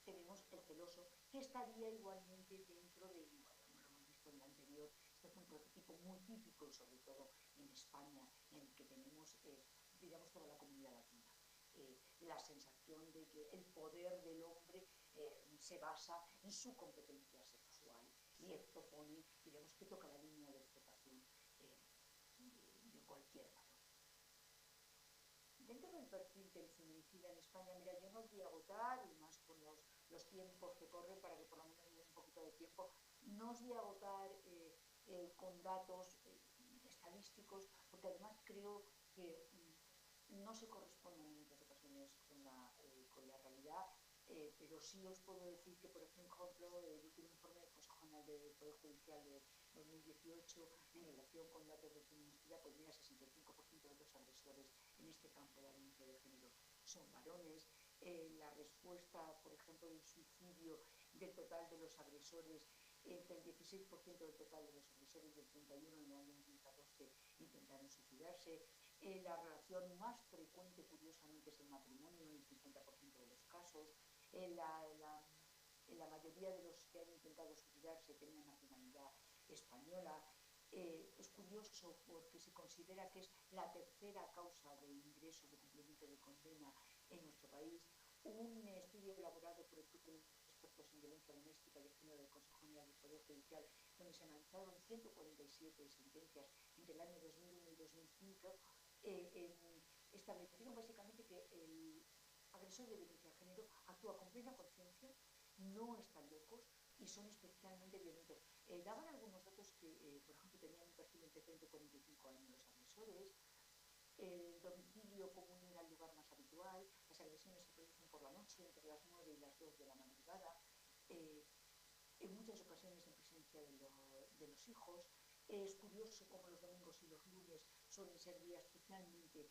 tenemos el celoso, que estaría igualmente dentro de, como lo hemos visto en el anterior, este es un prototipo muy típico y sobre todo en España, en el que tenemos, digamos, toda la comunidad latina. La sensación de que el poder del hombre se basa en su competencia sexual y esto pone, digamos, que toca la línea de explotación de cualquier valor. Dentro del perfil del feminicida en España, mira, yo no os voy a agotar, y más con los tiempos que corren, para que por lo menos me dé un poquito de tiempo, no os voy a agotar con datos estadísticos, porque además creo que no se corresponden en muchas ocasiones con la realidad, pero sí os puedo decir que, por ejemplo, el último informe del Consejo General del Poder Judicial de 2018 en relación con datos de feminicidio, pues mira, 65% de los agresores en este campo de la violencia de género son varones. La respuesta, por ejemplo, del suicidio del total de los agresores, entre el 16% del total de los agresores y el 31% en el año 2014 intentaron suicidarse. La relación más frecuente, curiosamente, es el matrimonio en el 50% de los casos. La mayoría de los que han intentado suicidarse tenían nacionalidad española. Es curioso porque se considera que es la tercera causa de ingreso de cumplimiento de condena en nuestro país. Un estudio elaborado por el grupo de expertos en violencia doméstica y de género del Consejo General del Poder Judicial, donde se analizaron 147 sentencias entre el año 2001 y 2005, establecieron básicamente que el agresor de violencia de género actúa con plena conciencia, no están locos y son especialmente violentos. Daban algunos datos que, por ejemplo, tenían un perfil entre 30 y 45 años los agresores. El domicilio común era el lugar más habitual. Las agresiones se producen por la noche, entre las 9 y las 2 de la madrugada. En muchas ocasiones en presencia de los hijos. Es curioso cómo los domingos y los lunes suelen ser días especialmente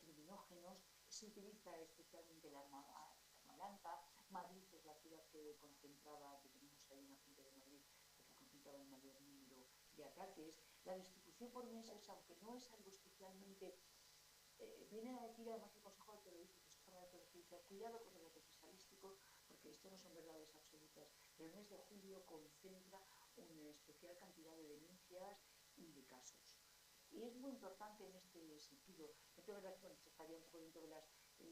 criminógenos. Se utiliza especialmente la arma blanca. Madrid es la ciudad que concentraba, que tenemos ahí en la frente de Madrid, que concentraba el mayor número de ataques. La distribución por meses, aunque no es algo especial especialmente viene a decir además el Consejo del Poder Judicial, cuidado con el dato fiscalístico, porque esto no son verdades absolutas, pero el mes de julio concentra una especial cantidad de denuncias y de casos. Y es muy importante en este sentido, esto es verdad que estaría un poco dentro de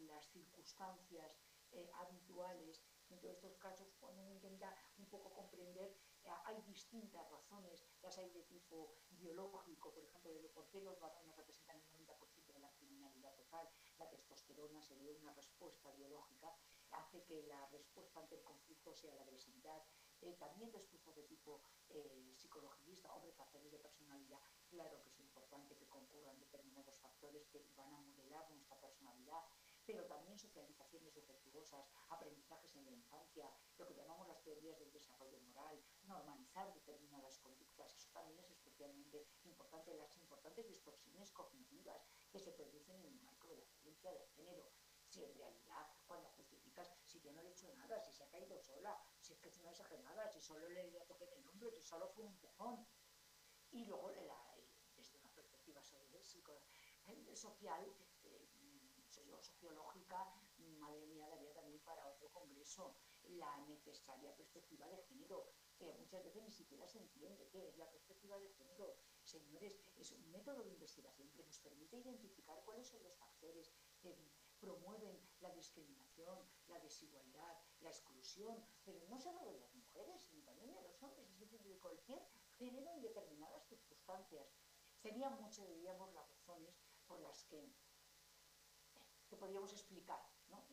las circunstancias habituales, en todos estos casos, cuando uno intenta un poco comprender, hay distintas razones, las hay de tipo biológico, por ejemplo, de por qué los varones representan el 90% de la criminalidad total, la testosterona sería una respuesta biológica, hace que la respuesta ante el conflicto sea la agresividad, también respuestas de tipo psicologista o de factores de personalidad. Claro que es importante que concurran determinados factores que van a modelar nuestra personalidad, pero también socializaciones defectuosas, aprendizajes en la infancia, lo que llamamos las teorías del desarrollo moral, normalizar determinadas conductas. Eso también es especialmente importante, las importantes distorsiones cognitivas que se producen en el marco de la violencia de género. Si en realidad, cuando justificas, si yo no le he hecho nada, si se ha caído sola, si es que es una exagerada, si solo le toqué en el hombro, si solo fue un empujón. Y luego, desde una perspectiva social, sociológica, madre mía, daría también para otro congreso la necesaria perspectiva de género, que muchas veces ni siquiera se entiende qué es la perspectiva de género. Señores, es un método de investigación que nos permite identificar cuáles son los factores que promueven la discriminación, la desigualdad, la exclusión, pero no solo de las mujeres, sino también de los hombres, es decir, de cualquier género en determinadas circunstancias. Serían muchas, diríamos, las razones por las que podríamos explicar, ¿no?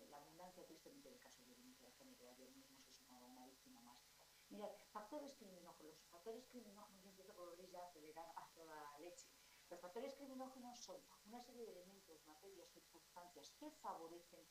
La abundancia tristemente de casos de violencia de género. Ayer mismo se sumaba una víctima más. Mirad, factores criminógenos. Los factores criminógenos, yo empiezo por ya acelerar a toda leche. Los factores criminógenos son una serie de elementos, materias, circunstancias que favorecen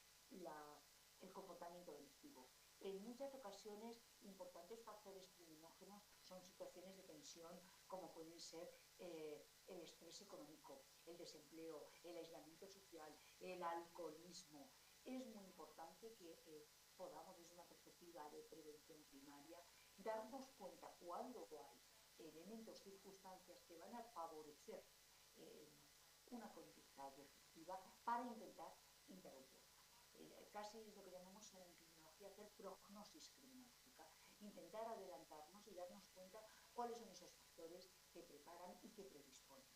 el comportamiento delictivo. En muchas ocasiones, importantes factores criminógenos son situaciones de tensión, como pueden ser el estrés económico, el desempleo, el aislamiento social, el alcoholismo. Es muy importante que podamos, desde una perspectiva de prevención primaria, darnos cuenta cuando hay elementos, circunstancias que van a favorecer una conducta defectiva para intentar interrumpirla. Casi es lo que llamamos en criminología hacer prognosis criminológica, intentar adelantarnos y darnos cuenta cuáles son esos factores que preparan y que predisponen.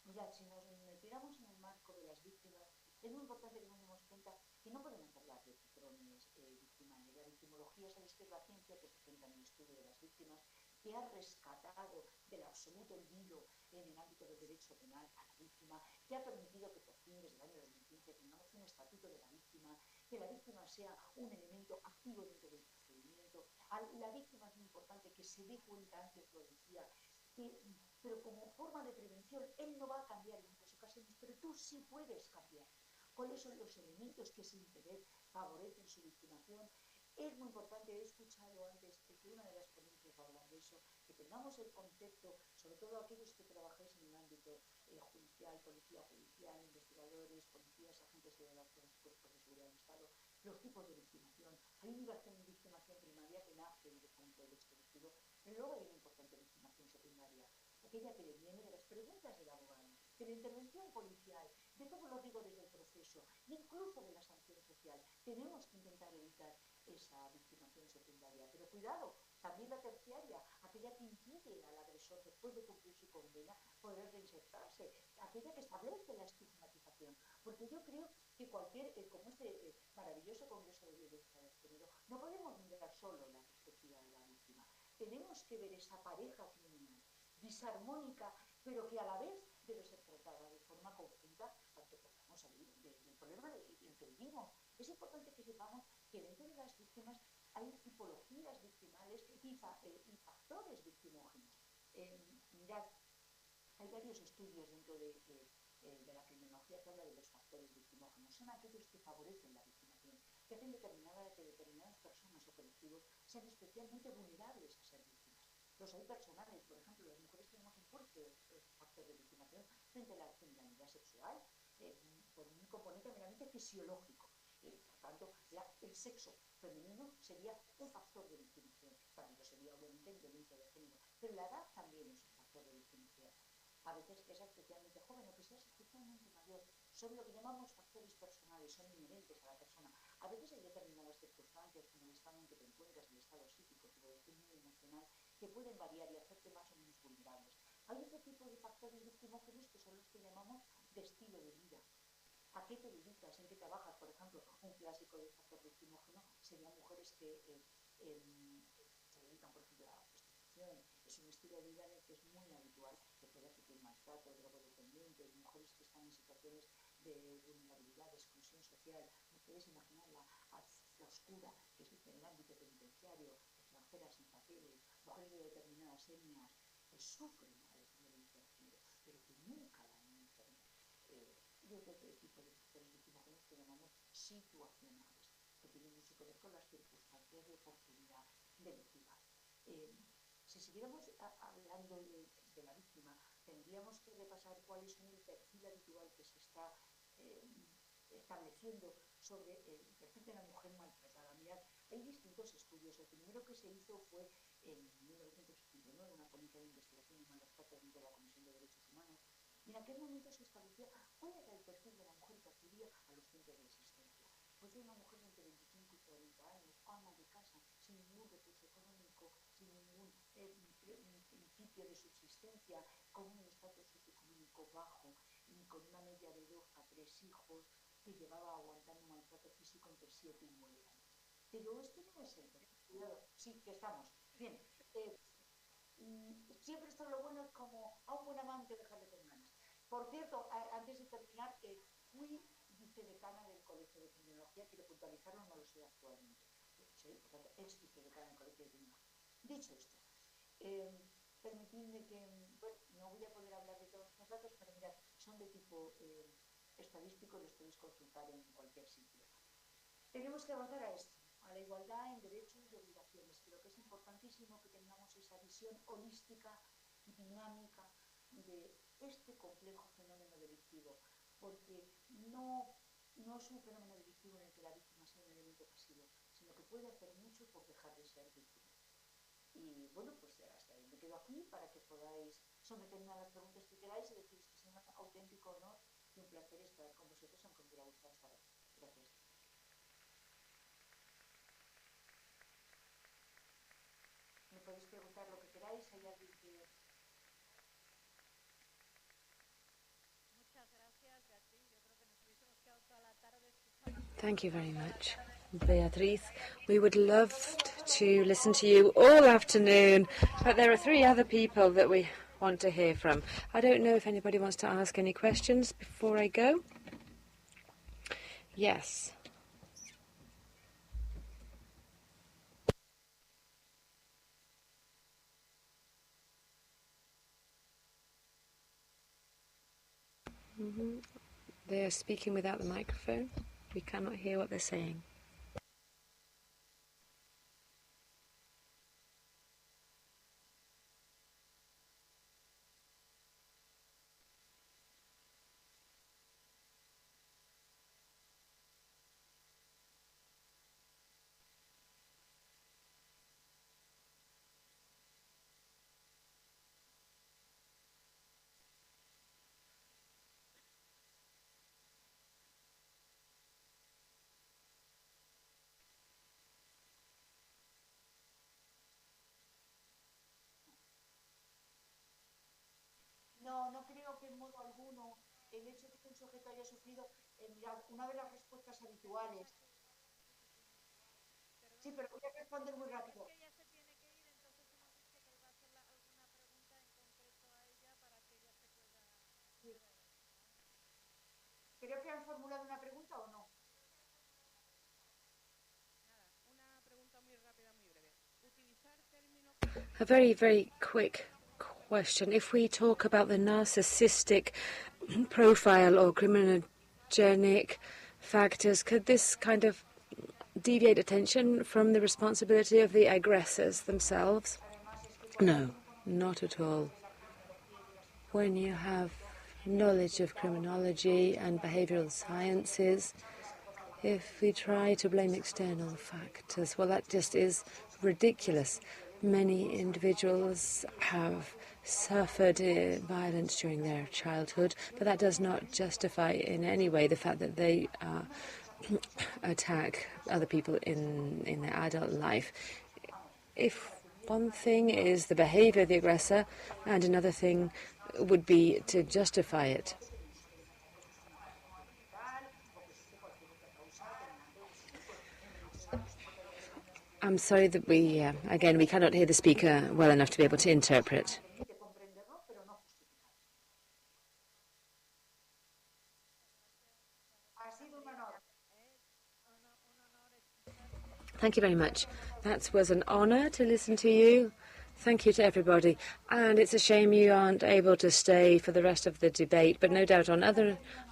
Mirad, si nos metiéramos en el marco de las víctimas, es muy importante que nos demos cuenta que no podemos hablar de patrones victimales. La victimología, sabéis que es la ciencia que se centra en el estudio de las víctimas, que ha rescatado del absoluto olvido en el ámbito del derecho penal a la víctima, que ha permitido que por fin desde el año 2015 tengamos un estatuto de la víctima, que la víctima sea un elemento activo dentro del procedimiento. A la víctima es muy importante que se dé cuenta, antes lo decía, pero como forma de prevención, él no va a cambiar en muchas ocasiones, pero tú sí puedes cambiar. ¿Cuáles son los elementos que sin querer favorecen su victimación? Es muy importante, he escuchado antes que una de las ponencias va a hablar de eso, que tengamos el concepto, sobre todo aquellos que trabajáis en el ámbito judicial, policía judicial, investigadores, policías, agentes de las cuerpos de seguridad del Estado, los tipos de victimación. Hay una victimación primaria que nace directamente del hecho delictivo, pero luego hay una importante victimación secundaria, aquella que le viene de las preguntas del abogado, de la intervención policial, de todos los rigores del proceso, incluso de la sanción social. Tenemos que intentar evitar esa victimación secundaria, pero cuidado, también la terciaria, aquella que impide al agresor, después de cumplir su condena, poder reinsertarse, aquella que establece la estigmatización, porque yo creo que cualquier, como este maravilloso Congreso de Violencia de Género, no podemos mirar solo la perspectiva de la víctima, tenemos que ver esa pareja criminal disarmónica, pero que a la vez debe ser tratada de forma conjunta para que podamos salir del problema en el que vivimos. Es importante que sepamos que dentro de las víctimas hay tipologías victimales y factores victimógenos. Mirad, hay varios estudios dentro de la criminología que habla de los factores victimógenos. Son aquellos que favorecen la victimación, que hacen que determinadas personas o colectivos sean especialmente vulnerables a ser víctimas. Los hay personales, por ejemplo, las mujeres tenemos un fuerte factor de victimación frente a la criminalidad sexual, por un componente meramente fisiológico. Por tanto, el sexo femenino sería un factor de victimización. También lo sería, obviamente, en violencia de género. Pero la edad también es un factor de victimización. a veces que sea especialmente joven o que seas especialmente mayor, son lo que llamamos factores personales, son inherentes a la persona. A veces hay determinadas circunstancias, como el estado en que te encuentras, el estado psíquico, tu evolución muy emocional, que pueden variar y hacerte más o menos vulnerables. Hay otro tipo de factores victimógenos que son los que llamamos de estilo de vida. ¿A qué te dedicas? ¿En qué trabajas? Por ejemplo, un clásico de factor victimógeno serían mujeres que se dedican, por ejemplo, a la prostitución. Es un estilo de vida en el que es muy habitual que pueda sufrir maltrato, drogodependientes, mujeres que están en situaciones de vulnerabilidad, de exclusión social. No puedes imaginar la oscura que es en el ámbito penitenciario, extranjeras sin papeles, mujeres de determinadas etnias que sufren violencia de género, pero que nunca la han enfermo. Y otro tipo de factores victimógenos que llamamos situacionales, que tienen mucho que ver con las circunstancias de oportunidad delictiva. Si siguiéramos hablando de la víctima, tendríamos que repasar cuáles son el perfil habitual que se está estableciendo sobre el perfil de la mujer maltratada. Mirad, hay distintos estudios. El primero que se hizo fue en 1979, una ponencia de investigación en maltrato dentro de la Comisión de Derechos Humanos. Y en aquel momento se establecía cuál era el perfil de la mujer que acudía a los centros de asistencia. Pues era una mujer de entre 25 y 40 años, ama de casa, sin ningún recurso económico, sin ningún principio de subsistencia, con un estatus socioeconómico bajo, con una media de 2 a 3 hijos, que llevaba aguantando maltrato físico entre 7 y 9 años. Pero esto no es el perfil. Cuidado, sí, que estamos. Bien. Siempre esto lo bueno es como a un buen amante dejarle con ganas. Por cierto, antes de terminar, fui vicedecana del Colegio de Criminología, quiero puntualizarlo, no lo soy actualmente. Soy, por tanto, ex vicedecana del Colegio de Criminología. Dicho esto, permitidme que, bueno, no voy a poder hablar de todos estos datos, pero mirad, son de tipo estadístico, los podéis consultar en cualquier sitio. Tenemos que avanzar a esto, a la igualdad en derechos y obligaciones. Creo que es importantísimo que tengamos esa visión holística, dinámica, de este complejo fenómeno delictivo, porque no es un fenómeno delictivo en el que la víctima sea un elemento pasivo, sino que puede hacer mucho por dejar de ser víctima. Y bueno, pues hasta ahí me quedo aquí para que podáis someterme a las preguntas que queráis y deciros que es un auténtico honor y un placer estar con vosotros, aunque me hubiera gustado estar aquí. Gracias. Me podéis preguntar lo que queráis, hay alguien que... Muchas gracias, Beatriz. Yo creo que nos hubiésemos quedado toda la tarde escuchando. Thank you very much, Beatriz. We would love to listen to you all afternoon, but there are 3 other people that we want to hear from. I don't know if anybody wants to ask any questions before I go. Yes. They are speaking without the microphone. We cannot hear what they're saying. No creo que en modo alguno el hecho de que un sujeto haya sufrido, mirad, una de las respuestas habituales. Sí, pero voy a responder muy rápido. Es que ella se tiene que ir, entonces hemos dicho que iba a hacer alguna pregunta en concreto a ella para que ella se pueda... Sí. Creo que han formulado una pregunta o no. Nada, una pregunta muy rápida, muy breve. Utilizar términos... A very, very quick question. If we talk about the narcissistic profile or criminogenic factors, could this kind of deviate attention from the responsibility of the aggressors themselves? No, not at all. When you have knowledge of criminology and behavioral sciences, if we try to blame external factors, well, that just is ridiculous. Many individuals have suffered violence during their childhood, but that does not justify in any way the fact that they attack other people in their adult life. If one thing is the behavior of the aggressor, and another thing would be to justify it. I'm sorry that again, we cannot hear the speaker well enough to be able to interpret. Thank you very much. That was an honor to listen to you. Thank you to everybody. And it's a shame you aren't able to stay for the rest of the debate, but no doubt on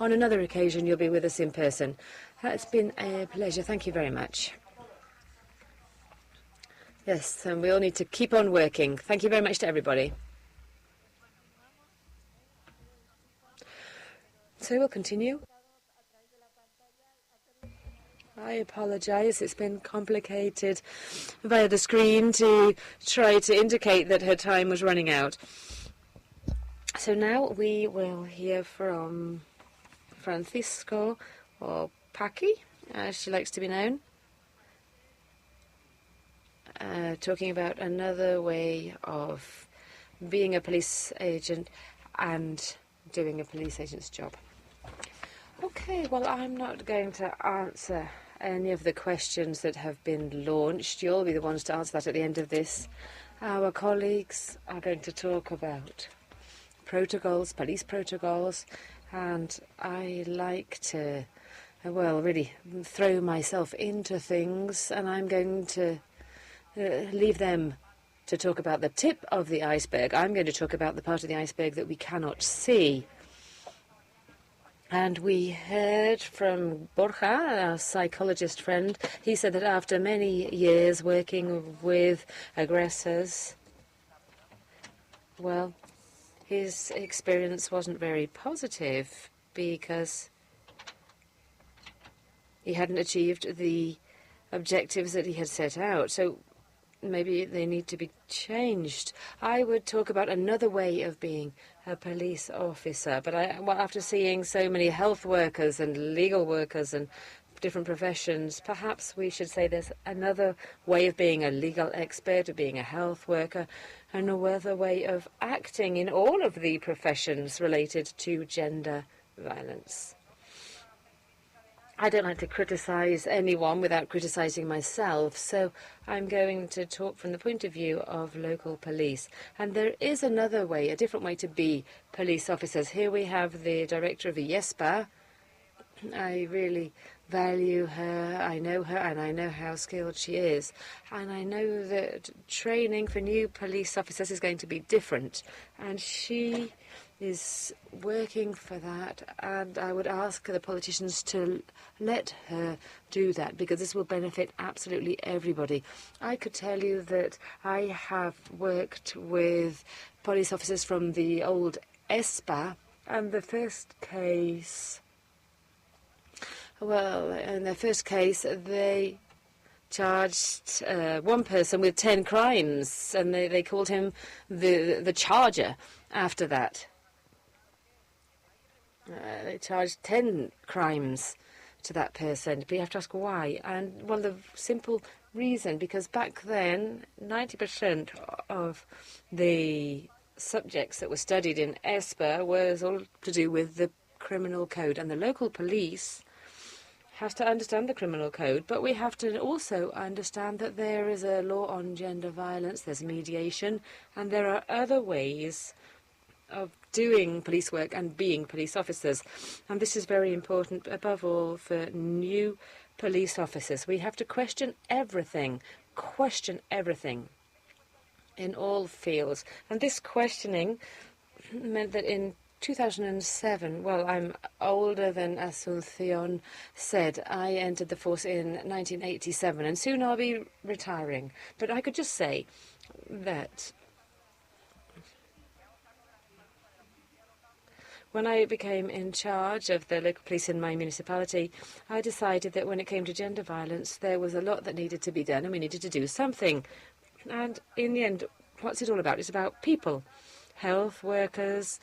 another occasion you'll be with us in person. It's been a pleasure. Thank you very much. Yes, and we all need to keep on working. Thank you very much to everybody. So we'll continue. I apologize. It's been complicated via the screen to try to indicate that her time was running out. So now we will hear from Francisco, or Paqui, as she likes to be known, talking about another way of being a police agent and doing a police agent's job. Okay, well, I'm not going to answer any of the questions that have been launched. You'll be the ones to answer that at the end of this. Our colleagues are going to talk about protocols, police protocols, and I like to, well, really throw myself into things, and I'm going to leave them to talk about the tip of the iceberg. I'm going to talk about the part of the iceberg that we cannot see. And we heard from Borja, our psychologist friend. He said that after many years working with aggressors, well, his experience wasn't very positive because he hadn't achieved the objectives that he had set out. So maybe they need to be changed. I would talk about another way of being a police officer, but after seeing so many health workers and legal workers and different professions, perhaps we should say there's another way of being a legal expert, of being a health worker, and another way of acting in all of the professions related to gender violence. I don't like to criticize anyone without criticizing myself, so I'm going to talk from the point of view of local police. And there is another way, a different way to be police officers. Here we have the director of IESPA. I really value her, I know her, and I know how skilled she is. And I know that training for new police officers is going to be different. And she is working for that, and I would ask the politicians to let her do that, because this will benefit absolutely everybody. I could tell you that I have worked with police officers from the old ESPA, and the first case, well, in their first case, they charged one person with 10 crimes, and they called him the Charger after that. They charged 10 crimes to that person, but you have to ask why. And, well, the simple reason, because back then, 90% of the subjects that were studied in ESPA was all to do with the criminal code, and the local police has to understand the criminal code, but we have to also understand that there is a law on gender violence, there's mediation, and there are other ways of doing police work and being police officers. And this is very important, above all, for new police officers. We have to question everything in all fields. And this questioning meant that in 2007, well, I'm older than Asuncion said. I entered the force in 1987, and soon I'll be retiring. But I could just say that when I became in charge of the local police in my municipality, I decided that when it came to gender violence, there was a lot that needed to be done, and we needed to do something. And in the end, what's it all about? It's about people. health workers,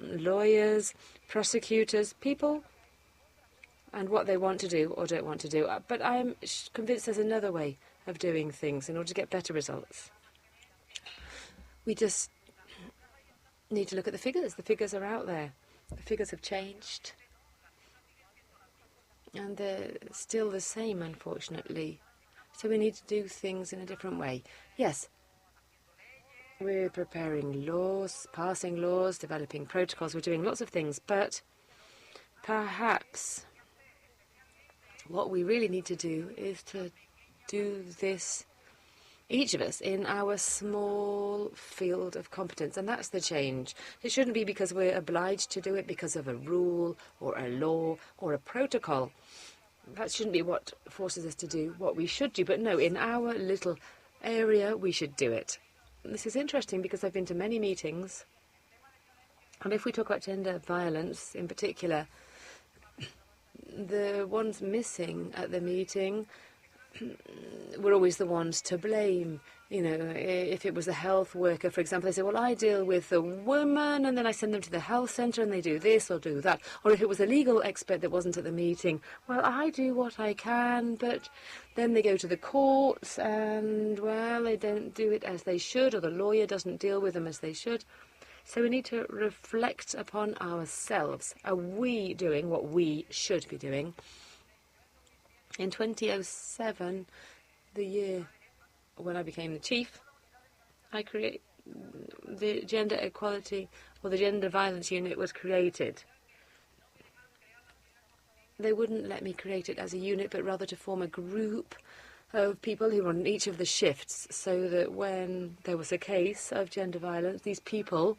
lawyers, prosecutors, people, and what they want to do or don't want to do. But I'm convinced there's another way of doing things in order to get better results. We just need to look at the figures. The figures are out there. The figures have changed. And they're still the same, unfortunately. So we need to do things in a different way. Yes, we're preparing laws, passing laws, developing protocols. We're doing lots of things. But perhaps what we really need to do is to do this, each of us, in our small field of competence. And that's the change. It shouldn't be because we're obliged to do it because of a rule or a law or a protocol. That shouldn't be what forces us to do what we should do. But no, in our little area, we should do it. This is interesting because I've been to many meetings. And if we talk about gender violence in particular, the ones missing at the meeting were always the ones to blame. You know, if it was a health worker, for example, they say, well, I deal with a woman and then I send them to the health centre and they do this or do that. Or if it was a legal expert that wasn't at the meeting, well, I do what I can, but then they go to the courts and, well, they don't do it as they should, or the lawyer doesn't deal with them as they should. So we need to reflect upon ourselves. Are we doing what we should be doing? In 2007, the year when I became the chief, I created the gender equality, or the gender violence unit was created. They wouldn't let me create it as a unit, but rather to form a group of people who were on each of the shifts, so that when there was a case of gender violence, these people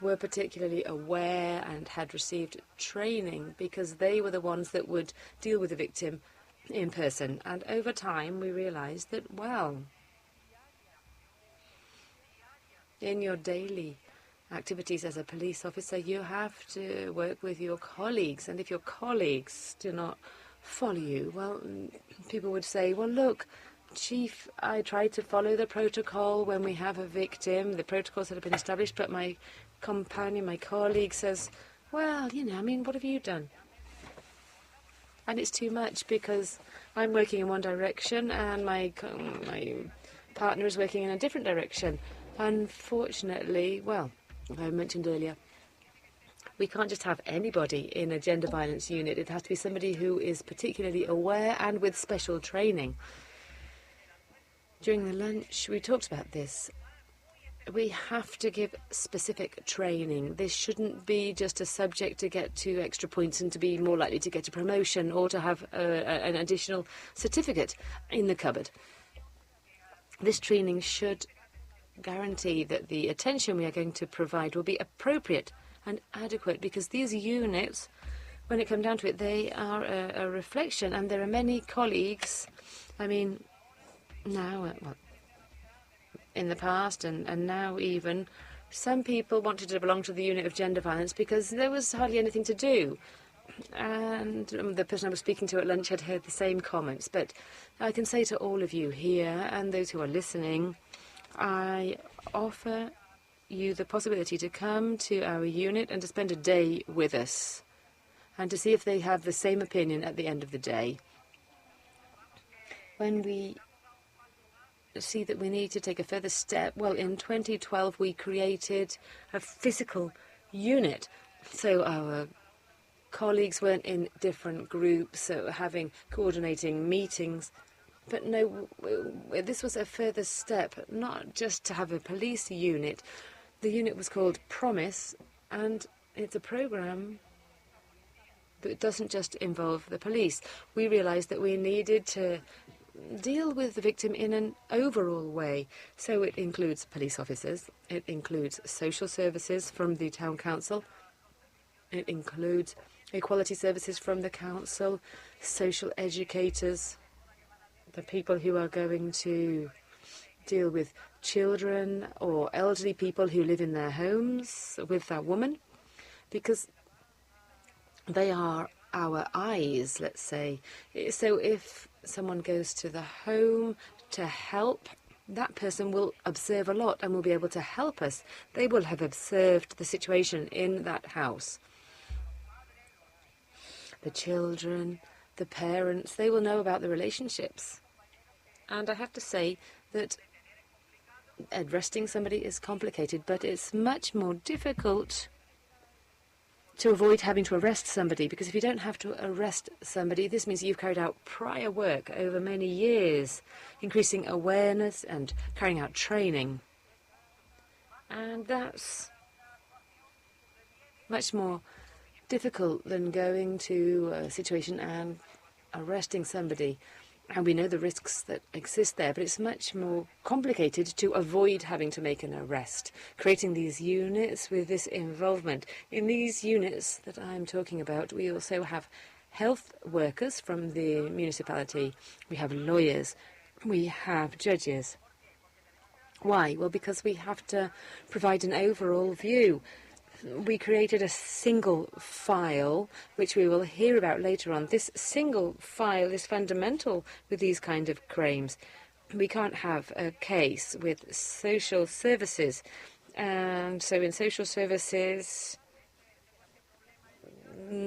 were particularly aware and had received training because they were the ones that would deal with the victim in person. And over time, we realized that, well, in your daily activities as a police officer, you have to work with your colleagues. And if your colleagues do not follow you, well, people would say, well, look, Chief, I tried to follow the protocol when we have a victim, the protocols that have been established, but my companion, my colleague says, well, you know, I mean, what have you done? And it's too much because I'm working in one direction and my partner is working in a different direction. Unfortunately, well, I mentioned earlier, we can't just have anybody in a gender violence unit. It has to be somebody who is particularly aware and with special training. During the lunch, we talked about this. We have to give specific training. This shouldn't be just a subject to get 2 extra points and to be more likely to get a promotion or to have an additional certificate in the cupboard. This training should guarantee that the attention we are going to provide will be appropriate and adequate, because these units, when it comes down to it, they are a reflection, and there are many colleagues, I mean, now, well, in the past and now even, some people wanted to belong to the unit of gender violence because there was hardly anything to do. And the person I was speaking to at lunch had heard the same comments. But I can say to all of you here and those who are listening, I offer you the possibility to come to our unit and to spend a day with us and to see if they have the same opinion at the end of the day. When we see that we need to take a further step, well, in 2012 we created a physical unit. So our colleagues weren't in different groups, so coordinating meetings. But no, this was a further step, not just to have a police unit. The unit was called Promise, and it's a program that doesn't just involve the police. We realized that we needed to deal with the victim in an overall way. So it includes police officers, it includes social services from the town council, it includes equality services from the council, social educators, the people who are going to deal with children or elderly people who live in their homes with that woman, because they are our eyes, let's say. So if someone goes to the home to help that person will observe a lot and will be able to help us. They will have observed the situation in that house. The children, the parents, they will know about the relationships. And I have to say that arresting somebody is complicated, but it's much more difficult to avoid having to arrest somebody, because if you don't have to arrest somebody, this means you've carried out prior work over many years, increasing awareness and carrying out training. And that's much more difficult than going to a situation and arresting somebody. And we know the risks that exist there, but it's much more complicated to avoid having to make an arrest. Creating these units with this involvement. In these units that I'm talking about, we also have health workers from the municipality. We have lawyers. We have judges. Why? Well, because we have to provide an overall view. We created a single file, which we will hear about later on. This single file is fundamental with these kind of crimes. We can't have a case with social services. And so in social services,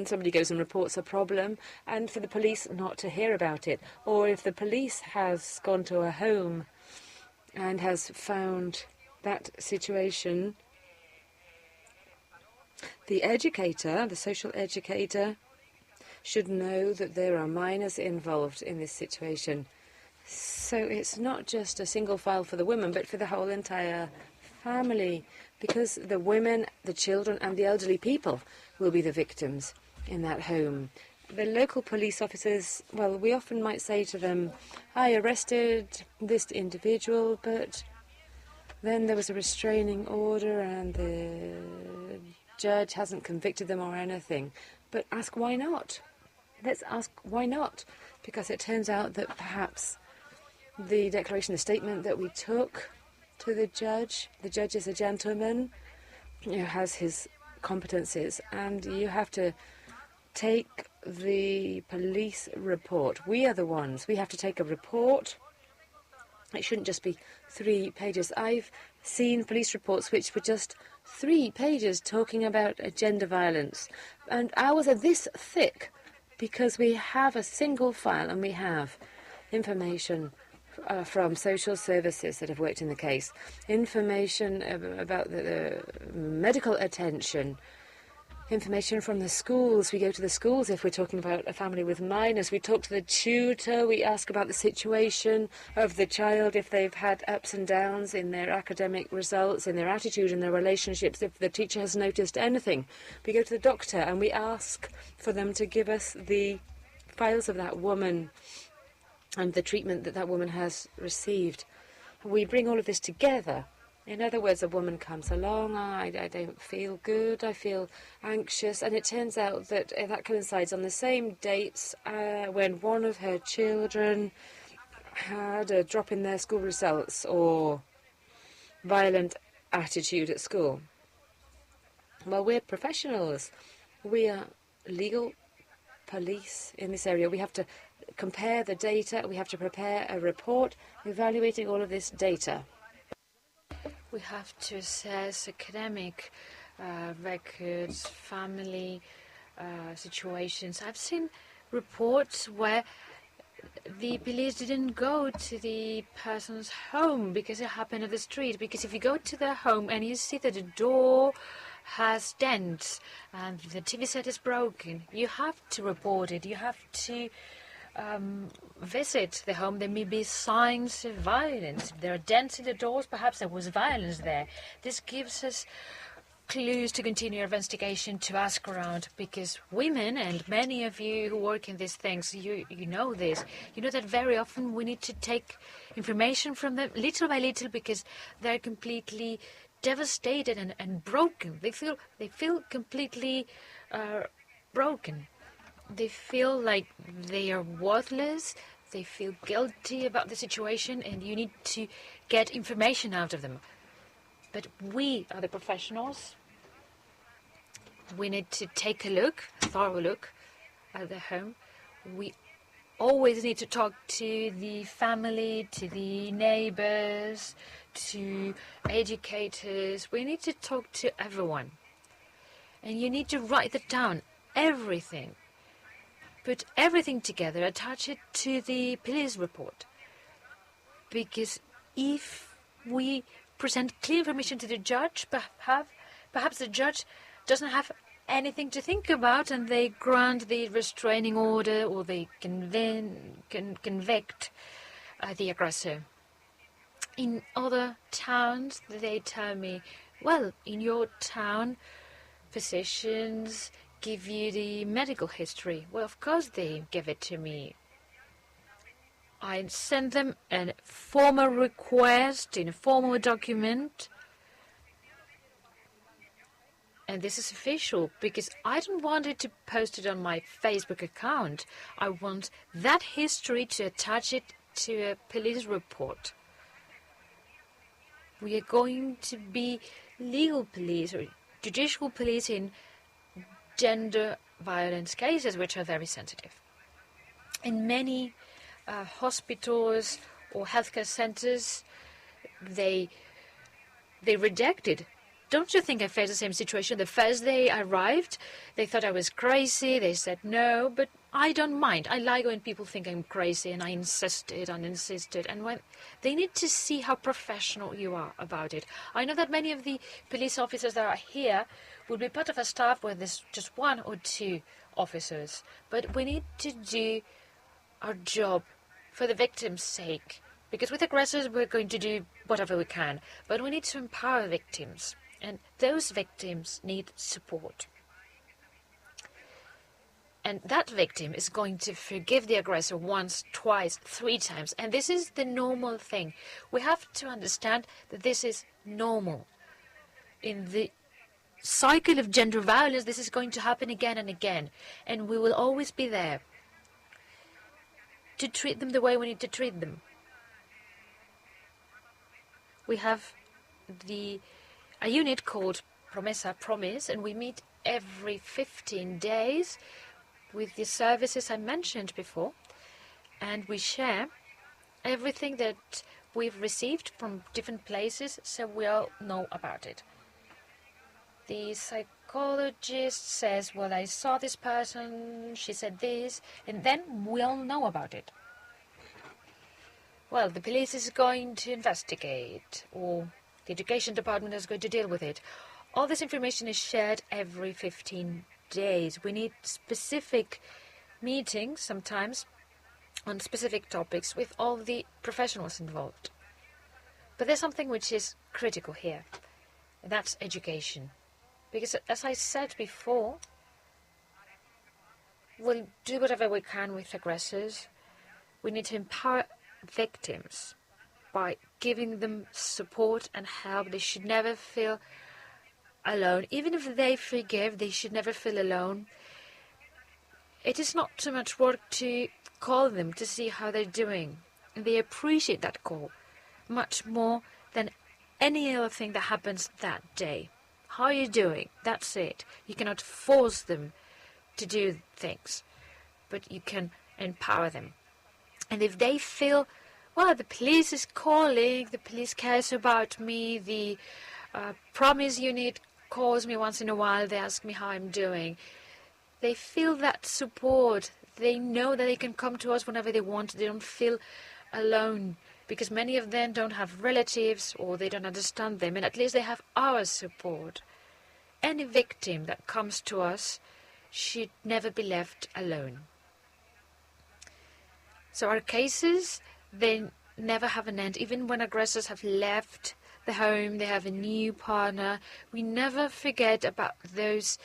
somebody goes and reports a problem, and for the police not to hear about it. Or if the police has gone to a home and has found that situation, the educator, the social educator, should know that there are minors involved in this situation. So it's not just a single file for the women, but for the whole entire family, because the women, the children, and the elderly people will be the victims in that home. The local police officers, well, we often might say to them, I arrested this individual, but then there was a restraining order and the judge hasn't convicted them or anything. But ask why not. Let's ask why not. Because it turns out that perhaps the declaration, the statement that we took to the judge is a gentleman who has his competencies, and you have to take the police report. We are the ones. We have to take a report. It shouldn't just be 3 pages. I've seen police reports which were just 3 pages talking about gender violence. And ours are this thick because we have a single file and we have information from social services that have worked in the case, information about the medical attention, information from the schools. We go to the schools if we're talking about a family with minors. We talk to the tutor. We ask about the situation of the child, if they've had ups and downs in their academic results, in their attitude, in their relationships, if the teacher has noticed anything. We go to the doctor and we ask for them to give us the files of that woman and the treatment that that woman has received. We bring all of this together. In other words, a woman comes along, I don't feel good, I feel anxious, and it turns out that that coincides on the same dates when one of her children had a drop in their school results or violent attitude at school. Well, we're professionals. We are legal police in this area. We have to compare the data, we have to prepare a report evaluating all of this data. We have to assess academic records, family situations. I've seen reports where the police didn't go to the person's home because it happened on the street. Because if you go to their home and you see that the door has dents and the TV set is broken, you have to report it. You have to visit the home. There may be signs of violence. If there are dents in the doors, perhaps there was violence there. This gives us clues to continue our investigation, to ask around, because women, and many of you who work in these things, you know this. You know that very often we need to take information from them little by little because they're completely devastated and broken. They feel completely broken. They feel like they are worthless, they feel guilty about the situation, and you need to get information out of them. But we are the professionals. We need to take a look, a thorough look at the home. We always need to talk to the family, to the neighbors, to educators. We need to talk to everyone. And you need to write it down, everything. Put everything together, attach it to the police report. Because if we present clear information to the judge, perhaps the judge doesn't have anything to think about and they grant the restraining order or they convict the aggressor. In other towns, they tell me, well, in your town, physicians give you the medical history. Well, of course they give it to me. I send them a formal request in a formal document. And this is official because I don't want it to post it on my Facebook account. I want that history to attach it to a police report. We are going to be legal police or judicial police in gender violence cases, which are very sensitive. In many hospitals or healthcare centers, they rejected. Don't you think I faced the same situation? The first day I arrived, they thought I was crazy. They said no, but I don't mind. I like when people think I'm crazy, and I insisted and insisted. And when they need to see how professional you are about it. I know that many of the police officers that are here will be part of a staff where there's just one or two officers. But we need to do our job for the victim's sake. Because with aggressors, we're going to do whatever we can. But we need to empower victims. And those victims need support. And that victim is going to forgive the aggressor once, twice, 3 times. And this is the normal thing. We have to understand that this is normal. In the cycle of gender violence, this is going to happen again and again. And we will always be there to treat them the way we need to treat them. We have a unit called Promesa, Promise, and we meet every 15 days with the services I mentioned before, and we share everything that we've received from different places so we all know about it. The psychologist says, well, I saw this person, she said this, and then we all know about it. Well, the police is going to investigate, or the education department is going to deal with it. All this information is shared every 15 days. We need specific meetings sometimes on specific topics with all the professionals involved. But there's something which is critical here, and that's education. Because as I said before, we'll do whatever we can with aggressors. We need to empower victims by giving them support and help. They should never feel alone. Even if they forgive, they should never feel alone. It is not too much work to call them to see how they're doing. And they appreciate that call much more than any other thing that happens that day. How are you doing? That's it. You cannot force them to do things, but you can empower them. And if they feel, well, the police is calling, the police cares about me, the Promise unit calls me once in a while, they ask me how I'm doing. They feel that support. They know that they can come to us whenever they want. They don't feel alone, because many of them don't have relatives or they don't understand them, and at least they have our support. Any victim that comes to us should never be left alone. So our cases, they never have an end. Even when aggressors have left the home, they have a new partner, we never forget about those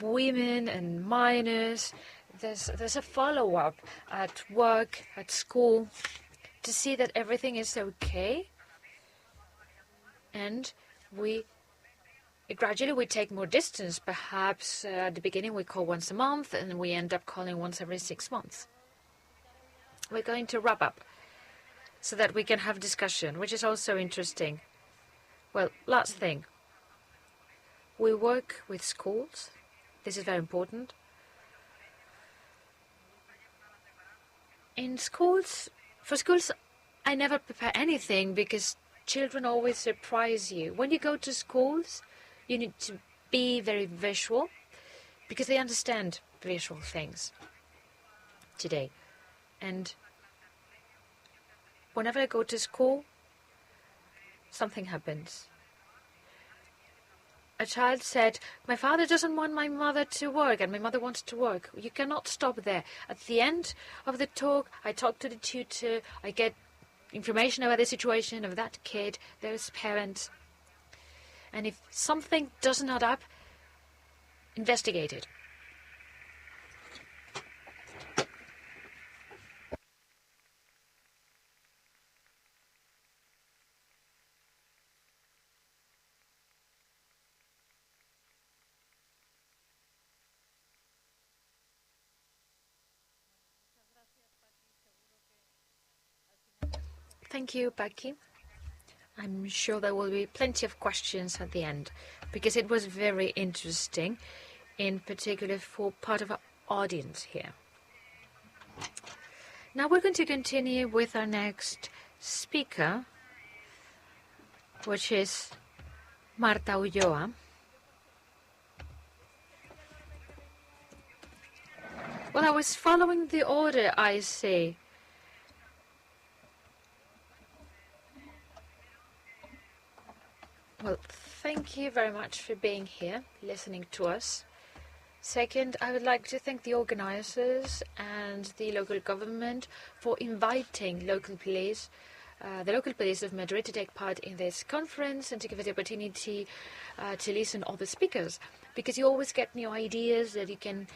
women and minors. There's a follow-up at work, at school, to see that everything is okay. And we gradually take more distance. Perhaps at the beginning we call once a month, and we end up calling once every 6 months. We're going to wrap up so that we can have discussion, which is also interesting. Well, last thing. We work with schools. This is very important. In schools, for schools, I never prepare anything because children always surprise you. When you go to schools, you need to be very visual because they understand visual things today. And whenever I go to school, something happens. A child said, "My father doesn't want my mother to work, and my mother wants to work." You cannot stop there. At the end of the talk, I talk to the tutor, I get information about the situation of that kid, those parents. And if something doesn't add up, investigate it. Thank you, Paqui. I'm sure there will be plenty of questions at the end because it was very interesting, in particular for part of our audience here. Now we're going to continue with our next speaker, which is Marta Ulloa. Well, I was following the order, I see. Well, thank you very much for being here, listening to us. Second, I would like to thank the organizers and the local government for inviting local police, the local police of Madrid, to take part in this conference and to give us the opportunity to listen to other speakers, because you always get new ideas that you can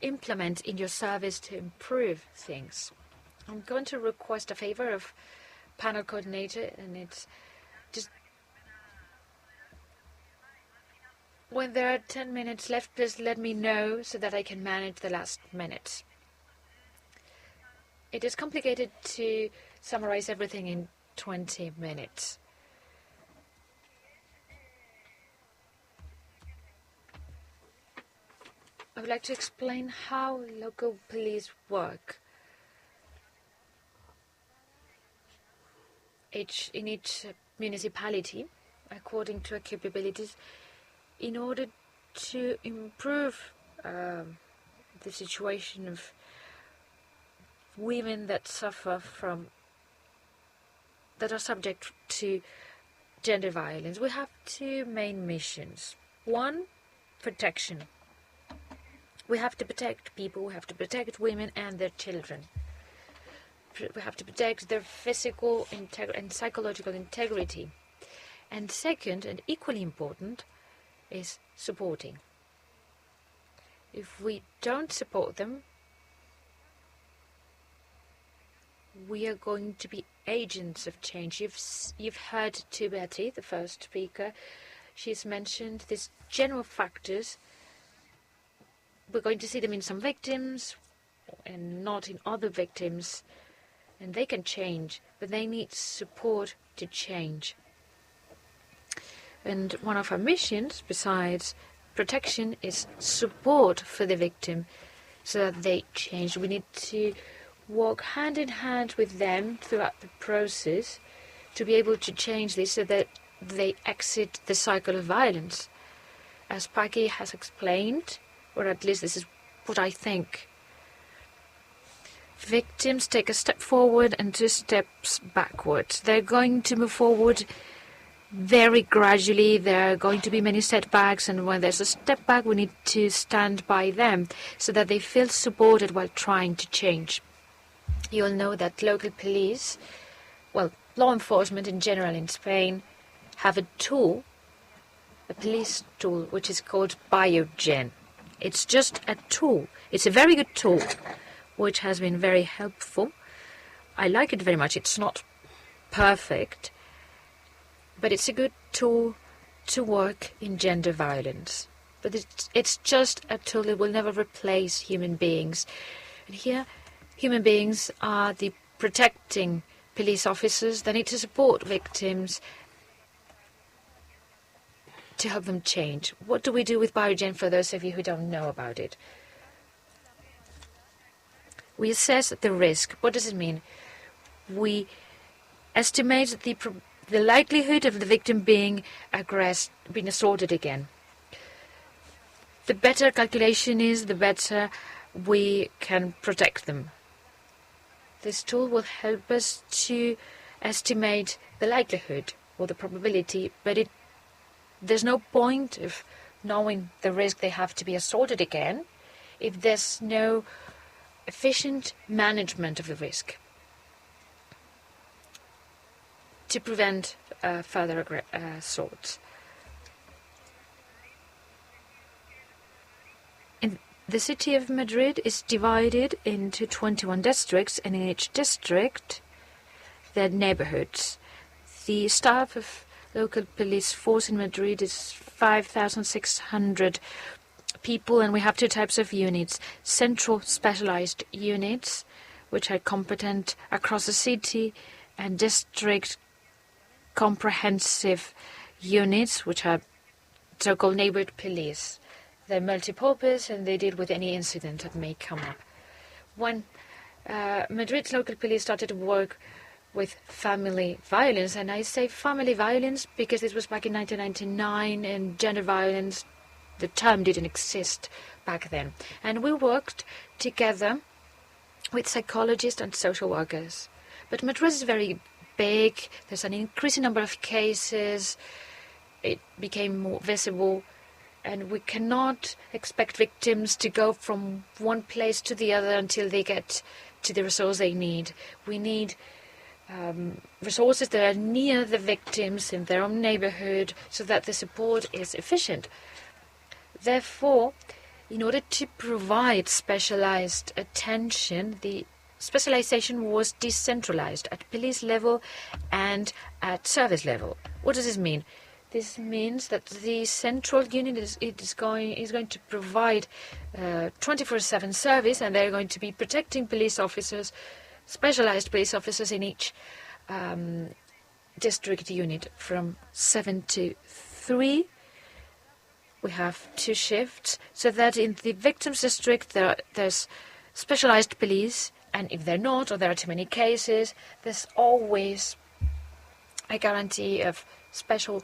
implement in your service to improve things. I'm going to request a favor of panel coordinator, and it's just when there are 10 minutes left, please let me know so that I can manage the last minutes. It is complicated to summarize everything in 20 minutes. I would like to explain how local police work. In each municipality, according to our capabilities, in order to improve the situation of women that suffer from, that are subject to gender violence, we have two main missions. One, protection. We have to protect people, we have to protect women and their children. We have to protect their physical and psychological integrity. And second, and equally important, is supporting. If we don't support them, we are going to be agents of change. You've heard Betty, the first speaker. She's mentioned these general factors. We're going to see them in some victims and not in other victims. And they can change, but they need support to change. And one of our missions, besides protection, is support for the victim so that they change. We need to walk hand in hand with them throughout the process to be able to change this so that they exit the cycle of violence. As Paqui has explained, or at least this is what I think, victims take a step forward and 2 steps backwards. They're going to move forward very gradually. There are going to be many setbacks, and when there's a step back, we need to stand by them so that they feel supported while trying to change. You all know that local police, well, law enforcement in general in Spain, have a tool, a police tool, which is called Biogen. It's just a tool. It's a very good tool, which has been very helpful. I like it very much. It's not perfect, but it's a good tool to work in gender violence. But it's just a tool. It will never replace human beings. And here, human beings are the protecting police officers. They need to support victims to help them change. What do we do with Biogen for those of you who don't know about it? We assess the risk. What does it mean? We estimate the likelihood of the victim being assaulted again. The better calculation is, the better we can protect them. This tool will help us to estimate the likelihood or the probability, but there's no point of knowing the risk they have to be assaulted again if there's no efficient management of the risk to prevent further assaults. The city of Madrid is divided into 21 districts, and in each district there are neighborhoods. The staff of local police force in Madrid is 5,600 people, and we have two types of units. Central specialized units, which are competent across the city, and district comprehensive units, which are so-called neighborhood police. They're multi-purpose and they deal with any incident that may come up. When Madrid's local police started to work with family violence, and I say family violence because this was back in 1999, and gender violence, the term didn't exist back then. And we worked together with psychologists and social workers. But Madrid is very big, there's an increasing number of cases, it became more visible, and we cannot expect victims to go from one place to the other until they get to the resource they need. We need resources that are near the victims in their own neighborhood so that the support is efficient. Therefore, in order to provide specialized attention, the specialization was decentralized at police level and at service level. What does this mean? This means that the central unit is going to provide 24/7 service, and they're going to be protecting police officers, specialized police officers in each district unit from 7 to 3. We have 2 shifts, so that in the victims district there's specialized police, and if they're not, or there are too many cases, there's always a guarantee of special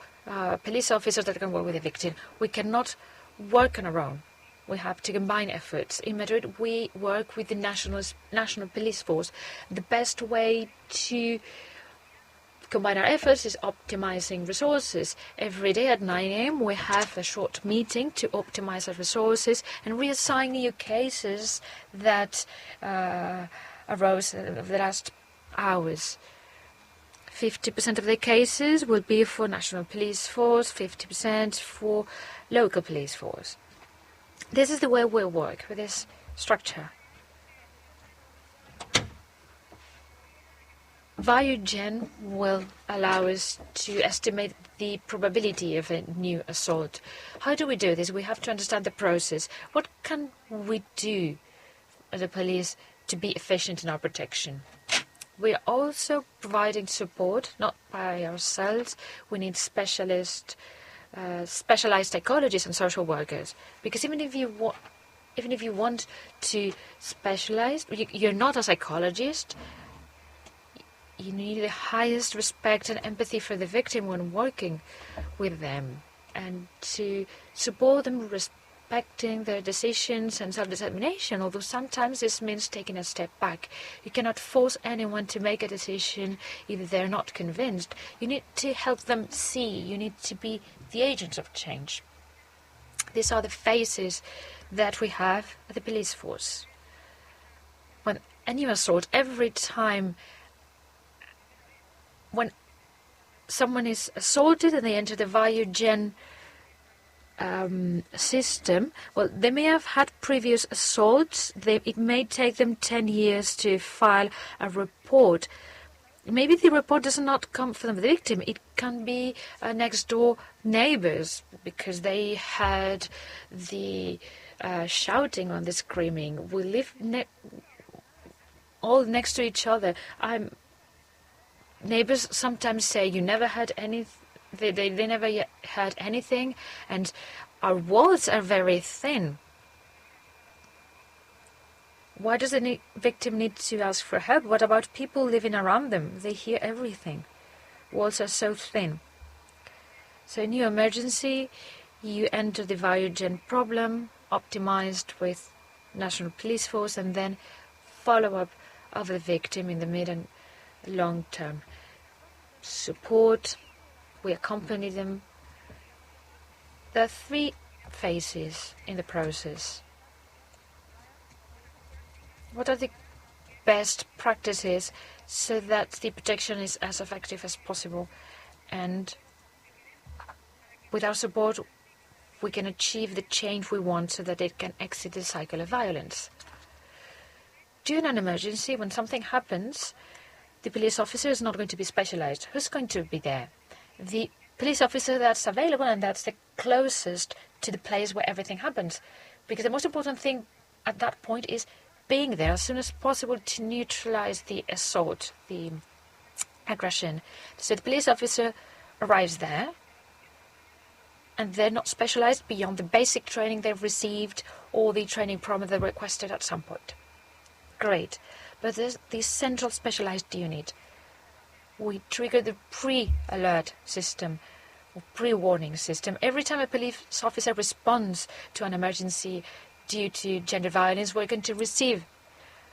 police officers that can work with the victim. We cannot work on our own. We have to combine efforts. In Madrid, we work with the national police force. The best way to combine our efforts is optimizing resources. Every day at 9 a.m. we have a short meeting to optimize our resources and reassign new cases that arose over the last hours. 50% of the cases will be for national police force, 50% for local police force. This is the way we work, with this structure. ValueGen will allow us to estimate the probability of a new assault. How do we do this? We have to understand the process. What can we do as a police to be efficient in our protection? We are also providing support, not by ourselves. We need specialized psychologists and social workers. Because even if you want to specialize, you're not a psychologist. You need the highest respect and empathy for the victim when working with them, and to support them respecting their decisions and self-determination, although sometimes this means taking a step back. You cannot force anyone to make a decision if they're not convinced. You need to help them see. You need to be the agents of change. These are the phases that we have at the police force. When a new assault, every time when someone is assaulted and they enter the ValueGen system, well, they may have had previous assaults. It may take them 10 years to file a report. Maybe the report does not come from the victim. It can be next door neighbors, because they had the shouting and the screaming. We live all next to each other. Neighbors sometimes say, you never had any. They never yet heard anything, and our walls are very thin. Why does the victim need to ask for help? What about people living around them? They hear everything. Walls are so thin. So new emergency, you enter the Valuegen problem, optimized with National Police Force, and then follow-up of the victim in the mid and long term. Support, we accompany them. There are 3 phases in the process. What are the best practices so that the protection is as effective as possible? And with our support, we can achieve the change we want so that it can exit the cycle of violence. During an emergency, when something happens, the police officer is not going to be specialized. Who's going to be there? The police officer that's available and that's the closest to the place where everything happens. Because the most important thing at that point is being there as soon as possible to neutralize the assault, the aggression. So the police officer arrives there, and they're not specialized beyond the basic training they've received or the training program they requested at some point. Great. But there's the central specialized unit. We trigger the pre-alert system, or pre-warning system. Every time a police officer responds to an emergency due to gender violence, we're going to receive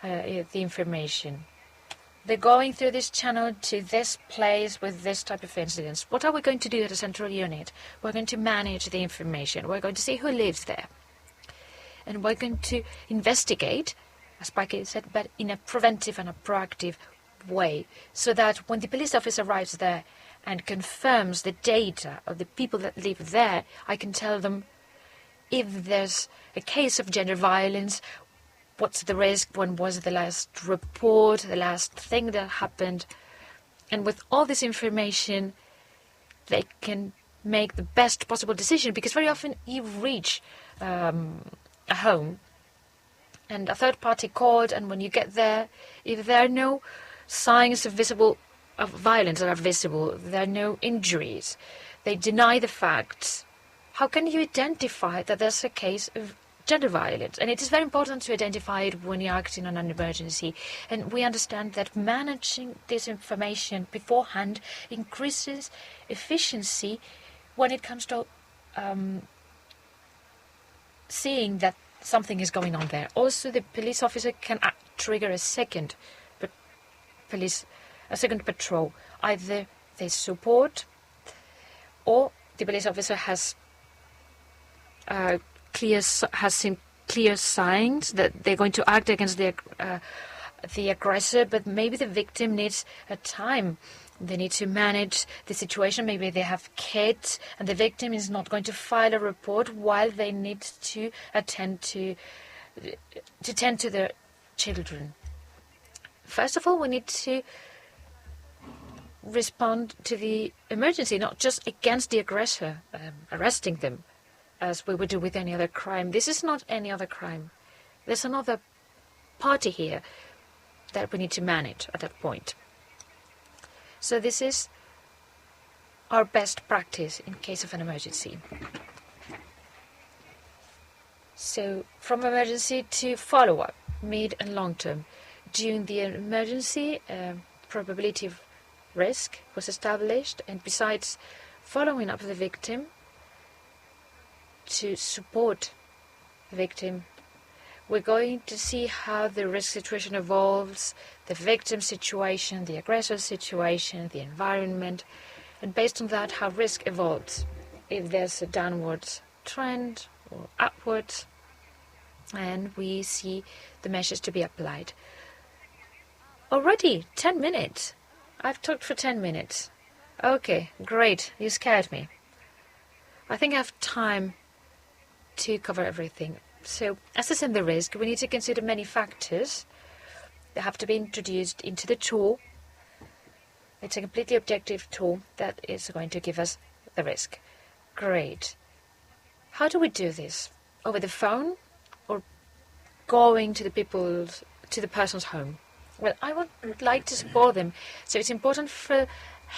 the information. They're going through this channel to this place with this type of incidents. What are we going to do at a central unit? We're going to manage the information. We're going to see who lives there. And we're going to investigate, as Paki said, but in a preventive and a proactive way, so that when the police officer arrives there and confirms the data of the people that live there, I can tell them if there's a case of gender violence, what's the risk, when was the last report, the last thing that happened. And with all this information, they can make the best possible decision, because very often you reach a home and a third party called, and when you get there, if there are no signs of violence that are visible, there are no injuries, they deny the facts, how can you identify that there's a case of gender violence? And it is very important to identify it when you're acting on an emergency. And we understand that managing this information beforehand increases efficiency when it comes to seeing that something is going on there. Also, the police officer can trigger a second patrol. Either they support, or the police officer has seen clear signs that they're going to act against the aggressor, but maybe the victim needs a time. They need to manage the situation. Maybe they have kids, and the victim is not going to file a report while they need to tend to their children. First of all, we need to respond to the emergency, not just against the aggressor, arresting them, as we would do with any other crime. This is not any other crime. There's another party here that we need to manage at that point. So this is our best practice in case of an emergency. So from emergency to follow-up, mid and long term. During the emergency, probability of risk was established, and besides following up the victim, to support the victim, we're going to see how the risk situation evolves, the victim situation, the aggressor situation, the environment, and based on that, how risk evolves. If there's a downwards trend or upwards, and we see the measures to be applied. Already 10 minutes. I've talked for 10 minutes. Okay, great. You scared me. I think I have time to cover everything. So, assessing the risk, we need to consider many factors that have to be introduced into the tool. It's a completely objective tool that is going to give us the risk. Great. How do we do this? Over the phone or going to the person's home? Well, I would like to support them. So it's important for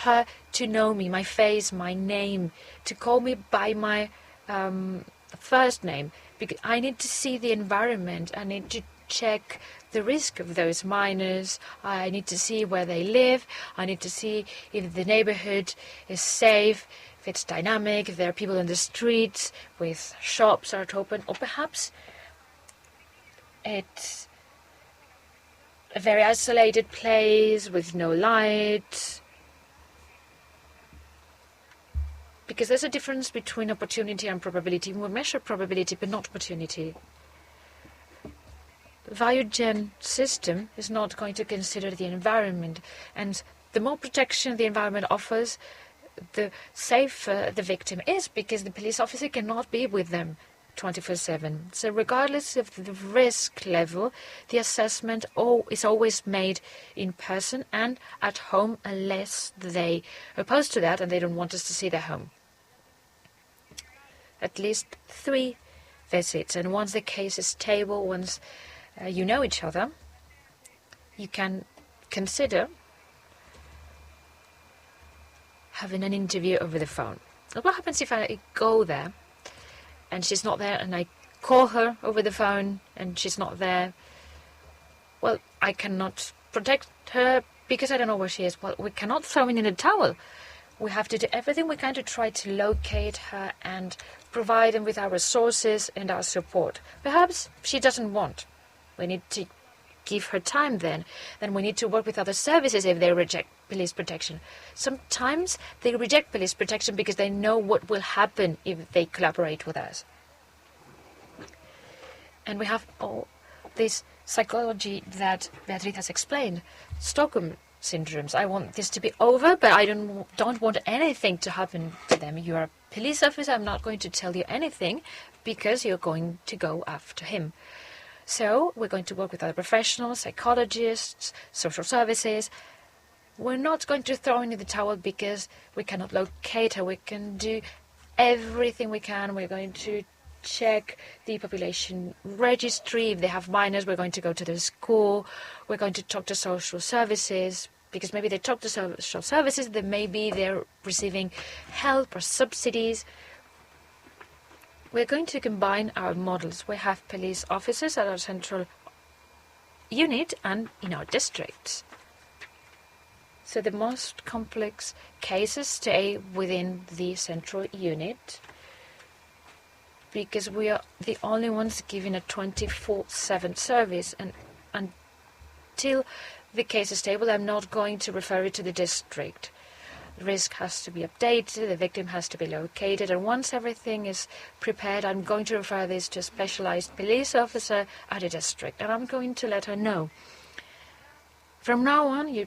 her to know me, my face, my name, to call me by my first name, because I need to see the environment. I need check the risk of those minors. I need to see where they live. I need to see if the neighborhood is safe, if it's dynamic, if there are people in the streets, with shops are open, or perhaps it's a very isolated place with no light. Because there's a difference between opportunity and probability. We measure probability, but not opportunity. The value gen system is not going to consider the environment, and the more protection the environment offers, the safer the victim is, because the police officer cannot be with them 24/7. So regardless of the risk level, the assessment is always made in person and at home, unless they are opposed to that and they don't want us to see their home. At least 3 visits, and once the case is stable, once you know each other, you can consider having an interview over the phone. What happens if I go there and she's not there, and I call her over the phone and she's not there? Well, I cannot protect her because I don't know where she is. Well, we cannot throw in a towel. We have to do everything we can to try to locate her and provide them with our resources and our support. Perhaps she doesn't want. We need to give her time then. Then we need to work with other services if they reject police protection. Sometimes they reject police protection because they know what will happen if they collaborate with us. And we have all this psychology that Beatriz has explained. Stockholm syndromes. I want this to be over, but I don't want anything to happen to them. You are a police officer. I'm not going to tell you anything because you're going to go after him. So we're going to work with other professionals, psychologists, social services. We're not going to throw in the towel because we cannot locate her. We can do everything we can. We're going to check the population registry. If they have minors, we're going to go to the school. We're going to talk to social services, because maybe they talk to social services, then maybe they're receiving help or subsidies. We're going to combine our models. We have police officers at our central unit and in our districts. So the most complex cases stay within the central unit, because we are the only ones giving a 24/7 service, and until the case is stable, I'm not going to refer it to the district. The risk has to be updated, the victim has to be located, and once everything is prepared, I'm going to refer this to a specialized police officer at a district, and I'm going to let her know. From now on, your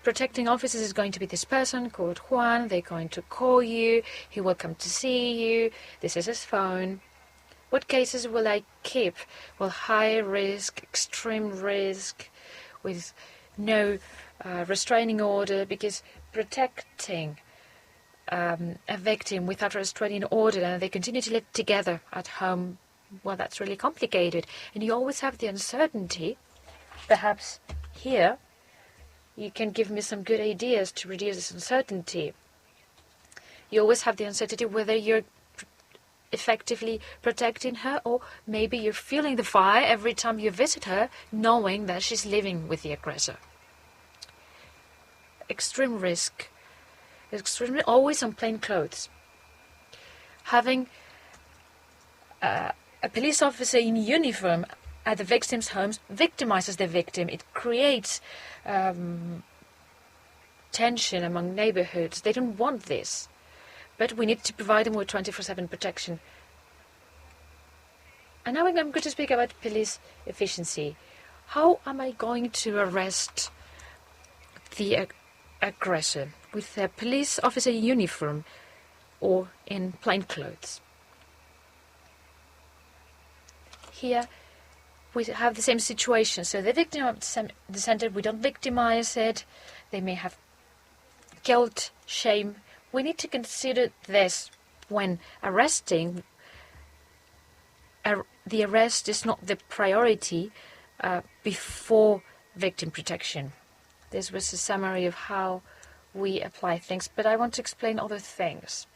protecting officers is going to be this person called Juan. They're going to call you. He will come to see you. This is his phone. What cases will I keep? Well, high risk, extreme risk, with no restraining order, because protecting a victim without a restraining order and they continue to live together at home, well, that's really complicated. And you always have the uncertainty. Perhaps here you can give me some good ideas to reduce this uncertainty. You always have the uncertainty whether you're effectively protecting her, or maybe you're feeling the fire every time you visit her, knowing that she's living with the aggressor. Extreme risk. Extreme, always on plain clothes. Having a police officer in uniform at the victim's homes victimizes the victim. It creates tension among neighborhoods. They don't want this. But we need to provide them with 24/7 protection. And now I'm going to speak about police efficiency. How am I going to arrest the aggressor? With a police officer in uniform or in plain clothes? Here we have the same situation. So the victim of the center, we don't victimize it. They may have guilt, shame. We need to consider this when arresting. The arrest is not the priority before victim protection. This was a summary of how we apply things, but I want to explain other things.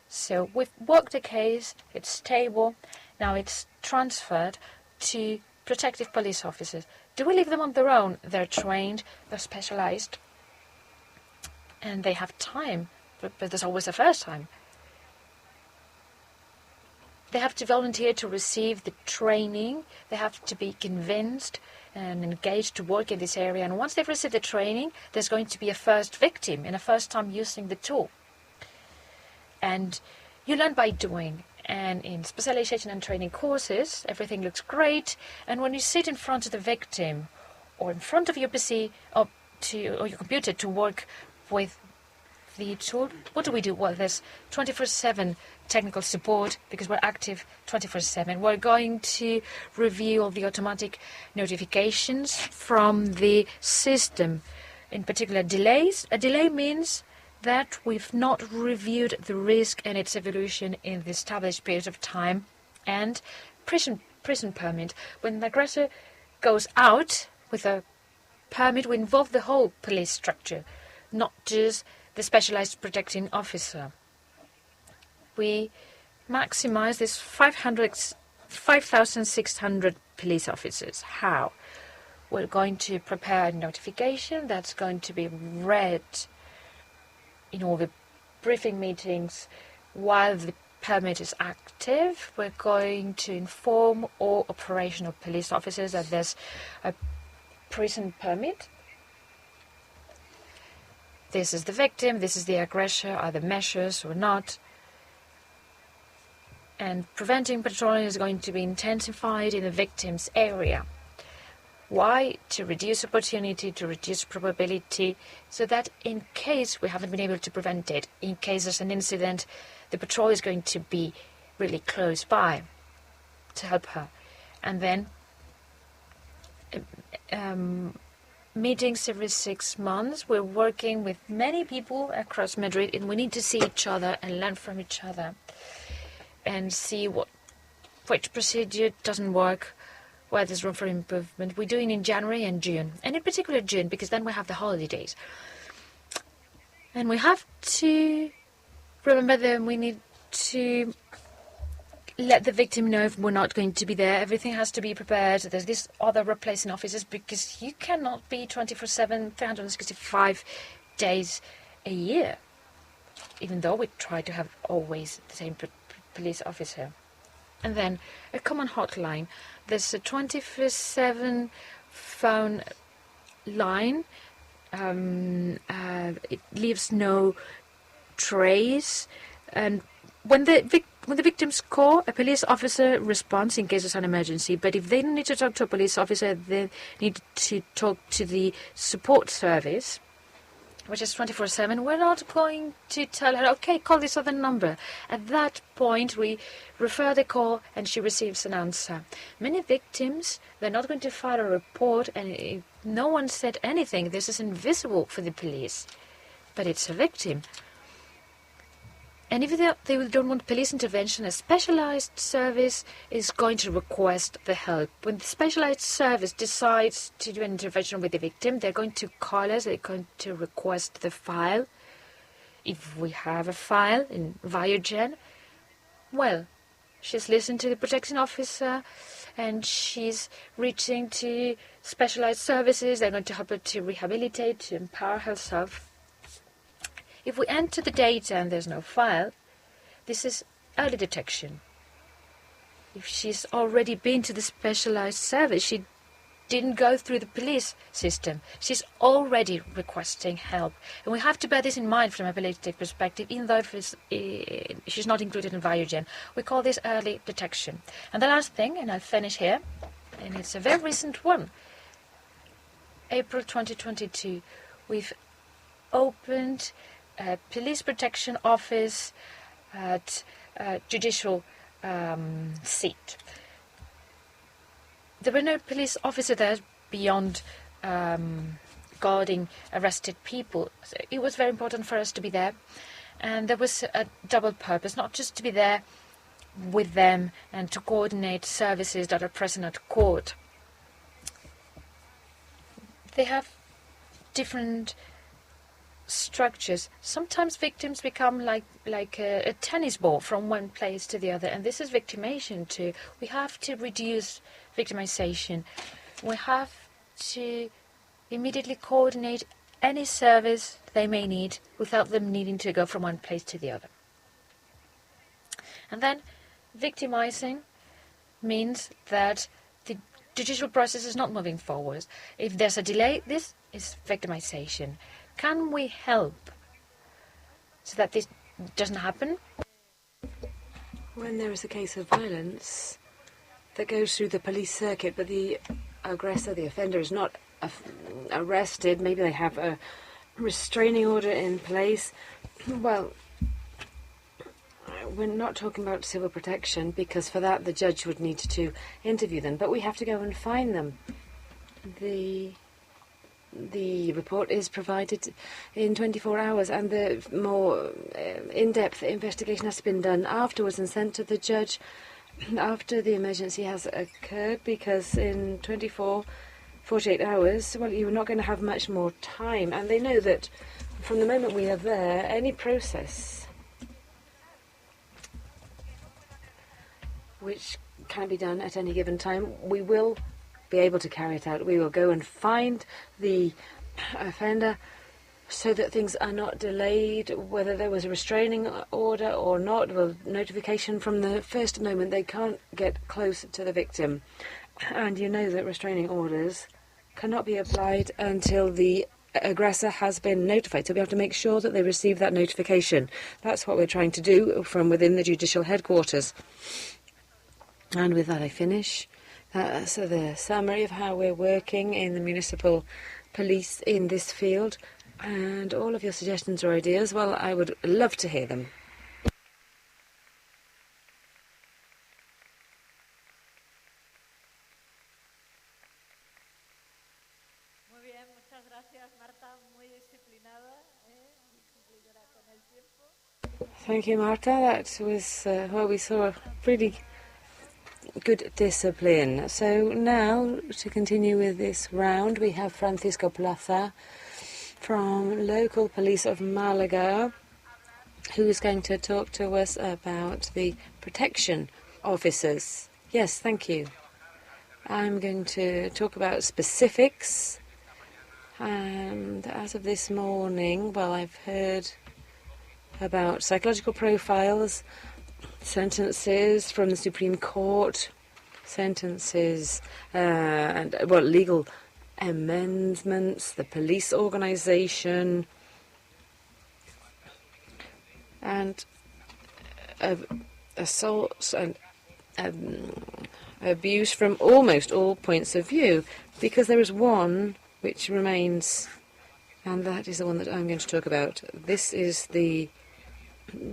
So we've worked a case, it's stable, now it's transferred to protective police officers. Do we leave them on their own? They're trained, they're specialized, and they have time, but there's always a first time. They have to volunteer to receive the training. They have to be convinced and engaged to work in this area. And once they've received the training, there's going to be a first victim and a first time using the tool. And you learn by doing. And in specialization and training courses, everything looks great. And when you sit in front of the victim or in front of your PC or your computer to work with the tool, what do? Well, there's 24/7 technical support because we're active 24/7. We're going to review all the automatic notifications from the system, in particular delays. A delay means that we've not reviewed the risk and its evolution in the established period of time. And prison permit. When the aggressor goes out with a permit, we involve the whole police structure, not just the specialized protecting officer. We maximize this 5,600 police officers. How? We're going to prepare a notification that's going to be read in all the briefing meetings while the permit is active. We're going to inform all operational police officers that there's a prison permit. This is the victim, this is the aggressor, are there measures or not? And preventing patrolling is going to be intensified in the victim's area. Why? To reduce opportunity, to reduce probability, so that in case we haven't been able to prevent it, in case there's an incident, the patrol is going to be really close by to help her. And then meetings every 6 months. We're working with many people across Madrid, and we need to see each other and learn from each other and see which procedure doesn't work, where there's room for improvement. We're doing in January and June, and in particular June, because then we have the holidays. And we have to remember that we need to let the victim know if we're not going to be there. Everything has to be prepared. There's this other replacing officers, because you cannot be 24/7, 365 days a year, even though we try to have always the same police officer. And then a common hotline. There's a 24/7 phone line. It leaves no trace, and when the victims call, a police officer responds in case there's an emergency. But if they don't need to talk to a police officer, they need to talk to the support service, which is 24/7. We're not going to tell her, okay, call this other number. At that point, we refer the call and she receives an answer. Many victims, they're not going to file a report, and if no one said anything, this is invisible for the police. But it's a victim. And if they don't want police intervention, a specialized service is going to request the help. When the specialized service decides to do an intervention with the victim, they're going to call us, they're going to request the file. If we have a file in Biogen, well, she's listened to the protection officer and she's reaching to specialized services. They're going to help her to rehabilitate, to empower herself. If we enter the data and there's no file, this is early detection. If she's already been to the specialized service, she didn't go through the police system. She's already requesting help. And we have to bear this in mind from a palliative perspective, even though she's not included in Biogen. We call this early detection. And the last thing, and I'll finish here, and it's a very recent one. April 2022, we've opened a police protection office at judicial seat. There were no police officer there beyond guarding arrested people. So it was very important for us to be there, and there was a double purpose, not just to be there with them and to coordinate services that are present at court. They have different structures. Sometimes victims become like a tennis ball from one place to the other, and this is victimization too. We have to reduce victimization. We have to immediately coordinate any service they may need without them needing to go from one place to the other. And then victimizing means that the judicial process is not moving forward. If there's a delay, this is victimization. Can we help so that this doesn't happen? When there is a case of violence that goes through the police circuit, but the aggressor, the offender, is not arrested, maybe they have a restraining order in place, well, we're not talking about civil protection, because for that the judge would need to interview them, but we have to go and find them. The report is provided in 24 hours, and the more in-depth investigation has been done afterwards and sent to the judge after the emergency has occurred, because in 48 hours, well, you're not going to have much more time. And they know that from the moment we are there, any process which can be done at any given time, we will be able to carry it out. We will go and find the offender so that things are not delayed, whether there was a restraining order or not, well, notification from the first moment. They can't get close to the victim. And you know that restraining orders cannot be applied until the aggressor has been notified. So we have to make sure that they receive that notification. That's what we're trying to do from within the judicial headquarters. And with that I finish. So the summary of how we're working in the municipal police in this field, and all of your suggestions or ideas, well, I would love to hear them. Muy bien, muchas gracias, Marta. Muy disciplinada, muy cumplidora con el tiempo. Thank you, Marta. That was well, we saw really good discipline. So now, to continue with this round, we have Francisco Plaza from local police of Malaga, who is going to talk to us about the protection officers. Yes, thank you. I'm going to talk about specifics. And as of this morning, well, I've heard about psychological profiles, sentences from the Supreme Court, sentences and, well, legal amendments, the police organization, and assaults and abuse from almost all points of view, because there is one which remains, and that is the one that I'm going to talk about. This is the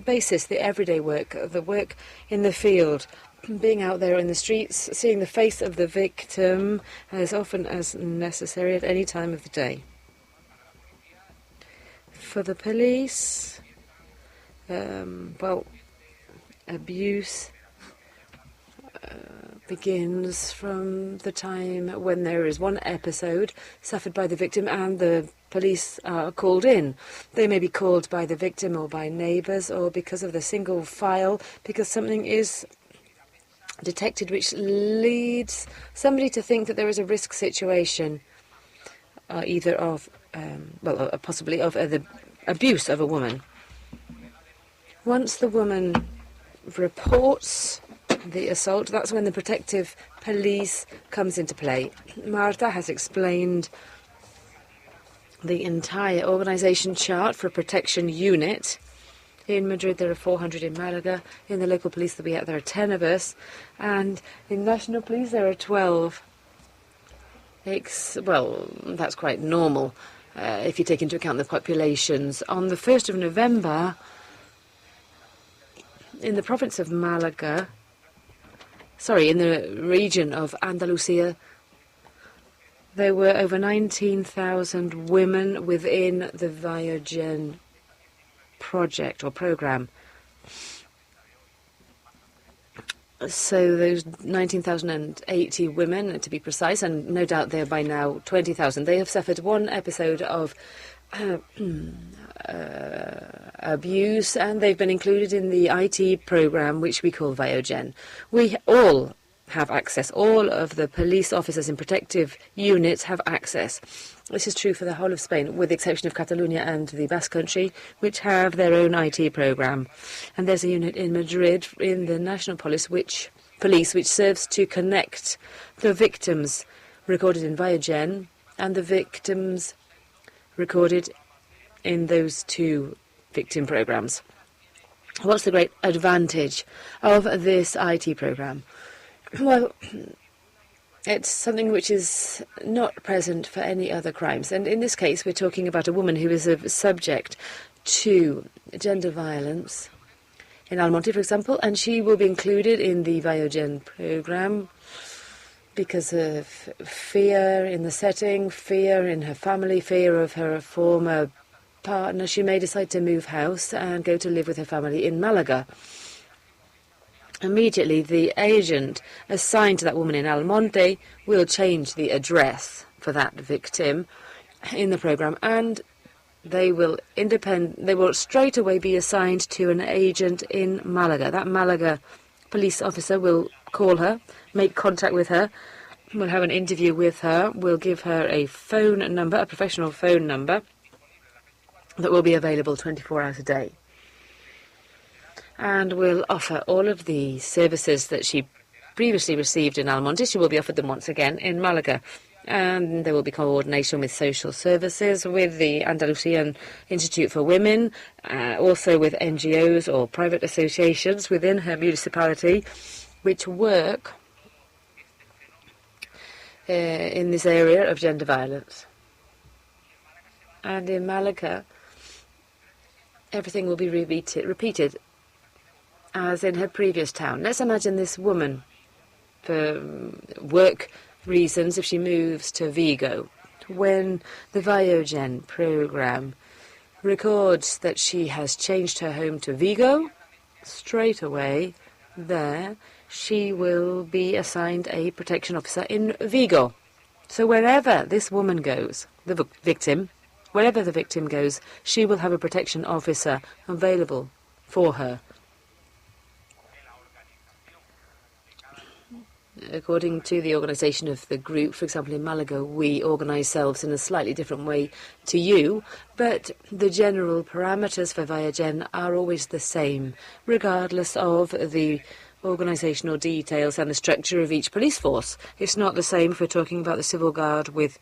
basis, the everyday work, the work in the field, being out there in the streets, seeing the face of the victim as often as necessary at any time of the day. For the police, well, abuse begins from the time when there is one episode suffered by the victim and the police are called in. They may be called by the victim or by neighbours, or because of the single file, because something is detected which leads somebody to think that there is a risk situation, either of, well, possibly of the abuse of a woman. Once the woman reports the assault, that's when the protective police comes into play. Marta has explained the entire organization chart for a protection unit. In Madrid there are 400, in Malaga, in the local police that we have there are 10 of us, and in national police there are 12. Well, that's quite normal if you take into account the populations. On the 1st of November, in the province of Malaga, in the region of Andalusia, there were over 19,000 women within the Valle-Gen project or program. So those 19,080 women, to be precise, and no doubt they're by now 20,000, they have suffered one episode of abuse, and they've been included in the IT program which we call Valle-Gen. We all have access. All of the police officers in protective units have access. This is true for the whole of Spain, with the exception of Catalonia and the Basque Country, which have their own IT program. And there's a unit in Madrid in the National Police which serves to connect the victims recorded in Vallagen and the victims recorded in those two victim programs. What's the great advantage of this IT program? Well, it's something which is not present for any other crimes. And in this case, we're talking about a woman who is subject to gender violence in Almonte, for example, and she will be included in the Vallagen program because of fear in the setting, fear in her family, fear of her former partner. She may decide to move house and go to live with her family in Malaga. Immediately, the agent assigned to that woman in Almonte will change the address for that victim in the program, and they will straight away be assigned to an agent in Malaga. That Malaga police officer will call her, make contact with her, will have an interview with her, will give her a phone number, a professional phone number that will be available 24 hours a day, and will offer all of the services that she previously received in Almonte. She will be offered them once again in Malaga. And there will be coordination with social services, with the Andalusian Institute for Women, also with NGOs or private associations within her municipality, which work in this area of gender violence. And in Malaga, everything will be repeated as in her previous town. Let's imagine this woman, for work reasons, if she moves to Vigo. When the Vallagen program records that she has changed her home to Vigo, straight away there she will be assigned a protection officer in Vigo. So wherever this woman goes, the victim, wherever the victim goes, she will have a protection officer available for her. According to the organisation of the group, for example, in Malaga, we organise ourselves in a slightly different way to you, but the general parameters for Vallagen are always the same, regardless of the organisational details and the structure of each police force. It's not the same if we're talking about the Civil Guard with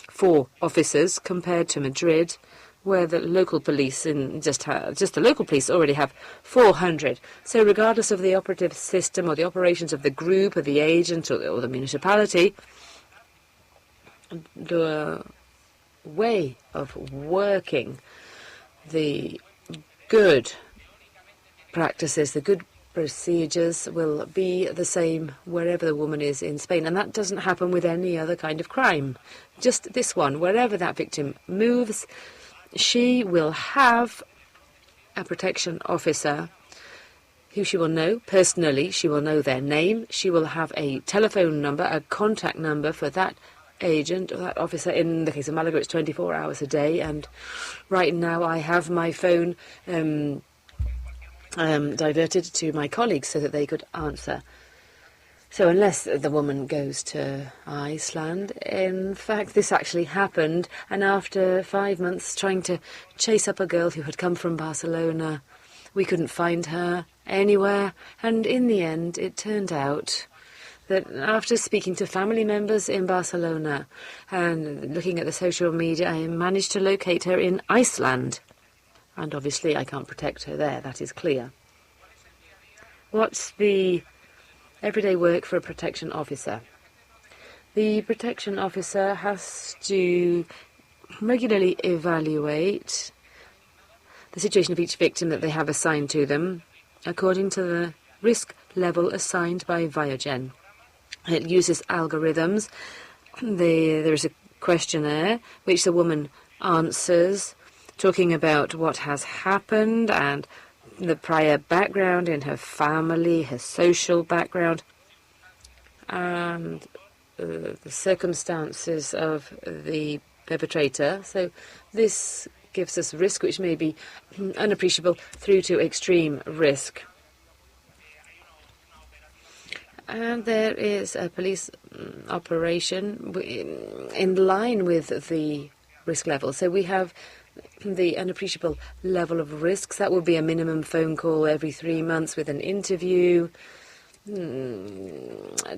4 officers compared to Madrid, where the local police just the local police already have 400. So regardless of the operative system or the operations of the group or the agent or the municipality, the way of working, the good practices, the good procedures will be the same wherever the woman is in Spain. And that doesn't happen with any other kind of crime. Just this one, wherever that victim moves, she will have a protection officer who she will know personally. She will know their name. She will have a telephone number, a contact number for that agent or that officer. In the case of Malaga, it's 24 hours a day. And right now I have my phone diverted to my colleagues so that they could answer. So unless the woman goes to Iceland, in fact, this actually happened, and after 5 months trying to chase up a girl who had come from Barcelona, we couldn't find her anywhere, and in the end, it turned out that after speaking to family members in Barcelona and looking at the social media, I managed to locate her in Iceland. And obviously, I can't protect her there, that is clear. What's the everyday work for a protection officer? The protection officer has to regularly evaluate the situation of each victim that they have assigned to them according to the risk level assigned by Vallagen. It uses algorithms. There is a questionnaire which the woman answers, talking about what has happened and the prior background in her family, her social background, and the circumstances of the perpetrator. So this gives us risk which may be unappreciable through to extreme risk. And there is a police operation in line with the risk level. So we have the unappreciable level of risks. That will be a minimum phone call every 3 months with an interview,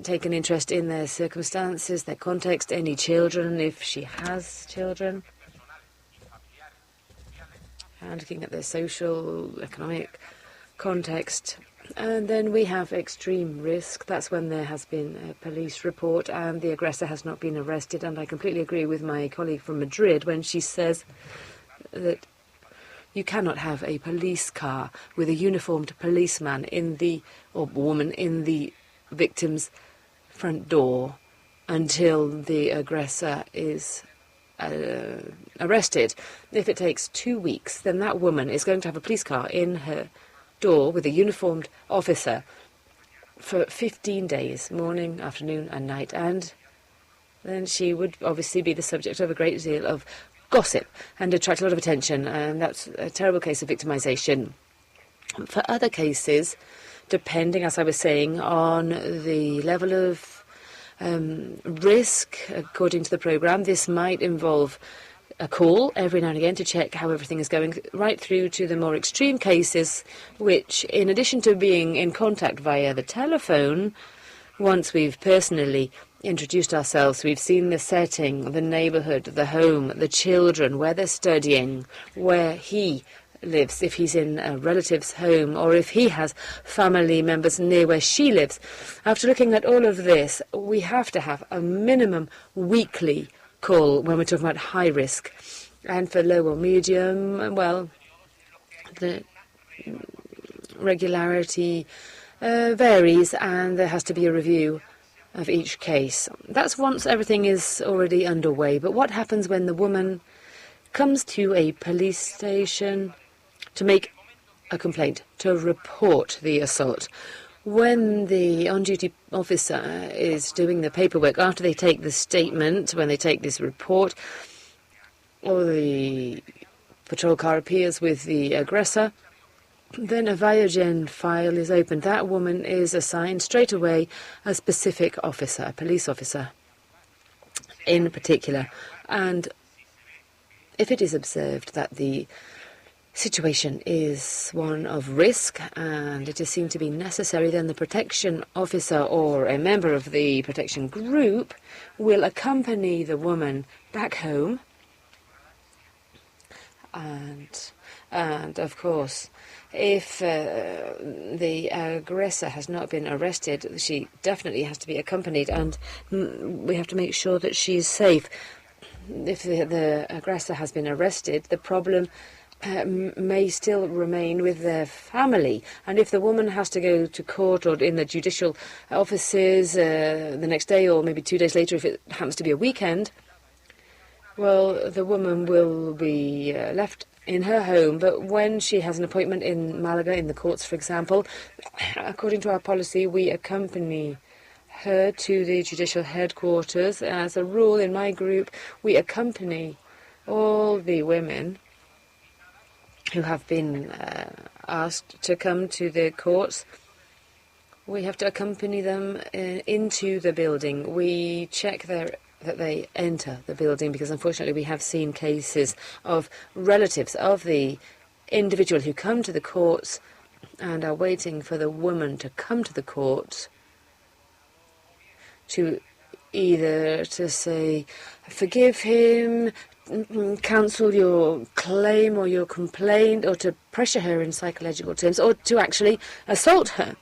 take an interest in their circumstances, their context, any children, if she has children, and looking at their social, economic context. And then we have extreme risk. That's when there has been a police report and the aggressor has not been arrested. And I completely agree with my colleague from Madrid when she says that you cannot have a police car with a uniformed policeman or woman in the victim's front door until the aggressor is arrested. If it takes 2 weeks, then that woman is going to have a police car in her door with a uniformed officer for 15 days, morning, afternoon and night, and then she would obviously be the subject of a great deal of gossip and attract a lot of attention, and that's a terrible case of victimization. For other cases, depending, as I was saying, on the level of risk, according to the programme, this might involve a call every now and again to check how everything is going, right through to the more extreme cases, which, in addition to being in contact via the telephone, once we've personally introduced ourselves, we've seen the setting, the neighbourhood, the home, the children, where they're studying, where he lives, if he's in a relative's home, or if he has family members near where she lives. After looking at all of this, we have to have a minimum weekly call when we're talking about high risk. And for low or medium, well, the regularity varies, and there has to be a review of each case. That's once everything is already underway. But what happens when the woman comes to a police station to make a complaint, to report the assault? When the on-duty officer is doing the paperwork, after they take the statement, when they take this report, or the patrol car appears with the aggressor, then a Viogen file is opened. That woman is assigned straight away a specific officer, a police officer in particular. And if it is observed that the situation is one of risk and it is seen to be necessary, then the protection officer or a member of the protection group will accompany the woman back home. And of course, if the aggressor has not been arrested, she definitely has to be accompanied, and we have to make sure that she is safe. If the aggressor has been arrested, the problem may still remain with their family. And if the woman has to go to court or in the judicial offices the next day, or maybe 2 days later if it happens to be a weekend, well, the woman will be left in her home. But when she has an appointment in Malaga, in the courts, for example, according to our policy, we accompany her to the judicial headquarters. As a rule, in my group, we accompany all the women who have been asked to come to the courts. We have to accompany them into the building. We check that they enter the building, because unfortunately we have seen cases of relatives of the individual who come to the courts and are waiting for the woman to come to the court to either to say, forgive him, cancel your claim or your complaint, or to pressure her in psychological terms, or to actually assault her.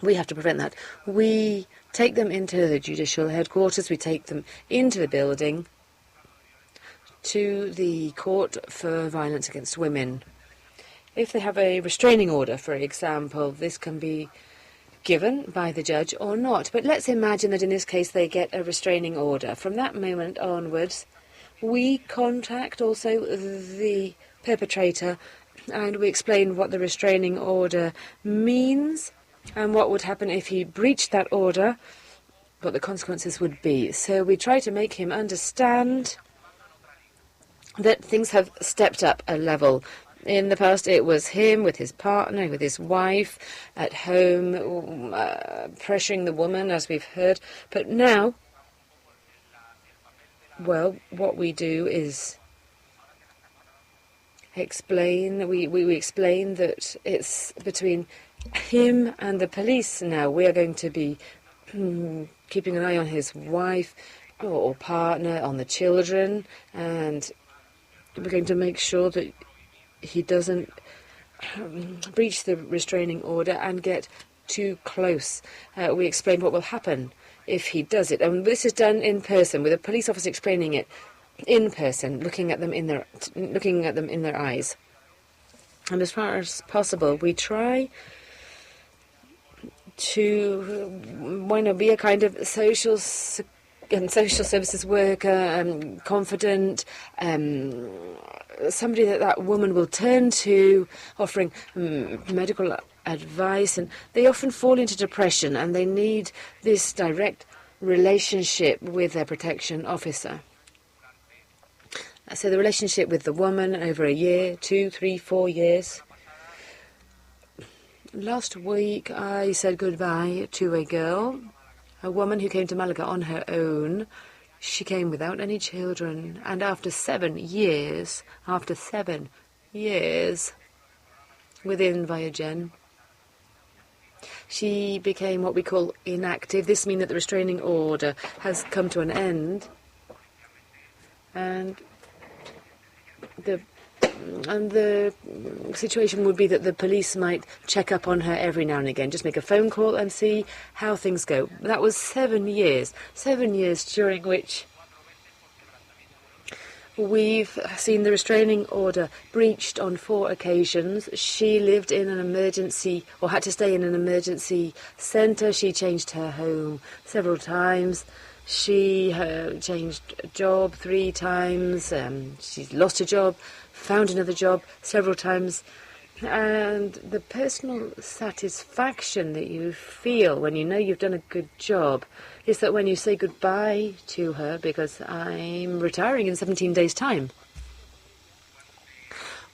We have to prevent that. We take them into the judicial headquarters, we take them into the building to the court for violence against women. If they have a restraining order, for example, this can be given by the judge or not. But let's imagine that in this case they get a restraining order. From that moment onwards, we contact also the perpetrator and we explain what the restraining order means and what would happen if he breached that order, what the consequences would be. So we try to make him understand that things have stepped up a level. In the past, it was him with his partner, with his wife, at home, pressuring the woman, as we've heard. But now, well, what we do is explain, we explain that it's between him and the police now. We are going to be keeping an eye on his wife or partner, on the children, and we're going to make sure that he doesn't breach the restraining order and get too close. We explain what will happen if he does it. And this is done in person, with a police officer explaining it in person, looking at them in their eyes. And as far as possible, we try to be a kind of social services worker, confident, somebody that woman will turn to, offering medical advice. And they often fall into depression, and they need this direct relationship with their protection officer. So the relationship with the woman over a year, 2, 3, 4 years. Last week I said goodbye to a girl, a woman who came to Malaga on her own. She came without any children, and after 7 years within Vallagen, she became what we call inactive. This means that the restraining order has come to an end, and the situation would be that the police might check up on her every now and again, just make a phone call and see how things go. That was 7 years during which we've seen the restraining order breached on 4 occasions. She lived in an emergency, or had to stay in an emergency centre. She changed her home several times. She changed job 3 times. She's lost a job, found another job several times. And the personal satisfaction that you feel when you know you've done a good job is that when you say goodbye to her, because I'm retiring in 17 days' time,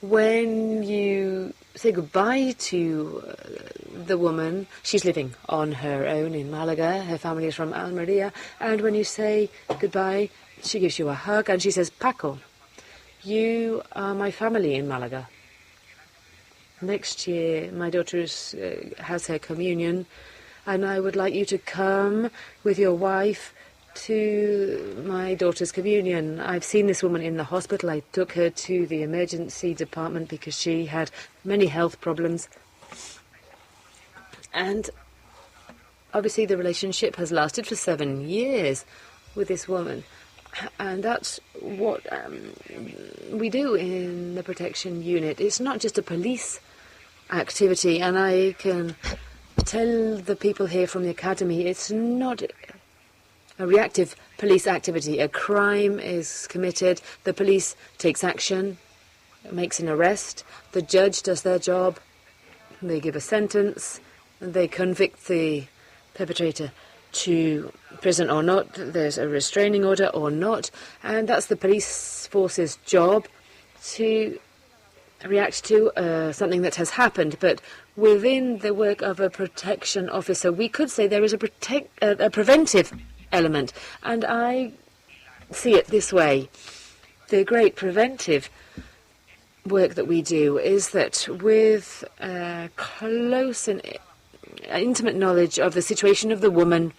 when you say goodbye to the woman, she's living on her own in Malaga, her family is from Almeria, and when you say goodbye, she gives you a hug and she says, Paco, you are my family in Malaga. Next year, my daughter has her communion, and I would like you to come with your wife to my daughter's communion. I've seen this woman in the hospital. I took her to the emergency department because she had many health problems. And obviously the relationship has lasted for 7 years with this woman. And that's what we do in the protection unit. It's not just a police activity, and I can tell the people here from the academy, it's not a reactive police activity. A crime is committed, the police takes action, makes an arrest, the judge does their job, they give a sentence, they convict the perpetrator to prison or not, there's a restraining order or not, and that's the police force's job to react to something that has happened. But within the work of a protection officer, we could say there is a preventive element, and I see it this way. The great preventive work that we do is that with close and intimate knowledge of the situation of the woman,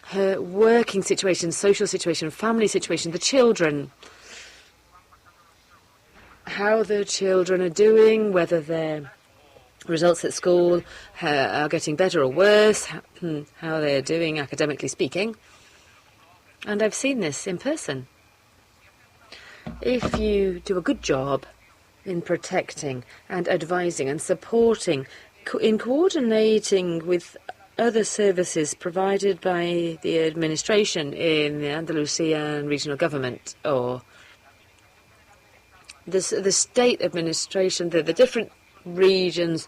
her working situation, social situation, family situation, the children, how the children are doing, whether their results at school are getting better or worse, how they're doing academically speaking. And I've seen this in person. If you do a good job in protecting and advising and supporting, in coordinating with other services provided by the administration in the Andalusian regional government, or the state administration, the different regions,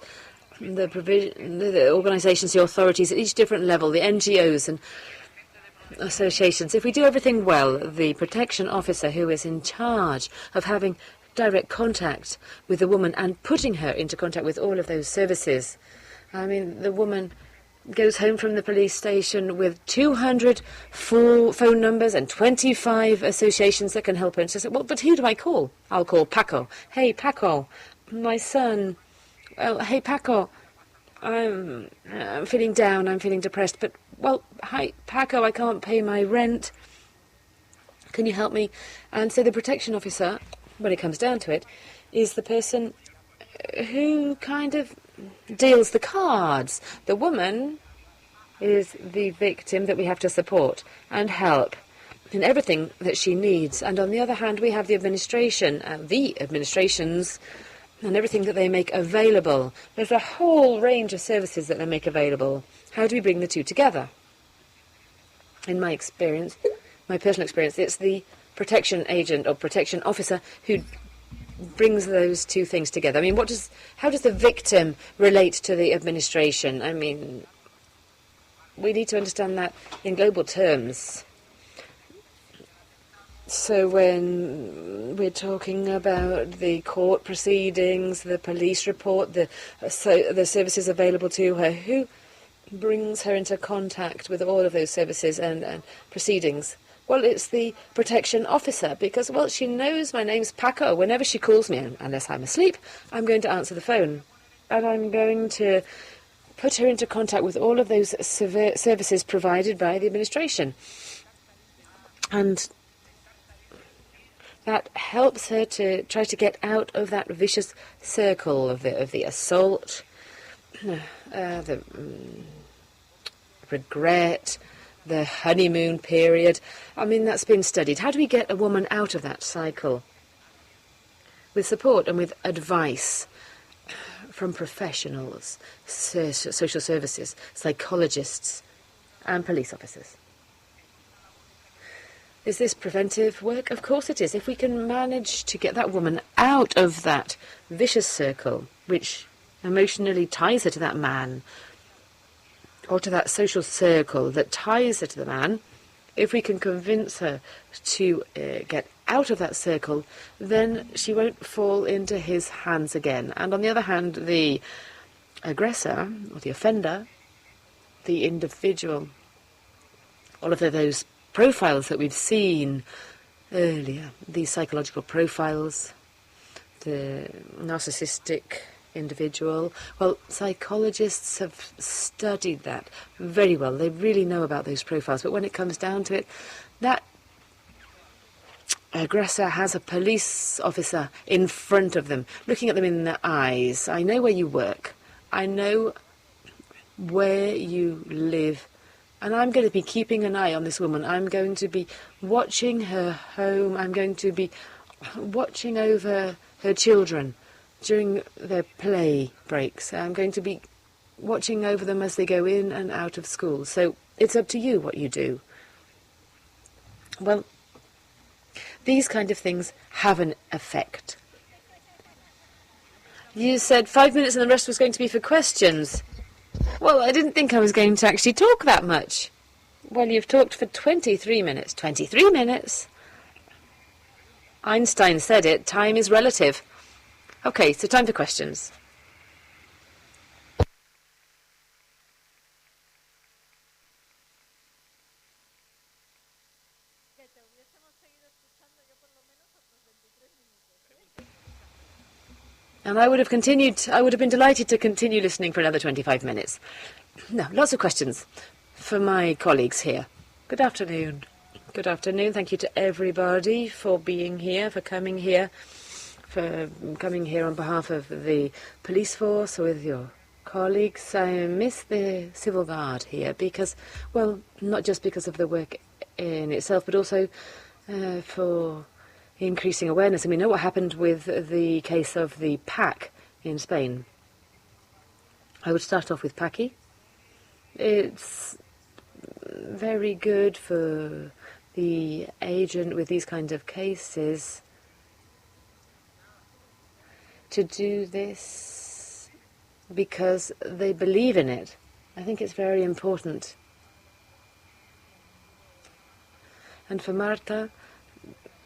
the organisations, the authorities at each different level, the NGOs and associations. If we do everything well, the protection officer who is in charge of having direct contact with the woman and putting her into contact with all of those services. I mean, the woman goes home from the police station with 200 full phone numbers and 25 associations that can help her. And she says, well, but who do I call? I'll call Paco. Hey, Paco, my son. Well, hey, Paco, I'm feeling down, I'm feeling depressed. But, well, hi, Paco, I can't pay my rent. Can you help me? And so the protection officer, when it comes down to it, is the person who kind of deals the cards. The woman is the victim that we have to support and help in everything that she needs. And on the other hand, we have the administration, the administrations, and everything that they make available. There's a whole range of services that they make available. How do we bring the two together? In my experience, my personal experience, it's the protection agent or protection officer who brings those two things together. I mean, how does the victim relate to the administration? I mean, we need to understand that in global terms. So when we're talking about the court proceedings, the police report, the services available to her, who brings her into contact with all of those services and proceedings? Well, it's the protection officer because, well, she knows my name's Paco. Whenever she calls me, unless I'm asleep, I'm going to answer the phone. And I'm going to put her into contact with all of those services provided by the administration. And that helps her to try to get out of that vicious circle of the assault, the regret, the honeymoon period. I mean, that's been studied. How do we get a woman out of that cycle? With support and with advice from professionals, social services, psychologists, and police officers. Is this preventive work? Of course it is. If we can manage to get that woman out of that vicious circle, which emotionally ties her to that man, or to that social circle that ties her to the man, if we can convince her to get out of that circle, then she won't fall into his hands again. And on the other hand, the aggressor, or the offender, the individual, all of those profiles that we've seen earlier, these psychological profiles, the narcissistic individual. Well, psychologists have studied that very well. They really know about those profiles. But when it comes down to it, that aggressor has a police officer in front of them, looking at them in the eyes. I know where you work. I know where you live. And I'm going to be keeping an eye on this woman. I'm going to be watching her home. I'm going to be watching over her children during their play breaks. I'm going to be watching over them as they go in and out of school. So it's up to you what you do. Well, these kind of things have an effect. You said 5 minutes and the rest was going to be for questions. Well, I didn't think I was going to actually talk that much. Well, you've talked for 23 minutes. 23 minutes? Einstein said it, time is relative. Okay, so time for questions. And I would have been delighted to continue listening for another 25 minutes. Now, lots of questions for my colleagues here. Good afternoon. Good afternoon. Thank you to everybody for being here, for coming here on behalf of the police force with your colleagues. I miss the civil guard here because, well, not just because of the work in itself, but also for increasing awareness. And we know what happened with the case of the PAC in Spain. I would start off with Paqui. It's very good for the agent with these kinds of cases to do this because they believe in it. I think it's very important. And for Marta,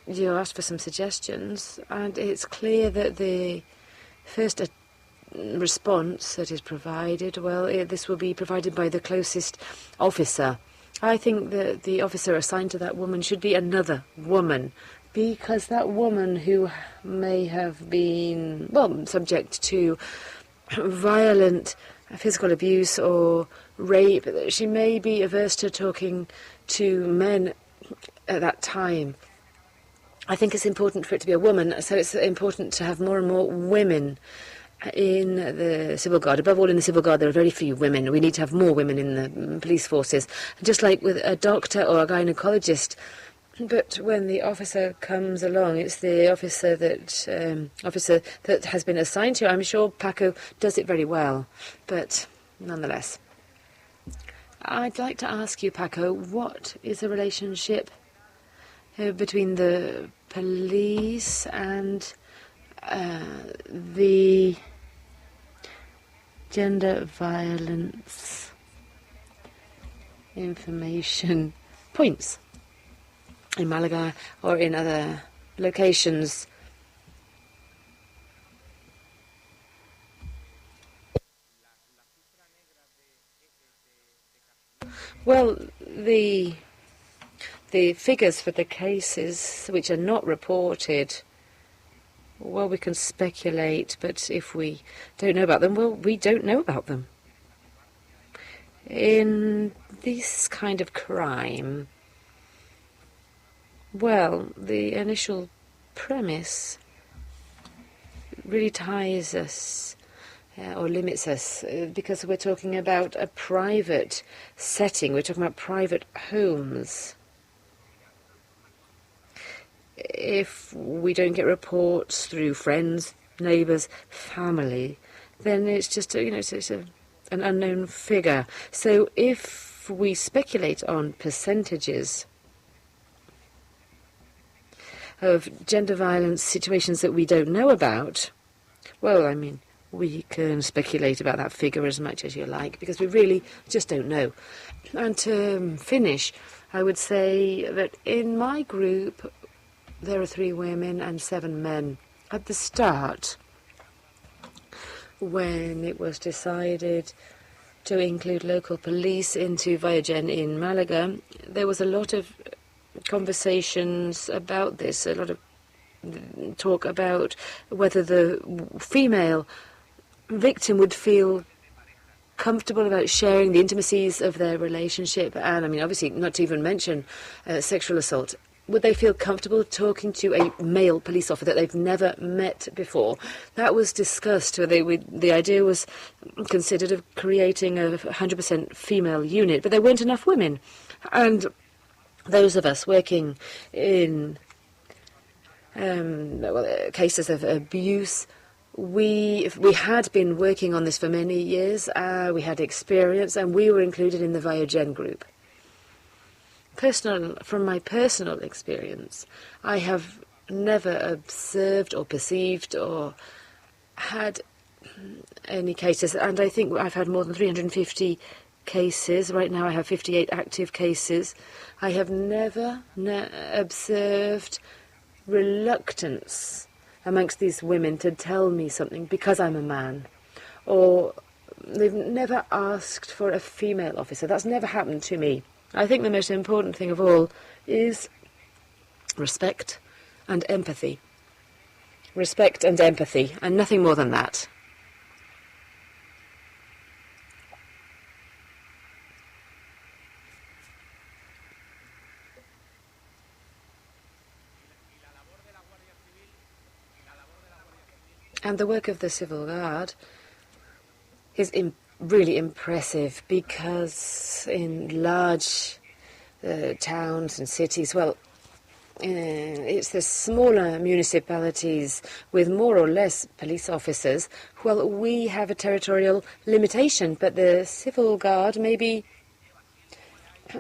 you asked for some suggestions, and it's clear that the first response that is provided, well, this will be provided by the closest officer. I think that the officer assigned to that woman should be another woman, because that woman who may have been, well, subject to violent physical abuse or rape, she may be averse to talking to men at that time. I think it's important for it to be a woman, so it's important to have more and more women in the Civil Guard. Above all, in the Civil Guard, there are very few women. We need to have more women in the police forces, just like with a doctor or a gynecologist. But when the officer comes along, it's the officer that has been assigned to. I'm sure Paco does it very well, but nonetheless, I'd like to ask you, Paco, what is the relationship between the police and the gender violence information points in Malaga or in other locations? Well, the figures for the cases which are not reported, well, we can speculate, but if we don't know about them, well, we don't know about them. In this kind of crime, well, the initial premise really ties us or limits us because we're talking about a private setting. We're talking about private homes. If we don't get reports through friends, neighbours, family, then it's just an unknown figure. So if we speculate on percentages of gender violence situations that we don't know about, well, I mean, we can speculate about that figure as much as you like, because we really just don't know. And to finish, I would say that in my group, there are 3 women and 7 men. At the start, when it was decided to include local police into Vallagen in Malaga, there was a lot of conversations about this, a lot of talk about whether the female victim would feel comfortable about sharing the intimacies of their relationship, and I mean, obviously, not to even mention sexual assault. Would they feel comfortable talking to a male police officer that they've never met before? That was discussed. The idea was considered of creating a 100% female unit, but there weren't enough women. And those of us working in cases of abuse, we had been working on this for many years. We had experience, and we were included in the Vallagen group. From my personal experience, I have never observed or perceived or had any cases, and I think I've had more than 350 cases. Right now I have 58 active cases. I have never observed reluctance amongst these women to tell me something because I'm a man, or they've never asked for a female officer. That's never happened to me. I think the most important thing of all is respect and empathy. Respect and empathy, and nothing more than that. And the work of the Civil Guard is really impressive, because in large towns and cities, well, it's the smaller municipalities with more or less police officers. Well, we have a territorial limitation, but the Civil Guard, maybe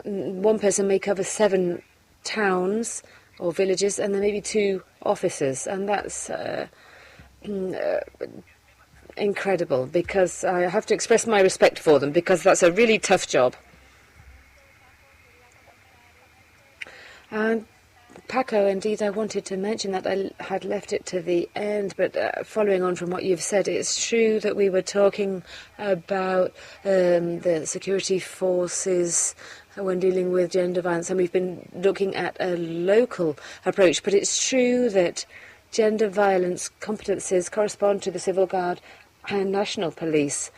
one person may cover 7 towns or villages, and there may be 2 officers, and that's incredible, because I have to express my respect for them, because that's a really tough job. And Paco, indeed, I wanted to mention that I had left it to the end, but following on from what you've said, it's true that we were talking about the security forces when dealing with gender violence, and we've been looking at a local approach, but it's true that gender violence competences correspond to the Civil Guard and National Police.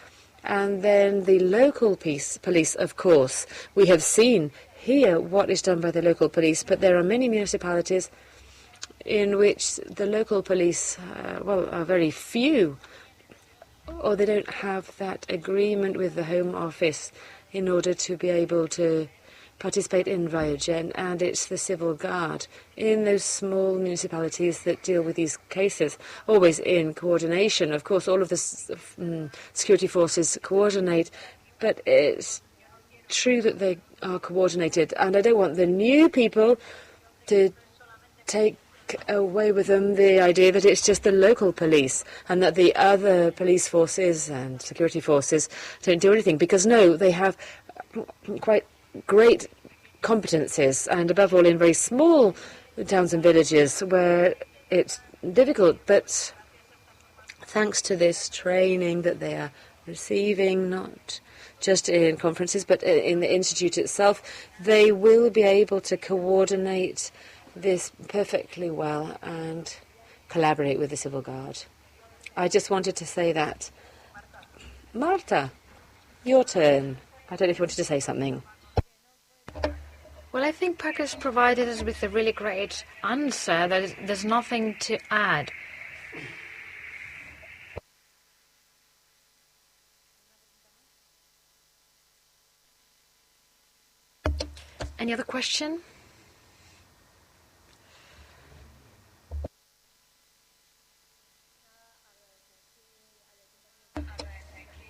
And then the local police, of course. We have seen here what is done by the local police, but there are many municipalities in which the local police, are very few, or they don't have that agreement with the Home Office in order to be able to participate in Biogen, and it's the Civil Guard in those small municipalities that deal with these cases, always in coordination. Of course, all of the security forces coordinate, but it's true that they are coordinated, and I don't want the new people to take away with them the idea that it's just the local police and that the other police forces and security forces don't do anything, because no, they have quite great competencies, and above all in very small towns and villages where it's difficult, but thanks to this training that they are receiving, not just in conferences but in the institute itself, they will be able to coordinate this perfectly well and collaborate with the Civil Guard. I just wanted to say that. Marta, your turn. I don't know if you wanted to say something. Well, I think Paco's provided us with a really great answer. There's nothing to add. Any other question?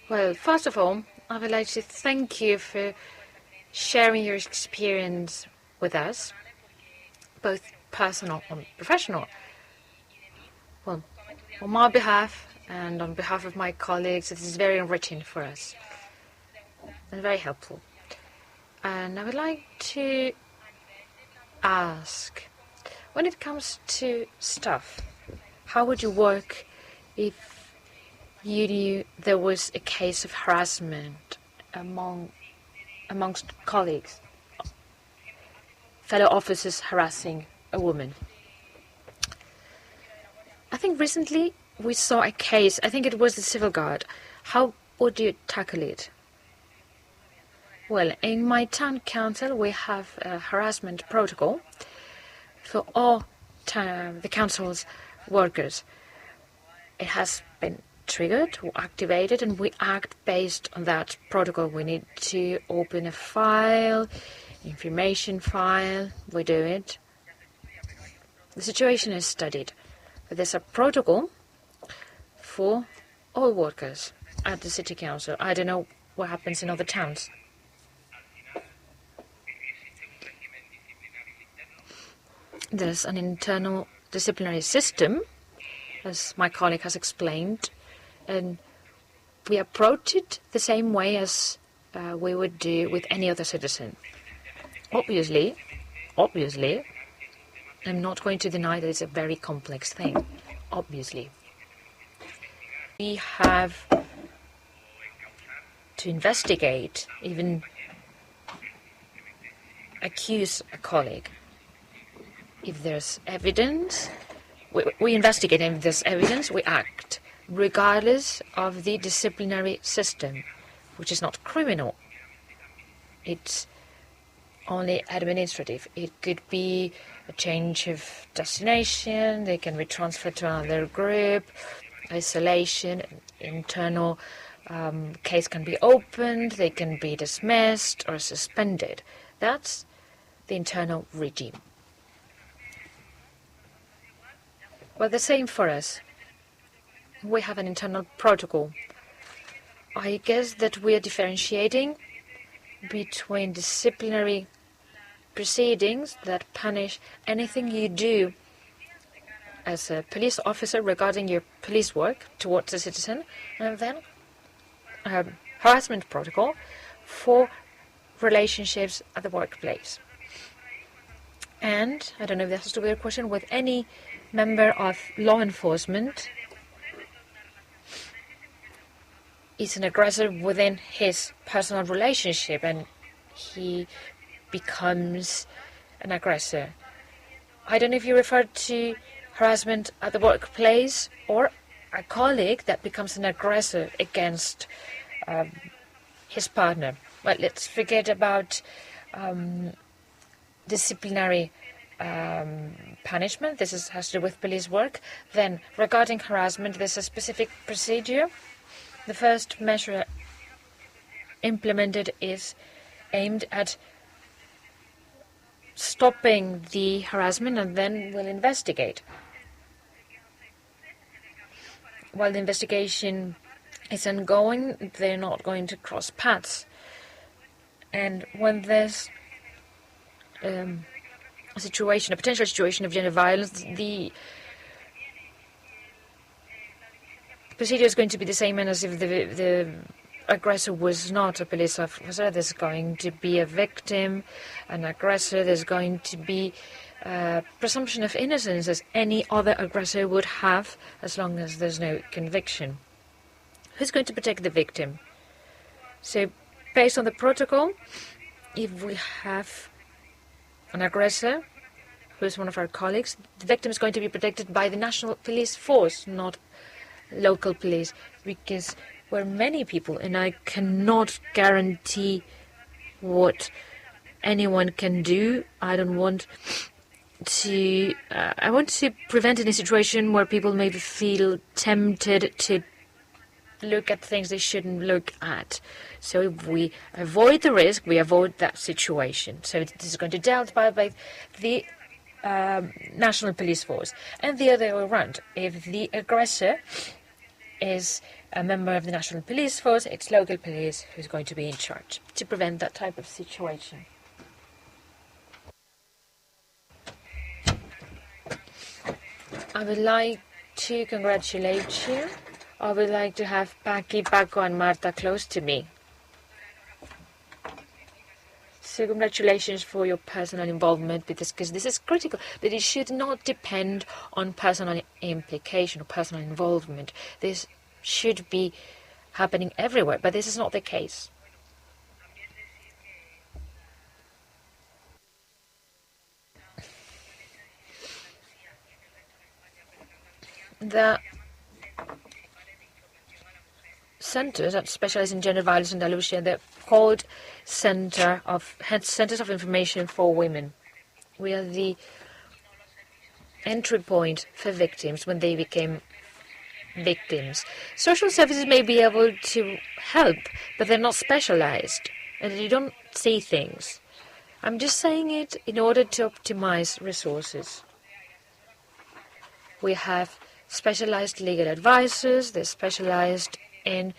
Well, first of all, I would like to thank you for sharing your experience with us, both personal and professional. Well, on my behalf and on behalf of my colleagues, it is very enriching for us and very helpful. And I would like to ask, when it comes to staff, how would you work if you knew there was a case of harassment amongst colleagues, fellow officers harassing a woman? I think recently we saw a case, I think it was the Civil Guard. How would you tackle it? Well, in my town council we have a harassment protocol for all the council's workers. It has been triggered or activated, and we act based on that protocol. We need to open a file, information file, we do it. The situation is studied. But there's a protocol for all workers at the city council. I don't know what happens in other towns. There's an internal disciplinary system, as my colleague has explained, and we approach it the same way as we would do with any other citizen. Obviously, I'm not going to deny that it's a very complex thing, obviously. We have to investigate, even accuse a colleague. If there's evidence, we investigate, and if there's evidence, we act, regardless of the disciplinary system, which is not criminal. It's only administrative. It could be a change of destination, they can be transferred to another group, isolation, internal case can be opened, they can be dismissed or suspended. That's the internal regime. Well, the same for us. We have an internal protocol. I guess that we are differentiating between disciplinary proceedings that punish anything you do as a police officer regarding your police work towards a citizen, and then a harassment protocol for relationships at the workplace. And I don't know if this has to be a question with any member of law enforcement is an aggressor within his personal relationship and he becomes an aggressor. I don't know if you refer to harassment at the workplace or a colleague that becomes an aggressor against his partner. Well, let's forget about disciplinary punishment. This has to do with police work. Then, regarding harassment, there's a specific procedure. The first measure implemented is aimed at stopping the harassment, and then we'll investigate. While the investigation is ongoing, they're not going to cross paths. And when there's a potential situation of gender violence, the procedure is going to be the same as if the aggressor was not a police officer. There's going to be a victim, an aggressor. There's going to be presumption of innocence as any other aggressor would have, as long as there's no conviction. Who's going to protect the victim? So, based on the protocol, if we have an aggressor who is one of our colleagues, the victim is going to be protected by the national police force, not local police, because we're many people, and I cannot guarantee what anyone can do. I want to prevent any situation where people may feel tempted to look at things they shouldn't look at. So if we avoid the risk, we avoid that situation. So this is going to be dealt by the national police force. And the other way around, if the aggressor is a member of the national police force, it's local police who's going to be in charge to prevent that type of situation. I would like to congratulate you. I would like to have Paqui, Paco and Marta close to me. So congratulations for your personal involvement with this, because this is critical, but it should not depend on personal implication or personal involvement. This should be happening everywhere, but this is not the case. The centers that specialize in gender violence in Andalusia, they're called Centers of Information for Women. We are the entry point for victims when they became victims. Social services may be able to help, but they're not specialized, and you don't see things. I'm just saying it in order to optimize resources. We have specialized legal advisors. They're specialized in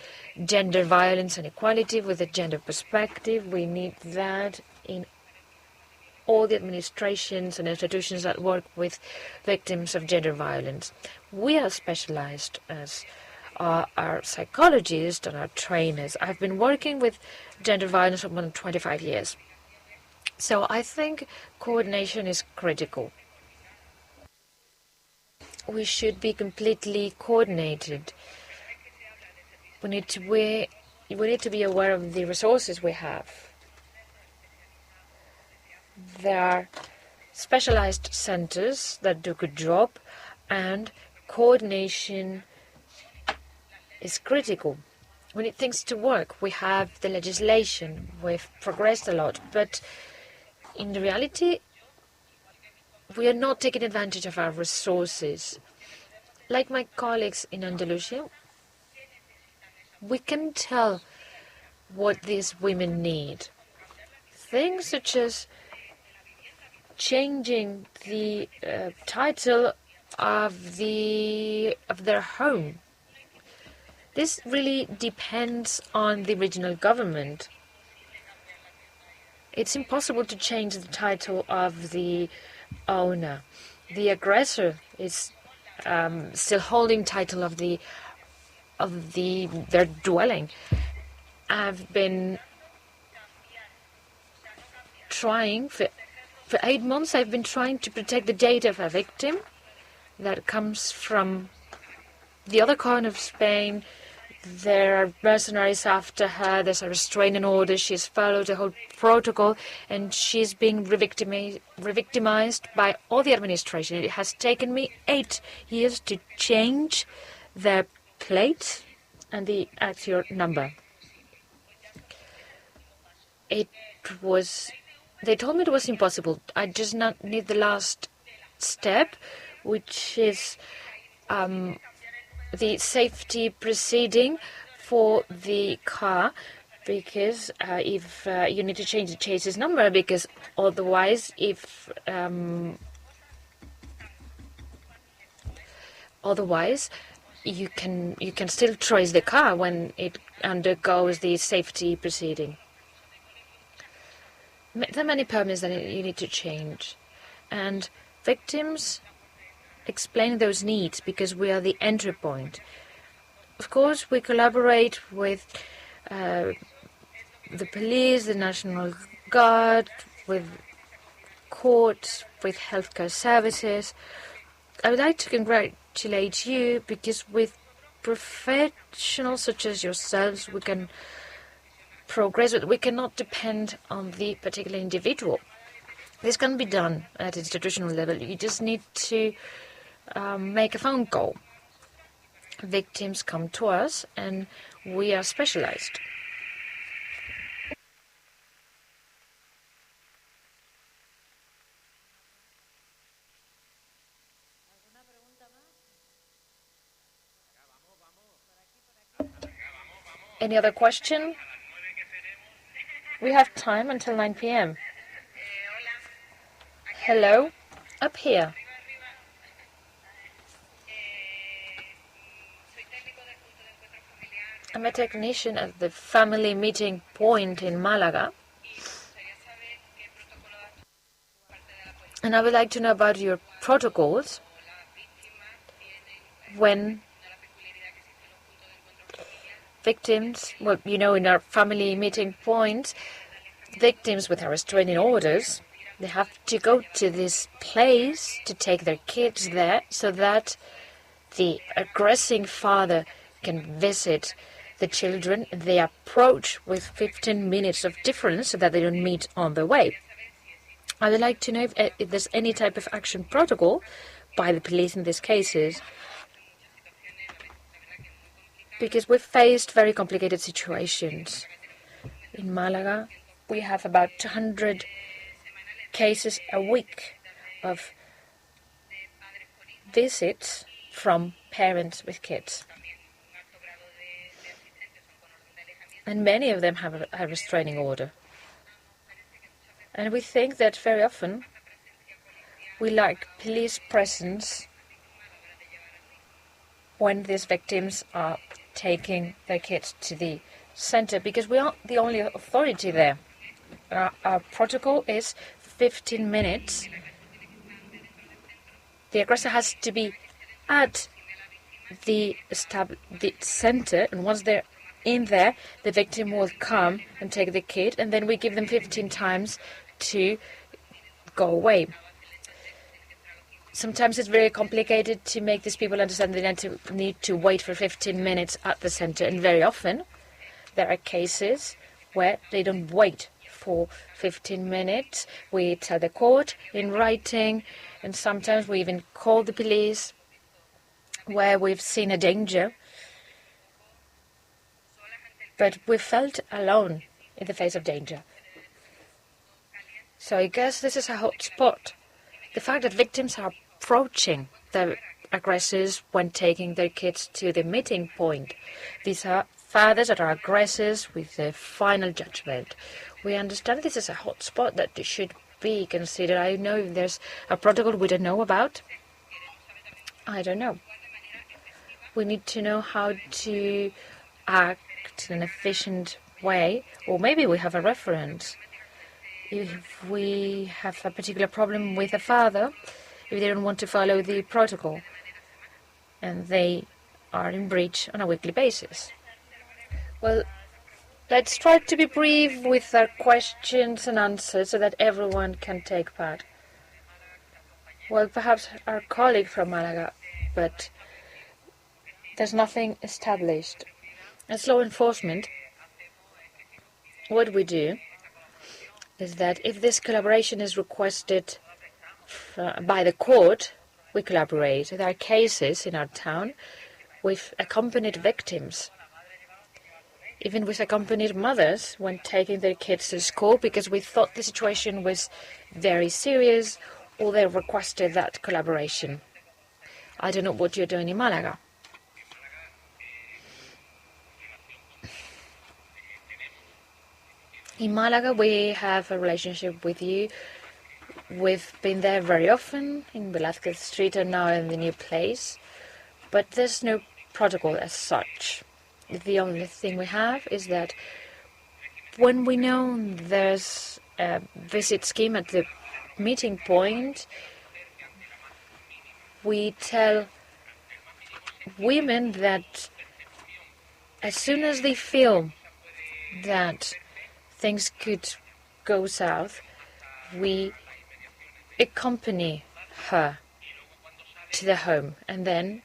gender violence and equality with a gender perspective. We need that in all the administrations and institutions that work with victims of gender violence. We are specialized as our psychologists and our trainers. I've been working with gender violence for more than 25 years. So I think coordination is critical. We should be completely coordinated. We need to be aware of the resources we have. There are specialized centers that do a good job, and coordination is critical. We need things to work. We have the legislation. We've progressed a lot, but in the reality, we are not taking advantage of our resources. Like my colleagues in Andalusia, we can tell what these women need. Things such as changing the title of their home. This really depends on the regional government. It's impossible to change the title of the owner. The aggressor is still holding title of their dwelling. I've been trying for For 8 months, I've been trying to protect the data of a victim that comes from the other corner of Spain. There are mercenaries after her. There's a restraining order. She's followed the whole protocol, and she's being re-victimized by all the administration. It has taken me 8 years to change the plate and the actual number. They told me it was impossible. I just not need the last step, which is the safety proceeding for the car, because if you need to change the chase's number, because otherwise, you can still trace the car when it undergoes the safety proceeding. There are many permits that you need to change, and victims explain those needs because we are the entry point. Of course, we collaborate with the police, the National Guard, with courts, with healthcare services. I would like to congratulate you because with professionals such as yourselves, we can progress, but we cannot depend on the particular individual. This can be done at institutional level. You just need to make a phone call. Victims come to us, and we are specialized. Any other question? We have time until 9 p.m. Hello, up here. I'm a technician at the family meeting point in Malaga. And I would like to know about your protocols when victims, well, you know, in our family meeting points, victims with our restraining orders, they have to go to this place to take their kids there so that the aggressing father can visit the children. They approach with 15 minutes of difference so that they don't meet on the way. I would like to know if there's any type of action protocol by the police in these cases, because we've faced very complicated situations. In Malaga, we have about 200 cases a week of visits from parents with kids. And many of them have a restraining order. And we think that very often we lack police presence when these victims are taking their kids to the center, because we aren't the only authority there. Our protocol is 15 minutes. The aggressor has to be at the center, and once they're in there, the victim will come and take the kid, and then we give them 15 times to go away. Sometimes it's very complicated to make these people understand they need to wait for 15 minutes at the center, and very often there are cases where they don't wait for 15 minutes. We tell the court in writing, and sometimes we even call the police where we've seen a danger. But we felt alone in the face of danger. So I guess this is a hot spot. The fact that victims are approaching the aggressors when taking their kids to the meeting point. These are fathers that are aggressors with the final judgment. We understand this is a hot spot that should be considered. I know if there's a protocol we don't know about. I don't know. We need to know how to act in an efficient way, or maybe we have a reference. If we have a particular problem with a father, if they don't want to follow the protocol, and they are in breach on a weekly basis. Well, Let's try to be brief with our questions and answers so that everyone can take part. Well, perhaps our colleague from Malaga, but there's nothing established. As law enforcement, what we do is that if this collaboration is requested by the court, we collaborate. There are cases in our town with accompanied victims, even with accompanied mothers when taking their kids to school because we thought the situation was very serious or they requested that collaboration. I don't know what you're doing in Malaga. In Malaga, we have a relationship with you. We've been there very often in Velázquez Street and now in the new place, but there's no protocol as such. The only thing we have is that when we know there's a visit scheme at the meeting point, we tell women that as soon as they feel that things could go south, we accompany her to the home. And then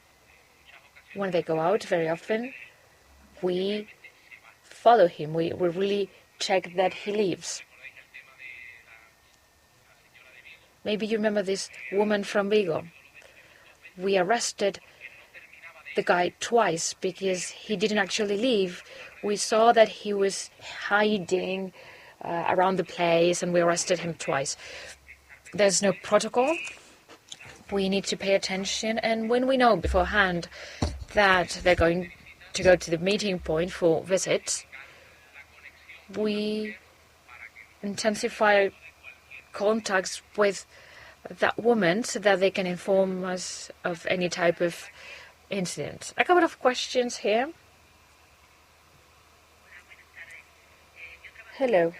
when they go out, very often, we follow him. We really check that he leaves. Maybe you remember this woman from Vigo. We arrested the guy twice because he didn't actually leave. We saw that he was hiding around the place and we arrested him twice. There's no protocol. We need to pay attention, and when we know beforehand that they're going to go to the meeting point for visits, we intensify contacts with that woman so that they can inform us of any type of incident. A couple of questions here. Hello.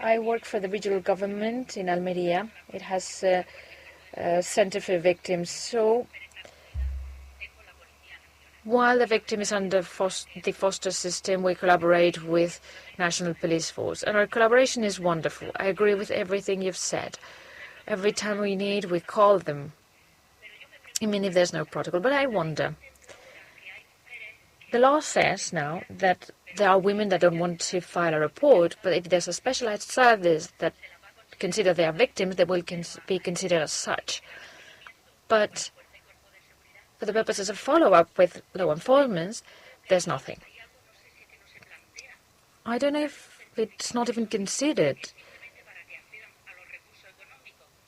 I work for the regional government in Almería. It has a center for victims. So while the victim is under the foster system, we collaborate with National Police Force. And our collaboration is wonderful. I agree with everything you've said. Every time we need, we call them. I mean, if there's no protocol. But I wonder. The law says now that there are women that don't want to file a report, but if there's a specialized service that consider they are victims, they will be considered as such. But for the purposes of follow-up with law enforcement, there's nothing. I don't know if it's not even considered.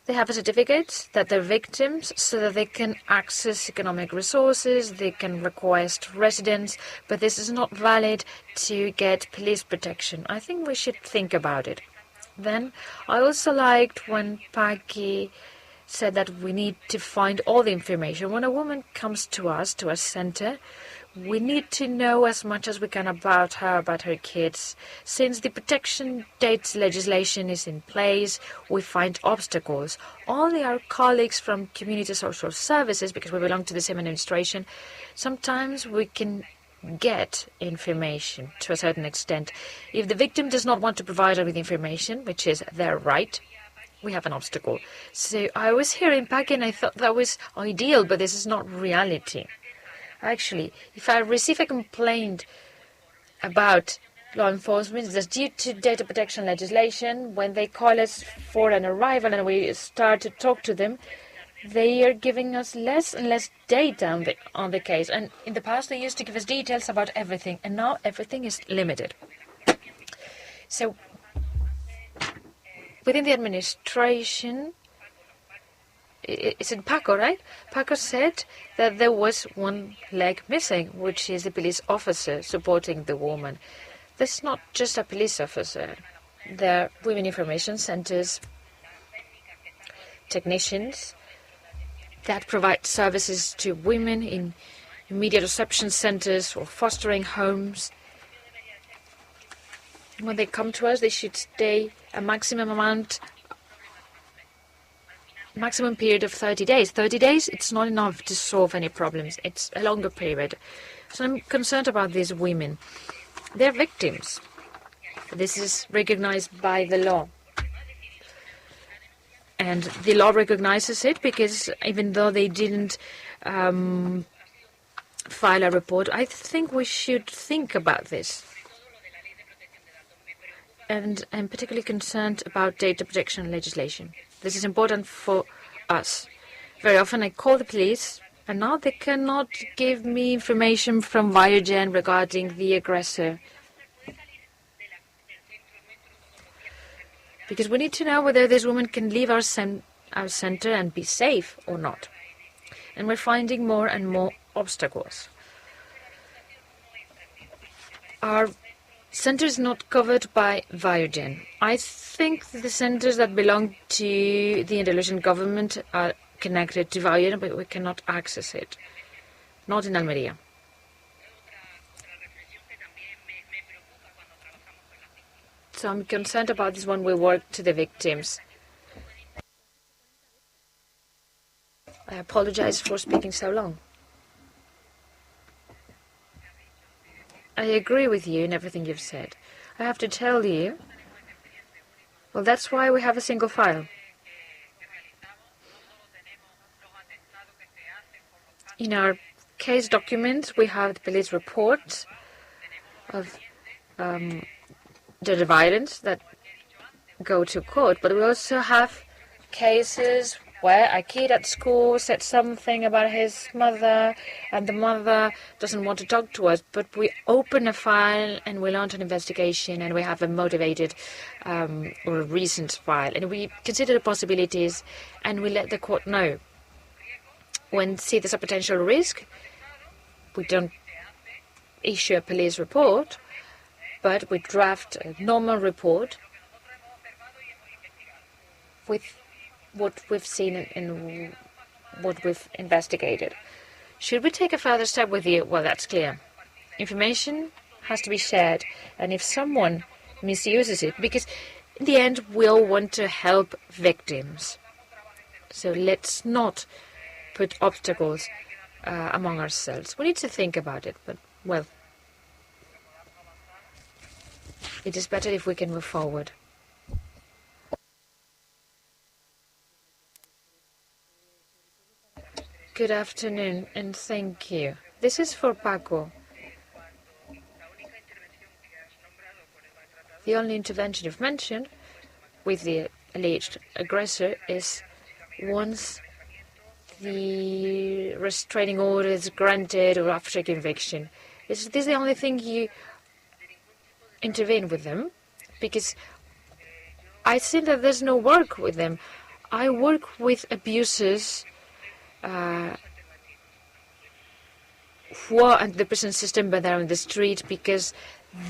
They have a certificate that they're victims so that they can access economic resources, they can request residence, but this is not valid to get police protection. I think we should think about it. Then, I also liked when Paqui said that we need to find all the information. When a woman comes to us, to our center, we need to know as much as we can about her, about her kids. Since the protection dates legislation is in place, we find obstacles. Only our colleagues from community social services, because we belong to the same administration, sometimes we can get information to a certain extent. If the victim does not want to provide us with information, which is their right, we have an obstacle. So I was here in Paqui and I thought that was ideal, but this is not reality. Actually, if I receive a complaint about law enforcement, that's due to data protection legislation. When they call us for an arrival and we start to talk to them, they are giving us less and less data on the case. And in the past, they used to give us details about everything, and now everything is limited. So, within the administration, it's in Paco, right? Paco said that there was one leg missing, which is the police officer supporting the woman. There's not just a police officer. There are women information centers, technicians that provide services to women in immediate reception centers or fostering homes. When they come to us, they should stay a maximum period of 30 days. 30 days, it's not enough to solve any problems. It's a longer period. So I'm concerned about these women. They're victims. This is recognized by the law. And the law recognizes it because even though they didn't file a report, I think we should think about this. And I'm particularly concerned about data protection legislation. This is important for us. Very often I call the police, and now they cannot give me information from Biogen regarding the aggressor. Because we need to know whether this woman can leave our center and be safe or not. And we're finding more and more obstacles. Our center is not covered by Biogen. I think the centers that belong to the Andalusian government are connected to Biogen, but we cannot access it. Not in Almeria. So I'm concerned about this when we work to the victims. I apologize for speaking so long. I agree with you in everything you've said. I have to tell you, well, that's why we have a single file. In our case documents, we have the police reports of gender violence that go to court, but we also have cases where a kid at school said something about his mother, and the mother doesn't want to talk to us, but we open a file and we launch an investigation, and we have a motivated or a recent file, and we consider the possibilities, and we let the court know. When see there's a potential risk, we don't issue a police report, but we draft a normal report with what we've seen and what we've investigated. Should we take a further step with you? Well, that's clear. Information has to be shared, and if someone misuses it, because in the end we all want to help victims, so let's not put obstacles among ourselves. We need to think about it, but, well, it is better if we can move forward. Good afternoon, and thank you. This is for Paco. The only intervention you've mentioned with the alleged aggressor is once the restraining order is granted or after conviction. Is this the only thing you intervene with them? Because I think that there's no work with them. I work with abusers who are under the prison system, but they're on the street because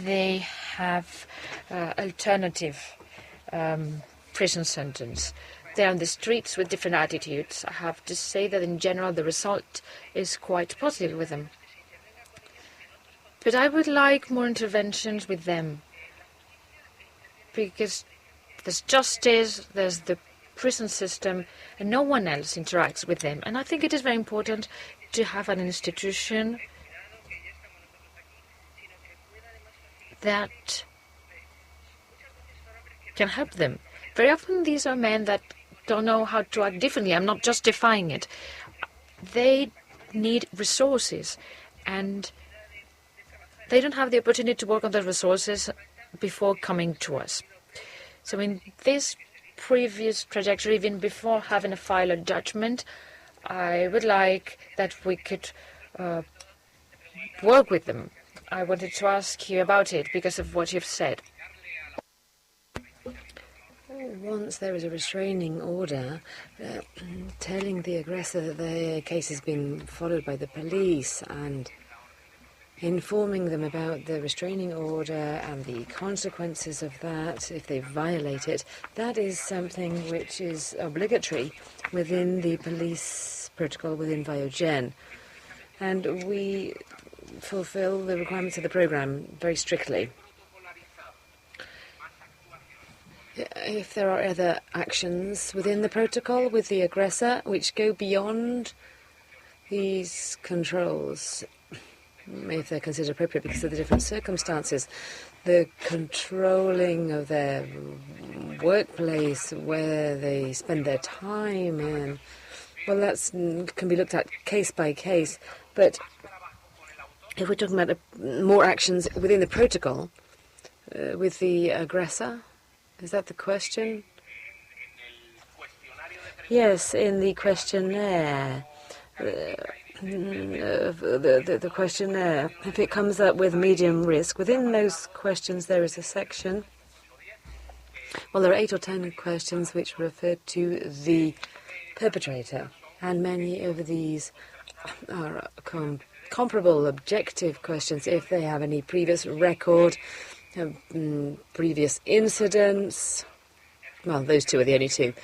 they have alternative prison sentence. They're on the streets with different attitudes. I have to say that in general the result is quite positive with them. But I would like more interventions with them, because there's justice, there's the prison system, and no one else interacts with them. And I think it is very important to have an institution that can help them. Very often these are men that don't know how to act differently. I'm not justifying it. They need resources, and they don't have the opportunity to work on those resources before coming to us. So in this previous trajectory, even before having a final judgment, I would like that we could work with them. I wanted to ask you about it because of what you've said. Once there is a restraining order telling the aggressor that their case has been followed by the police and informing them about the restraining order and the consequences of that if they violate it, that is something which is obligatory within the police protocol within Biogen. And we fulfill the requirements of the program very strictly. If there are other actions within the protocol with the aggressor which go beyond these controls, if they're considered appropriate because of the different circumstances, the controlling of their workplace, where they spend their time, and well, that can be looked at case by case. But if we're talking about more actions within the protocol with the aggressor, is that the question? Yes, in the questionnaire. The questionnaire, if it comes up with medium risk, within those questions there is a section. Well, there are 8 or 10 questions which refer to the perpetrator, and many of these are comparable, objective questions. If they have any previous record, previous incidents, well, those two are the only two,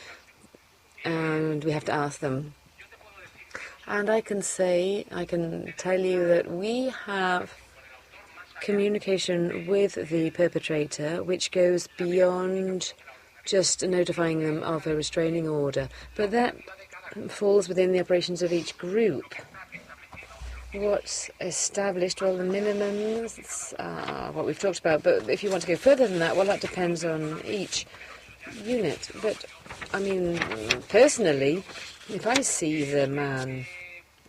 and we have to ask them. And I can tell you that we have communication with the perpetrator which goes beyond just notifying them of a restraining order, but that falls within the operations of each group. What's established, well, the minimums are what we've talked about, but if you want to go further than that, well, that depends on each unit. But, I mean, personally, if I see the man,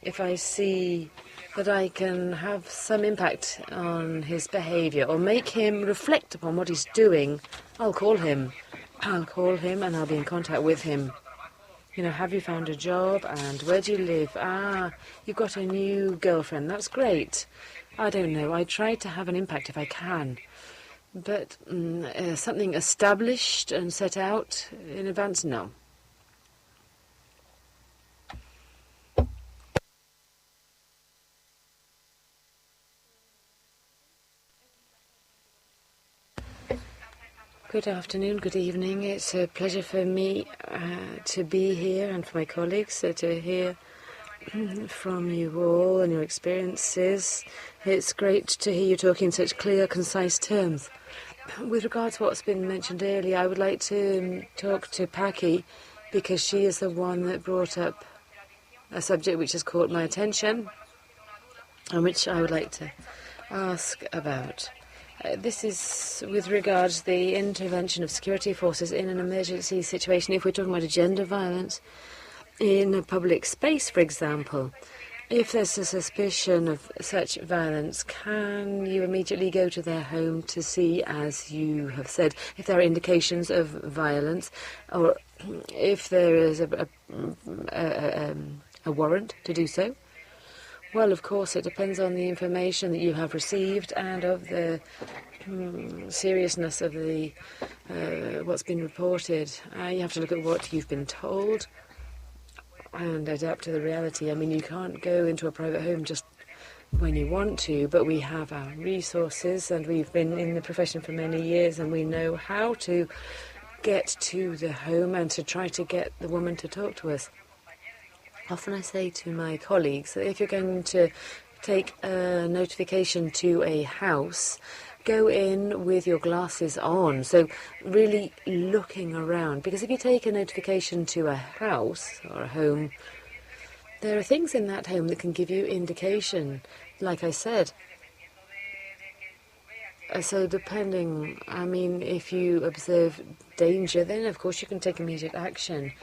if I see that I can have some impact on his behavior or make him reflect upon what he's doing, I'll call him. I'll call him and I'll be in contact with him. You know, have you found a job, and where do you live? Ah, you've got a new girlfriend. That's great. I don't know. I try to have an impact if I can. But something established and set out in advance, no. Good afternoon, good evening. It's a pleasure for me to be here, and for my colleagues to hear from you all and your experiences. It's great to hear you talk in such clear, concise terms. With regards to what's been mentioned earlier, I would like to talk to Paqui, because she is the one that brought up a subject which has caught my attention and which I would like to ask about. This is with regards to the intervention of security forces in an emergency situation. If we're talking about gender violence in a public space, for example, if there's a suspicion of such violence, can you immediately go to their home to see, as you have said, if there are indications of violence, or if there is a warrant to do so? Well, of course, it depends on the information that you have received and of the seriousness of the what's been reported. You have to look at what you've been told and adapt to the reality. I mean, you can't go into a private home just when you want to, but we have our resources, and we've been in the profession for many years, and we know how to get to the home and to try to get the woman to talk to us. Often I say to my colleagues that if you're going to take a notification to a house, go in with your glasses on, so really looking around. Because if you take a notification to a house or a home, there are things in that home that can give you indication, like I said. So depending, I mean, if you observe danger, then of course you can take immediate action.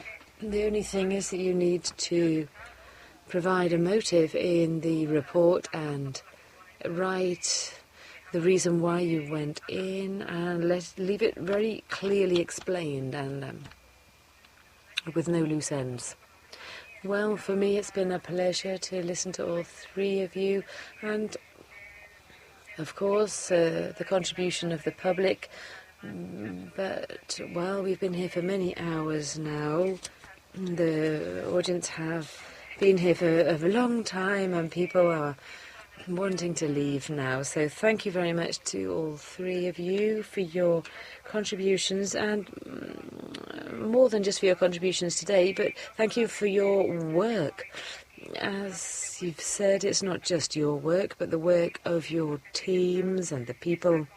The only thing is that you need to provide a motive in the report and write the reason why you went in, and leave it very clearly explained and with no loose ends. Well, for me it's been a pleasure to listen to all three of you, and of course the contribution of the public. But, well, we've been here for many hours now. The audience have been here for a long time, and people are wanting to leave now. So thank you very much to all three of you for your contributions, and more than just for your contributions today, but thank you for your work. As you've said, it's not just your work, but the work of your teams and the people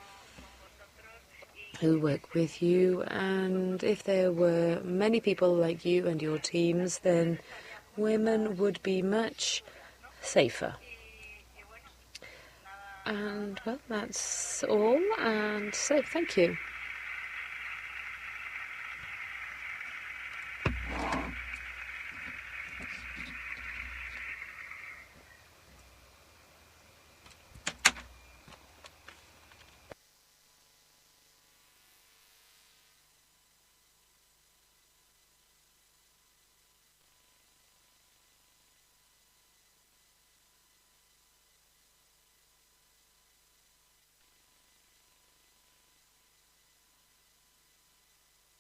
who work with you. And if there were many people like you and your teams, then women would be much safer. And well, that's all. And so, thank you.